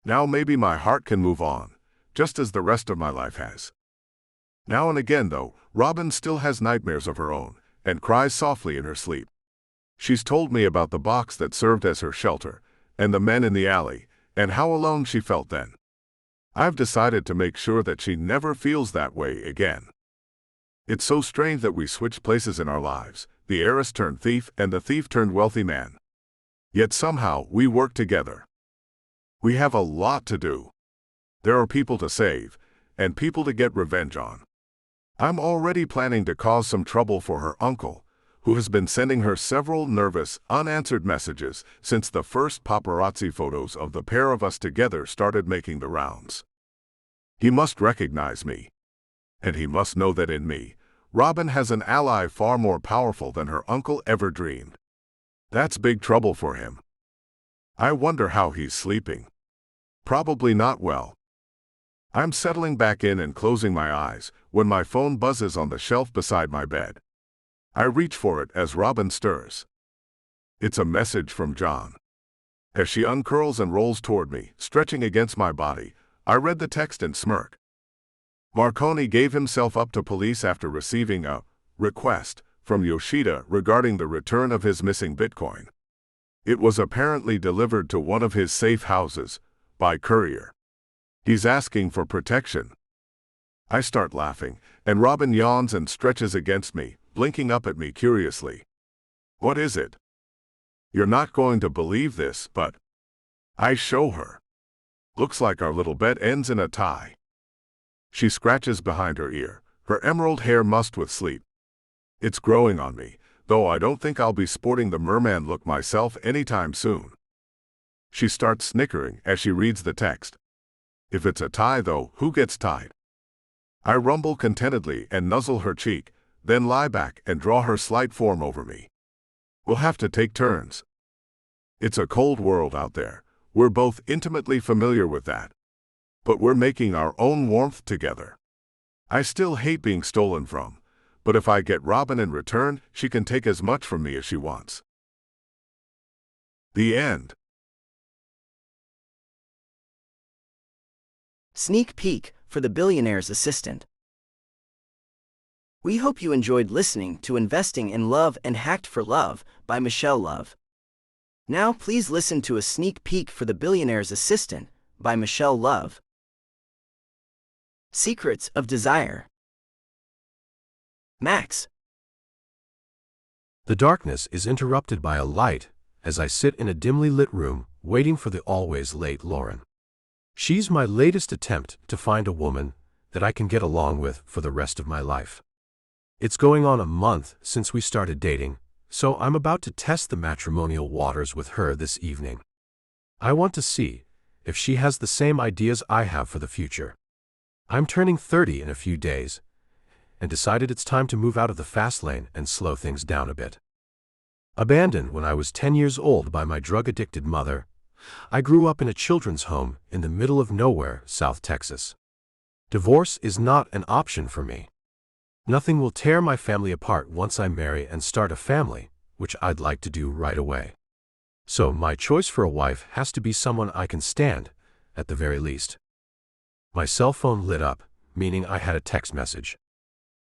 Now maybe my heart can move on, just as the rest of my life has. Now and again, though, Robin still has nightmares of her own, and cries softly in her sleep. She's told me about the box that served as her shelter, and the men in the alley, and how alone she felt then. I've decided to make sure that she never feels that way again. It's so strange that we switched places in our lives. The heiress turned thief, and the thief turned wealthy man. Yet somehow we work together. We have a lot to do. There are people to save, and people to get revenge on. I'm already planning to cause some trouble for her uncle, who has been sending her several nervous, unanswered messages since the first paparazzi photos of the pair of us together started making the rounds. He must recognize me. And he must know that in me, Robin has an ally far more powerful than her uncle ever dreamed. That's big trouble for him. I wonder how he's sleeping. Probably not well. I'm settling back in and closing my eyes when my phone buzzes on the shelf beside my bed. I reach for it as Robin stirs. It's a message from John. As she uncurls and rolls toward me, stretching against my body, I read the text and smirk. Marconi gave himself up to police after receiving a request from Yoshida regarding the return of his missing Bitcoin. It was apparently delivered to one of his safe houses by courier. He's asking for protection. I start laughing, And Robin yawns and stretches against me, blinking up at me curiously. What is it? You're not going to believe this, but I show her. Looks like our little bet ends in a tie. She scratches behind her ear, her emerald hair mussed with sleep. It's growing on me, though I don't think I'll be sporting the merman look myself anytime soon. She starts snickering as she reads the text. If it's a tie, though, who gets tied? I rumble contentedly and nuzzle her cheek, then lie back and draw her slight form over me. We'll have to take turns. It's a cold world out there. We're both intimately familiar with that. But we're making our own warmth together. I still hate being stolen from, but if I get Robin in return, she can take as much from me as she wants. The end. Sneak peek for the Billionaire's Assistant. We hope you enjoyed listening to Investing in Love and Hacked for Love by Michelle Love. Now please listen to a sneak peek for the Billionaire's Assistant by Michelle Love. Secrets of Desire. Max. The darkness is interrupted by a light as I sit in a dimly lit room waiting for the always late Lauren. She's my latest attempt to find a woman that I can get along with for the rest of my life. It's going on a month since we started dating, so I'm about to test the matrimonial waters with her this evening. I want to see if she has the same ideas I have for the future. I'm turning 30 in a few days, and decided it's time to move out of the fast lane and slow things down a bit. Abandoned when I was 10 years old by my drug-addicted mother, I grew up in a children's home in the middle of nowhere, South Texas. Divorce is not an option for me. Nothing will tear my family apart once I marry and start a family, which I'd like to do right away. So my choice for a wife has to be someone I can stand, at the very least. My cell phone lit up, meaning I had a text message.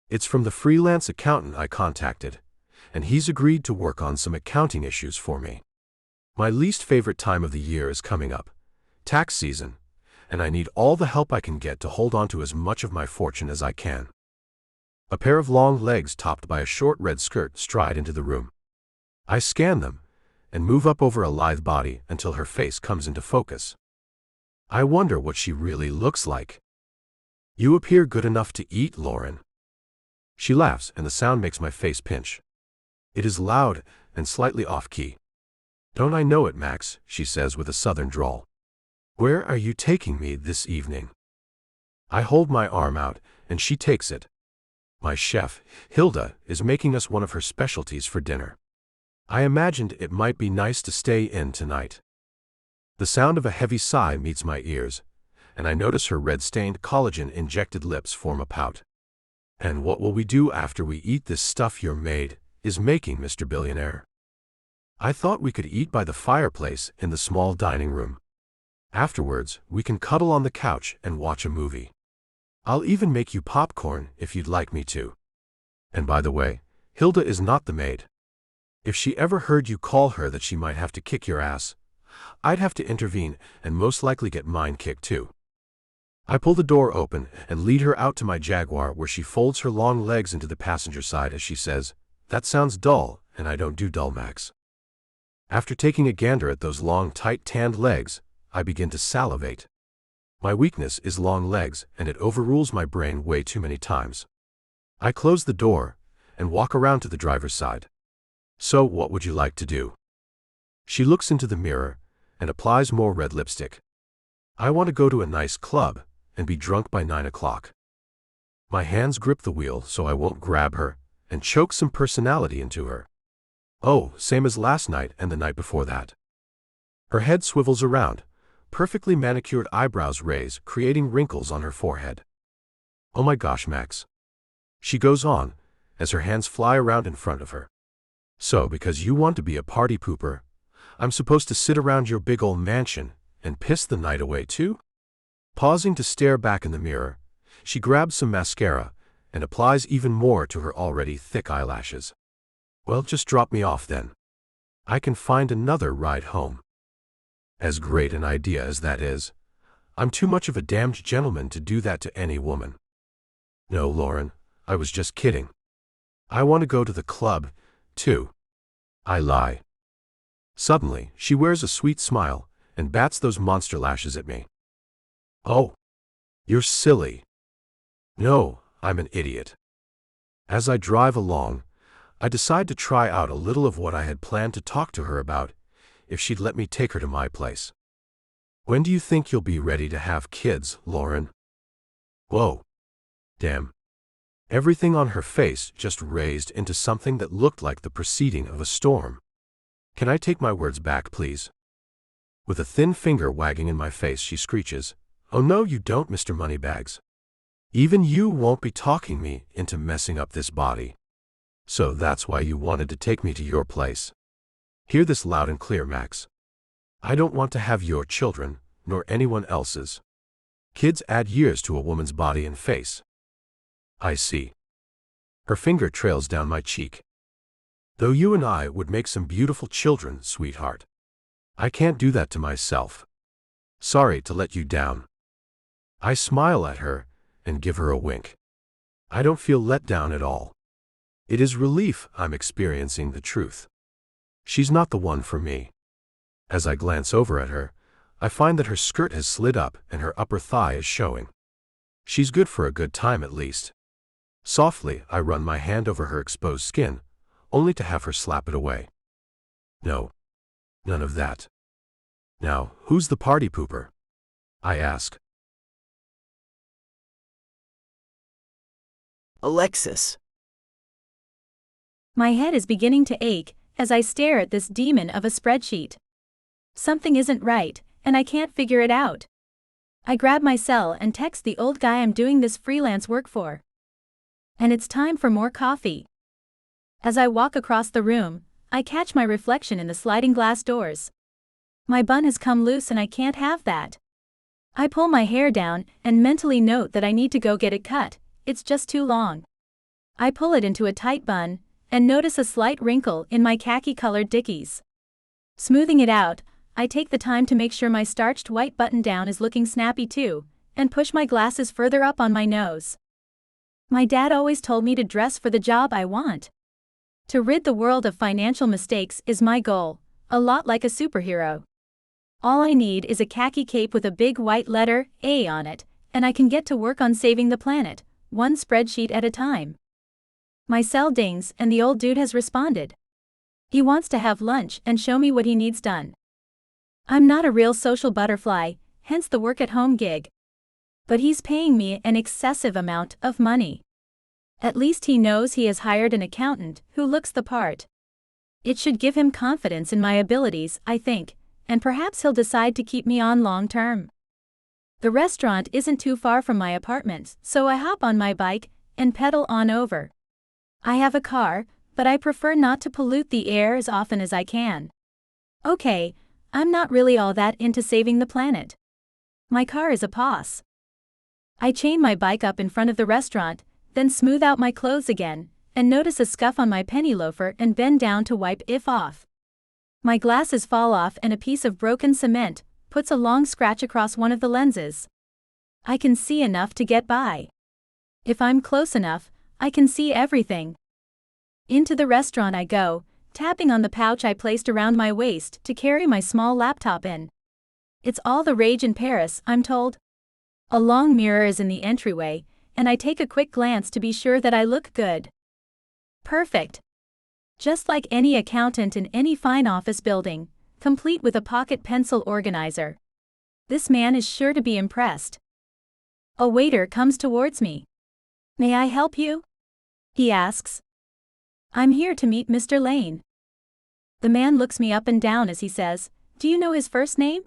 It's from the freelance accountant I contacted, and he's agreed to work on some accounting issues for me. My least favorite time of the year is coming up, tax season, and I need all the help I can get to hold on to as much of my fortune as I can. A pair of long legs topped by a short red skirt stride into the room. I scan them and move up over a lithe body until her face comes into focus. I wonder what she really looks like. You appear good enough to eat, Lauren. She laughs and the sound makes my face pinch. It is loud and slightly off-key. Don't I know it, Max, she says with a southern drawl. Where are you taking me this evening? I hold my arm out and she takes it. My chef, Hilda, is making us one of her specialties for dinner. I imagined it might be nice to stay in tonight. The sound of a heavy sigh meets my ears, and I notice her red-stained collagen-injected lips form a pout. And what will we do after we eat this stuff your maid is making, Mr. Billionaire? I thought we could eat by the fireplace in the small dining room. Afterwards, we can cuddle on the couch and watch a movie. I'll even make you popcorn if you'd like me to. And by the way, Hilda is not the maid. If she ever heard you call her that she might have to kick your ass, I'd have to intervene and most likely get mine kicked too. I pull the door open and lead her out to my Jaguar where she folds her long legs into the passenger side as she says, "That sounds dull, and I don't do dull, Max." After taking a gander at those long, tight, tanned legs, I begin to salivate. My weakness is long legs, and it overrules my brain way too many times. I close the door and walk around to the driver's side. So what would you like to do? She looks into the mirror and applies more red lipstick. I want to go to a nice club and be drunk by 9 o'clock. My hands grip the wheel so I won't grab her and choke some personality into her. Oh, same as last night and the night before that. Her head swivels around, perfectly manicured eyebrows raise, creating wrinkles on her forehead. Oh my gosh, Max. She goes on, as her hands fly around in front of her. So, because you want to be a party pooper, I'm supposed to sit around your big old mansion and piss the night away too? Pausing to stare back in the mirror, she grabs some mascara and applies even more to her already thick eyelashes. Well, just drop me off then. I can find another ride home. As great an idea as that is, I'm too much of a damned gentleman to do that to any woman. No, Lauren, I was just kidding. I want to go to the club, too. I lie. Suddenly, she wears a sweet smile and bats those monster lashes at me. Oh, you're silly. No, I'm an idiot. As I drive along, I decide to try out a little of what I had planned to talk to her about if she'd let me take her to my place. When do you think you'll be ready to have kids, Lauren? Whoa. Damn. Everything on her face just raised into something that looked like the proceeding of a storm. Can I take my words back, please? With a thin finger wagging in my face, she screeches, "Oh no, you don't, Mr. Moneybags. Even you won't be talking me into messing up this body. So that's why you wanted to take me to your place. Hear this loud and clear, Max. I don't want to have your children, nor anyone else's. Kids add years to a woman's body and face." I see. Her finger trails down my cheek. "Though you and I would make some beautiful children, sweetheart. I can't do that to myself. Sorry to let you down." I smile at her and give her a wink. I don't feel let down at all. It is relief I'm experiencing the truth. She's not the one for me. As I glance over at her, I find that her skirt has slid up and her upper thigh is showing. She's good for a good time at least. Softly, I run my hand over her exposed skin, only to have her slap it away. No. None of that. Now, who's the party pooper? I ask. Alexis. My head is beginning to ache as I stare at this demon of a spreadsheet. Something isn't right, and I can't figure it out. I grab my cell and text the old guy I'm doing this freelance work for. And it's time for more coffee. As I walk across the room, I catch my reflection in the sliding glass doors. My bun has come loose and I can't have that. I pull my hair down and mentally note that I need to go get it cut, it's just too long. I pull it into a tight bun and notice a slight wrinkle in my khaki-colored dickies. Smoothing it out, I take the time to make sure my starched white button-down is looking snappy too, and push my glasses further up on my nose. My dad always told me to dress for the job I want. To rid the world of financial mistakes is my goal, a lot like a superhero. All I need is a khaki cape with a big white letter A on it, and I can get to work on saving the planet, one spreadsheet at a time. My cell dings and the old dude has responded. He wants to have lunch and show me what he needs done. I'm not a real social butterfly, hence the work-at-home gig. But he's paying me an excessive amount of money. At least he knows he has hired an accountant who looks the part. It should give him confidence in my abilities, I think, and perhaps he'll decide to keep me on long term. The restaurant isn't too far from my apartment, so I hop on my bike and pedal on over. I have a car, but I prefer not to pollute the air as often as I can. Okay, I'm not really all that into saving the planet. My car is a POS. I chain my bike up in front of the restaurant, then smooth out my clothes again, and notice a scuff on my penny loafer and bend down to wipe it off. My glasses fall off and a piece of broken cement puts a long scratch across one of the lenses. I can see enough to get by. If I'm close enough, I can see everything. Into the restaurant I go, tapping on the pouch I placed around my waist to carry my small laptop in. It's all the rage in Paris, I'm told. A long mirror is in the entryway, and I take a quick glance to be sure that I look good. Perfect. Just like any accountant in any fine office building, complete with a pocket pencil organizer. This man is sure to be impressed. A waiter comes towards me. "May I help you?" he asks. "I'm here to meet Mr. Lane." The man looks me up and down as he says, "Do you know his first name?"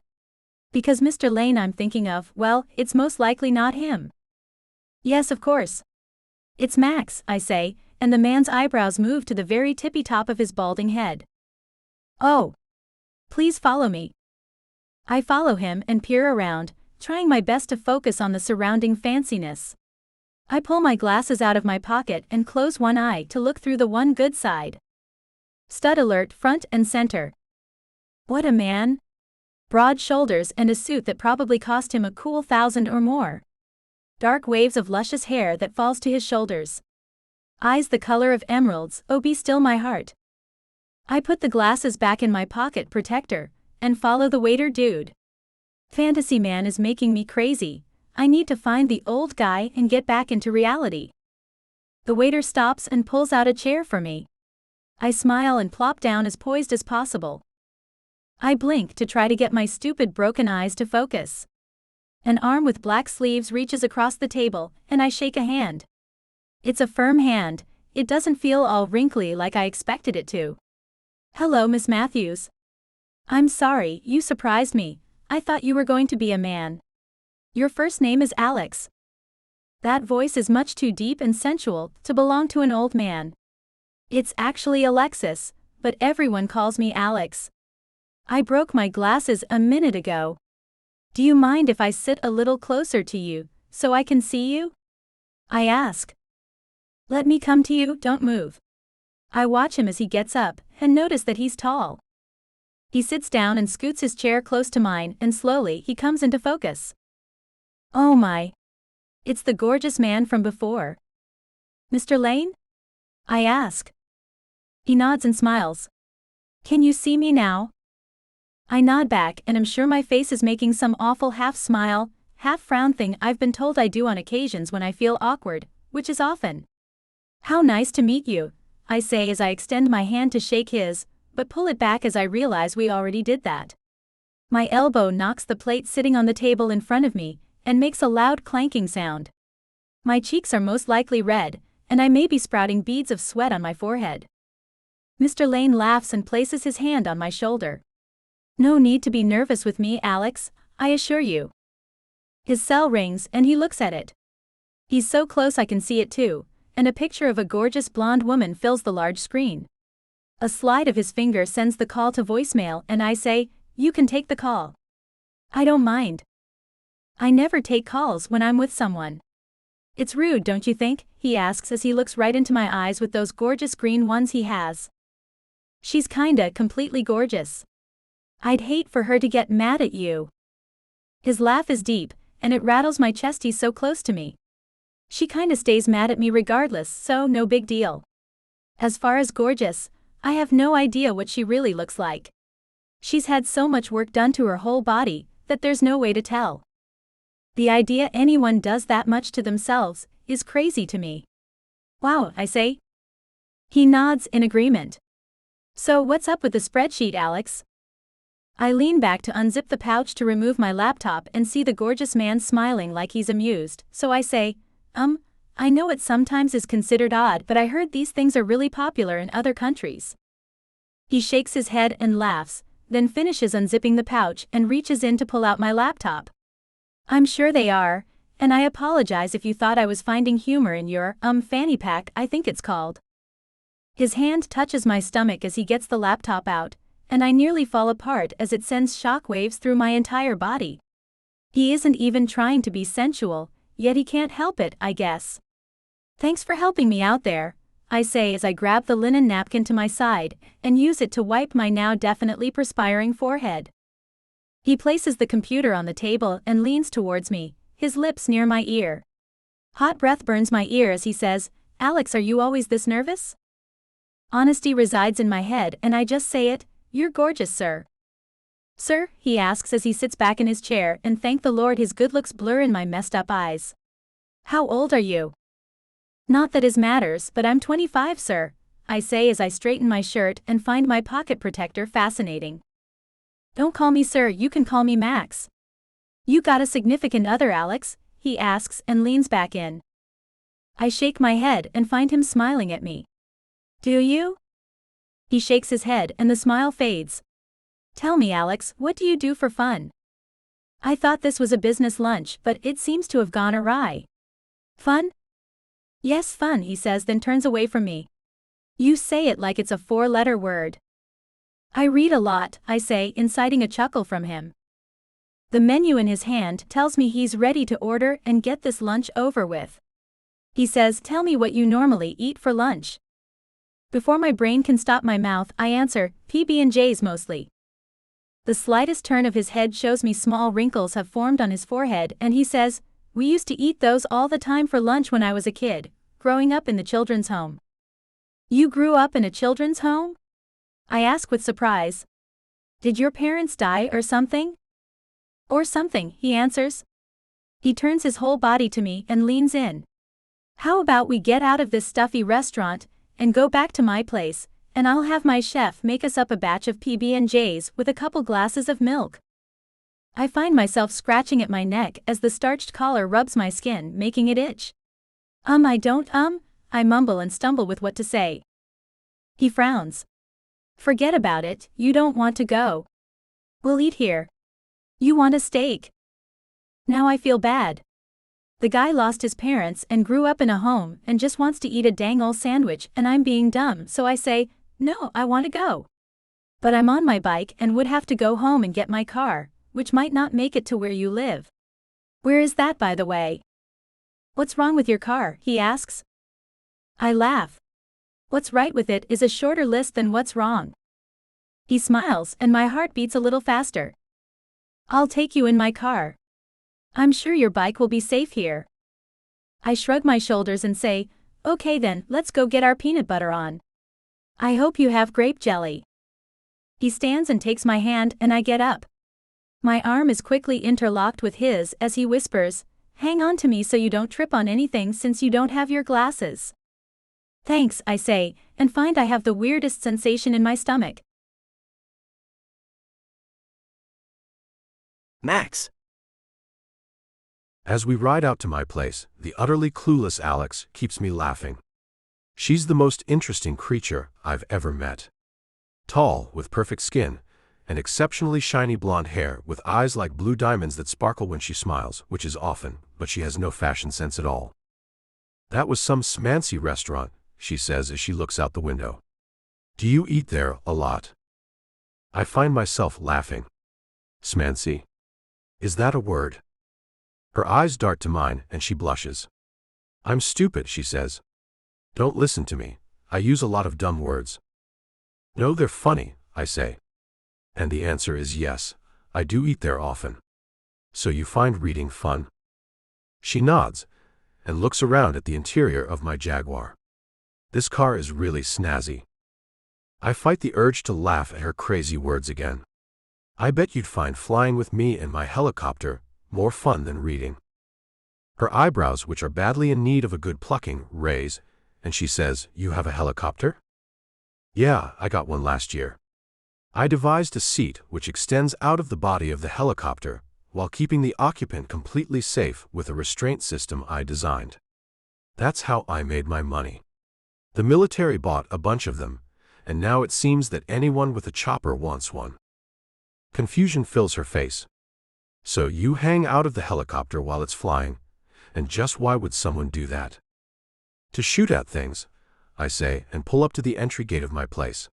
Because Mr. Lane I'm thinking of, well, it's most likely not him. "Yes, of course. It's Max," I say, and the man's eyebrows move to the very tippy top of his balding head. "Oh. Please follow me." I follow him and peer around, trying my best to focus on the surrounding fanciness. I pull my glasses out of my pocket and close one eye to look through the one good side. Stud alert front and center. What a man. Broad shoulders and a suit that probably cost him a cool $1,000 or more. Dark waves of luscious hair that falls to his shoulders. Eyes the color of emeralds, oh be still my heart. I put the glasses back in my pocket protector, and follow the waiter dude. Fantasy man is making me crazy. I need to find the old guy and get back into reality. The waiter stops and pulls out a chair for me. I smile and plop down as poised as possible. I blink to try to get my stupid broken eyes to focus. An arm with black sleeves reaches across the table, and I shake a hand. It's a firm hand, it doesn't feel all wrinkly like I expected it to. Hello, Miss Matthews. I'm sorry, you surprised me. I thought you were going to be a man. Your first name is Alex. That voice is much too deep and sensual to belong to an old man. It's actually Alexis, but everyone calls me Alex. I broke my glasses a minute ago. Do you mind if I sit a little closer to you, so I can see you? I ask. Let me come to you, don't move. I watch him as he gets up, and notice that he's tall. He sits down and scoots his chair close to mine, and slowly he comes into focus. Oh my. It's the gorgeous man from before. Mr. Lane? I ask. He nods and smiles. Can you see me now? I nod back and am sure my face is making some awful half-smile, half-frown thing I've been told I do on occasions when I feel awkward, which is often. How nice to meet you, I say as I extend my hand to shake his, but pull it back as I realize we already did that. My elbow knocks the plate sitting on the table in front of me, and makes a loud clanking sound. My cheeks are most likely red, and I may be sprouting beads of sweat on my forehead. Mr. Lane laughs and places his hand on my shoulder. No need to be nervous with me, Alex, I assure you. His cell rings and he looks at it. He's so close I can see it too, and a picture of a gorgeous blonde woman fills the large screen. A slide of his finger sends the call to voicemail and I say, you can take the call. I don't mind. I never take calls when I'm with someone. It's rude, don't you think? He asks as he looks right into my eyes with those gorgeous green ones he has. She's kinda completely gorgeous. I'd hate for her to get mad at you. His laugh is deep, and it rattles my chest. He's so close to me. She kinda stays mad at me regardless, so no big deal. As far as gorgeous, I have no idea what she really looks like. She's had so much work done to her whole body that there's no way to tell. The idea anyone does that much to themselves is crazy to me. Wow, I say. He nods in agreement. So what's up with the spreadsheet, Alex? I lean back to unzip the pouch to remove my laptop and see the gorgeous man smiling like he's amused, so I say, I know it sometimes is considered odd, but I heard these things are really popular in other countries. He shakes his head and laughs, then finishes unzipping the pouch and reaches in to pull out my laptop. I'm sure they are, and I apologize if you thought I was finding humor in your, fanny pack, I think it's called. His hand touches my stomach as he gets the laptop out, and I nearly fall apart as it sends shockwaves through my entire body. He isn't even trying to be sensual, yet he can't help it, I guess. Thanks for helping me out there, I say as I grab the linen napkin to my side and use it to wipe my now definitely perspiring forehead. He places the computer on the table and leans towards me, his lips near my ear. Hot breath burns my ear as he says, Alex, are you always this nervous? Honesty resides in my head and I just say it, you're gorgeous, sir. Sir, he asks as he sits back in his chair, and thank the Lord his good looks blur in my messed up eyes. How old are you? Not that it matters, but I'm 25, sir, I say as I straighten my shirt and find my pocket protector fascinating. Don't call me sir, you can call me Max. You got a significant other, Alex? He asks and leans back in. I shake my head and find him smiling at me. Do you? He shakes his head and the smile fades. Tell me, Alex, what do you do for fun? I thought this was a business lunch, but it seems to have gone awry. Fun? Yes, fun, he says, then turns away from me. You say it like it's a 4-letter word. I read a lot, I say, inciting a chuckle from him. The menu in his hand tells me he's ready to order and get this lunch over with. He says, tell me what you normally eat for lunch. Before my brain can stop my mouth, I answer, PB&Js mostly. The slightest turn of his head shows me small wrinkles have formed on his forehead, and he says, we used to eat those all the time for lunch when I was a kid. growing up in the children's home. You grew up in a children's home? I ask with surprise. Did your parents die or something? Or something, he answers. He turns his whole body to me and leans in. How about we get out of this stuffy restaurant and go back to my place, and I'll have my chef make us up a batch of PB&Js with a couple glasses of milk. I find myself scratching at my neck as the starched collar rubs my skin, making it itch. I don't, I mumble and stumble with what to say. He frowns. Forget about it, you don't want to go. We'll eat here. You want a steak? Now I feel bad. The guy lost his parents and grew up in a home and just wants to eat a dang old sandwich, and I'm being dumb, so I say, no, I want to go. But I'm on my bike and would have to go home and get my car, which might not make it to where you live. Where is that, by the way? What's wrong with your car, he asks. I laugh. What's right with it is a shorter list than what's wrong. He smiles and my heart beats a little faster. I'll take you in my car. I'm sure your bike will be safe here. I shrug my shoulders and say, okay then, let's go get our peanut butter on. I hope you have grape jelly. He stands and takes my hand and I get up. My arm is quickly interlocked with his as he whispers, hang on to me so you don't trip on anything since you don't have your glasses. Thanks, I say, and find I have the weirdest sensation in my stomach. Max. As we ride out to my place, the utterly clueless Alex keeps me laughing. She's the most interesting creature I've ever met. Tall, with perfect skin, and exceptionally shiny blonde hair with eyes like blue diamonds that sparkle when she smiles, which is often, but she has no fashion sense at all. That was some smancy restaurant, she says as she looks out the window. Do you eat there a lot? I find myself laughing. Smancy? Is that a word? Her eyes dart to mine and she blushes. I'm stupid, she says. Don't listen to me, I use a lot of dumb words. No, they're funny, I say. And the answer is yes, I do eat there often. So you find reading fun? She nods and looks around at the interior of my Jaguar. This car is really snazzy. I fight the urge to laugh at her crazy words again. I bet you'd find flying with me in my helicopter more fun than reading. Her eyebrows, which are badly in need of a good plucking, raise, and she says, you have a helicopter? Yeah, I got one last year. I devised a seat which extends out of the body of the helicopter, while keeping the occupant completely safe with a restraint system I designed. That's how I made my money. The military bought a bunch of them, and now it seems that anyone with a chopper wants one. Confusion fills her face. So you hang out of the helicopter while it's flying, and just why would someone do that? To shoot at things, I say, and pull up to the entry gate of my place.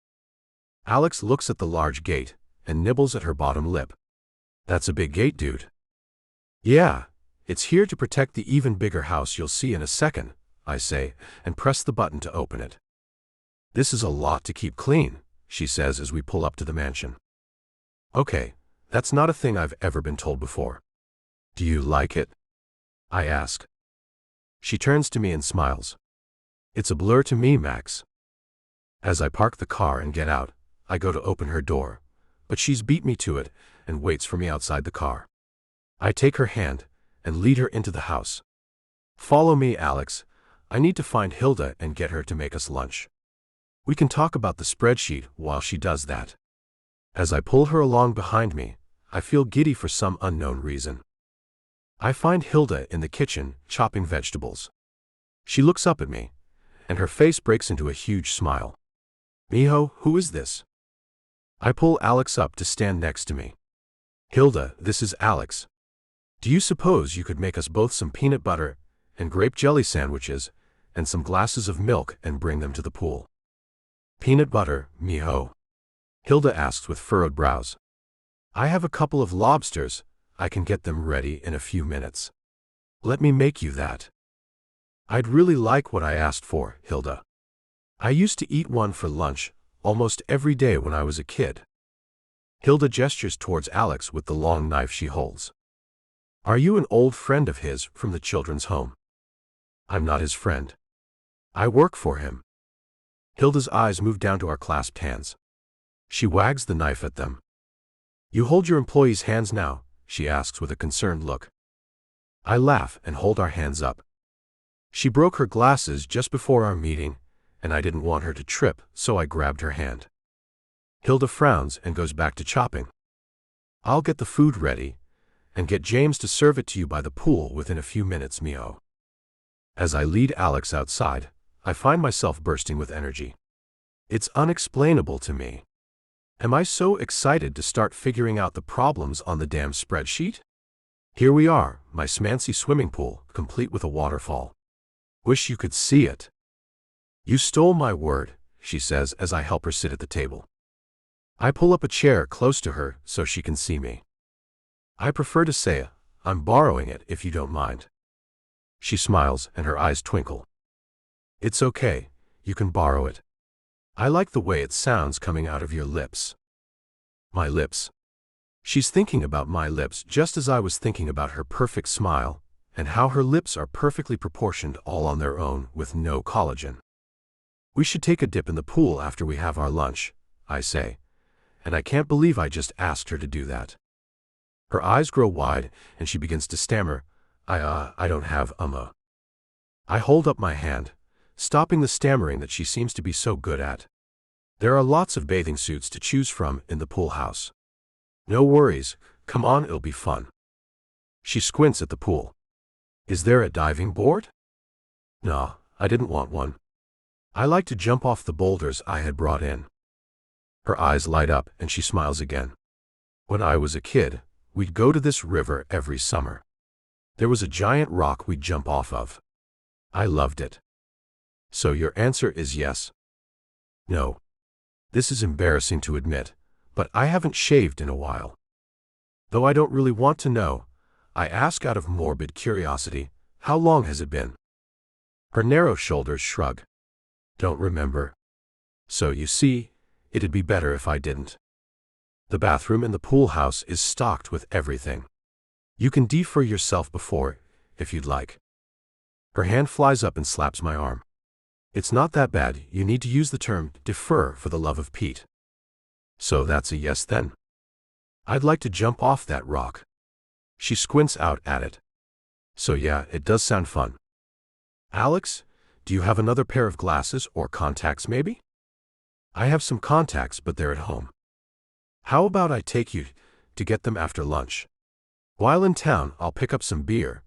Alex looks at the large gate and nibbles at her bottom lip. That's a big gate, dude. Yeah, it's here to protect the even bigger house you'll see in a second, I say, and press the button to open it. This is a lot to keep clean, she says as we pull up to the mansion. Okay, that's not a thing I've ever been told before. Do you like it? I ask. She turns to me and smiles. It's a blur to me, Max. As I park the car and get out, I go to open her door, but she's beat me to it and waits for me outside the car. I take her hand and lead her into the house. Follow me, Alex. I need to find Hilda and get her to make us lunch. We can talk about the spreadsheet while she does that. As I pull her along behind me, I feel giddy for some unknown reason. I find Hilda in the kitchen, chopping vegetables. She looks up at me, and her face breaks into a huge smile. Mijo, who is this? I pull Alex up to stand next to me. Hilda, this is Alex. Do you suppose you could make us both some peanut butter and grape jelly sandwiches and some glasses of milk and bring them to the pool? Peanut butter, mijo? Hilda asks with furrowed brows. I have a couple of lobsters. I can get them ready in a few minutes. Let me make you that. I'd really like what I asked for, Hilda. I used to eat one for lunch almost every day when I was a kid. Hilda gestures towards Alex with the long knife she holds. Are you an old friend of his from the children's home? I'm not his friend. I work for him. Hilda's eyes move down to our clasped hands. She wags the knife at them. You hold your employees' hands now, she asks with a concerned look. I laugh and hold our hands up. She broke her glasses just before our meeting, and I didn't want her to trip, so I grabbed her hand. Hilda frowns and goes back to chopping. I'll get the food ready, and get James to serve it to you by the pool within a few minutes, Mio. As I lead Alex outside, I find myself bursting with energy. It's unexplainable to me. Am I so excited to start figuring out the problems on the damn spreadsheet? Here we are, my smancy swimming pool, complete with a waterfall. Wish you could see it. You stole my word, she says as I help her sit at the table. I pull up a chair close to her so she can see me. I prefer to say, I'm borrowing it if you don't mind. She smiles and her eyes twinkle. It's okay, you can borrow it. I like the way it sounds coming out of your lips. My lips. She's thinking about my lips just as I was thinking about her perfect smile, and how her lips are perfectly proportioned all on their own with no collagen. We should take a dip in the pool after we have our lunch, I say, and I can't believe I just asked her to do that. Her eyes grow wide and she begins to stammer, I don't have I hold up my hand, stopping the stammering that she seems to be so good at. There are lots of bathing suits to choose from in the pool house. No worries, come on, it'll be fun. She squints at the pool. Is there a diving board? No, I didn't want one. I like to jump off the boulders I had brought in. Her eyes light up and she smiles again. When I was a kid, we'd go to this river every summer. There was a giant rock we'd jump off of. I loved it. So your answer is yes? No. This is embarrassing to admit, but I haven't shaved in a while. Though I don't really want to know, I ask out of morbid curiosity, how long has it been? Her narrow shoulders shrug. Don't remember. So you see, it'd be better if I didn't. The bathroom in the pool house is stocked with everything. You can defer yourself before, if you'd like. Her hand flies up and slaps my arm. It's not that bad, you need to use the term defer for the love of Pete. So that's a yes then. I'd like to jump off that rock. She squints out at it. So yeah, it does sound fun. Alex, do you have another pair of glasses or contacts maybe? I have some contacts, but they're at home. How about I take you to get them after lunch? While in town, I'll pick up some beer,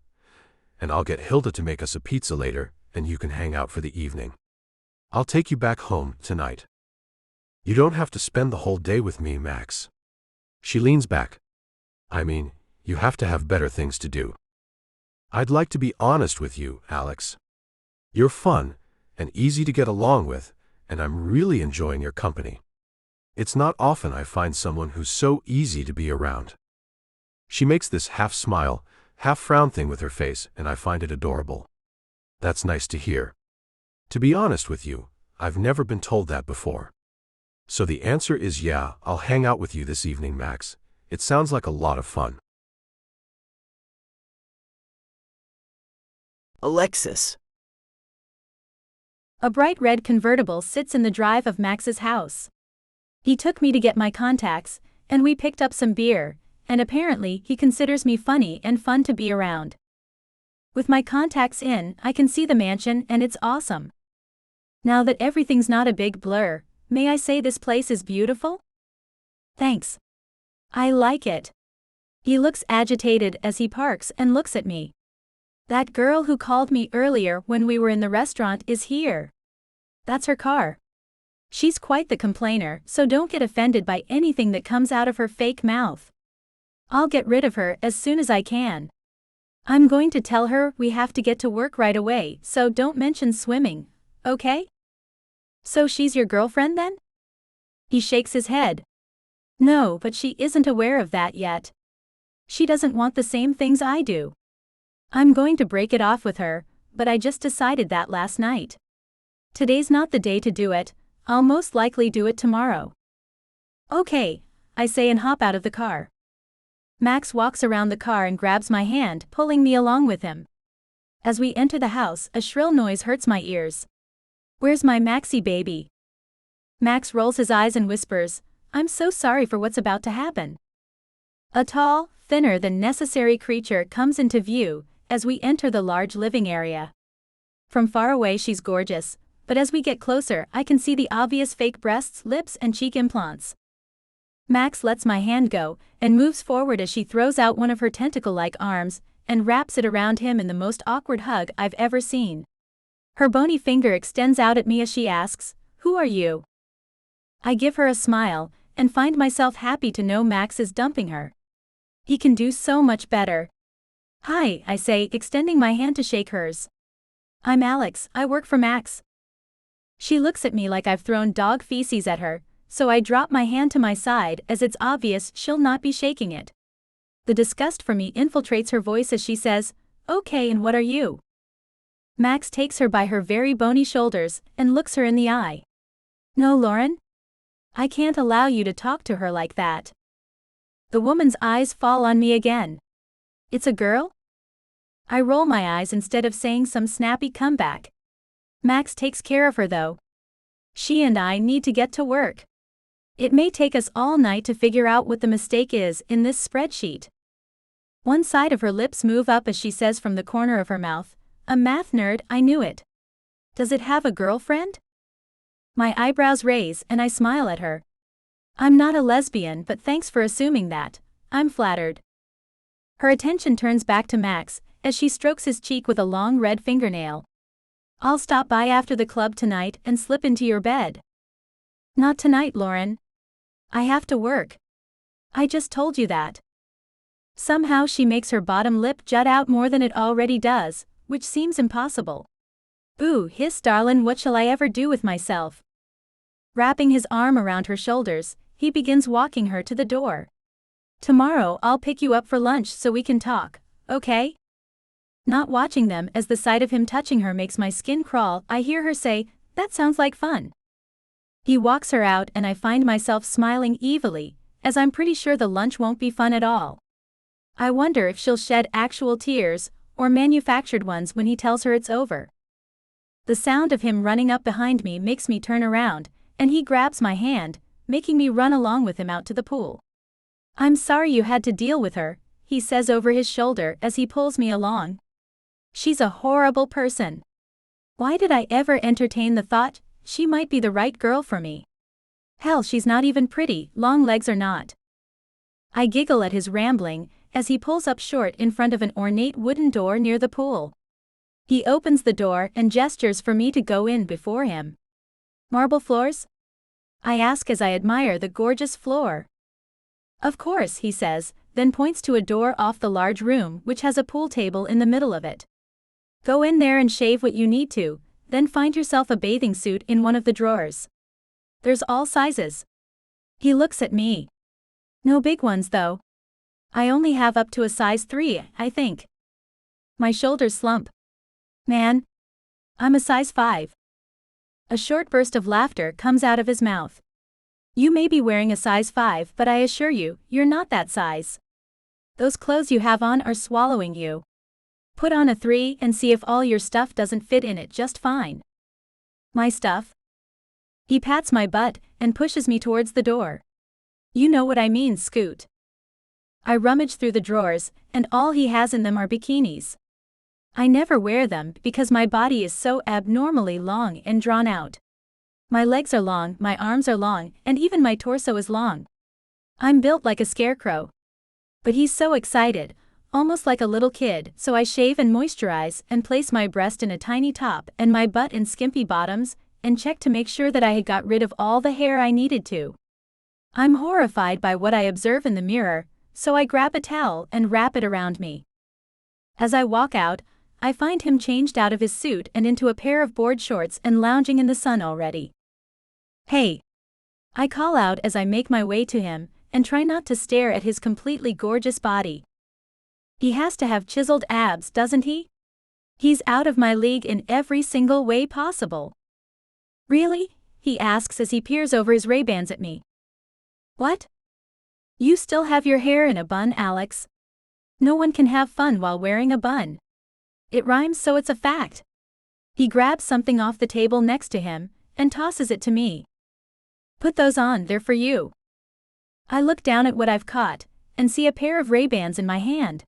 and I'll get Hilda to make us a pizza later, and you can hang out for the evening. I'll take you back home tonight. You don't have to spend the whole day with me, Max. She leans back. I mean, you have to have better things to do. I'd like to be honest with you, Alex. You're fun and easy to get along with, and I'm really enjoying your company. It's not often I find someone who's so easy to be around. She makes this half-smile, half-frown thing with her face, and I find it adorable. That's nice to hear. To be honest with you, I've never been told that before. So the answer is yeah, I'll hang out with you this evening, Max. It sounds like a lot of fun. Alexis. A bright red convertible sits in the drive of Max's house. He took me to get my contacts, and we picked up some beer, and apparently he considers me funny and fun to be around. With my contacts in, I can see the mansion and it's awesome. Now that everything's not a big blur, may I say this place is beautiful? Thanks. I like it. He looks agitated as he parks and looks at me. That girl who called me earlier when we were in the restaurant is here. That's her car. She's quite the complainer, so don't get offended by anything that comes out of her fake mouth. I'll get rid of her as soon as I can. I'm going to tell her we have to get to work right away, so don't mention swimming, okay? So she's your girlfriend then? He shakes his head. No, but she isn't aware of that yet. She doesn't want the same things I do. I'm going to break it off with her, but I just decided that last night. Today's not the day to do it, I'll most likely do it tomorrow. Okay, I say and hop out of the car. Max walks around the car and grabs my hand, pulling me along with him. As we enter the house, a shrill noise hurts my ears. Where's my Maxie baby? Max rolls his eyes and whispers, I'm so sorry for what's about to happen. A tall, thinner than necessary creature comes into view as we enter the large living area. From far away she's gorgeous, but as we get closer I can see the obvious fake breasts, lips and cheek implants. Max lets my hand go and moves forward as she throws out one of her tentacle-like arms and wraps it around him in the most awkward hug I've ever seen. Her bony finger extends out at me as she asks, "Who are you?" I give her a smile and find myself happy to know Max is dumping her. He can do so much better. "Hi," I say, extending my hand to shake hers. "I'm Alex, I work for Max." She looks at me like I've thrown dog feces at her, so I drop my hand to my side as it's obvious she'll not be shaking it. The disgust for me infiltrates her voice as she says, "Okay, and what are you?" Max takes her by her very bony shoulders and looks her in the eye. "No, Lauren? I can't allow you to talk to her like that." The woman's eyes fall on me again. "It's a girl?" I roll my eyes instead of saying some snappy comeback. Max takes care of her though. She and I need to get to work. It may take us all night to figure out what the mistake is in this spreadsheet. One side of her lips move up as she says from the corner of her mouth, "A math nerd, I knew it. Does it have a girlfriend?" My eyebrows raise and I smile at her. "I'm not a lesbian, but thanks for assuming that. I'm flattered." Her attention turns back to Max as she strokes his cheek with a long red fingernail. "I'll stop by after the club tonight and slip into your bed." "Not tonight, Lauren. I have to work. I just told you that." Somehow she makes her bottom lip jut out more than it already does, which seems impossible. "Ooh, hiss darlin', what shall I ever do with myself?" Wrapping his arm around her shoulders, he begins walking her to the door. "Tomorrow I'll pick you up for lunch so we can talk, okay?" Not watching them as the sight of him touching her makes my skin crawl, I hear her say, "That sounds like fun." He walks her out and I find myself smiling evilly, as I'm pretty sure the lunch won't be fun at all. I wonder if she'll shed actual tears, or manufactured ones when he tells her it's over. The sound of him running up behind me makes me turn around, and he grabs my hand, making me run along with him out to the pool. "I'm sorry you had to deal with her," he says over his shoulder as he pulls me along. "She's a horrible person. Why did I ever entertain the thought she might be the right girl for me? Hell, she's not even pretty, long legs or not." I giggle at his rambling as he pulls up short in front of an ornate wooden door near the pool. He opens the door and gestures for me to go in before him. "Marble floors?" I ask as I admire the gorgeous floor. "Of course," he says, then points to a door off the large room which has a pool table in the middle of it. "Go in there and shave what you need to, then find yourself a bathing suit in one of the drawers. There's all sizes." He looks at me. "No big ones though. I only have up to a size 3, I think." My shoulders slump. "Man, I'm a size 5. A short burst of laughter comes out of his mouth. "You may be wearing a size 5, but I assure you, you're not that size. Those clothes you have on are swallowing you. Put on a 3 and see if all your stuff doesn't fit in it just fine." "My stuff?" He pats my butt and pushes me towards the door. "You know what I mean, Scoot." I rummage through the drawers, and all he has in them are bikinis. I never wear them because my body is so abnormally long and drawn out. My legs are long, my arms are long, and even my torso is long. I'm built like a scarecrow. But he's so excited, almost like a little kid, so I shave and moisturize and place my breast in a tiny top and my butt in skimpy bottoms, and check to make sure that I had got rid of all the hair I needed to. I'm horrified by what I observe in the mirror, so I grab a towel and wrap it around me. As I walk out, I find him changed out of his suit and into a pair of board shorts and lounging in the sun already. "Hey!" I call out as I make my way to him, and try not to stare at his completely gorgeous body. He has to have chiseled abs, doesn't he? He's out of my league in every single way possible. "Really?" he asks as he peers over his Ray-Bans at me. "What? You still have your hair in a bun, Alex. No one can have fun while wearing a bun. It rhymes, so it's a fact." He grabs something off the table next to him and tosses it to me. Put those on, they're for you. I look down at what I've caught and see a pair of Ray-Bans in my hand.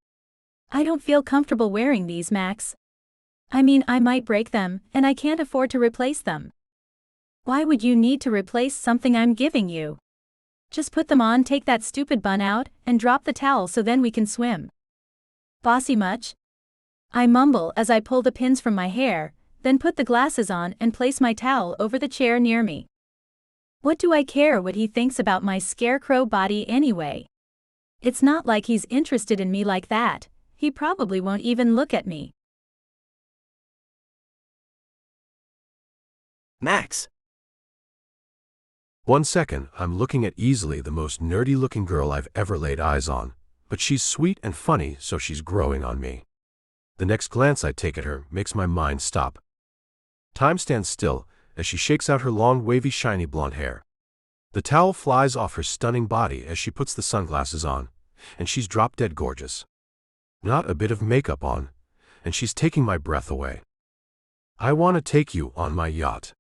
I don't feel comfortable wearing these, Max. I mean, I might break them, and I can't afford to replace them. Why would you need to replace something I'm giving you? Just put them on, take that stupid bun out, and drop the towel so then we can swim. Bossy much? I mumble as I pull the pins from my hair, then put the glasses on and place my towel over the chair near me. What do I care what he thinks about my scarecrow body anyway? It's not like he's interested in me like that. He probably won't even look at me. Max. 1 second, I'm looking at easily the most nerdy-looking girl I've ever laid eyes on, but she's sweet and funny, so she's growing on me. The next glance I take at her makes my mind stop. Time stands still as she shakes out her long, wavy, shiny blonde hair. The towel flies off her stunning body as she puts the sunglasses on, and she's drop-dead gorgeous. Not a bit of makeup on, and she's taking my breath away. I want to take you on my yacht.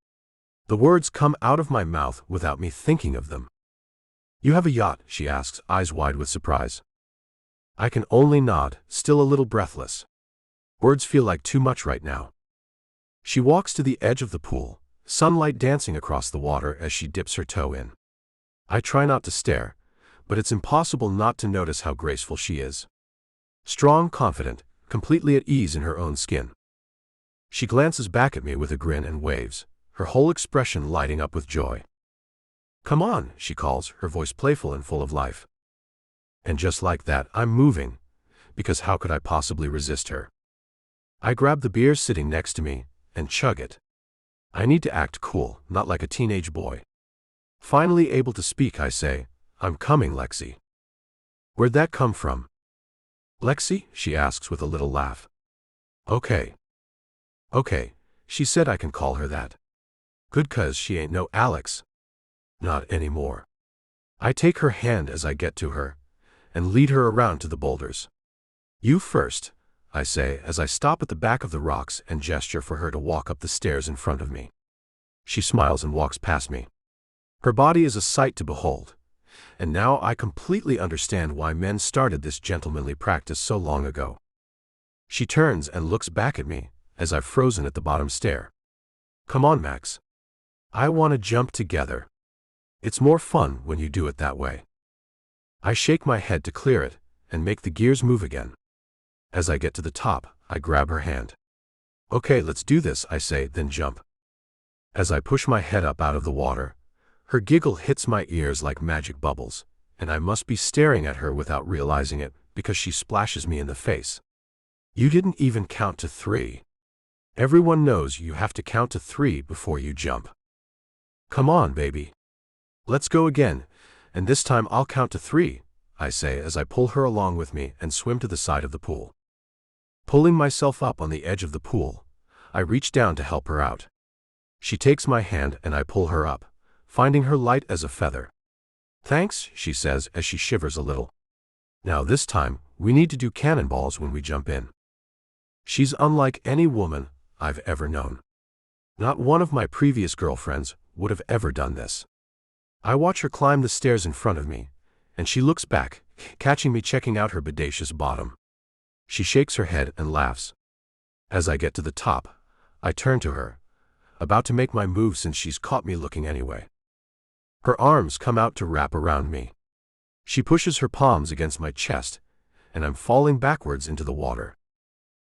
The words come out of my mouth without me thinking of them. You have a yacht, she asks, eyes wide with surprise. I can only nod, still a little breathless. Words feel like too much right now. She walks to the edge of the pool, sunlight dancing across the water as she dips her toe in. I try not to stare, but it's impossible not to notice how graceful she is. Strong, confident, completely at ease in her own skin. She glances back at me with a grin and waves, her whole expression lighting up with joy. Come on, she calls, her voice playful and full of life. And just like that, I'm moving, because how could I possibly resist her? I grab the beer sitting next to me and chug it. I need to act cool, not like a teenage boy. Finally able to speak, I say, I'm coming, Lexi. Where'd that come from? Lexi? She asks with a little laugh. Okay, she said I can call her that. Good, 'cause she ain't no Alex. Not anymore. I take her hand as I get to her and lead her around to the boulders. You first, I say as I stop at the back of the rocks and gesture for her to walk up the stairs in front of me. She smiles and walks past me. Her body is a sight to behold, and now I completely understand why men started this gentlemanly practice so long ago. She turns and looks back at me as I've frozen at the bottom stair. Come on, Max. I want to jump together. It's more fun when you do it that way. I shake my head to clear it and make the gears move again. As I get to the top, I grab her hand. Okay, let's do this, I say, then jump. As I push my head up out of the water, her giggle hits my ears like magic bubbles, and I must be staring at her without realizing it because she splashes me in the face. You didn't even count to 3. Everyone knows you have to count to 3 before you jump. Come on, baby. Let's go again, and this time I'll count to 3, I say as I pull her along with me and swim to the side of the pool. Pulling myself up on the edge of the pool, I reach down to help her out. She takes my hand and I pull her up, finding her light as a feather. Thanks, she says as she shivers a little. Now this time, we need to do cannonballs when we jump in. She's unlike any woman I've ever known. Not one of my previous girlfriends would have ever done this. I watch her climb the stairs in front of me, and she looks back, catching me checking out her bodacious bottom. She shakes her head and laughs. As I get to the top, I turn to her, about to make my move since she's caught me looking anyway. Her arms come out to wrap around me. She pushes her palms against my chest, and I'm falling backwards into the water.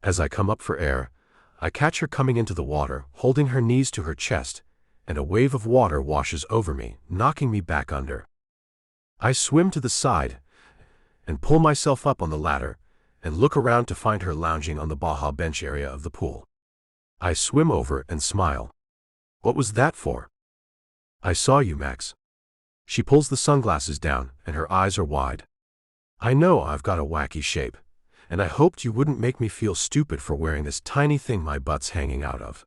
As I come up for air, I catch her coming into the water, holding her knees to her chest, and a wave of water washes over me, knocking me back under. I swim to the side and pull myself up on the ladder and look around to find her lounging on the Baja bench area of the pool. I swim over and smile. What was that for? I saw you, Max. She pulls the sunglasses down and her eyes are wide. I know I've got a wacky shape, and I hoped you wouldn't make me feel stupid for wearing this tiny thing my butt's hanging out of.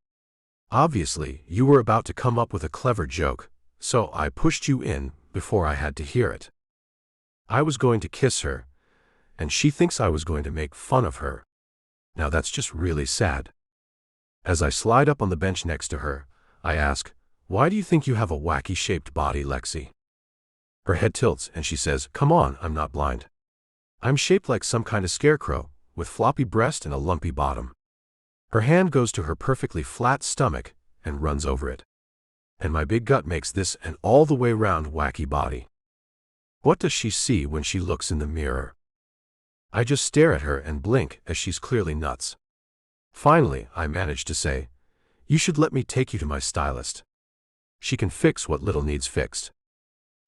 Obviously, you were about to come up with a clever joke, so I pushed you in before I had to hear it. I was going to kiss her, and she thinks I was going to make fun of her. Now that's just really sad. As I slide up on the bench next to her, I ask, "Why do you think you have a wacky-shaped body, Lexi?" Her head tilts and she says, "Come on, I'm not blind. I'm shaped like some kind of scarecrow, with floppy breast and a lumpy bottom." Her hand goes to her perfectly flat stomach and runs over it. And my big gut makes this an all-the-way round wacky body. What does she see when she looks in the mirror? I just stare at her and blink as she's clearly nuts. Finally, I manage to say, "You should let me take you to my stylist. She can fix what little needs fixed.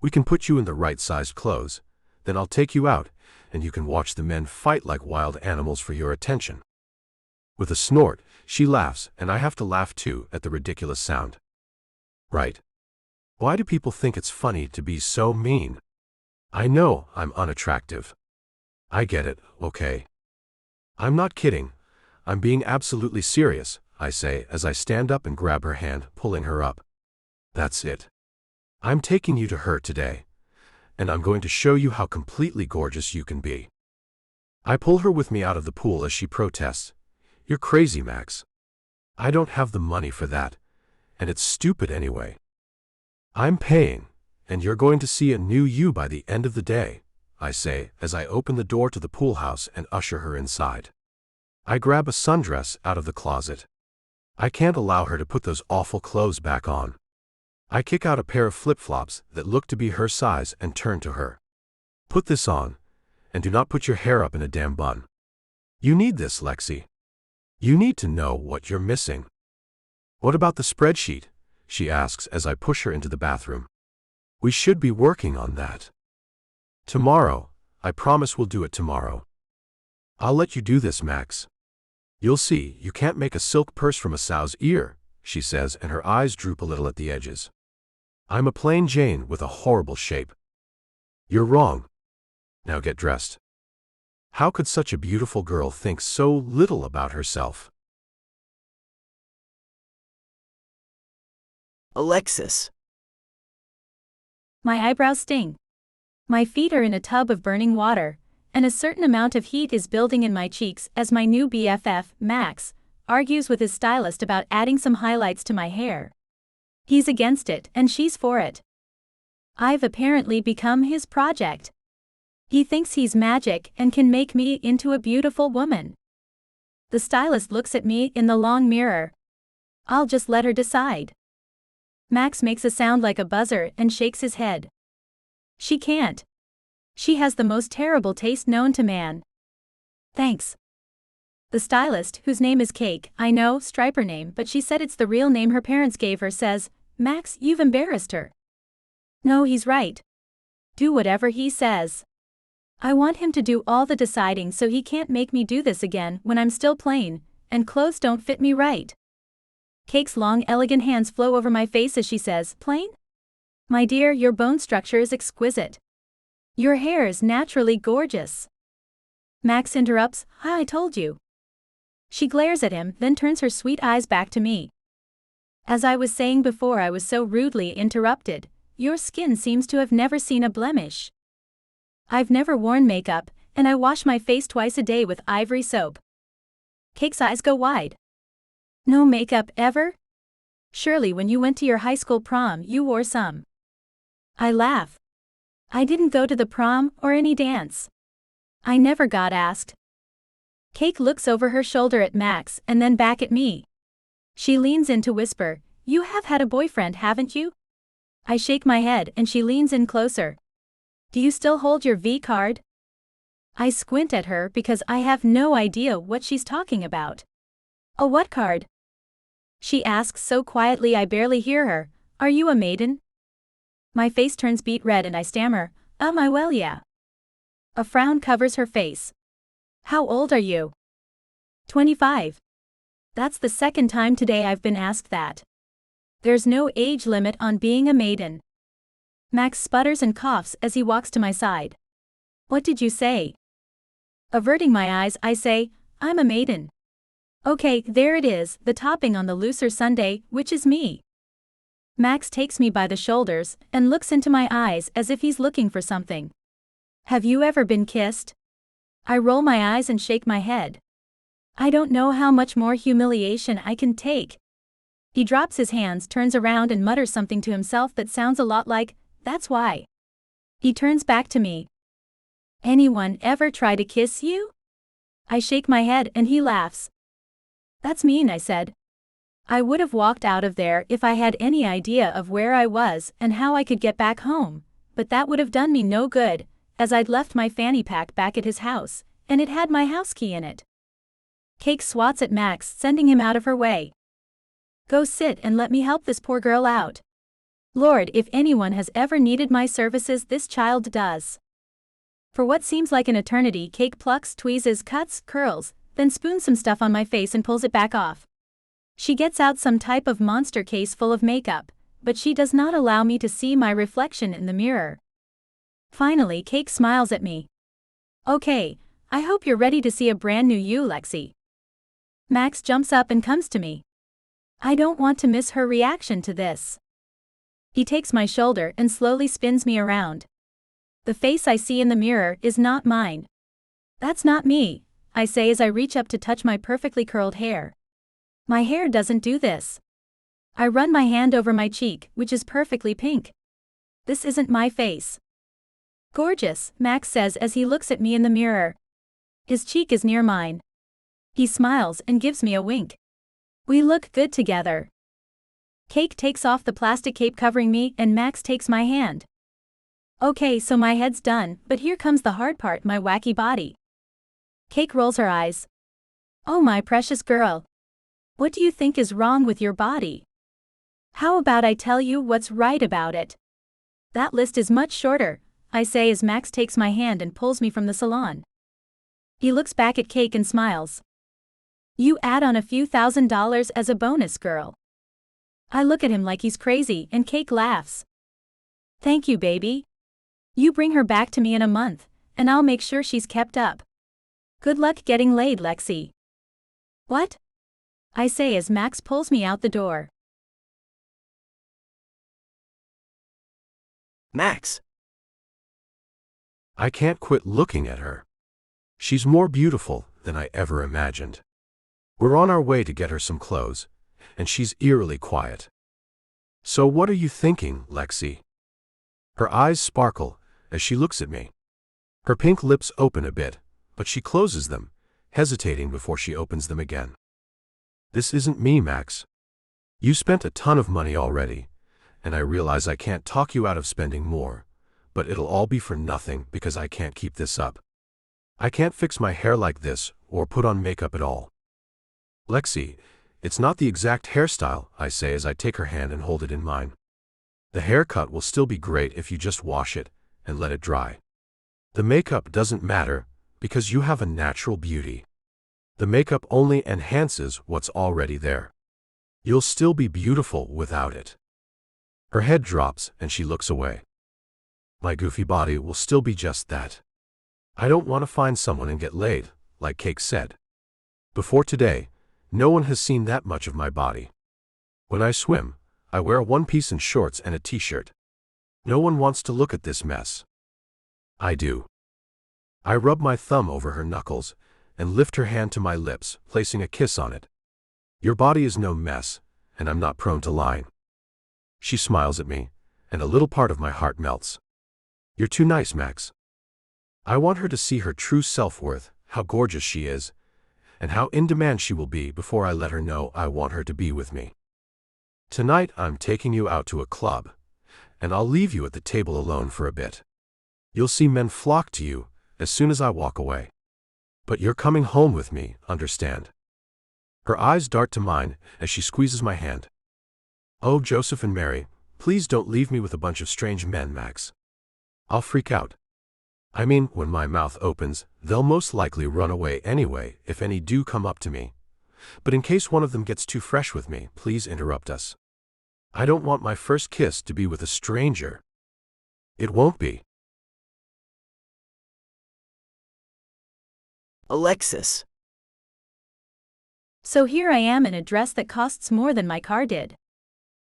We can put you in the right-sized clothes, then I'll take you out, and you can watch the men fight like wild animals for your attention." With a snort, she laughs, and I have to laugh too at the ridiculous sound. Right. Why do people think it's funny to be so mean? I know I'm unattractive. I get it, okay. I'm not kidding. I'm being absolutely serious, I say as I stand up and grab her hand, pulling her up. That's it. I'm taking you to her today, and I'm going to show you how completely gorgeous you can be. I pull her with me out of the pool as she protests, "You're crazy, Max. I don't have the money for that, and it's stupid anyway. I'm paying, and you're going to see a new you by the end of the day," I say as I open the door to the pool house and usher her inside. I grab a sundress out of the closet. I can't allow her to put those awful clothes back on. I kick out a pair of flip-flops that look to be her size and turn to her. "Put this on, and do not put your hair up in a damn bun. You need this, Lexi. You need to know what you're missing." "What about the spreadsheet?" she asks as I push her into the bathroom. "We should be working on that." "Tomorrow. I promise we'll do it tomorrow." "I'll let you do this, Max. You'll see, you can't make a silk purse from a sow's ear," she says, and her eyes droop a little at the edges. "I'm a plain Jane with a horrible shape." "You're wrong. Now get dressed." How could such a beautiful girl think so little about herself? Alexis. My eyebrows sting. My feet are in a tub of burning water, and a certain amount of heat is building in my cheeks as my new BFF, Max, argues with his stylist about adding some highlights to my hair. He's against it, and she's for it. I've apparently become his project. He thinks he's magic and can make me into a beautiful woman. The stylist looks at me in the long mirror. I'll just let her decide. Max makes a sound like a buzzer and shakes his head. She can't. She has the most terrible taste known to man. Thanks. The stylist, whose name is Cake, I know, striper name, but she said it's the real name her parents gave her, says, "Max, you've embarrassed her." No, he's right. Do whatever he says. I want him to do all the deciding so he can't make me do this again when I'm still plain, and clothes don't fit me right. Cake's long, elegant hands flow over my face as she says, "Plain? My dear, your bone structure is exquisite. Your hair is naturally gorgeous." Max interrupts, "I told you." She glares at him, then turns her sweet eyes back to me. As I was saying before I was so rudely interrupted, your skin seems to have never seen a blemish. I've never worn makeup, and I wash my face twice a day with ivory soap. Cake's eyes go wide. No makeup ever? Surely when you went to your high school prom you wore some. I laugh. I didn't go to the prom or any dance. I never got asked. Cake looks over her shoulder at Max and then back at me. She leans in to whisper, "You have had a boyfriend, haven't you?" I shake my head and she leans in closer. "Do you still hold your V card?" I squint at her because I have no idea what she's talking about. "A what card?" She asks so quietly I barely hear her. "Are you a maiden?" My face turns beet red and I stammer, well, yeah." A frown covers her face. "How old are you?" 25. That's the second time today I've been asked that. There's no age limit on being a maiden. Max sputters and coughs as he walks to my side. "What did you say?" Averting my eyes, I say, "I'm a maiden." Okay, there it is, the topping on the looser sundae, which is me. Max takes me by the shoulders and looks into my eyes as if he's looking for something. "Have you ever been kissed?" I roll my eyes and shake my head. I don't know how much more humiliation I can take. He drops his hands, turns around and mutters something to himself that sounds a lot like, "That's why." He turns back to me. "Anyone ever try to kiss you?" I shake my head and he laughs. "That's mean," I said. I would have walked out of there if I had any idea of where I was and how I could get back home, but that would have done me no good, as I'd left my fanny pack back at his house, and it had my house key in it. Cake swats at Max, sending him out of her way. "Go sit and let me help this poor girl out. Lord, if anyone has ever needed my services, this child does." For what seems like an eternity, Cake plucks, tweezes, cuts, curls, then spoons some stuff on my face and pulls it back off. She gets out some type of monster case full of makeup, but she does not allow me to see my reflection in the mirror. Finally, Cake smiles at me. "Okay, I hope you're ready to see a brand new you, Lexi." Max jumps up and comes to me. I don't want to miss her reaction to this. He takes my shoulder and slowly spins me around. The face I see in the mirror is not mine. "That's not me," I say as I reach up to touch my perfectly curled hair. My hair doesn't do this. I run my hand over my cheek, which is perfectly pink. This isn't my face. "Gorgeous," Max says as he looks at me in the mirror. His cheek is near mine. He smiles and gives me a wink. We look good together. Cake takes off the plastic cape covering me and Max takes my hand. Okay, so my head's done, but here comes the hard part, my wacky body. Cake rolls her eyes. "Oh, my precious girl. What do you think is wrong with your body? How about I tell you what's right about it?" "That list is much shorter," I say as Max takes my hand and pulls me from the salon. He looks back at Cake and smiles. "You add on a few $1,000s as a bonus, girl." I look at him like he's crazy and Cake laughs. "Thank you, baby. You bring her back to me in a month, and I'll make sure she's kept up. Good luck getting laid, Lexi." "What?" I say as Max pulls me out the door. Max. I can't quit looking at her. She's more beautiful than I ever imagined. We're on our way to get her some clothes, and she's eerily quiet. "So what are you thinking, Lexi?" Her eyes sparkle as she looks at me. Her pink lips open a bit, but she closes them, hesitating before she opens them again. "This isn't me, Max. You spent a ton of money already, and I realize I can't talk you out of spending more, but it'll all be for nothing because I can't keep this up. I can't fix my hair like this or put on makeup at all." "Lexi, it's not the exact hairstyle," I say as I take her hand and hold it in mine. "The haircut will still be great if you just wash it and let it dry. The makeup doesn't matter because you have a natural beauty. The makeup only enhances what's already there. You'll still be beautiful without it." Her head drops and she looks away. "My goofy body will still be just that. I don't want to find someone and get laid, like Cake said. Before today, no one has seen that much of my body. When I swim, I wear a one-piece and shorts and a t-shirt. No one wants to look at this mess. I do." I rub my thumb over her knuckles and lift her hand to my lips, placing a kiss on it. "Your body is no mess, and I'm not prone to lying." She smiles at me, and a little part of my heart melts. "You're too nice, Max." I want her to see her true self-worth, how gorgeous she is, and how in demand she will be before I let her know I want her to be with me. "Tonight I'm taking you out to a club, and I'll leave you at the table alone for a bit. You'll see men flock to you as soon as I walk away. But you're coming home with me, understand?" Her eyes dart to mine as she squeezes my hand. "Oh, Joseph and Mary, please don't leave me with a bunch of strange men, Max. I'll freak out. I mean, when my mouth opens, they'll most likely run away anyway if any do come up to me. But in case one of them gets too fresh with me, please interrupt us. I don't want my first kiss to be with a stranger." "It won't be." Alexis. So here I am in a dress that costs more than my car did.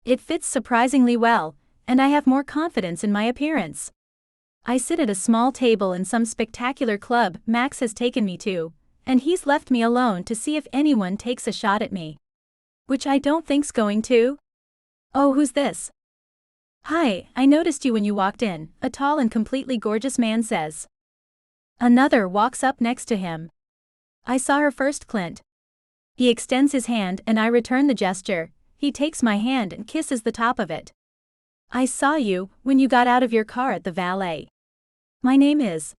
It fits surprisingly well, and I have more confidence in my appearance. I sit at a small table in some spectacular club Max has taken me to, and he's left me alone to see if anyone takes a shot at me. Which I don't think's going to. Oh, who's this? Hi, I noticed you when you walked in, a tall and completely gorgeous man says. Another walks up next to him. I saw her first, Clint. He extends his hand and I return the gesture. He takes my hand and kisses the top of it. I saw you when you got out of your car at the valet. My name is.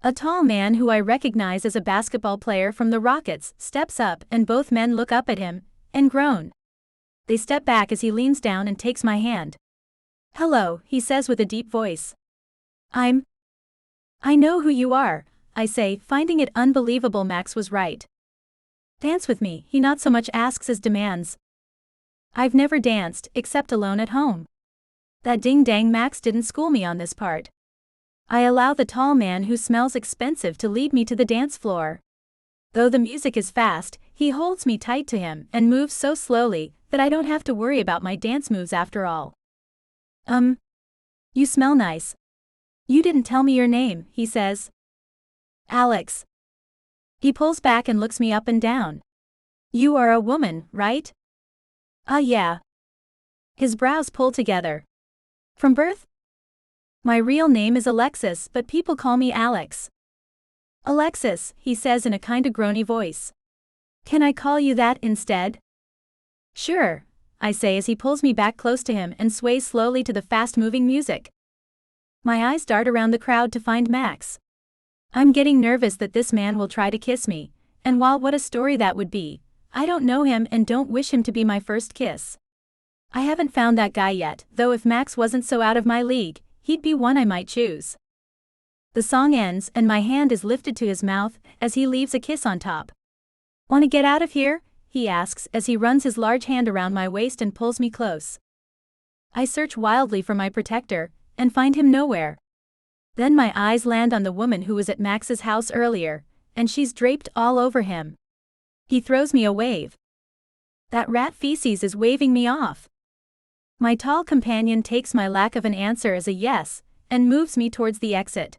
A tall man who I recognize as a basketball player from the Rockets steps up and both men look up at him and groan. They step back as he leans down and takes my hand. Hello, he says with a deep voice. I know who you are, I say, finding it unbelievable Max was right. Dance with me, he not so much asks as demands. I've never danced, except alone at home. That ding-dang Max didn't school me on this part. I allow the tall man who smells expensive to lead me to the dance floor. Though the music is fast, he holds me tight to him and moves so slowly that I don't have to worry about my dance moves after all. You smell nice. You didn't tell me your name, he says. Alex. He pulls back and looks me up and down. You are a woman, right? Yeah. His brows pull together. From birth? My real name is Alexis, but people call me Alex. Alexis, he says in a kinda groany voice. Can I call you that instead? Sure, I say as he pulls me back close to him and sways slowly to the fast-moving music. My eyes dart around the crowd to find Max. I'm getting nervous that this man will try to kiss me, and while what a story that would be, I don't know him and don't wish him to be my first kiss. I haven't found that guy yet, though if Max wasn't so out of my league, he'd be one I might choose. The song ends and my hand is lifted to his mouth as he leaves a kiss on top. "Want to get out of here?" he asks as he runs his large hand around my waist and pulls me close. I search wildly for my protector and find him nowhere. Then my eyes land on the woman who was at Max's house earlier, and she's draped all over him. He throws me a wave. That rat feces is waving me off. My tall companion takes my lack of an answer as a yes, and moves me towards the exit.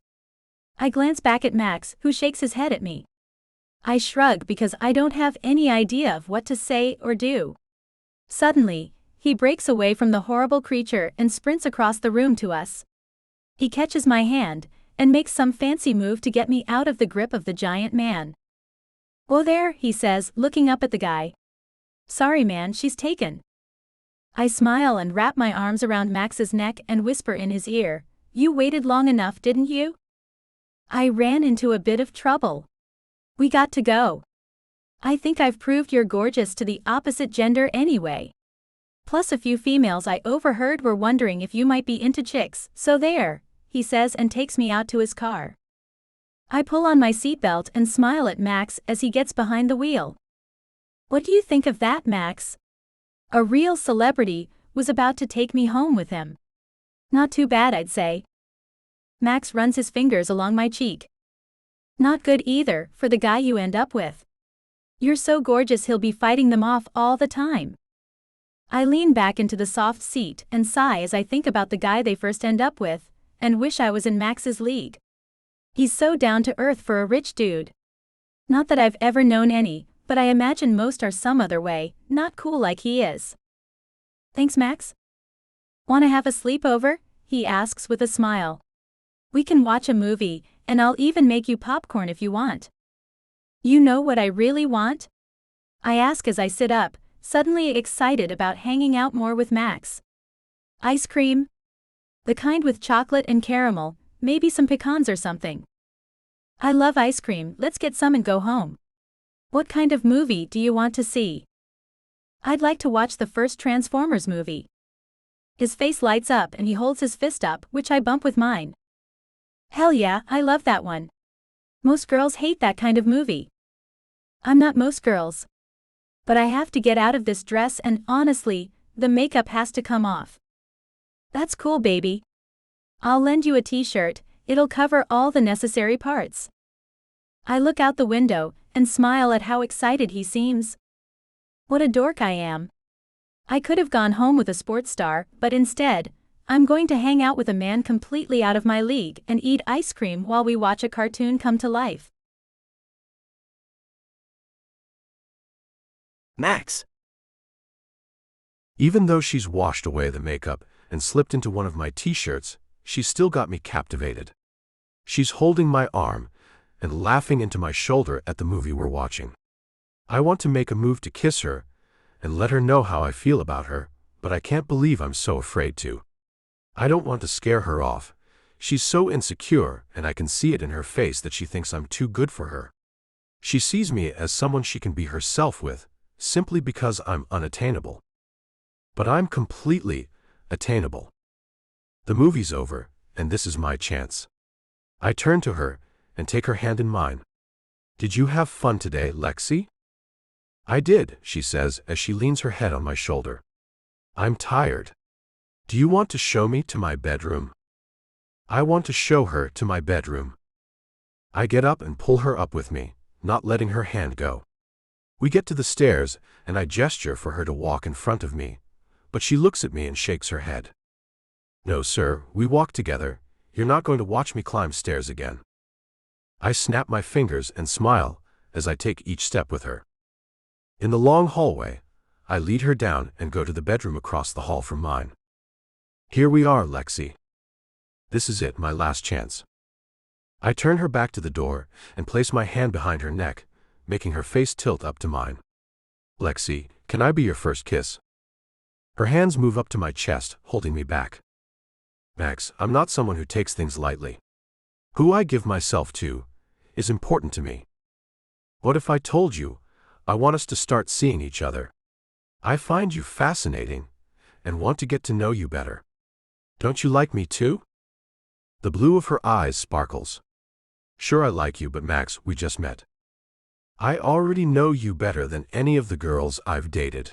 I glance back at Max, who shakes his head at me. I shrug because I don't have any idea of what to say or do. Suddenly, he breaks away from the horrible creature and sprints across the room to us. He catches my hand, and makes some fancy move to get me out of the grip of the giant man. "Oh there," he says, looking up at the guy. "Sorry man, she's taken." I smile and wrap my arms around Max's neck and whisper in his ear, "You waited long enough, didn't you? I ran into a bit of trouble. We got to go. I think I've proved you're gorgeous to the opposite gender anyway. Plus a few females I overheard were wondering if you might be into chicks, so there," he says and takes me out to his car. I pull on my seatbelt and smile at Max as he gets behind the wheel. "What do you think of that, Max? A real celebrity was about to take me home with him. Not too bad, I'd say." Max runs his fingers along my cheek. "Not good either, for the guy you end up with. You're so gorgeous he'll be fighting them off all the time." I lean back into the soft seat and sigh as I think about the guy they first end up with, and wish I was in Max's league. He's so down to earth for a rich dude. Not that I've ever known any, but I imagine most are some other way, not cool like he is. "Thanks, Max. Wanna have a sleepover?" he asks with a smile. "We can watch a movie, and I'll even make you popcorn if you want." "You know what I really want?" I ask as I sit up, suddenly excited about hanging out more with Max. "Ice cream? The kind with chocolate and caramel, maybe some pecans or something." "I love ice cream, let's get some and go home." "What kind of movie do you want to see?" "I'd like to watch the first Transformers movie." His face lights up and he holds his fist up, which I bump with mine. "Hell yeah, I love that one. Most girls hate that kind of movie." "I'm not most girls. But I have to get out of this dress and honestly, the makeup has to come off." "That's cool, baby. I'll lend you a t-shirt, it'll cover all the necessary parts." I look out the window and smile at how excited he seems. What a dork I am. I could have gone home with a sports star, but instead, I'm going to hang out with a man completely out of my league and eat ice cream while we watch a cartoon come to life. Max. Even though she's washed away the makeup and slipped into one of my t-shirts, she's still got me captivated. She's holding my arm and laughing into my shoulder at the movie we're watching. I want to make a move to kiss her and let her know how I feel about her, but I can't believe I'm so afraid to. I don't want to scare her off. She's so insecure, and I can see it in her face that she thinks I'm too good for her. She sees me as someone she can be herself with, simply because I'm unattainable. But I'm completely attainable. The movie's over, and this is my chance. I turn to her and take her hand in mine. Did you have fun today, Lexi? I did, she says as she leans her head on my shoulder. I'm tired. Do you want to show me to my bedroom? I want to show her to my bedroom. I get up and pull her up with me, not letting her hand go. We get to the stairs, and I gesture for her to walk in front of me, but she looks at me and shakes her head. No, sir, we walk together. You're not going to watch me climb stairs again. I snap my fingers and smile as I take each step with her. In the long hallway, I lead her down and go to the bedroom across the hall from mine. Here we are, Lexi. This is it, my last chance. I turn her back to the door and place my hand behind her neck, making her face tilt up to mine. Lexi, can I be your first kiss? Her hands move up to my chest, holding me back. Max, I'm not someone who takes things lightly. Who I give myself to is important to me. What if I told you I want us to start seeing each other? I find you fascinating and want to get to know you better. Don't you like me too? The blue of her eyes sparkles. Sure, I like you, but Max, we just met. I already know you better than any of the girls I've dated.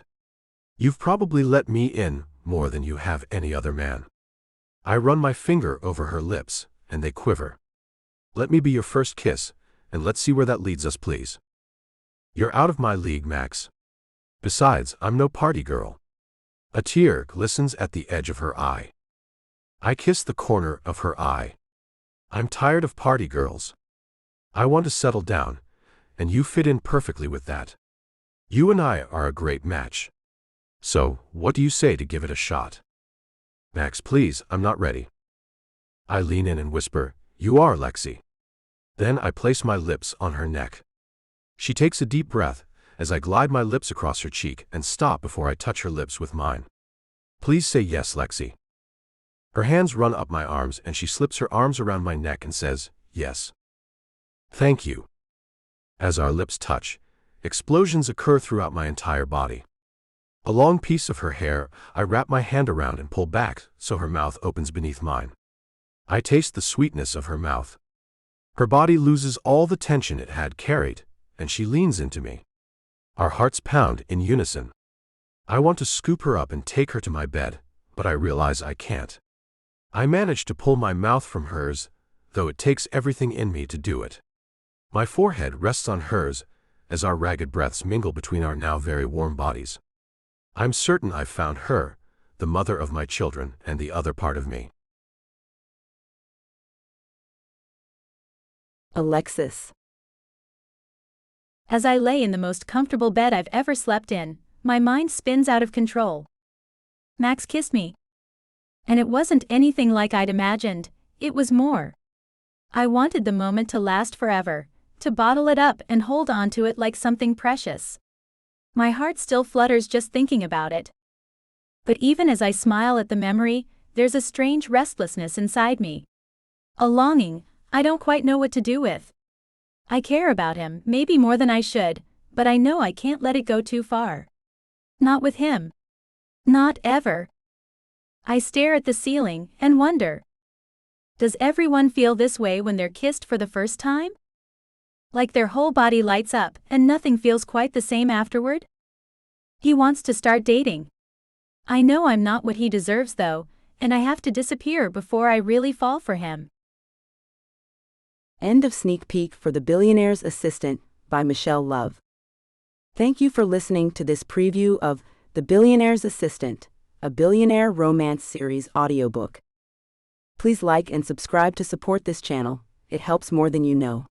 You've probably let me in more than you have any other man. I run my finger over her lips, and they quiver. Let me be your first kiss, and let's see where that leads us, please. You're out of my league, Max. Besides, I'm no party girl. A tear glistens at the edge of her eye. I kiss the corner of her eye. I'm tired of party girls. I want to settle down, and you fit in perfectly with that. You and I are a great match. So, what do you say to give it a shot? Max, please, I'm not ready. I lean in and whisper, You are, Lexi. Then I place my lips on her neck. She takes a deep breath as I glide my lips across her cheek and stop before I touch her lips with mine. Please say yes, Lexi. Her hands run up my arms and she slips her arms around my neck and says, Yes. Thank you. As our lips touch, explosions occur throughout my entire body. A long piece of her hair I wrap my hand around and pull back so her mouth opens beneath mine. I taste the sweetness of her mouth. Her body loses all the tension it had carried, and she leans into me. Our hearts pound in unison. I want to scoop her up and take her to my bed, but I realize I can't. I manage to pull my mouth from hers, though it takes everything in me to do it. My forehead rests on hers as our ragged breaths mingle between our now very warm bodies. I'm certain I've found her, the mother of my children and the other part of me. Alexis. As I lay in the most comfortable bed I've ever slept in, my mind spins out of control. Max kissed me. And it wasn't anything like I'd imagined, it was more. I wanted the moment to last forever, to bottle it up and hold on to it like something precious. My heart still flutters just thinking about it. But even as I smile at the memory, there's a strange restlessness inside me. A longing I don't quite know what to do with. I care about him, maybe more than I should, but I know I can't let it go too far. Not with him. Not ever. I stare at the ceiling and wonder. Does everyone feel this way when they're kissed for the first time? Like their whole body lights up and nothing feels quite the same afterward? He wants to start dating. I know I'm not what he deserves though, and I have to disappear before I really fall for him. End of sneak peek for The Billionaire's Assistant by Michelle Love. Thank you for listening to this preview of The Billionaire's Assistant, a billionaire romance series audiobook. Please like and subscribe to support this channel, it helps more than you know.